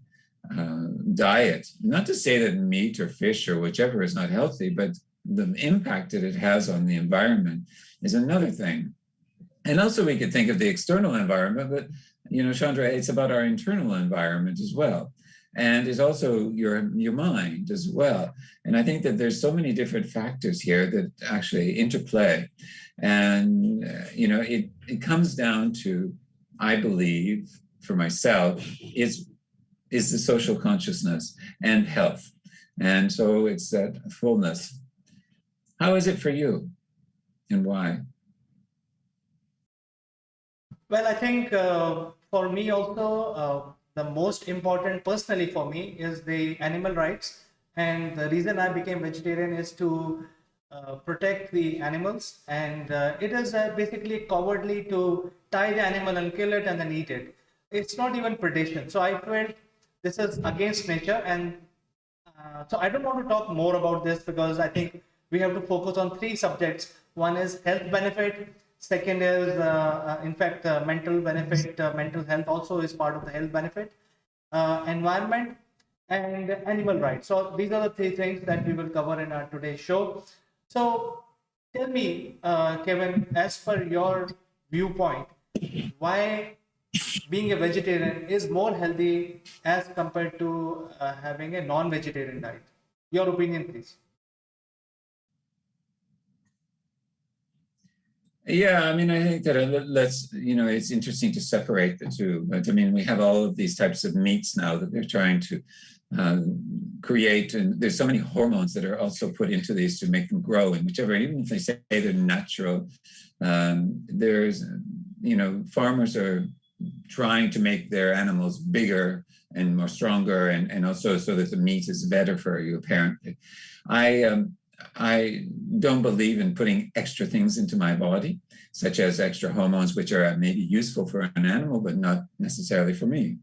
diet. Not to say that meat or fish or whichever is not healthy, but the impact that it has on the environment is another thing. And also we could think of the external environment, but, Chandra, it's about our internal environment as well. And it's also your mind as well. And I think that there's so many different factors here that actually interplay. And, it comes down to, I believe, for myself, is the social consciousness and health. And so it's that fullness. How is it for you and why? Well, I think for me also, the most important personally for me is the animal rights. And the reason I became vegetarian is to protect the animals. And it is basically cowardly to tie the animal and kill it and then eat it. It's not even predation. So I felt this is against nature. And so I don't want to talk more about this because I think we have to focus on three subjects. One is health benefit. Second is, in fact, mental benefit. Mental health also is part of the health benefit. Environment and animal rights. So these are the three things that we will cover in our today's show. So tell me, Kevin, as per your viewpoint, why being a vegetarian is more healthy as compared to having a non-vegetarian diet? Your opinion, please. Yeah, I mean, I think that it's interesting to separate the two. But I mean, we have all of these types of meats now that they're trying to create, and there's so many hormones that are also put into these to make them grow. And whichever, even if they say they're natural, there's, farmers are trying to make their animals bigger and more stronger, and also so that the meat is better for you. Apparently, I don't believe in putting extra things into my body, such as extra hormones, which are maybe useful for an animal, but not necessarily for me.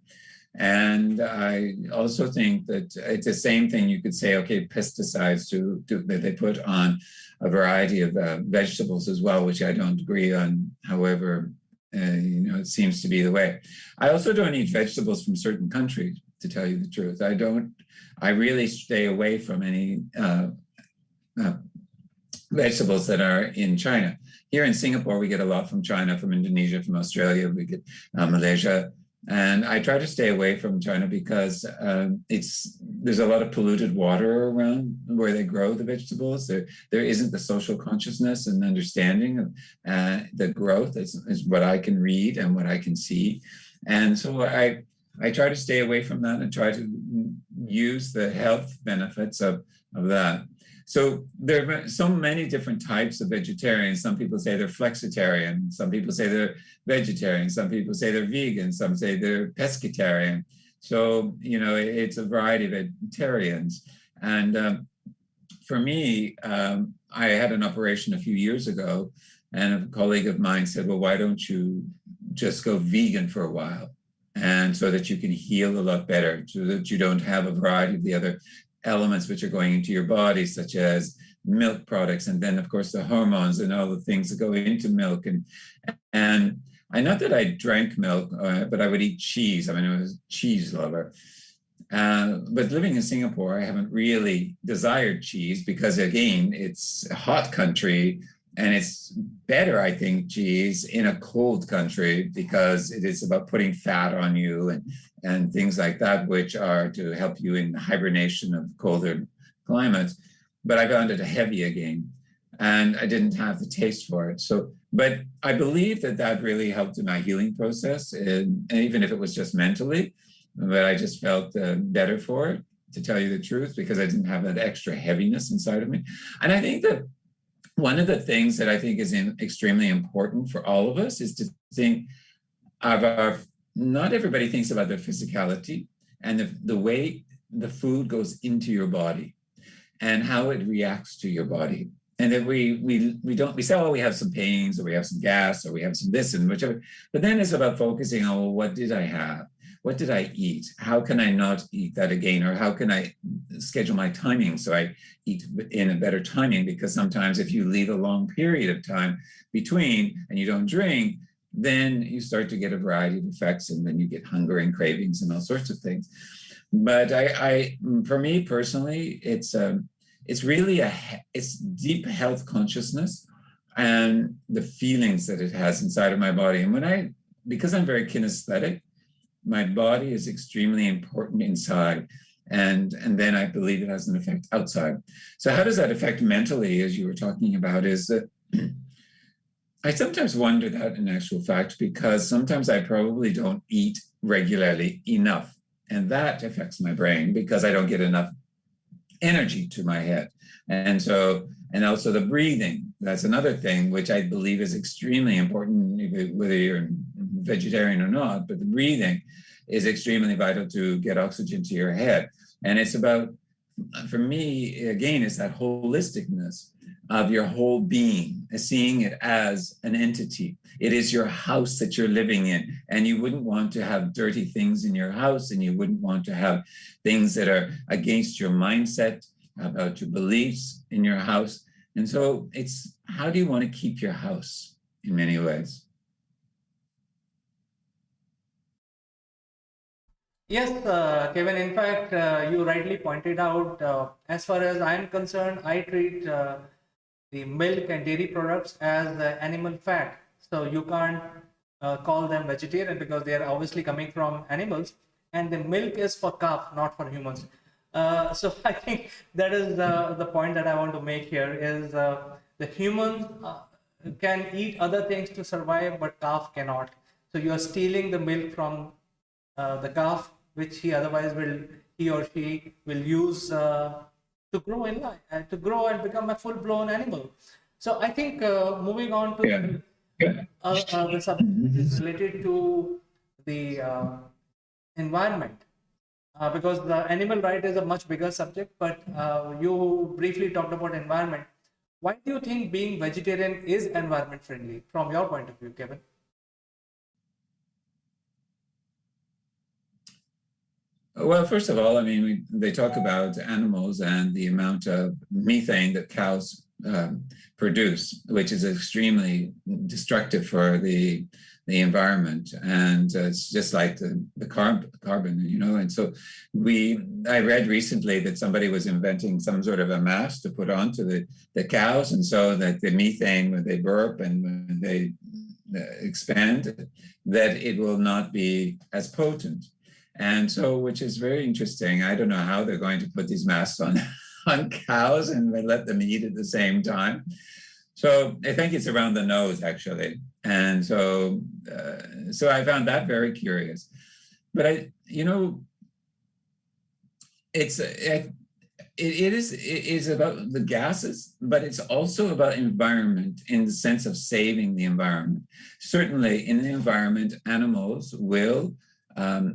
And I also think that it's the same thing. You could say, okay, pesticides that they put on a variety of vegetables as well, which I don't agree on. However, it seems to be the way. I also don't eat vegetables from certain countries, to tell you the truth. I really stay away from any vegetables that are in China. Here in Singapore, we get a lot from China, from Indonesia, from Australia, we get Malaysia. And I try to stay away from China because there's a lot of polluted water around where they grow the vegetables. There isn't the social consciousness and understanding of the growth is what I can read and what I can see. And so I try to stay away from that and try to use the health benefits of that. So there are so many different types of vegetarians. Some people say they're flexitarian. Some people say they're vegetarian. Some people say they're vegan. Some say they're pescatarian. So, it's a variety of vegetarians. And for me, I had an operation a few years ago, and a colleague of mine said, well, why don't you just go vegan for a while? And so that you can heal a lot better, so that you don't have a variety of the other elements which are going into your body, such as milk products, and then of course the hormones and all the things that go into milk. And I, not that I drank milk, but I would eat cheese. I mean, I was a cheese lover. But living in Singapore, I haven't really desired cheese because, again, it's a hot country, and it's better, I think, cheese in a cold country because it is about putting fat on you and things like that, which are to help you in hibernation of colder climates. But I found it heavy again, and I didn't have the taste for it. So, but I believe that really helped in my healing process, and even if it was just mentally, but I just felt better for it, to tell you the truth, because I didn't have that extra heaviness inside of me. And I think that one of the things that I think is extremely important for all of us is to think of not everybody thinks about their physicality and the way the food goes into your body and how it reacts to your body. And that we say, oh, we have some pains, or we have some gas, or we have some this and whichever. But then it's about focusing on, well, what did I have? What did I eat? How can I not eat that again? Or how can I schedule my timing so I eat in a better timing? Because sometimes if you leave a long period of time between and you don't drink, then you start to get a variety of effects, and then you get hunger and cravings and all sorts of things. But for me personally, it's really it's deep health consciousness and the feelings that it has inside of my body. And because I'm very kinesthetic, my body is extremely important inside. And then I believe it has an effect outside. So how does that affect mentally, as you were talking about, is that I sometimes wonder that in actual fact, because sometimes I probably don't eat regularly enough. And that affects my brain because I don't get enough energy to my head. And also the breathing, that's another thing which I believe is extremely important, whether you're vegetarian or not, but the breathing is extremely vital to get oxygen to your head. And it's about, for me, again, it's that holisticness of your whole being, seeing it as an entity. It is your house that you're living in, and you wouldn't want to have dirty things in your house, and you wouldn't want to have things that are against your mindset, about your beliefs in your house. And so it's, how do you want to keep your house in many ways? Yes, Kevin, in fact, you rightly pointed out, as far as I'm concerned, I treat the milk and dairy products as animal fat. So you can't call them vegetarian because they are obviously coming from animals, and the milk is for calf, not for humans. So I think that is the point that I want to make here is the humans can eat other things to survive, but calf cannot. So you are stealing the milk from the calf, which he or she will use to grow in life, to grow and become a full-blown animal. So I think moving on to the subject which is related to the environment. because the animal right is a much bigger subject, but you briefly talked about environment. Why do you think being vegetarian is environment friendly from your point of view, Kevin? Well, first of all, I mean, they talk about animals and the amount of methane that cows produce, which is extremely destructive for the environment, and it's just like the carbon, you know. And so I read recently that somebody was inventing some sort of a mask to put onto the cows, and so that the methane, when they burp and when they expand, that it will not be as potent. And so, which is very interesting. I don't know how they're going to put these masks on on cows and let them eat at the same time. So I think it's around the nose, actually. And so, so I found that very curious. But you know, it is about the gases, but it's also about environment in the sense of saving the environment. Certainly, in the environment, animals will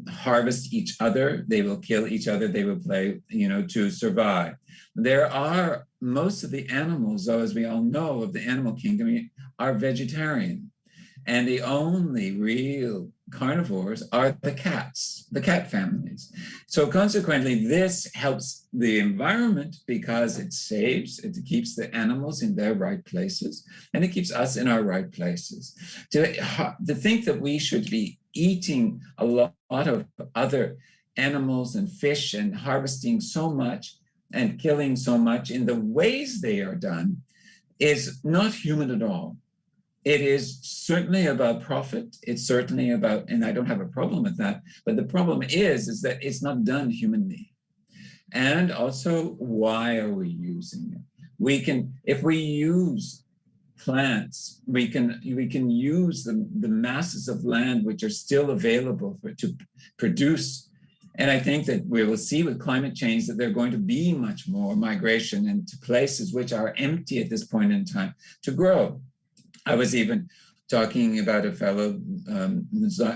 harvest each other, they will kill each other, they will play, you know, to survive. There are, most of the animals, though, as we all know, of the animal kingdom are vegetarian. And the only real carnivores are the cats, the cat families. So consequently, this helps the environment because it keeps the animals in their right places, and it keeps us in our right places. To think that we should be eating a lot of other animals and fish and harvesting so much and killing so much in the ways they are done is not human at all. It is certainly about profit. It's certainly about, and I don't have a problem with that, but the problem is that it's not done humanly. And also, why are we using it? We can, if we use plants, we can use the masses of land which are still available to produce. And I think that we will see with climate change that there's going to be much more migration into places which are empty at this point in time to grow. I was even talking about a fellow,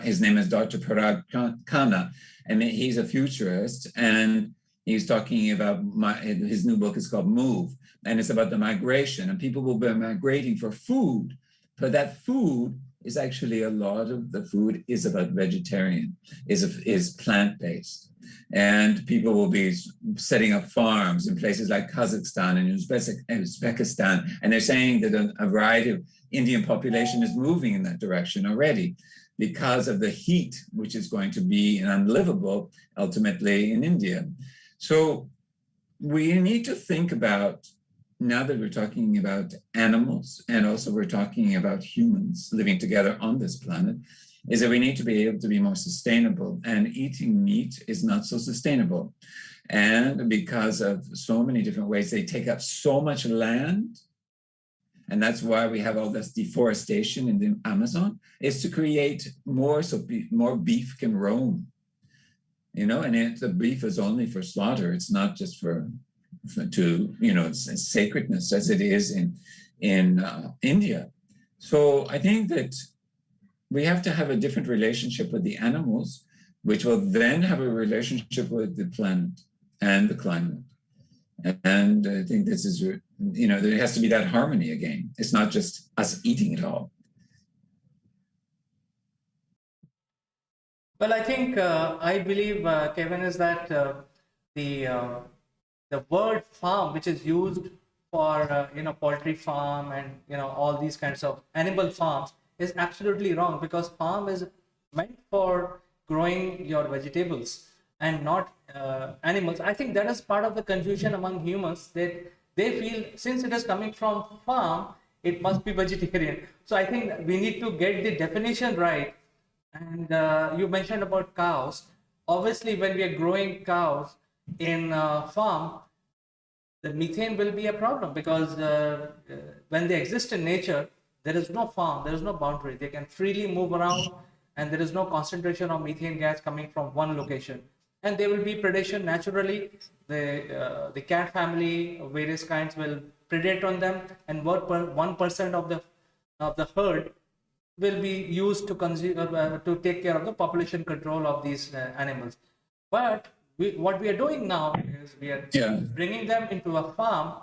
his name is Dr. Parag Khanna, and he's a futurist, and he's talking about, his new book is called Move, and it's about the migration, and people will be migrating for food, but that food is actually, a lot of the food is about vegetarian, is plant-based. And people will be setting up farms in places like Kazakhstan and Uzbekistan, and they're saying that a variety of Indian population is moving in that direction already because of the heat, which is going to be unlivable ultimately in India. So we need to think about, now that we're talking about animals and also we're talking about humans living together on this planet, is that we need to be able to be more sustainable, and eating meat is not so sustainable. And because of so many different ways, they take up so much land. And that's why we have all this deforestation in the Amazon, is to create more, so more beef can roam. You know, and the beef is only for slaughter. It's not just to, you know, it's sacredness as it is in India. So I think that we have to have a different relationship with the animals, which will then have a relationship with the planet and the climate. And I think this is, you know, there has to be that harmony again. It's not just us eating it all. Well, I think, I believe, Kevin, is that the word farm, which is used for, you know, poultry farm and, you know, all these kinds of animal farms, is absolutely wrong, because farm is meant for growing your vegetables and not animals. I think that is part of the confusion among humans, that they feel since it is coming from farm, it must be vegetarian. So I think we need to get the definition right. And you mentioned about cows. Obviously, when we are growing cows in farm, the methane will be a problem, because when they exist in nature, there is no farm, there is no boundary. They can freely move around, and there is no concentration of methane gas coming from one location. And there will be predation naturally. The cat family, various kinds, will predate on them, and 1% of the herd will be used to consume to take care of the population control of these animals. But what we are doing now is we are bringing them into a farm,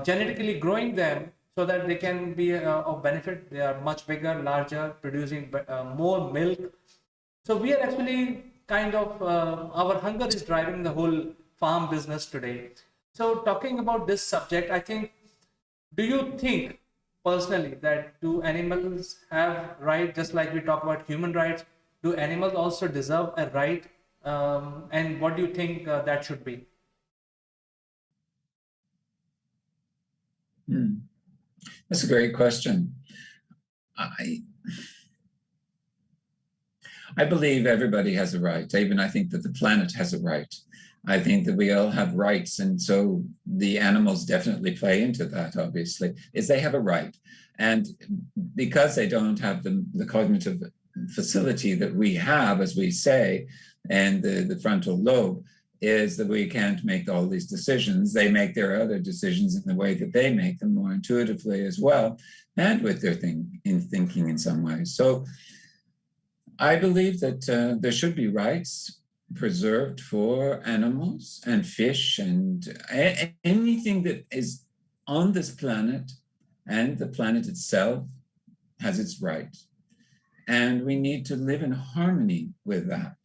genetically growing them so that they can be of benefit. They are much bigger, larger, producing more milk. So we are actually kind of, our hunger is driving the whole farm business today. So talking about this subject, I think, do you think personally that do animals have right, just like we talk about human rights, do animals also deserve a right? And what do you think that should be? That's a great question. I believe everybody has a right. Even I think that the planet has a right. I think that we all have rights. And so the animals definitely play into that, obviously, is they have a right. And because they don't have the cognitive facility that we have, as we say, and the frontal lobe, is that we can't make all these decisions. They make their other decisions in the way that they make them, more intuitively as well, and with their thinking in some ways. So I believe that there should be rights preserved for animals and fish and anything that is on this planet, and the planet itself has its rights. And we need to live in harmony with that.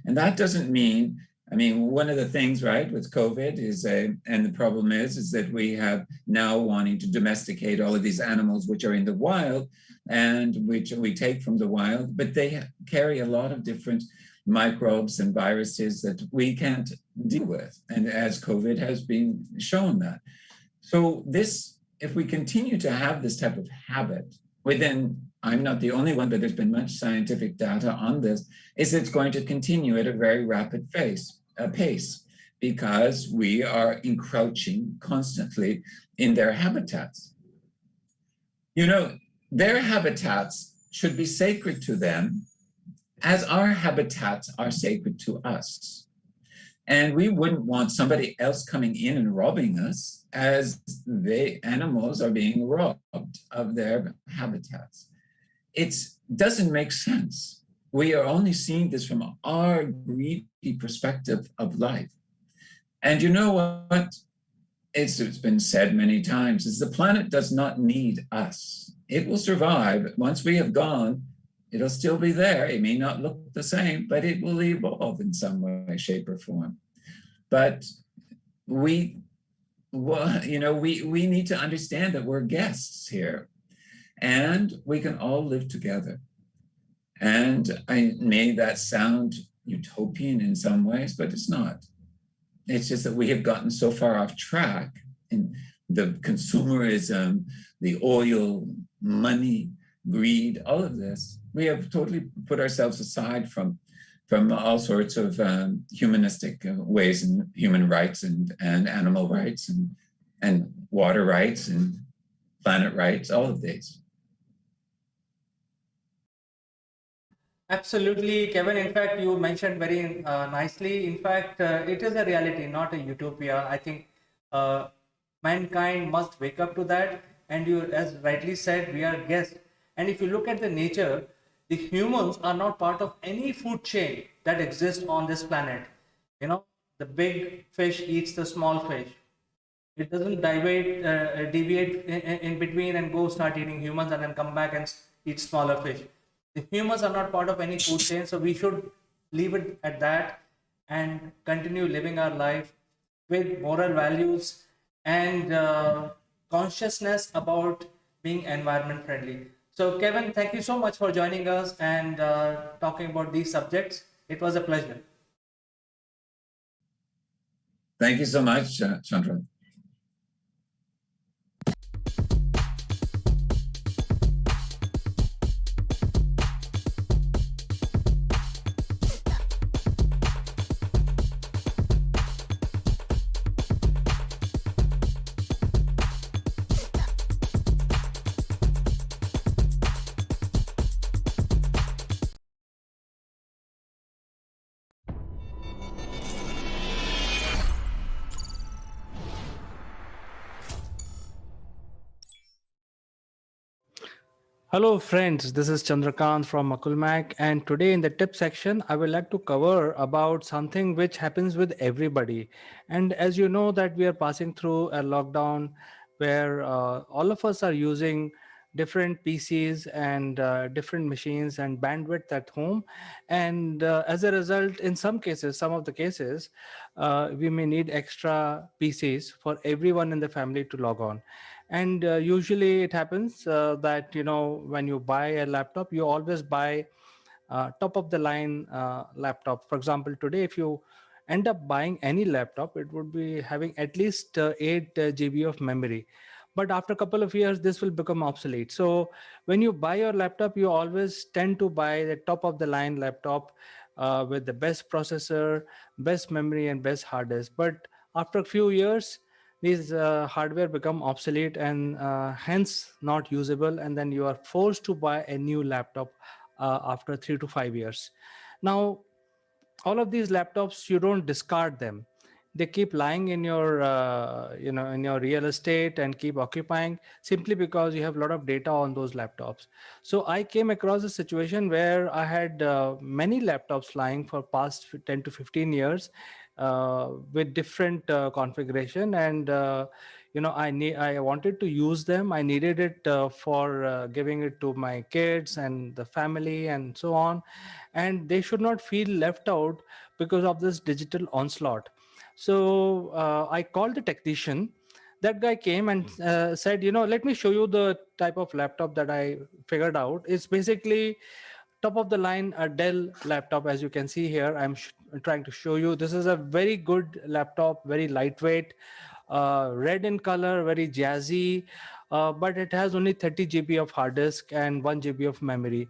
And that doesn't mean, I mean, one of the things, right, with COVID is, and the problem is that we have now wanting to domesticate all of these animals which are in the wild and which we take from the wild, but they carry a lot of different microbes and viruses that we can't deal with. And as COVID has been shown that. So this, if we continue to have this type of habit within, I'm not the only one, but there's been much scientific data on this, is it's going to continue at a very rapid pace because we are encroaching constantly in their habitats. You know, their habitats should be sacred to them as our habitats are sacred to us. And we wouldn't want somebody else coming in and robbing us as the animals are being robbed of their habitats. It doesn't make sense. We are only seeing this from our greedy perspective of life. And you know what? It's been said many times, is the planet does not need us. It will survive. Once we have gone, it'll still be there. It may not look the same, but it will evolve in some way, shape, or form. But we need to understand that we're guests here, and we can all live together. And I made that sound utopian in some ways, but it's not. It's just that we have gotten so far off track in the consumerism, the oil, money, greed, all of this. We have totally put ourselves aside from all sorts of humanistic ways and human rights and animal rights and water rights and planet rights, all of these. Absolutely, Kevin. In fact, you mentioned very nicely. In fact, it is a reality, not a utopia. I think mankind must wake up to that. And you, as rightly said, we are guests. And if you look at the nature, the humans are not part of any food chain that exists on this planet. You know, the big fish eats the small fish. It doesn't deviate in between and go start eating humans and then come back and eat smaller fish. The humans are not part of any food chain, so we should leave it at that and continue living our life with moral values and consciousness about being environment friendly. So Kevin, thank you so much for joining us and talking about these subjects. It was a pleasure. Thank you so much, Chandra. Hello friends, this is Chandrakant from Akulmach, and today in the tip section I would like to cover about something which happens with everybody. And as you know that we are passing through a lockdown where all of us are using different PCs and different machines and bandwidth at home, and as a result, in some cases, some of the cases, we may need extra PCs for everyone in the family to log on. And usually it happens that when you buy a laptop, you always buy top of the line laptop. For example, today if you end up buying any laptop, it would be having at least 8 GB of memory. But after a couple of years, this will become obsolete. So when you buy your laptop, you always tend to buy the top of the line laptop with the best processor, best memory, and best hard disk. But after a few years, these hardware become obsolete and hence not usable, and then you are forced to buy a new laptop after 3 to 5 years. Now, all of these laptops, you don't discard them. They keep lying in your in your real estate and keep occupying simply because you have a lot of data on those laptops. So I came across a situation where I had many laptops lying for past 10 to 15 years with different configuration, and I wanted to use them. I needed it for giving it to my kids and the family and so on, and they should not feel left out because of this digital onslaught. So I called the technician. That guy came and said, let me show you the type of laptop that I figured out. It's basically top of the line a Dell laptop. As you can see here, I'm trying to show you. This is a very good laptop, very lightweight, red in color, very jazzy, but it has only 30 GB of hard disk and 1 GB of memory.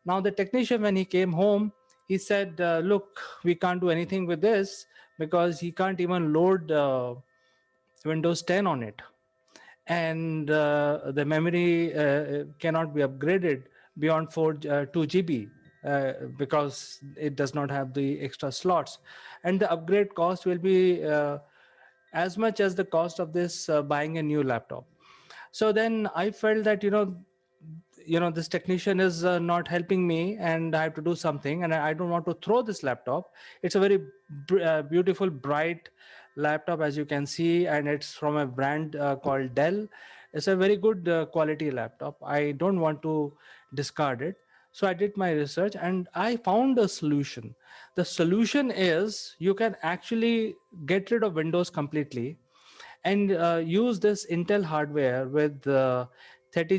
Now the technician, when he came home, he said, look, we can't do anything with this because he can't even load Windows 10 on it, and the memory cannot be upgraded beyond 2 GB because it does not have the extra slots, and the upgrade cost will be as much as the cost of this buying a new laptop. So then I felt that this technician is not helping me and I have to do something, and I don't want to throw this laptop. It's a very beautiful, bright laptop, as you can see, and it's from a brand called Dell. It's a very good quality laptop. I don't want to discard it. So I did my research and I found a solution. The solution is you can actually get rid of Windows completely and use this Intel hardware with 30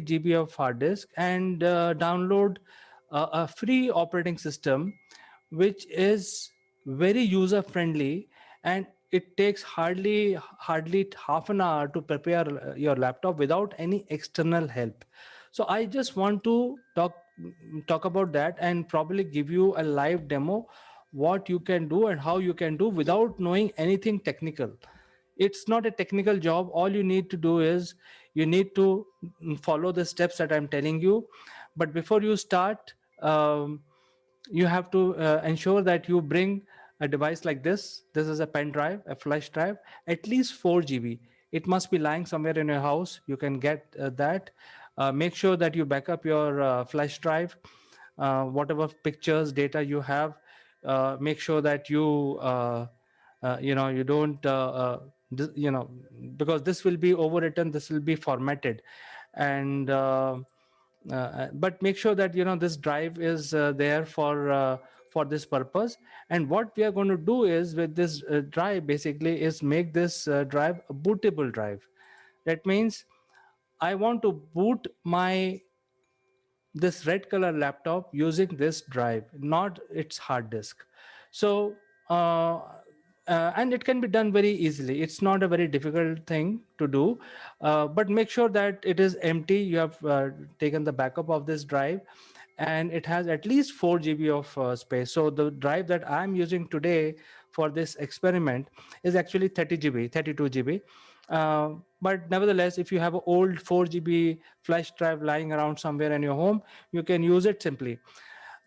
GB of hard disk and download a free operating system, which is very user friendly, and it takes hardly half an hour to prepare your laptop without any external help. So I just want to talk about that and probably give you a live demo what you can do and how you can do without knowing anything technical. It's not a technical job. All you need to do is you need to follow the steps that I'm telling you. But before you start, you have to ensure that you bring a device like this. This is a pen drive, a flash drive, at least 4 GB. It must be lying somewhere in your house. You can get that. Make sure that you back up your flash drive, whatever pictures, data you have. Make sure that you don't because this will be overwritten, this will be formatted, and but make sure that this drive is there for this purpose. And what we are going to do is with this drive basically is make this drive a bootable drive. That means I want to boot my this red color laptop using this drive, not its hard disk. So and it can be done very easily. It's not a very difficult thing to do, but make sure that it is empty. You have taken the backup of this drive, and it has at least 4 GB of space. So the drive that I'm using today for this experiment is actually 30 GB, 32 GB. But nevertheless, if you have an old 4 GB flash drive lying around somewhere in your home, you can use it simply.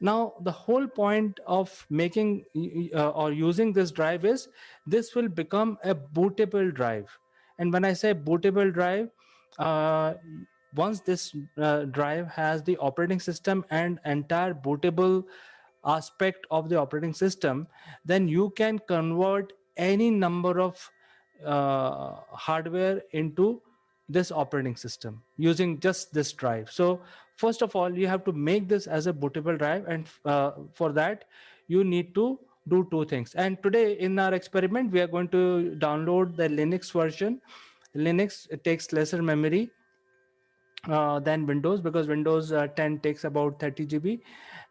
Now, the whole point of making or using this drive is this will become a bootable drive. And when I say bootable drive, uh, once this drive has the operating system and entire bootable aspect of the operating system, then you can convert any number of hardware into this operating system using just this drive. So first of all, you have to make this as a bootable drive, and for that you need to do two things. And today in our experiment, we are going to download the Linux version. Linux, it takes lesser memory than Windows, because Windows 10 takes about 30 GB,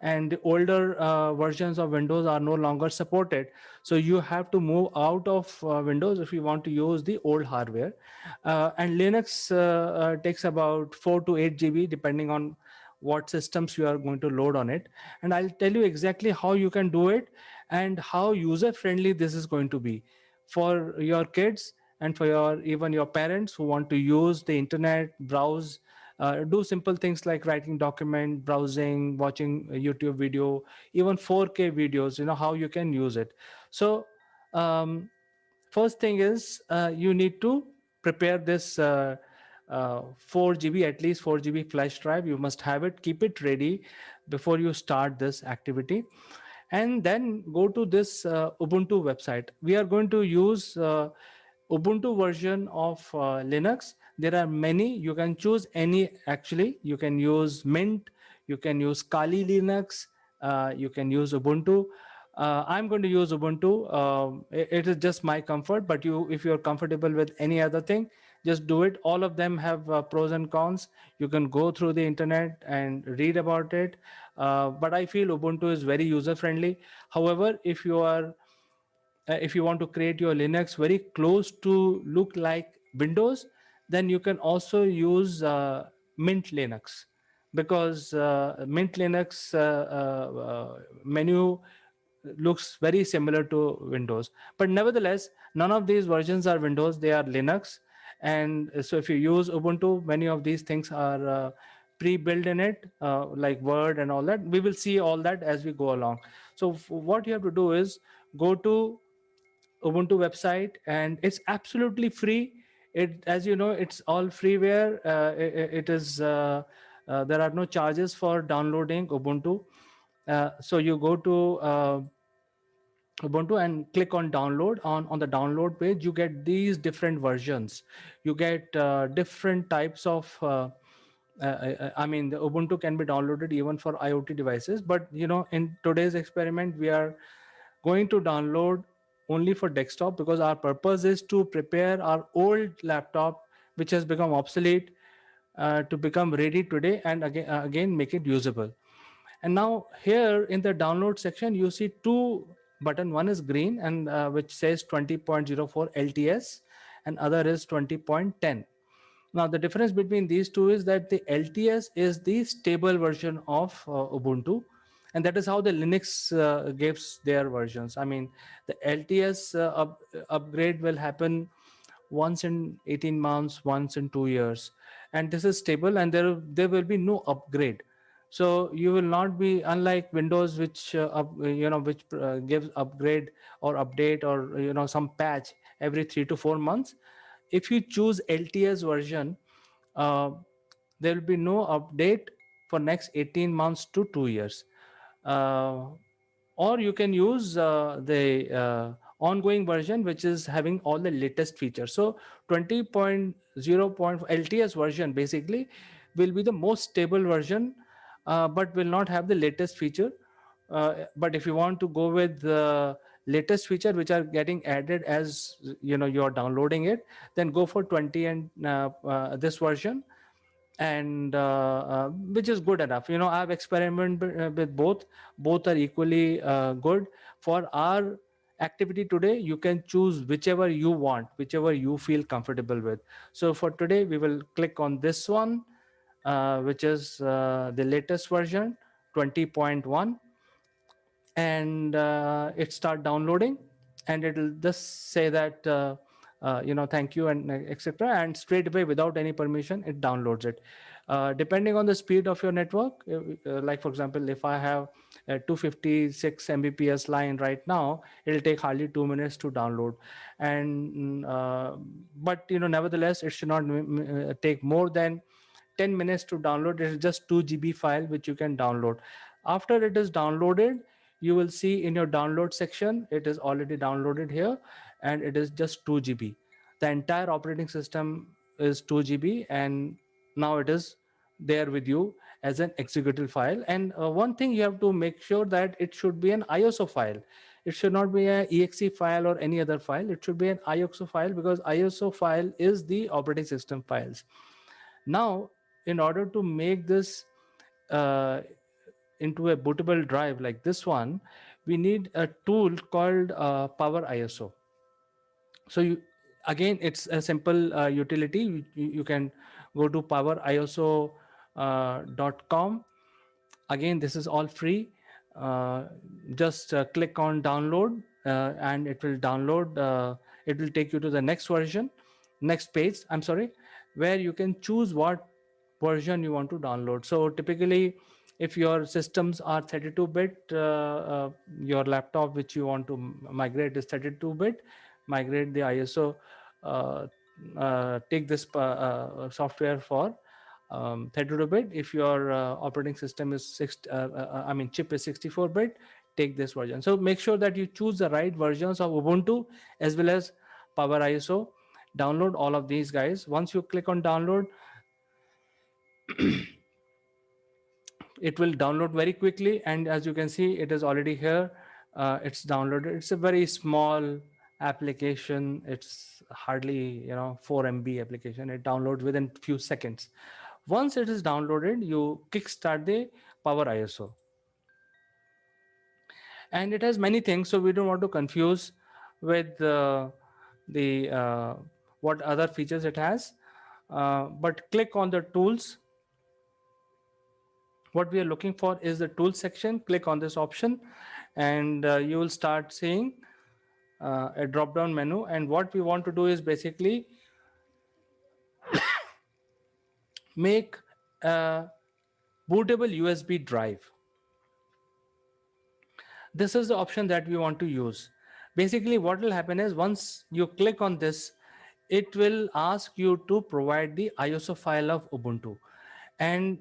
and the older versions of Windows are no longer supported. So you have to move out of Windows if you want to use the old hardware. And Linux takes about 4 to 8 GB depending on what systems you are going to load on it. And I'll tell you exactly how you can do it and how user friendly this is going to be for your kids and for even your parents who want to use the internet, browse, do simple things like writing document, browsing, watching a YouTube video, even 4K videos, how you can use it. So first thing is you need to prepare this 4 GB, at least 4 GB flash drive. You must have it, keep it ready before you start this activity. And then go to this Ubuntu website. We are going to use Ubuntu version of Linux. There are many. You can choose any. Actually, you can use Mint, you can use Kali Linux, you can use Ubuntu. I'm going to use Ubuntu. It is just my comfort, but if you're comfortable with any other thing, just do it. All of them have pros and cons. You can go through the internet and read about it. But I feel Ubuntu is very user friendly. However, if you want to create your Linux very close to look like Windows, then you can also use Mint Linux, because Mint Linux menu looks very similar to Windows. But nevertheless, none of these versions are Windows, they are Linux. And so if you use Ubuntu, many of these things are pre-built in it, like Word and all that. We will see all that as we go along. So what you have to do is go to Ubuntu website, and it's absolutely free. It, as you know, it's all freeware. It is there are no charges for downloading Ubuntu. So you go to Ubuntu and click on download. On the download page, you get these different versions. You get different types of I mean, the Ubuntu can be downloaded even for IoT devices, but in today's experiment we are going to download only for desktop, because our purpose is to prepare our old laptop which has become obsolete to become ready today, and again make it usable. And now here in the download section, you see two button. One is green, and which says 20.04 LTS, and other is 20.10. Now the difference between these two is that the LTS is the stable version of Ubuntu, and that is how the Linux gives their versions. I mean, the LTS upgrade will happen once in 18 months, once in 2 years, and this is stable, and there will be no upgrade. So you will not be, unlike Windows, which which gives upgrade or update or some patch every 3 to 4 months. If you choose LTS version, uh, there will be no update for next 18 months to 2 years. Uh, or you can use the ongoing version, which is having all the latest features. So 20.0 LTS version basically will be the most stable version, but will not have the latest feature. But if you want to go with the latest feature which are getting added as you're downloading it, then go for 20 and this version, and which is good enough. I've experimented with both are equally good. For our activity today, you can choose whichever you want, whichever you feel comfortable with. So for today we will click on this one, which is the latest version, 20.1, and it start downloading, and it'll just say that thank you and etc., and straight away without any permission it downloads it. Depending on the speed of your network, like for example, if I have a 256 mbps line right now, it'll take hardly 2 minutes to download. And but nevertheless, it should not take more than 10 minutes to download. It is just 2 GB file which you can download. After it is downloaded, you will see in your download section, it is already downloaded here, and it is just 2 GB. The entire operating system is 2 GB, and now it is there with you as an executable file. And one thing you have to make sure that it should be an ISO file. It should not be an exe file or any other file. It should be an ISO file, because ISO file is the operating system files. Now, in order to make this into a bootable drive like this one, we need a tool called Power ISO. So again, it's a simple utility. You can go to poweriso.com. Again, this is all free. Just click on download, and it will download. It will take you to the next page, I'm sorry, where you can choose what version you want to download. So typically, if your systems are 32-bit, your laptop which you want to migrate is 32-bit, migrate the ISO, take this software for 32-bit. If your operating system is chip is 64-bit, take this version. So make sure that you choose the right versions of Ubuntu as well as Power ISO. Download all of these guys. Once you click on download, it will download very quickly, and as you can see, it is already here. It's downloaded. It's a very small application. It's hardly 4 MB application. It downloads within few seconds. Once it is downloaded, you kickstart the Power ISO, and it has many things, so we don't want to confuse with what other features it has. But click on the tools. What we are looking for is the tool section. Click on this option, and you will start seeing a drop down menu. And what we want to do is basically make a bootable USB drive. This is the option that we want to use. Basically, what will happen is once you click on this, it will ask you to provide the ISO file of Ubuntu. And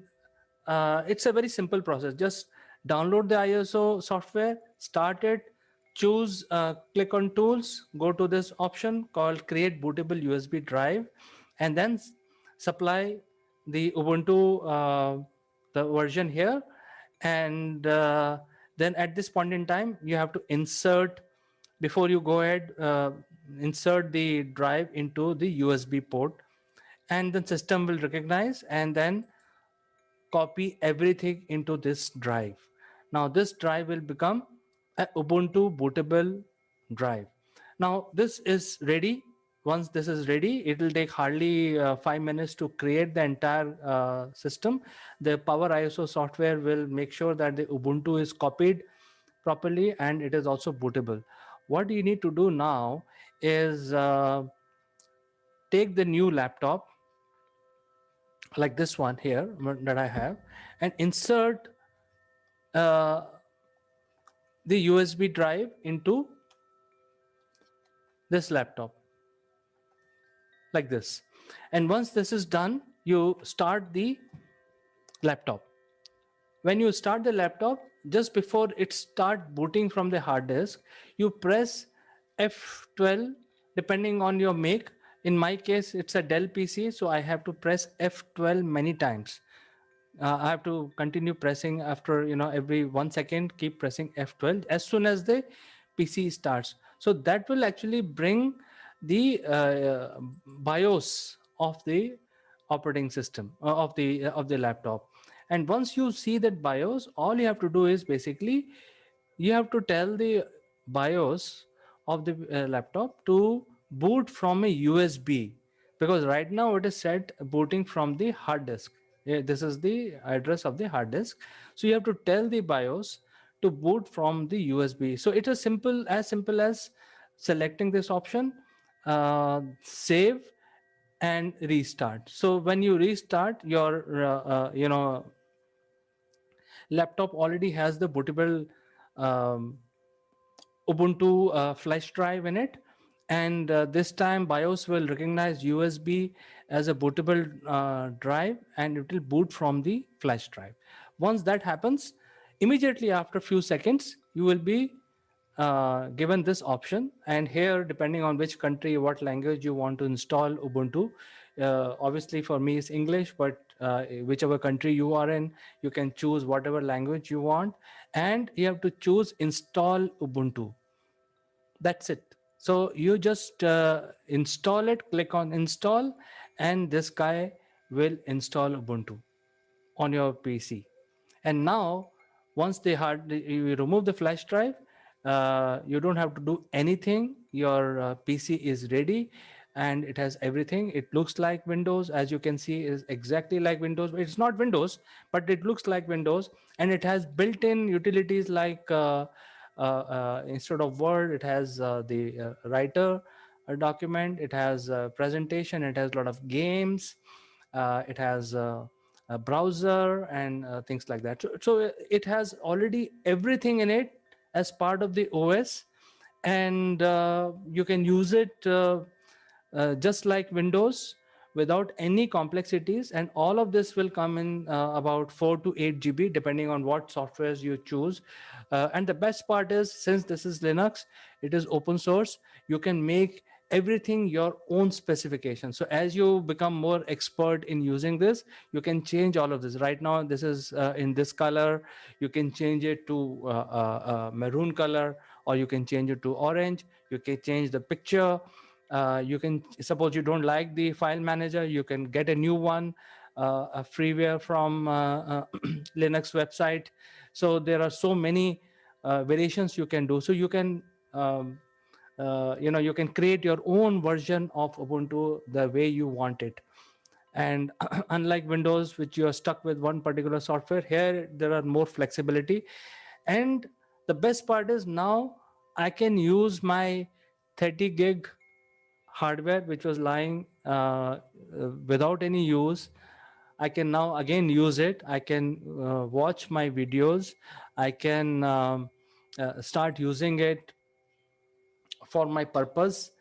it's a very simple process. Just download the ISO software, start it, choose, click on tools, go to this option called create bootable USB drive, and then supply the Ubuntu, the version here. And then at this point in time, you have to insert, before you go ahead, insert the drive into the USB port, and the system will recognize and then copy everything into this drive. Now this drive will become a Ubuntu bootable drive. Now this is ready. Once this is ready, it will take hardly 5 minutes to create the entire system. The Power ISO software will make sure that the Ubuntu is copied properly and it is also bootable. What you need to do now is take the new laptop like this one here that I have, and insert the USB drive into this laptop like this. And once this is done, you start the laptop. When you start the laptop, just before it start booting from the hard disk, you press F12 depending on your make. In my case, it's a Dell PC, so I have to press F12 many times. I have to continue pressing after every 1 second, keep pressing F12 as soon as the PC starts. So that will actually bring the BIOS of the operating system of the laptop. And once you see that BIOS, all you have to do is basically you have to tell the BIOS of the laptop to boot from a USB, because right now it is set booting from the hard disk. This is the address of the hard disk. So you have to tell the BIOS to boot from the USB. So it is as simple as selecting this option, save and restart. So when you restart, your laptop already has the bootable Ubuntu flash drive in it, And this time BIOS will recognize USB as a bootable drive, and it will boot from the flash drive. Once that happens, immediately after a few seconds, you will be given this option. And here, depending on which country, what language you want to install Ubuntu, obviously for me it's English, but whichever country you are in, you can choose whatever language you want, and you have to choose install Ubuntu. That's it. So you just install it, click on install, and this guy will install Ubuntu on your PC. And now, once you remove the flash drive, you don't have to do anything. Your PC is ready, and it has everything. It looks like Windows, as you can see, is exactly like Windows. It's not Windows, but it looks like Windows, and it has built-in utilities like instead of Word, it has the writer document. It has presentation. It has a lot of games. It has a browser and things like that. So it has already everything in it as part of the OS, and you can use it just like Windows without any complexities. And all of this will come in about 4 to 8 GB, depending on what softwares you choose. And the best part is, since this is Linux, it is open source. You can make everything your own specification. So as you become more expert in using this, you can change all of this. Right now, this is in this color. You can change it to maroon color, or you can change it to orange. You can change the picture. You can, suppose you don't like the file manager, you can get a new one, a freeware from Linux website. So there are so many variations you can do. So you can you can create your own version of Ubuntu the way you want it. And unlike Windows, which you are stuck with one particular software, here there are more flexibility. And the best part is, now I can use my 30 gig hardware which was lying without any use. I can now again use it. I can watch my videos. I can start using it for my purpose,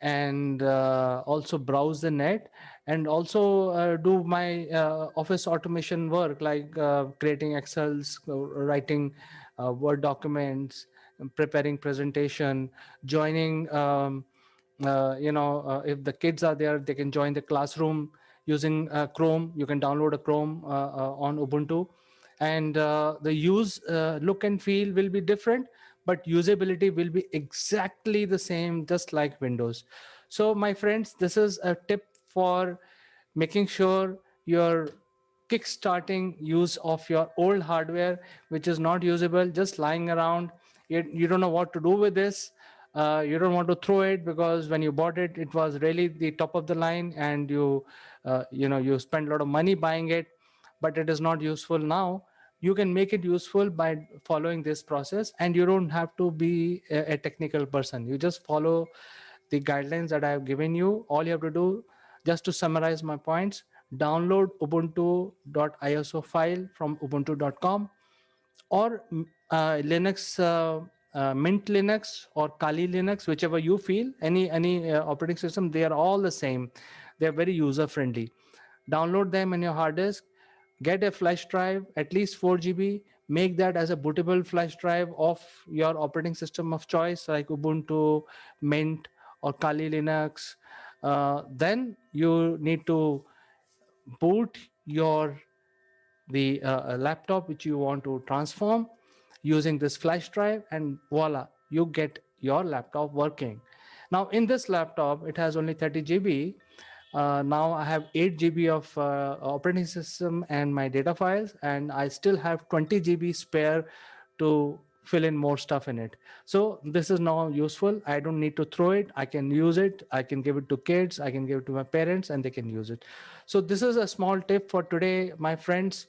and also browse the net, and also do my office automation work, like creating Excels, writing Word documents, preparing presentation, joining if the kids are there, they can join the classroom using Chrome. You can download a Chrome on Ubuntu, and the look and feel will be different, but usability will be exactly the same, just like Windows. So my friends, this is a tip for making sure you're kickstarting use of your old hardware which is not usable, just lying around. You don't know what to do with this. You don't want to throw it, because when you bought it, it was really the top of the line, and you spend a lot of money buying it, but it is not useful now. You can make it useful by following this process, and you don't have to be a technical person. You just follow the guidelines that I have given you. All you have to do, just to summarize my points, download ubuntu.iso file from ubuntu.com, or Linux, Mint Linux or Kali Linux, whichever you feel. Any operating system, they are all the same. They are very user friendly. Download them in your hard disk. Get a flash drive, at least 4 GB. Make that as a bootable flash drive of your operating system of choice, like Ubuntu, Mint, or Kali Linux. Then you need to boot the laptop which you want to transform using this flash drive, and voila, you get your laptop working. Now in this laptop, it has only 30 GB. Now I have 8 GB of operating system and my data files, and I still have 20 GB spare to fill in more stuff in it. So this is now useful. I don't need to throw it. I can use it. I can give it to kids. I can give it to my parents, and they can use it. So this is a small tip for today, my friends.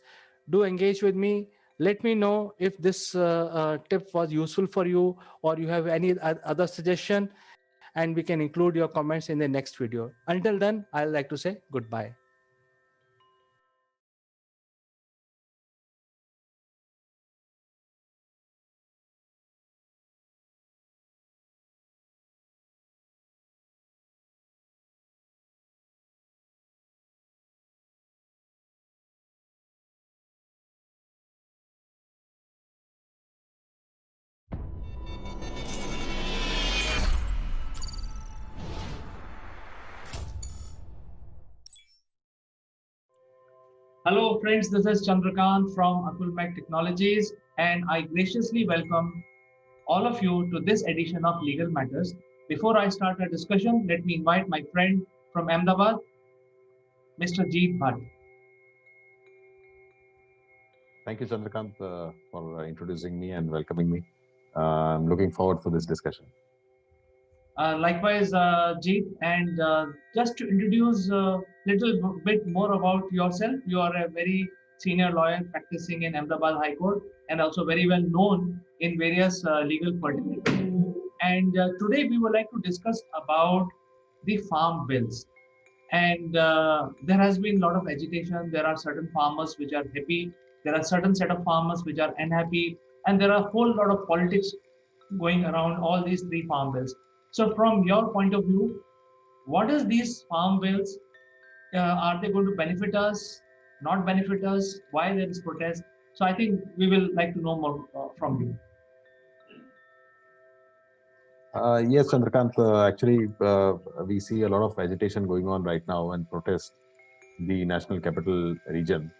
Do engage with me. Let me know if this tip was useful for you, or you have any other suggestion, and we can include your comments in the next video. Until then, I'd like to say goodbye. Hello, friends. This is Chandrakant from Akulmach Technologies, and I graciously welcome all of you to this edition of Legal Matters. Before I start our discussion, let me invite my friend from Ahmedabad, Mr. Jeet Bhatt. Thank you, Chandrakant, for introducing me and welcoming me. I'm looking forward for this discussion. Likewise, Jeet, and just to introduce a little bit more about yourself, you are a very senior lawyer practicing in Ahmedabad High Court and also very well known in various legal fraternity. And today we would like to discuss about the farm bills. And there has been a lot of agitation. There are certain farmers which are happy. There are certain set of farmers which are unhappy. And there are a whole lot of politics going around all these three farm bills. So from your point of view, what is these farm bills? Are they going to benefit us, not benefit us? Why there is protest? So I think we will like to know more from you. Yes, Chandrakant, actually, we see a lot of agitation going on right now and protest in the National Capital Region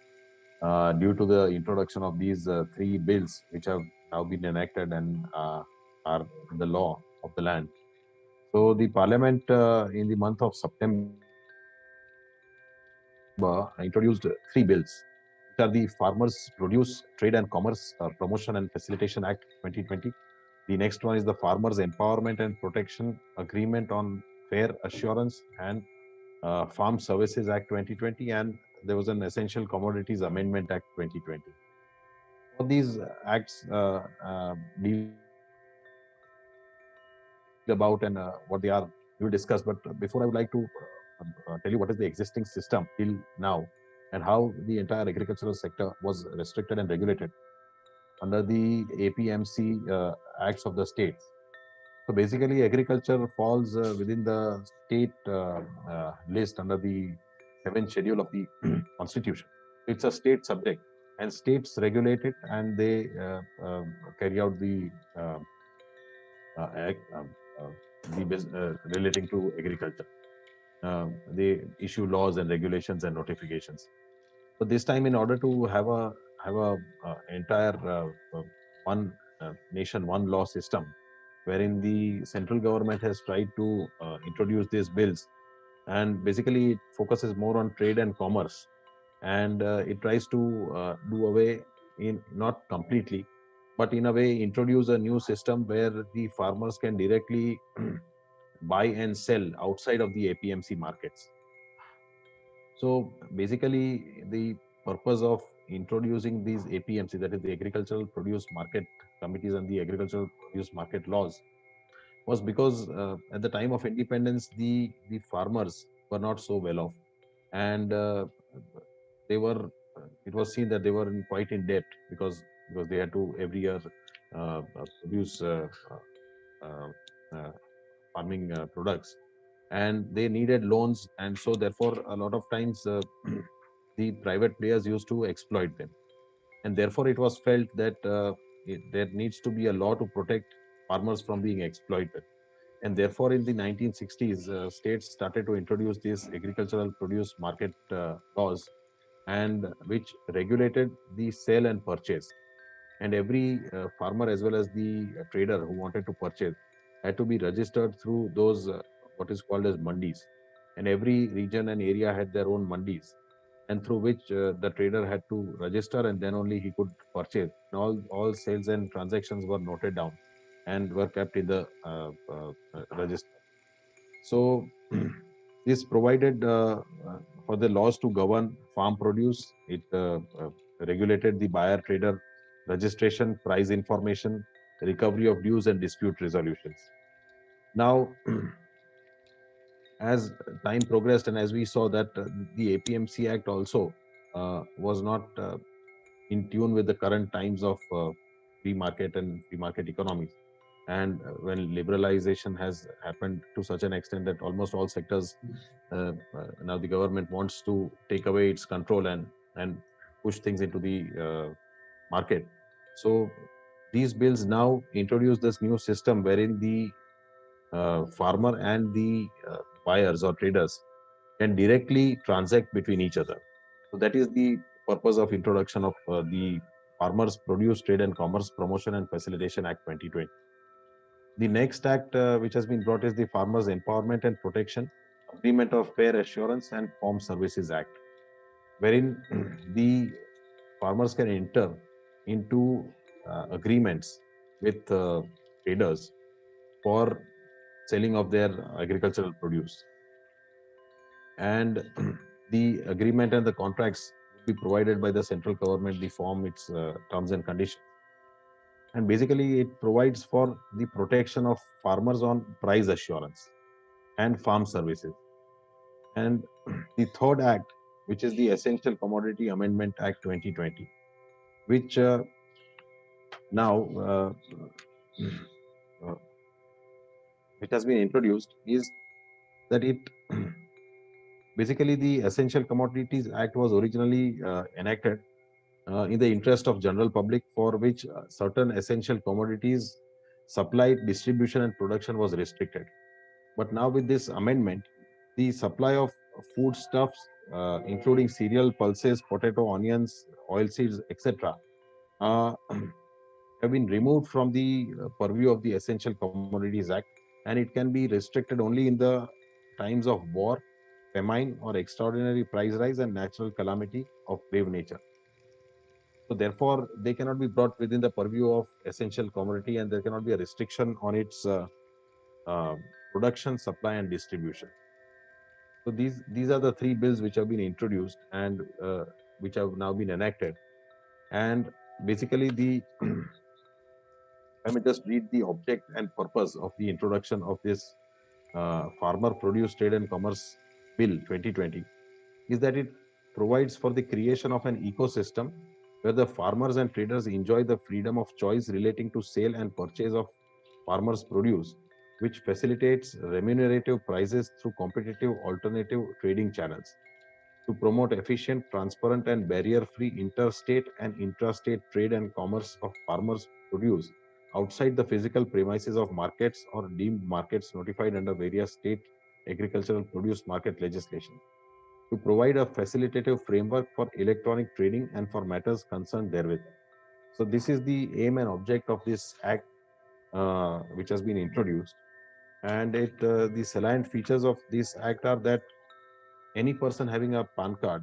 due to the introduction of these three bills, which have now been enacted and are the law of the land. So the Parliament in the month of September introduced three bills, which are the Farmers Produce Trade and Commerce Promotion and Facilitation Act 2020. The next one is the Farmers Empowerment and Protection Agreement on Fair Assurance and Farm Services Act 2020, and there was an Essential Commodities Amendment Act 2020. All these acts deal about and what they are, we will discuss. But before, I would like to tell you what is the existing system till now and how the entire agricultural sector was restricted and regulated under the APMC acts of the states. So basically, agriculture falls within the state list under the 7th schedule of the Constitution. It's a state subject, and states regulate it, and they carry out the act, relating to agriculture. They issue laws and regulations and notifications. So this time, in order to have a entire one nation, one law system, wherein the central government has tried to introduce these bills, and basically it focuses more on trade and commerce, and it tries to do away, in not completely, but in a way introduce a new system where the farmers can directly buy and sell outside of the APMC markets. So basically, the purpose of introducing these APMC, that is the Agricultural Produce Market Committees and the Agricultural Produce Market Laws, was because at the time of independence, the farmers were not so well off, and they were. It was seen that they were quite in debt because they had to every year produce uh, uh, farming products, and they needed loans, and so therefore a lot of times the private players used to exploit them, and therefore it was felt that there needs to be a law to protect farmers from being exploited, and therefore in the 1960s states started to introduce these agricultural produce market laws, and which regulated the sale and purchase, and every farmer as well as the trader who wanted to purchase had to be registered through those what is called as mandis, and every region and area had their own mandis, and through which the trader had to register, and then only he could purchase. And all sales and transactions were noted down and were kept in the register. So this provided for the laws to govern farm produce. It regulated the buyer trader registration, price information, recovery of dues, and dispute resolutions. Now, as time progressed and as we saw that the APMC Act also was not in tune with the current times of free market and free market economies, and when liberalization has happened to such an extent that almost all sectors now the government wants to take away its control and push things into the market. So these bills now introduce this new system wherein the farmer and the buyers or traders can directly transact between each other. So that is the purpose of introduction of the Farmers Produce Trade and Commerce Promotion and Facilitation Act 2020. The next act which has been brought is the Farmers Empowerment and Protection Agreement of Fair Assurance and Farm Services Act, wherein the farmers can enter into agreements with traders for selling of their agricultural produce. And the agreement and the contracts will be provided by the central government, the form its terms and conditions. And basically, it provides for the protection of farmers on price assurance and farm services. And the third act, which is the Essential Commodity Amendment Act 2020, which now uh, which has been introduced, is that it basically the Essential Commodities Act was originally enacted in the interest of general public, for which certain essential commodities supply, distribution, and production was restricted. But now with this amendment, the supply of foodstuffs, including cereal, pulses, potato, onions, oilseeds, etc., uh, have been removed from the purview of the Essential Commodities Act, and it can be restricted only in the times of war, famine, or extraordinary price rise and natural calamity of grave nature. So therefore, they cannot be brought within the purview of essential commodity, and there cannot be a restriction on its uh, production, supply, and distribution. So these are the three bills which have been introduced and which have now been enacted. And basically, the let me just read the object and purpose of the introduction of this Farmer Produce Trade and Commerce Bill 2020 is that it provides for the creation of an ecosystem where the farmers and traders enjoy the freedom of choice relating to sale and purchase of farmers' produce, which facilitates remunerative prices through competitive alternative trading channels to promote efficient, transparent, and barrier-free interstate and intrastate trade and commerce of farmers' produce outside the physical premises of markets or deemed markets notified under various state agricultural produce market legislation, to provide a facilitative framework for electronic trading and for matters concerned therewith. So this is the aim and object of this act which has been introduced. And the salient features of this act are that any person having a PAN card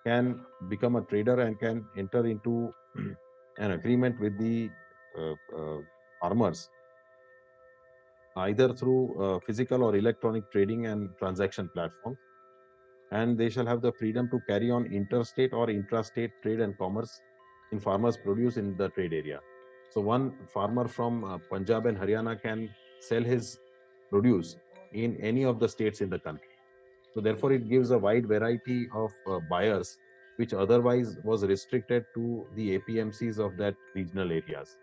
can become a trader and can enter into an agreement with the uh, uh, farmers either through physical or electronic trading and transaction platforms, and they shall have the freedom to carry on interstate or intrastate trade and commerce in farmers' produce in the trade area. So, one farmer from Punjab and Haryana can sell his produce in any of the states in the country. So, therefore, it gives a wide variety of buyers, which otherwise was restricted to the APMCs of that regional areas.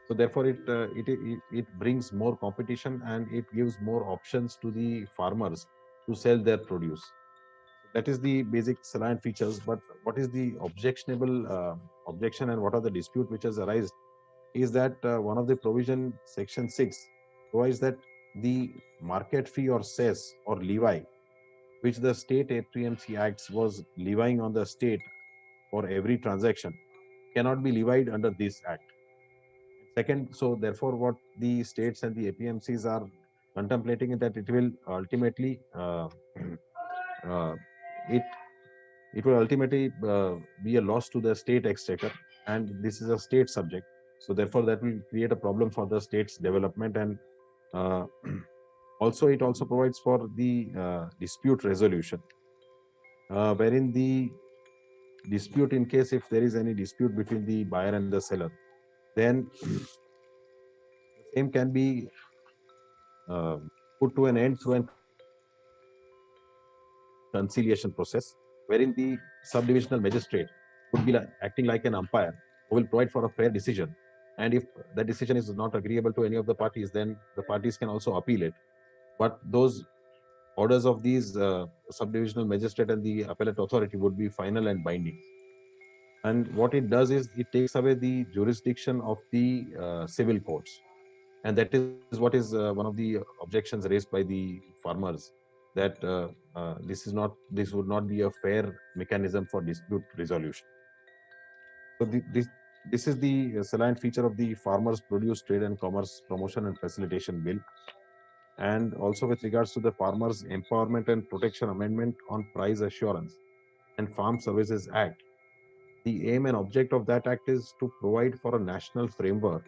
So, therefore, it brings more competition and it gives more options to the farmers to sell their produce. That is the basic salient features. But what is the objectionable objection and what are the dispute which has arisen is that one of the provision, section 6, provides that the market fee or cess or levy which the state APMC acts was levying on the state for every transaction cannot be levied under this act. Second, so therefore what the states and the APMCs are contemplating is that it will ultimately uh, it it will ultimately be a loss to the state exchequer, and this is a state subject. So therefore, that will create a problem for the state's development, and uh, also it also provides for the dispute resolution, wherein the dispute, in case if there is any dispute between the buyer and the seller, then the same can be put to an end through an conciliation process, wherein the sub-divisional magistrate would be acting like an umpire who will provide for a fair decision. And if that decision is not agreeable to any of the parties, then the parties can also appeal it. But those orders of these sub-divisional magistrate and the appellate authority would be final and binding. And what it does is it takes away the jurisdiction of the civil courts. And that is what is one of the objections raised by the farmers, that this would not be a fair mechanism for dispute resolution. So this is the salient feature of the Farmers Produce Trade and Commerce Promotion and Facilitation Bill, and also with regards to the Farmers Empowerment and Protection Amendment on Price Assurance and Farm Services Act. The aim and object of that act is to provide for a national framework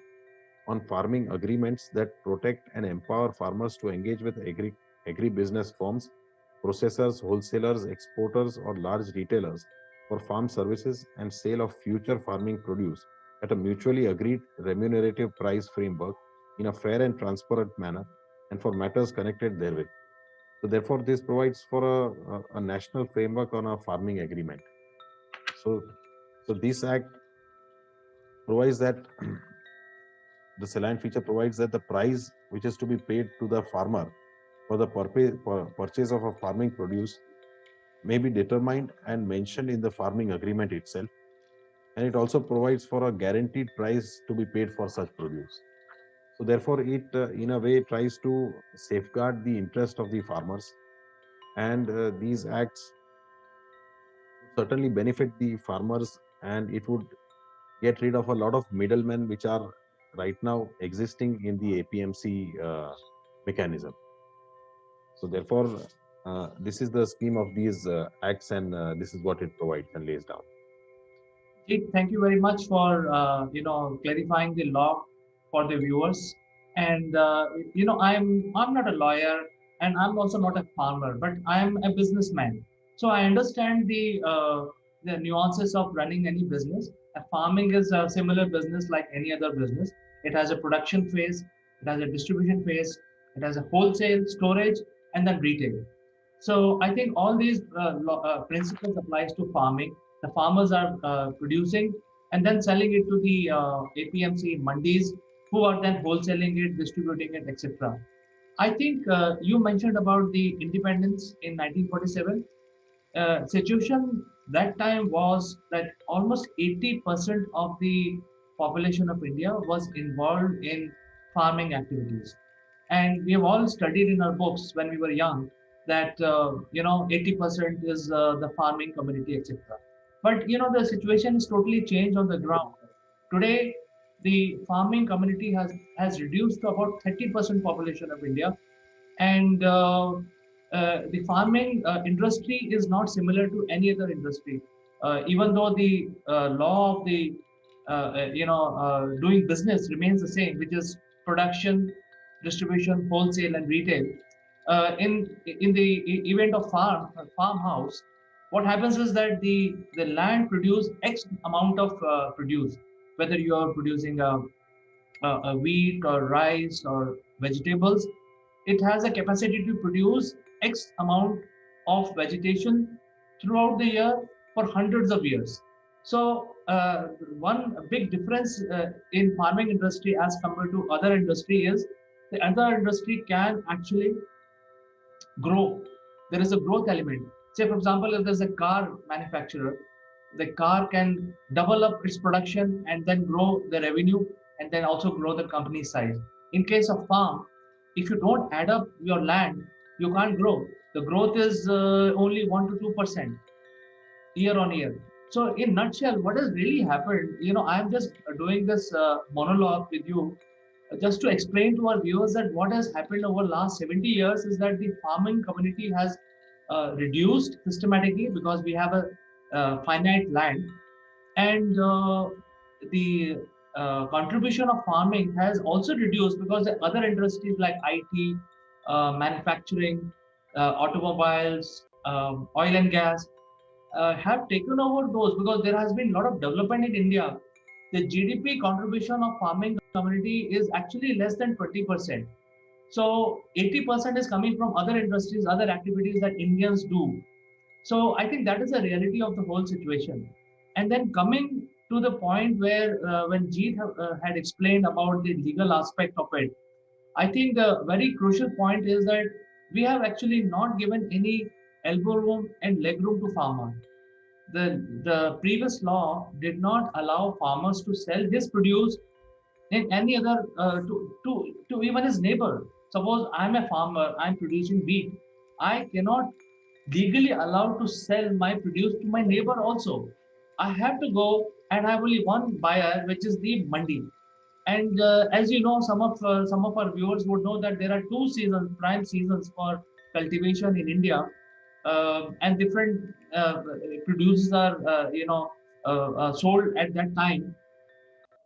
on farming agreements that protect and empower farmers to engage with agribusiness firms, processors, wholesalers, exporters, or large retailers for farm services and sale of future farming produce at a mutually agreed remunerative price framework in a fair and transparent manner and for matters connected therewith. So therefore, this provides for a national framework on a farming agreement. So, so this act provides that the salient feature provides that the price which is to be paid to the farmer for the purchase of a farming produce may be determined and mentioned in the farming agreement itself. And it also provides for a guaranteed price to be paid for such produce. So therefore, it in a way tries to safeguard the interest of the farmers, and these acts certainly benefit the farmers, and it would get rid of a lot of middlemen which are right now existing in the APMC mechanism. So therefore, this is the scheme of these acts, and this is what it provides and lays down. Thank you very much for clarifying the law for the viewers. And I'm not a lawyer, and I'm also not a farmer, but I'm a businessman. So I understand the nuances of running any business. Farming is a similar business like any other business. It has a production phase, it has a distribution phase, it has a wholesale, storage, and then retail. So I think all these principles applies to farming. The farmers are producing and then selling it to the APMC mandis, who are then wholesaling it, distributing it, etc. I think you mentioned about the independence in 1947. Situation that time was that almost 80% of the population of India was involved in farming activities. And we have all studied in our books when we were young that 80% is the farming community, etc. But the situation is totally changed on the ground. Today, the farming community has reduced to about 30% population of India, and the farming industry is not similar to any other industry. Even though the law of the doing business remains the same, which is production, distribution, wholesale, and retail. In the event of farmhouse, what happens is that the land produce X amount of produce, whether you are producing a wheat or rice or vegetables, it has a capacity to produce X amount of vegetation throughout the year for hundreds of years. So one big difference in farming industry as compared to other industry is the other industry can actually grow. There is a growth element. Say, for example, if there's a car manufacturer, the car can double up its production and then grow the revenue and then also grow the company size. In case of farm, if you don't add up your land, you can't grow. The growth is only 1 to 2% year on year. So in nutshell, what has really happened, I'm just doing this monologue with you just to explain to our viewers that what has happened over the last 70 years is that the farming community has reduced systematically because we have a finite land, and the contribution of farming has also reduced because the other industries like IT, manufacturing, automobiles, oil and gas have taken over those because there has been a lot of development in India. The GDP contribution of farming community is actually less than 20%. So 80% is coming from other industries, other activities that Indians do. So I think that is the reality of the whole situation. And then coming to the point where when Jeet had explained about the legal aspect of it, I think the very crucial point is that we have actually not given any elbow room and leg room to farmers. The previous law did not allow farmers to sell his produce in any other to even his neighbor. Suppose I'm a farmer, I'm producing wheat. I cannot legally allowed to sell my produce to my neighbor also. I have to go and have only one buyer, which is the mandi. And as you know, some of our viewers would know that there are two seasons, prime seasons for cultivation in India, and different produces are sold at that time.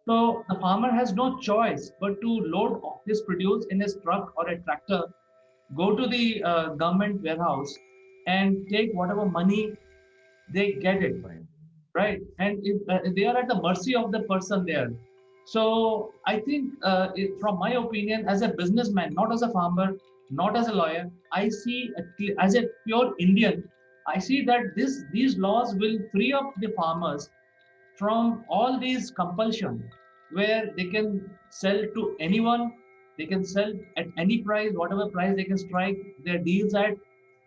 So the farmer has no choice but to load his produce in his truck or a tractor, go to the government warehouse, and take whatever money they get it, right? And if, they are at the mercy of the person there. So I think, from my opinion, as a businessman, not as a farmer, not as a lawyer, I see as a pure Indian, I see that these laws will free up the farmers from all these compulsion, where they can sell to anyone, they can sell at any price, whatever price they can strike their deals at,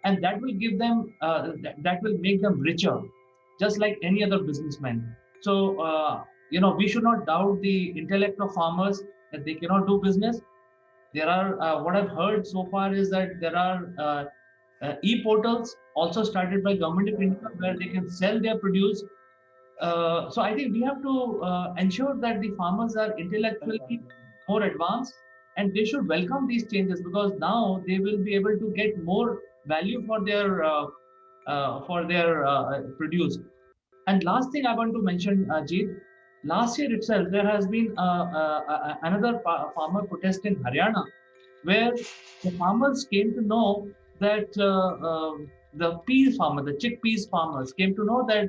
and that will give them that will make them richer, just like any other businessman. So we should not doubt the intellect of farmers that they cannot do business. There are what I've heard so far is that there are e-portals also started by government of India, where they can sell their produce. So I think we have to ensure that the farmers are intellectually more advanced, and they should welcome these changes, because now they will be able to get more value for their produce. And last thing I want to mention, Jeet, last year itself there has been another farmer protest in Haryana, where the farmers came to know that the chickpeas farmers came to know that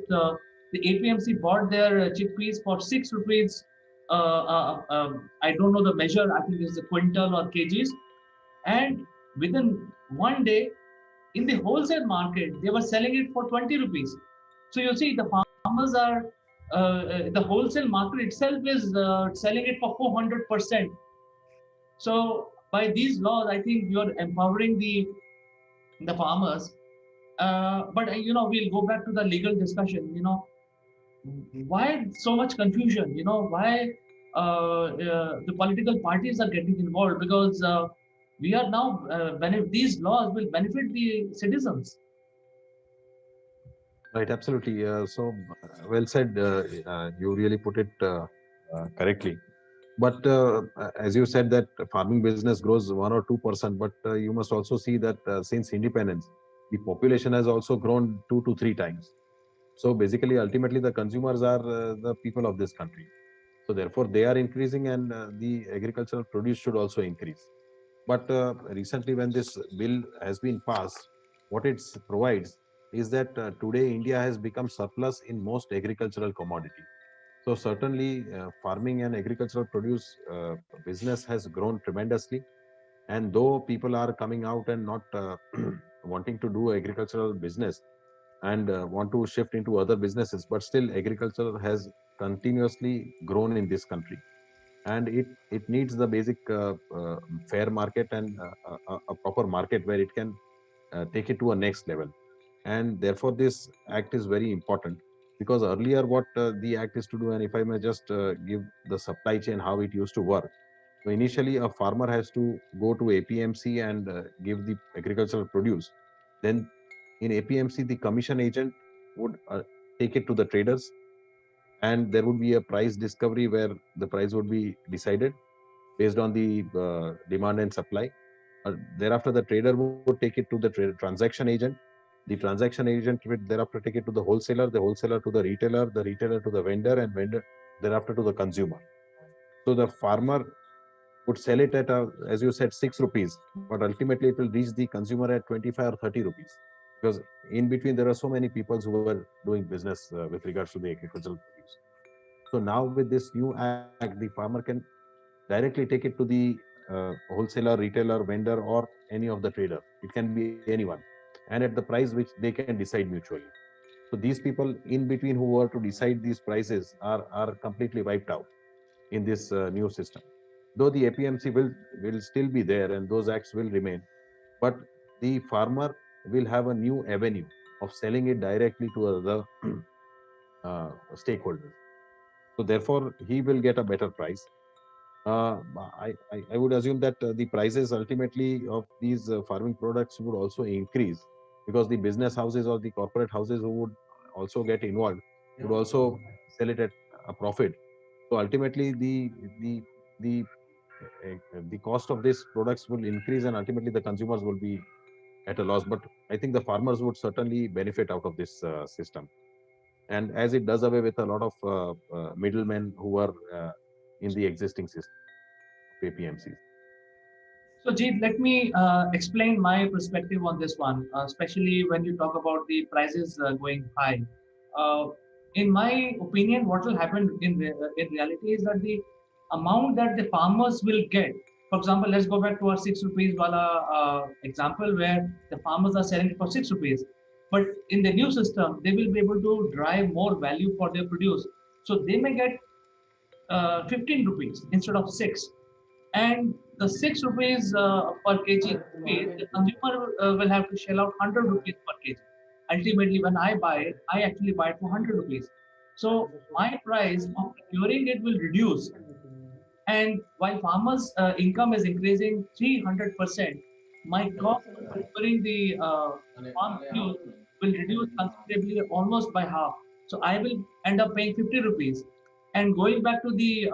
the APMC bought their chickpeas for 6 rupees. I don't know the measure, I think it's a quintal or kgs. And within one day, in the wholesale market, they were selling it for 20 rupees. So you see, the farmers are, the wholesale market itself is selling it for 400%. So by these laws, I think you're empowering the farmers. But we'll go back to the legal discussion. Why so much confusion? Why the political parties are getting involved? Because we are now these laws will benefit the citizens. Right, absolutely. Well said. You really put it correctly. But as you said, that farming business grows 1 or 2%, but you must also see that since independence, the population has also grown 2 to 3 times. So basically, ultimately, the consumers are the people of this country. So therefore, they are increasing, and the agricultural produce should also increase. But recently, when this bill has been passed, what it provides is that today India has become surplus in most agricultural commodity. So certainly, farming and agricultural produce business has grown tremendously. And though people are coming out and not wanting to do agricultural business and want to shift into other businesses, but still agriculture has continuously grown in this country, and it needs the basic fair market and a proper market where it can take it to a next level. And therefore this act is very important, because earlier what the act is to do, and if I may just give the supply chain how it used to work. So initially a farmer has to go to APMC and give the agricultural produce. Then in APMC the commission agent would take it to the traders, and there would be a price discovery where the price would be decided based on the demand and supply. Thereafter, the trader would take it to the transaction agent. The transaction agent would thereafter take it to the wholesaler to the retailer to the vendor, and vendor thereafter to the consumer. So the farmer would sell it at, as you said, 6 rupees, but ultimately it will reach the consumer at 25 or 30 rupees. Because in between, there are so many people who are doing business with regards to the agricultural produce. So now with this new act, the farmer can directly take it to the wholesaler, retailer, vendor, or any of the trader. It can be anyone, and at the price which they can decide mutually. So these people in between who were to decide these prices are completely wiped out in this new system. Though the APMC will still be there and those acts will remain, but the farmer will have a new avenue of selling it directly to other stakeholders. So therefore, he will get a better price. I would assume that the prices ultimately of these farming products would also increase, because the business houses or the corporate houses who would also get involved would also sell it at a profit. So ultimately, the the cost of these products will increase, and ultimately the consumers will be at a loss. But I think the farmers would certainly benefit out of this system, and as it does away with a lot of middlemen who are in the existing system of APMCs. So, Jeet, let me explain my perspective on this one, especially when you talk about the prices going high. Uh, in my opinion, what will happen in reality is that the amount that the farmers will get, for example, let's go back to our 6 rupees wala example where the farmers are selling for 6 rupees. But in the new system, they will be able to drive more value for their produce. So they may get 15 rupees instead of 6, and the 6 rupees per kg feed, the consumer will have to shell out 100 rupees per kg. Ultimately, when I buy it, I actually buy it for 100 rupees. So my price of procuring it will reduce. And while farmers' income is increasing 300%, my cost of procuring the farm produce will reduce considerably, almost by half. So I will end up paying 50 rupees. And going back to the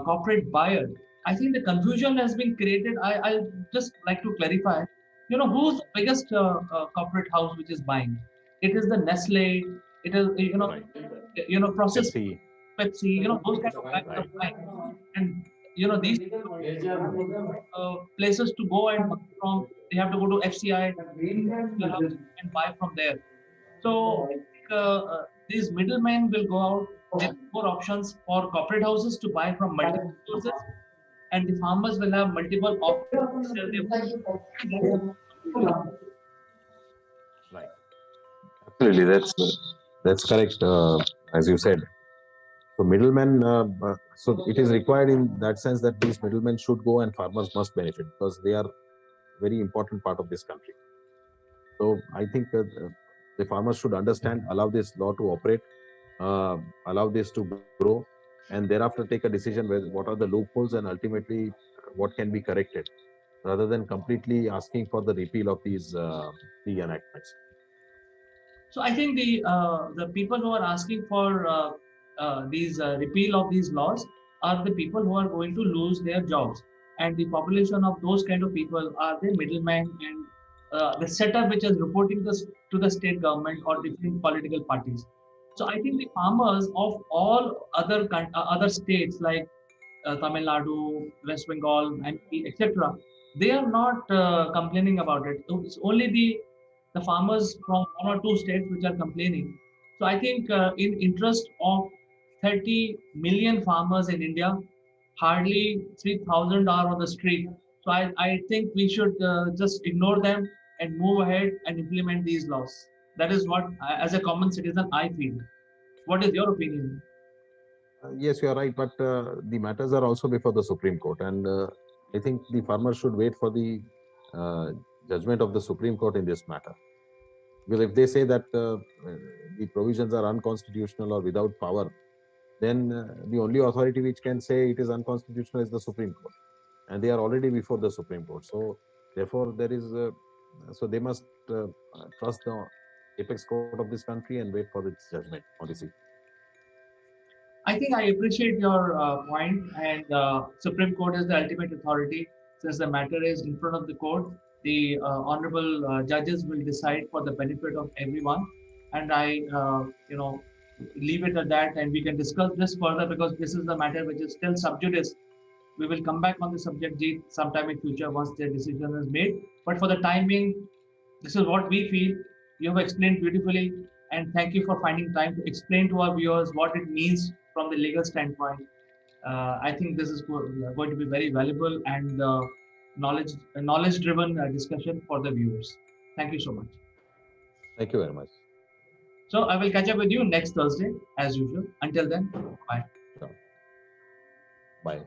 corporate buyer, I think the confusion has been created. I'll just like to clarify. You know, who's the biggest corporate house which is buying? It is the Nestle. It is processed Pepsi. Pepsi. Those kind of guys are buying, and these places to go and buy from. They have to go to FCI and buy from there. So I think these middlemen will go out. There are more options for corporate houses to buy from multiple sources, and the farmers will have multiple options to sell their Right. Absolutely, that's correct. As you said, so middlemen. So it is required in that sense that these middlemen should go and farmers must benefit because they are very important part of this country. So I think the farmers should understand, allow this law to operate, allow this to grow, and thereafter take a decision where what are the loopholes and ultimately what can be corrected, rather than completely asking for the repeal of the enactments. So I think the people who are asking for these repeal of these laws are the people who are going to lose their jobs, and the population of those kind of people are the middlemen and the setup which is reporting this to the state government or different political parties. So I think the farmers of all other states like Tamil Nadu, West Bengal, MP, etc. They are not complaining about it. It's only the farmers from one or two states which are complaining. So I think in interest of 30 million farmers in India, hardly 3,000 are on the street. So I think we should just ignore them and move ahead and implement these laws. That is what, as a common citizen, I feel. What is your opinion? Yes, you are right, but the matters are also before the Supreme Court, and I think the farmers should wait for the uh, judgment of the Supreme Court in this matter. Because if they say that the provisions are unconstitutional or without power, then the only authority which can say it is unconstitutional is the Supreme Court, and they are already before the Supreme Court. So therefore, there is so they must trust the apex court of this country and wait for its judgment on this issue. I think I appreciate your point, and Supreme Court is the ultimate authority. Since the matter is in front of the court, the honorable judges will decide for the benefit of everyone. And I leave it at that, and we can discuss this further because this is the matter which is still sub judice. We will come back on the subject, Jeet, sometime in future once their decision is made. But for the time being, this is what we feel. You have explained beautifully, and thank you for finding time to explain to our viewers what it means from the legal standpoint. I think this is going to be very valuable and knowledge-driven discussion for the viewers. Thank you so much. Thank you very much. So I will catch up with you next Thursday as usual. Until then, bye. Bye.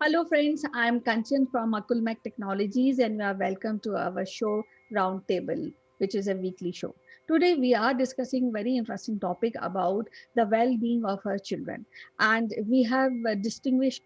Hello, friends. I'm Kanchan from Akulmach Technologies, and you are welcome to our show Roundtable, which is a weekly show. Today, we are discussing very interesting topic about the well-being of our children, and we have distinguished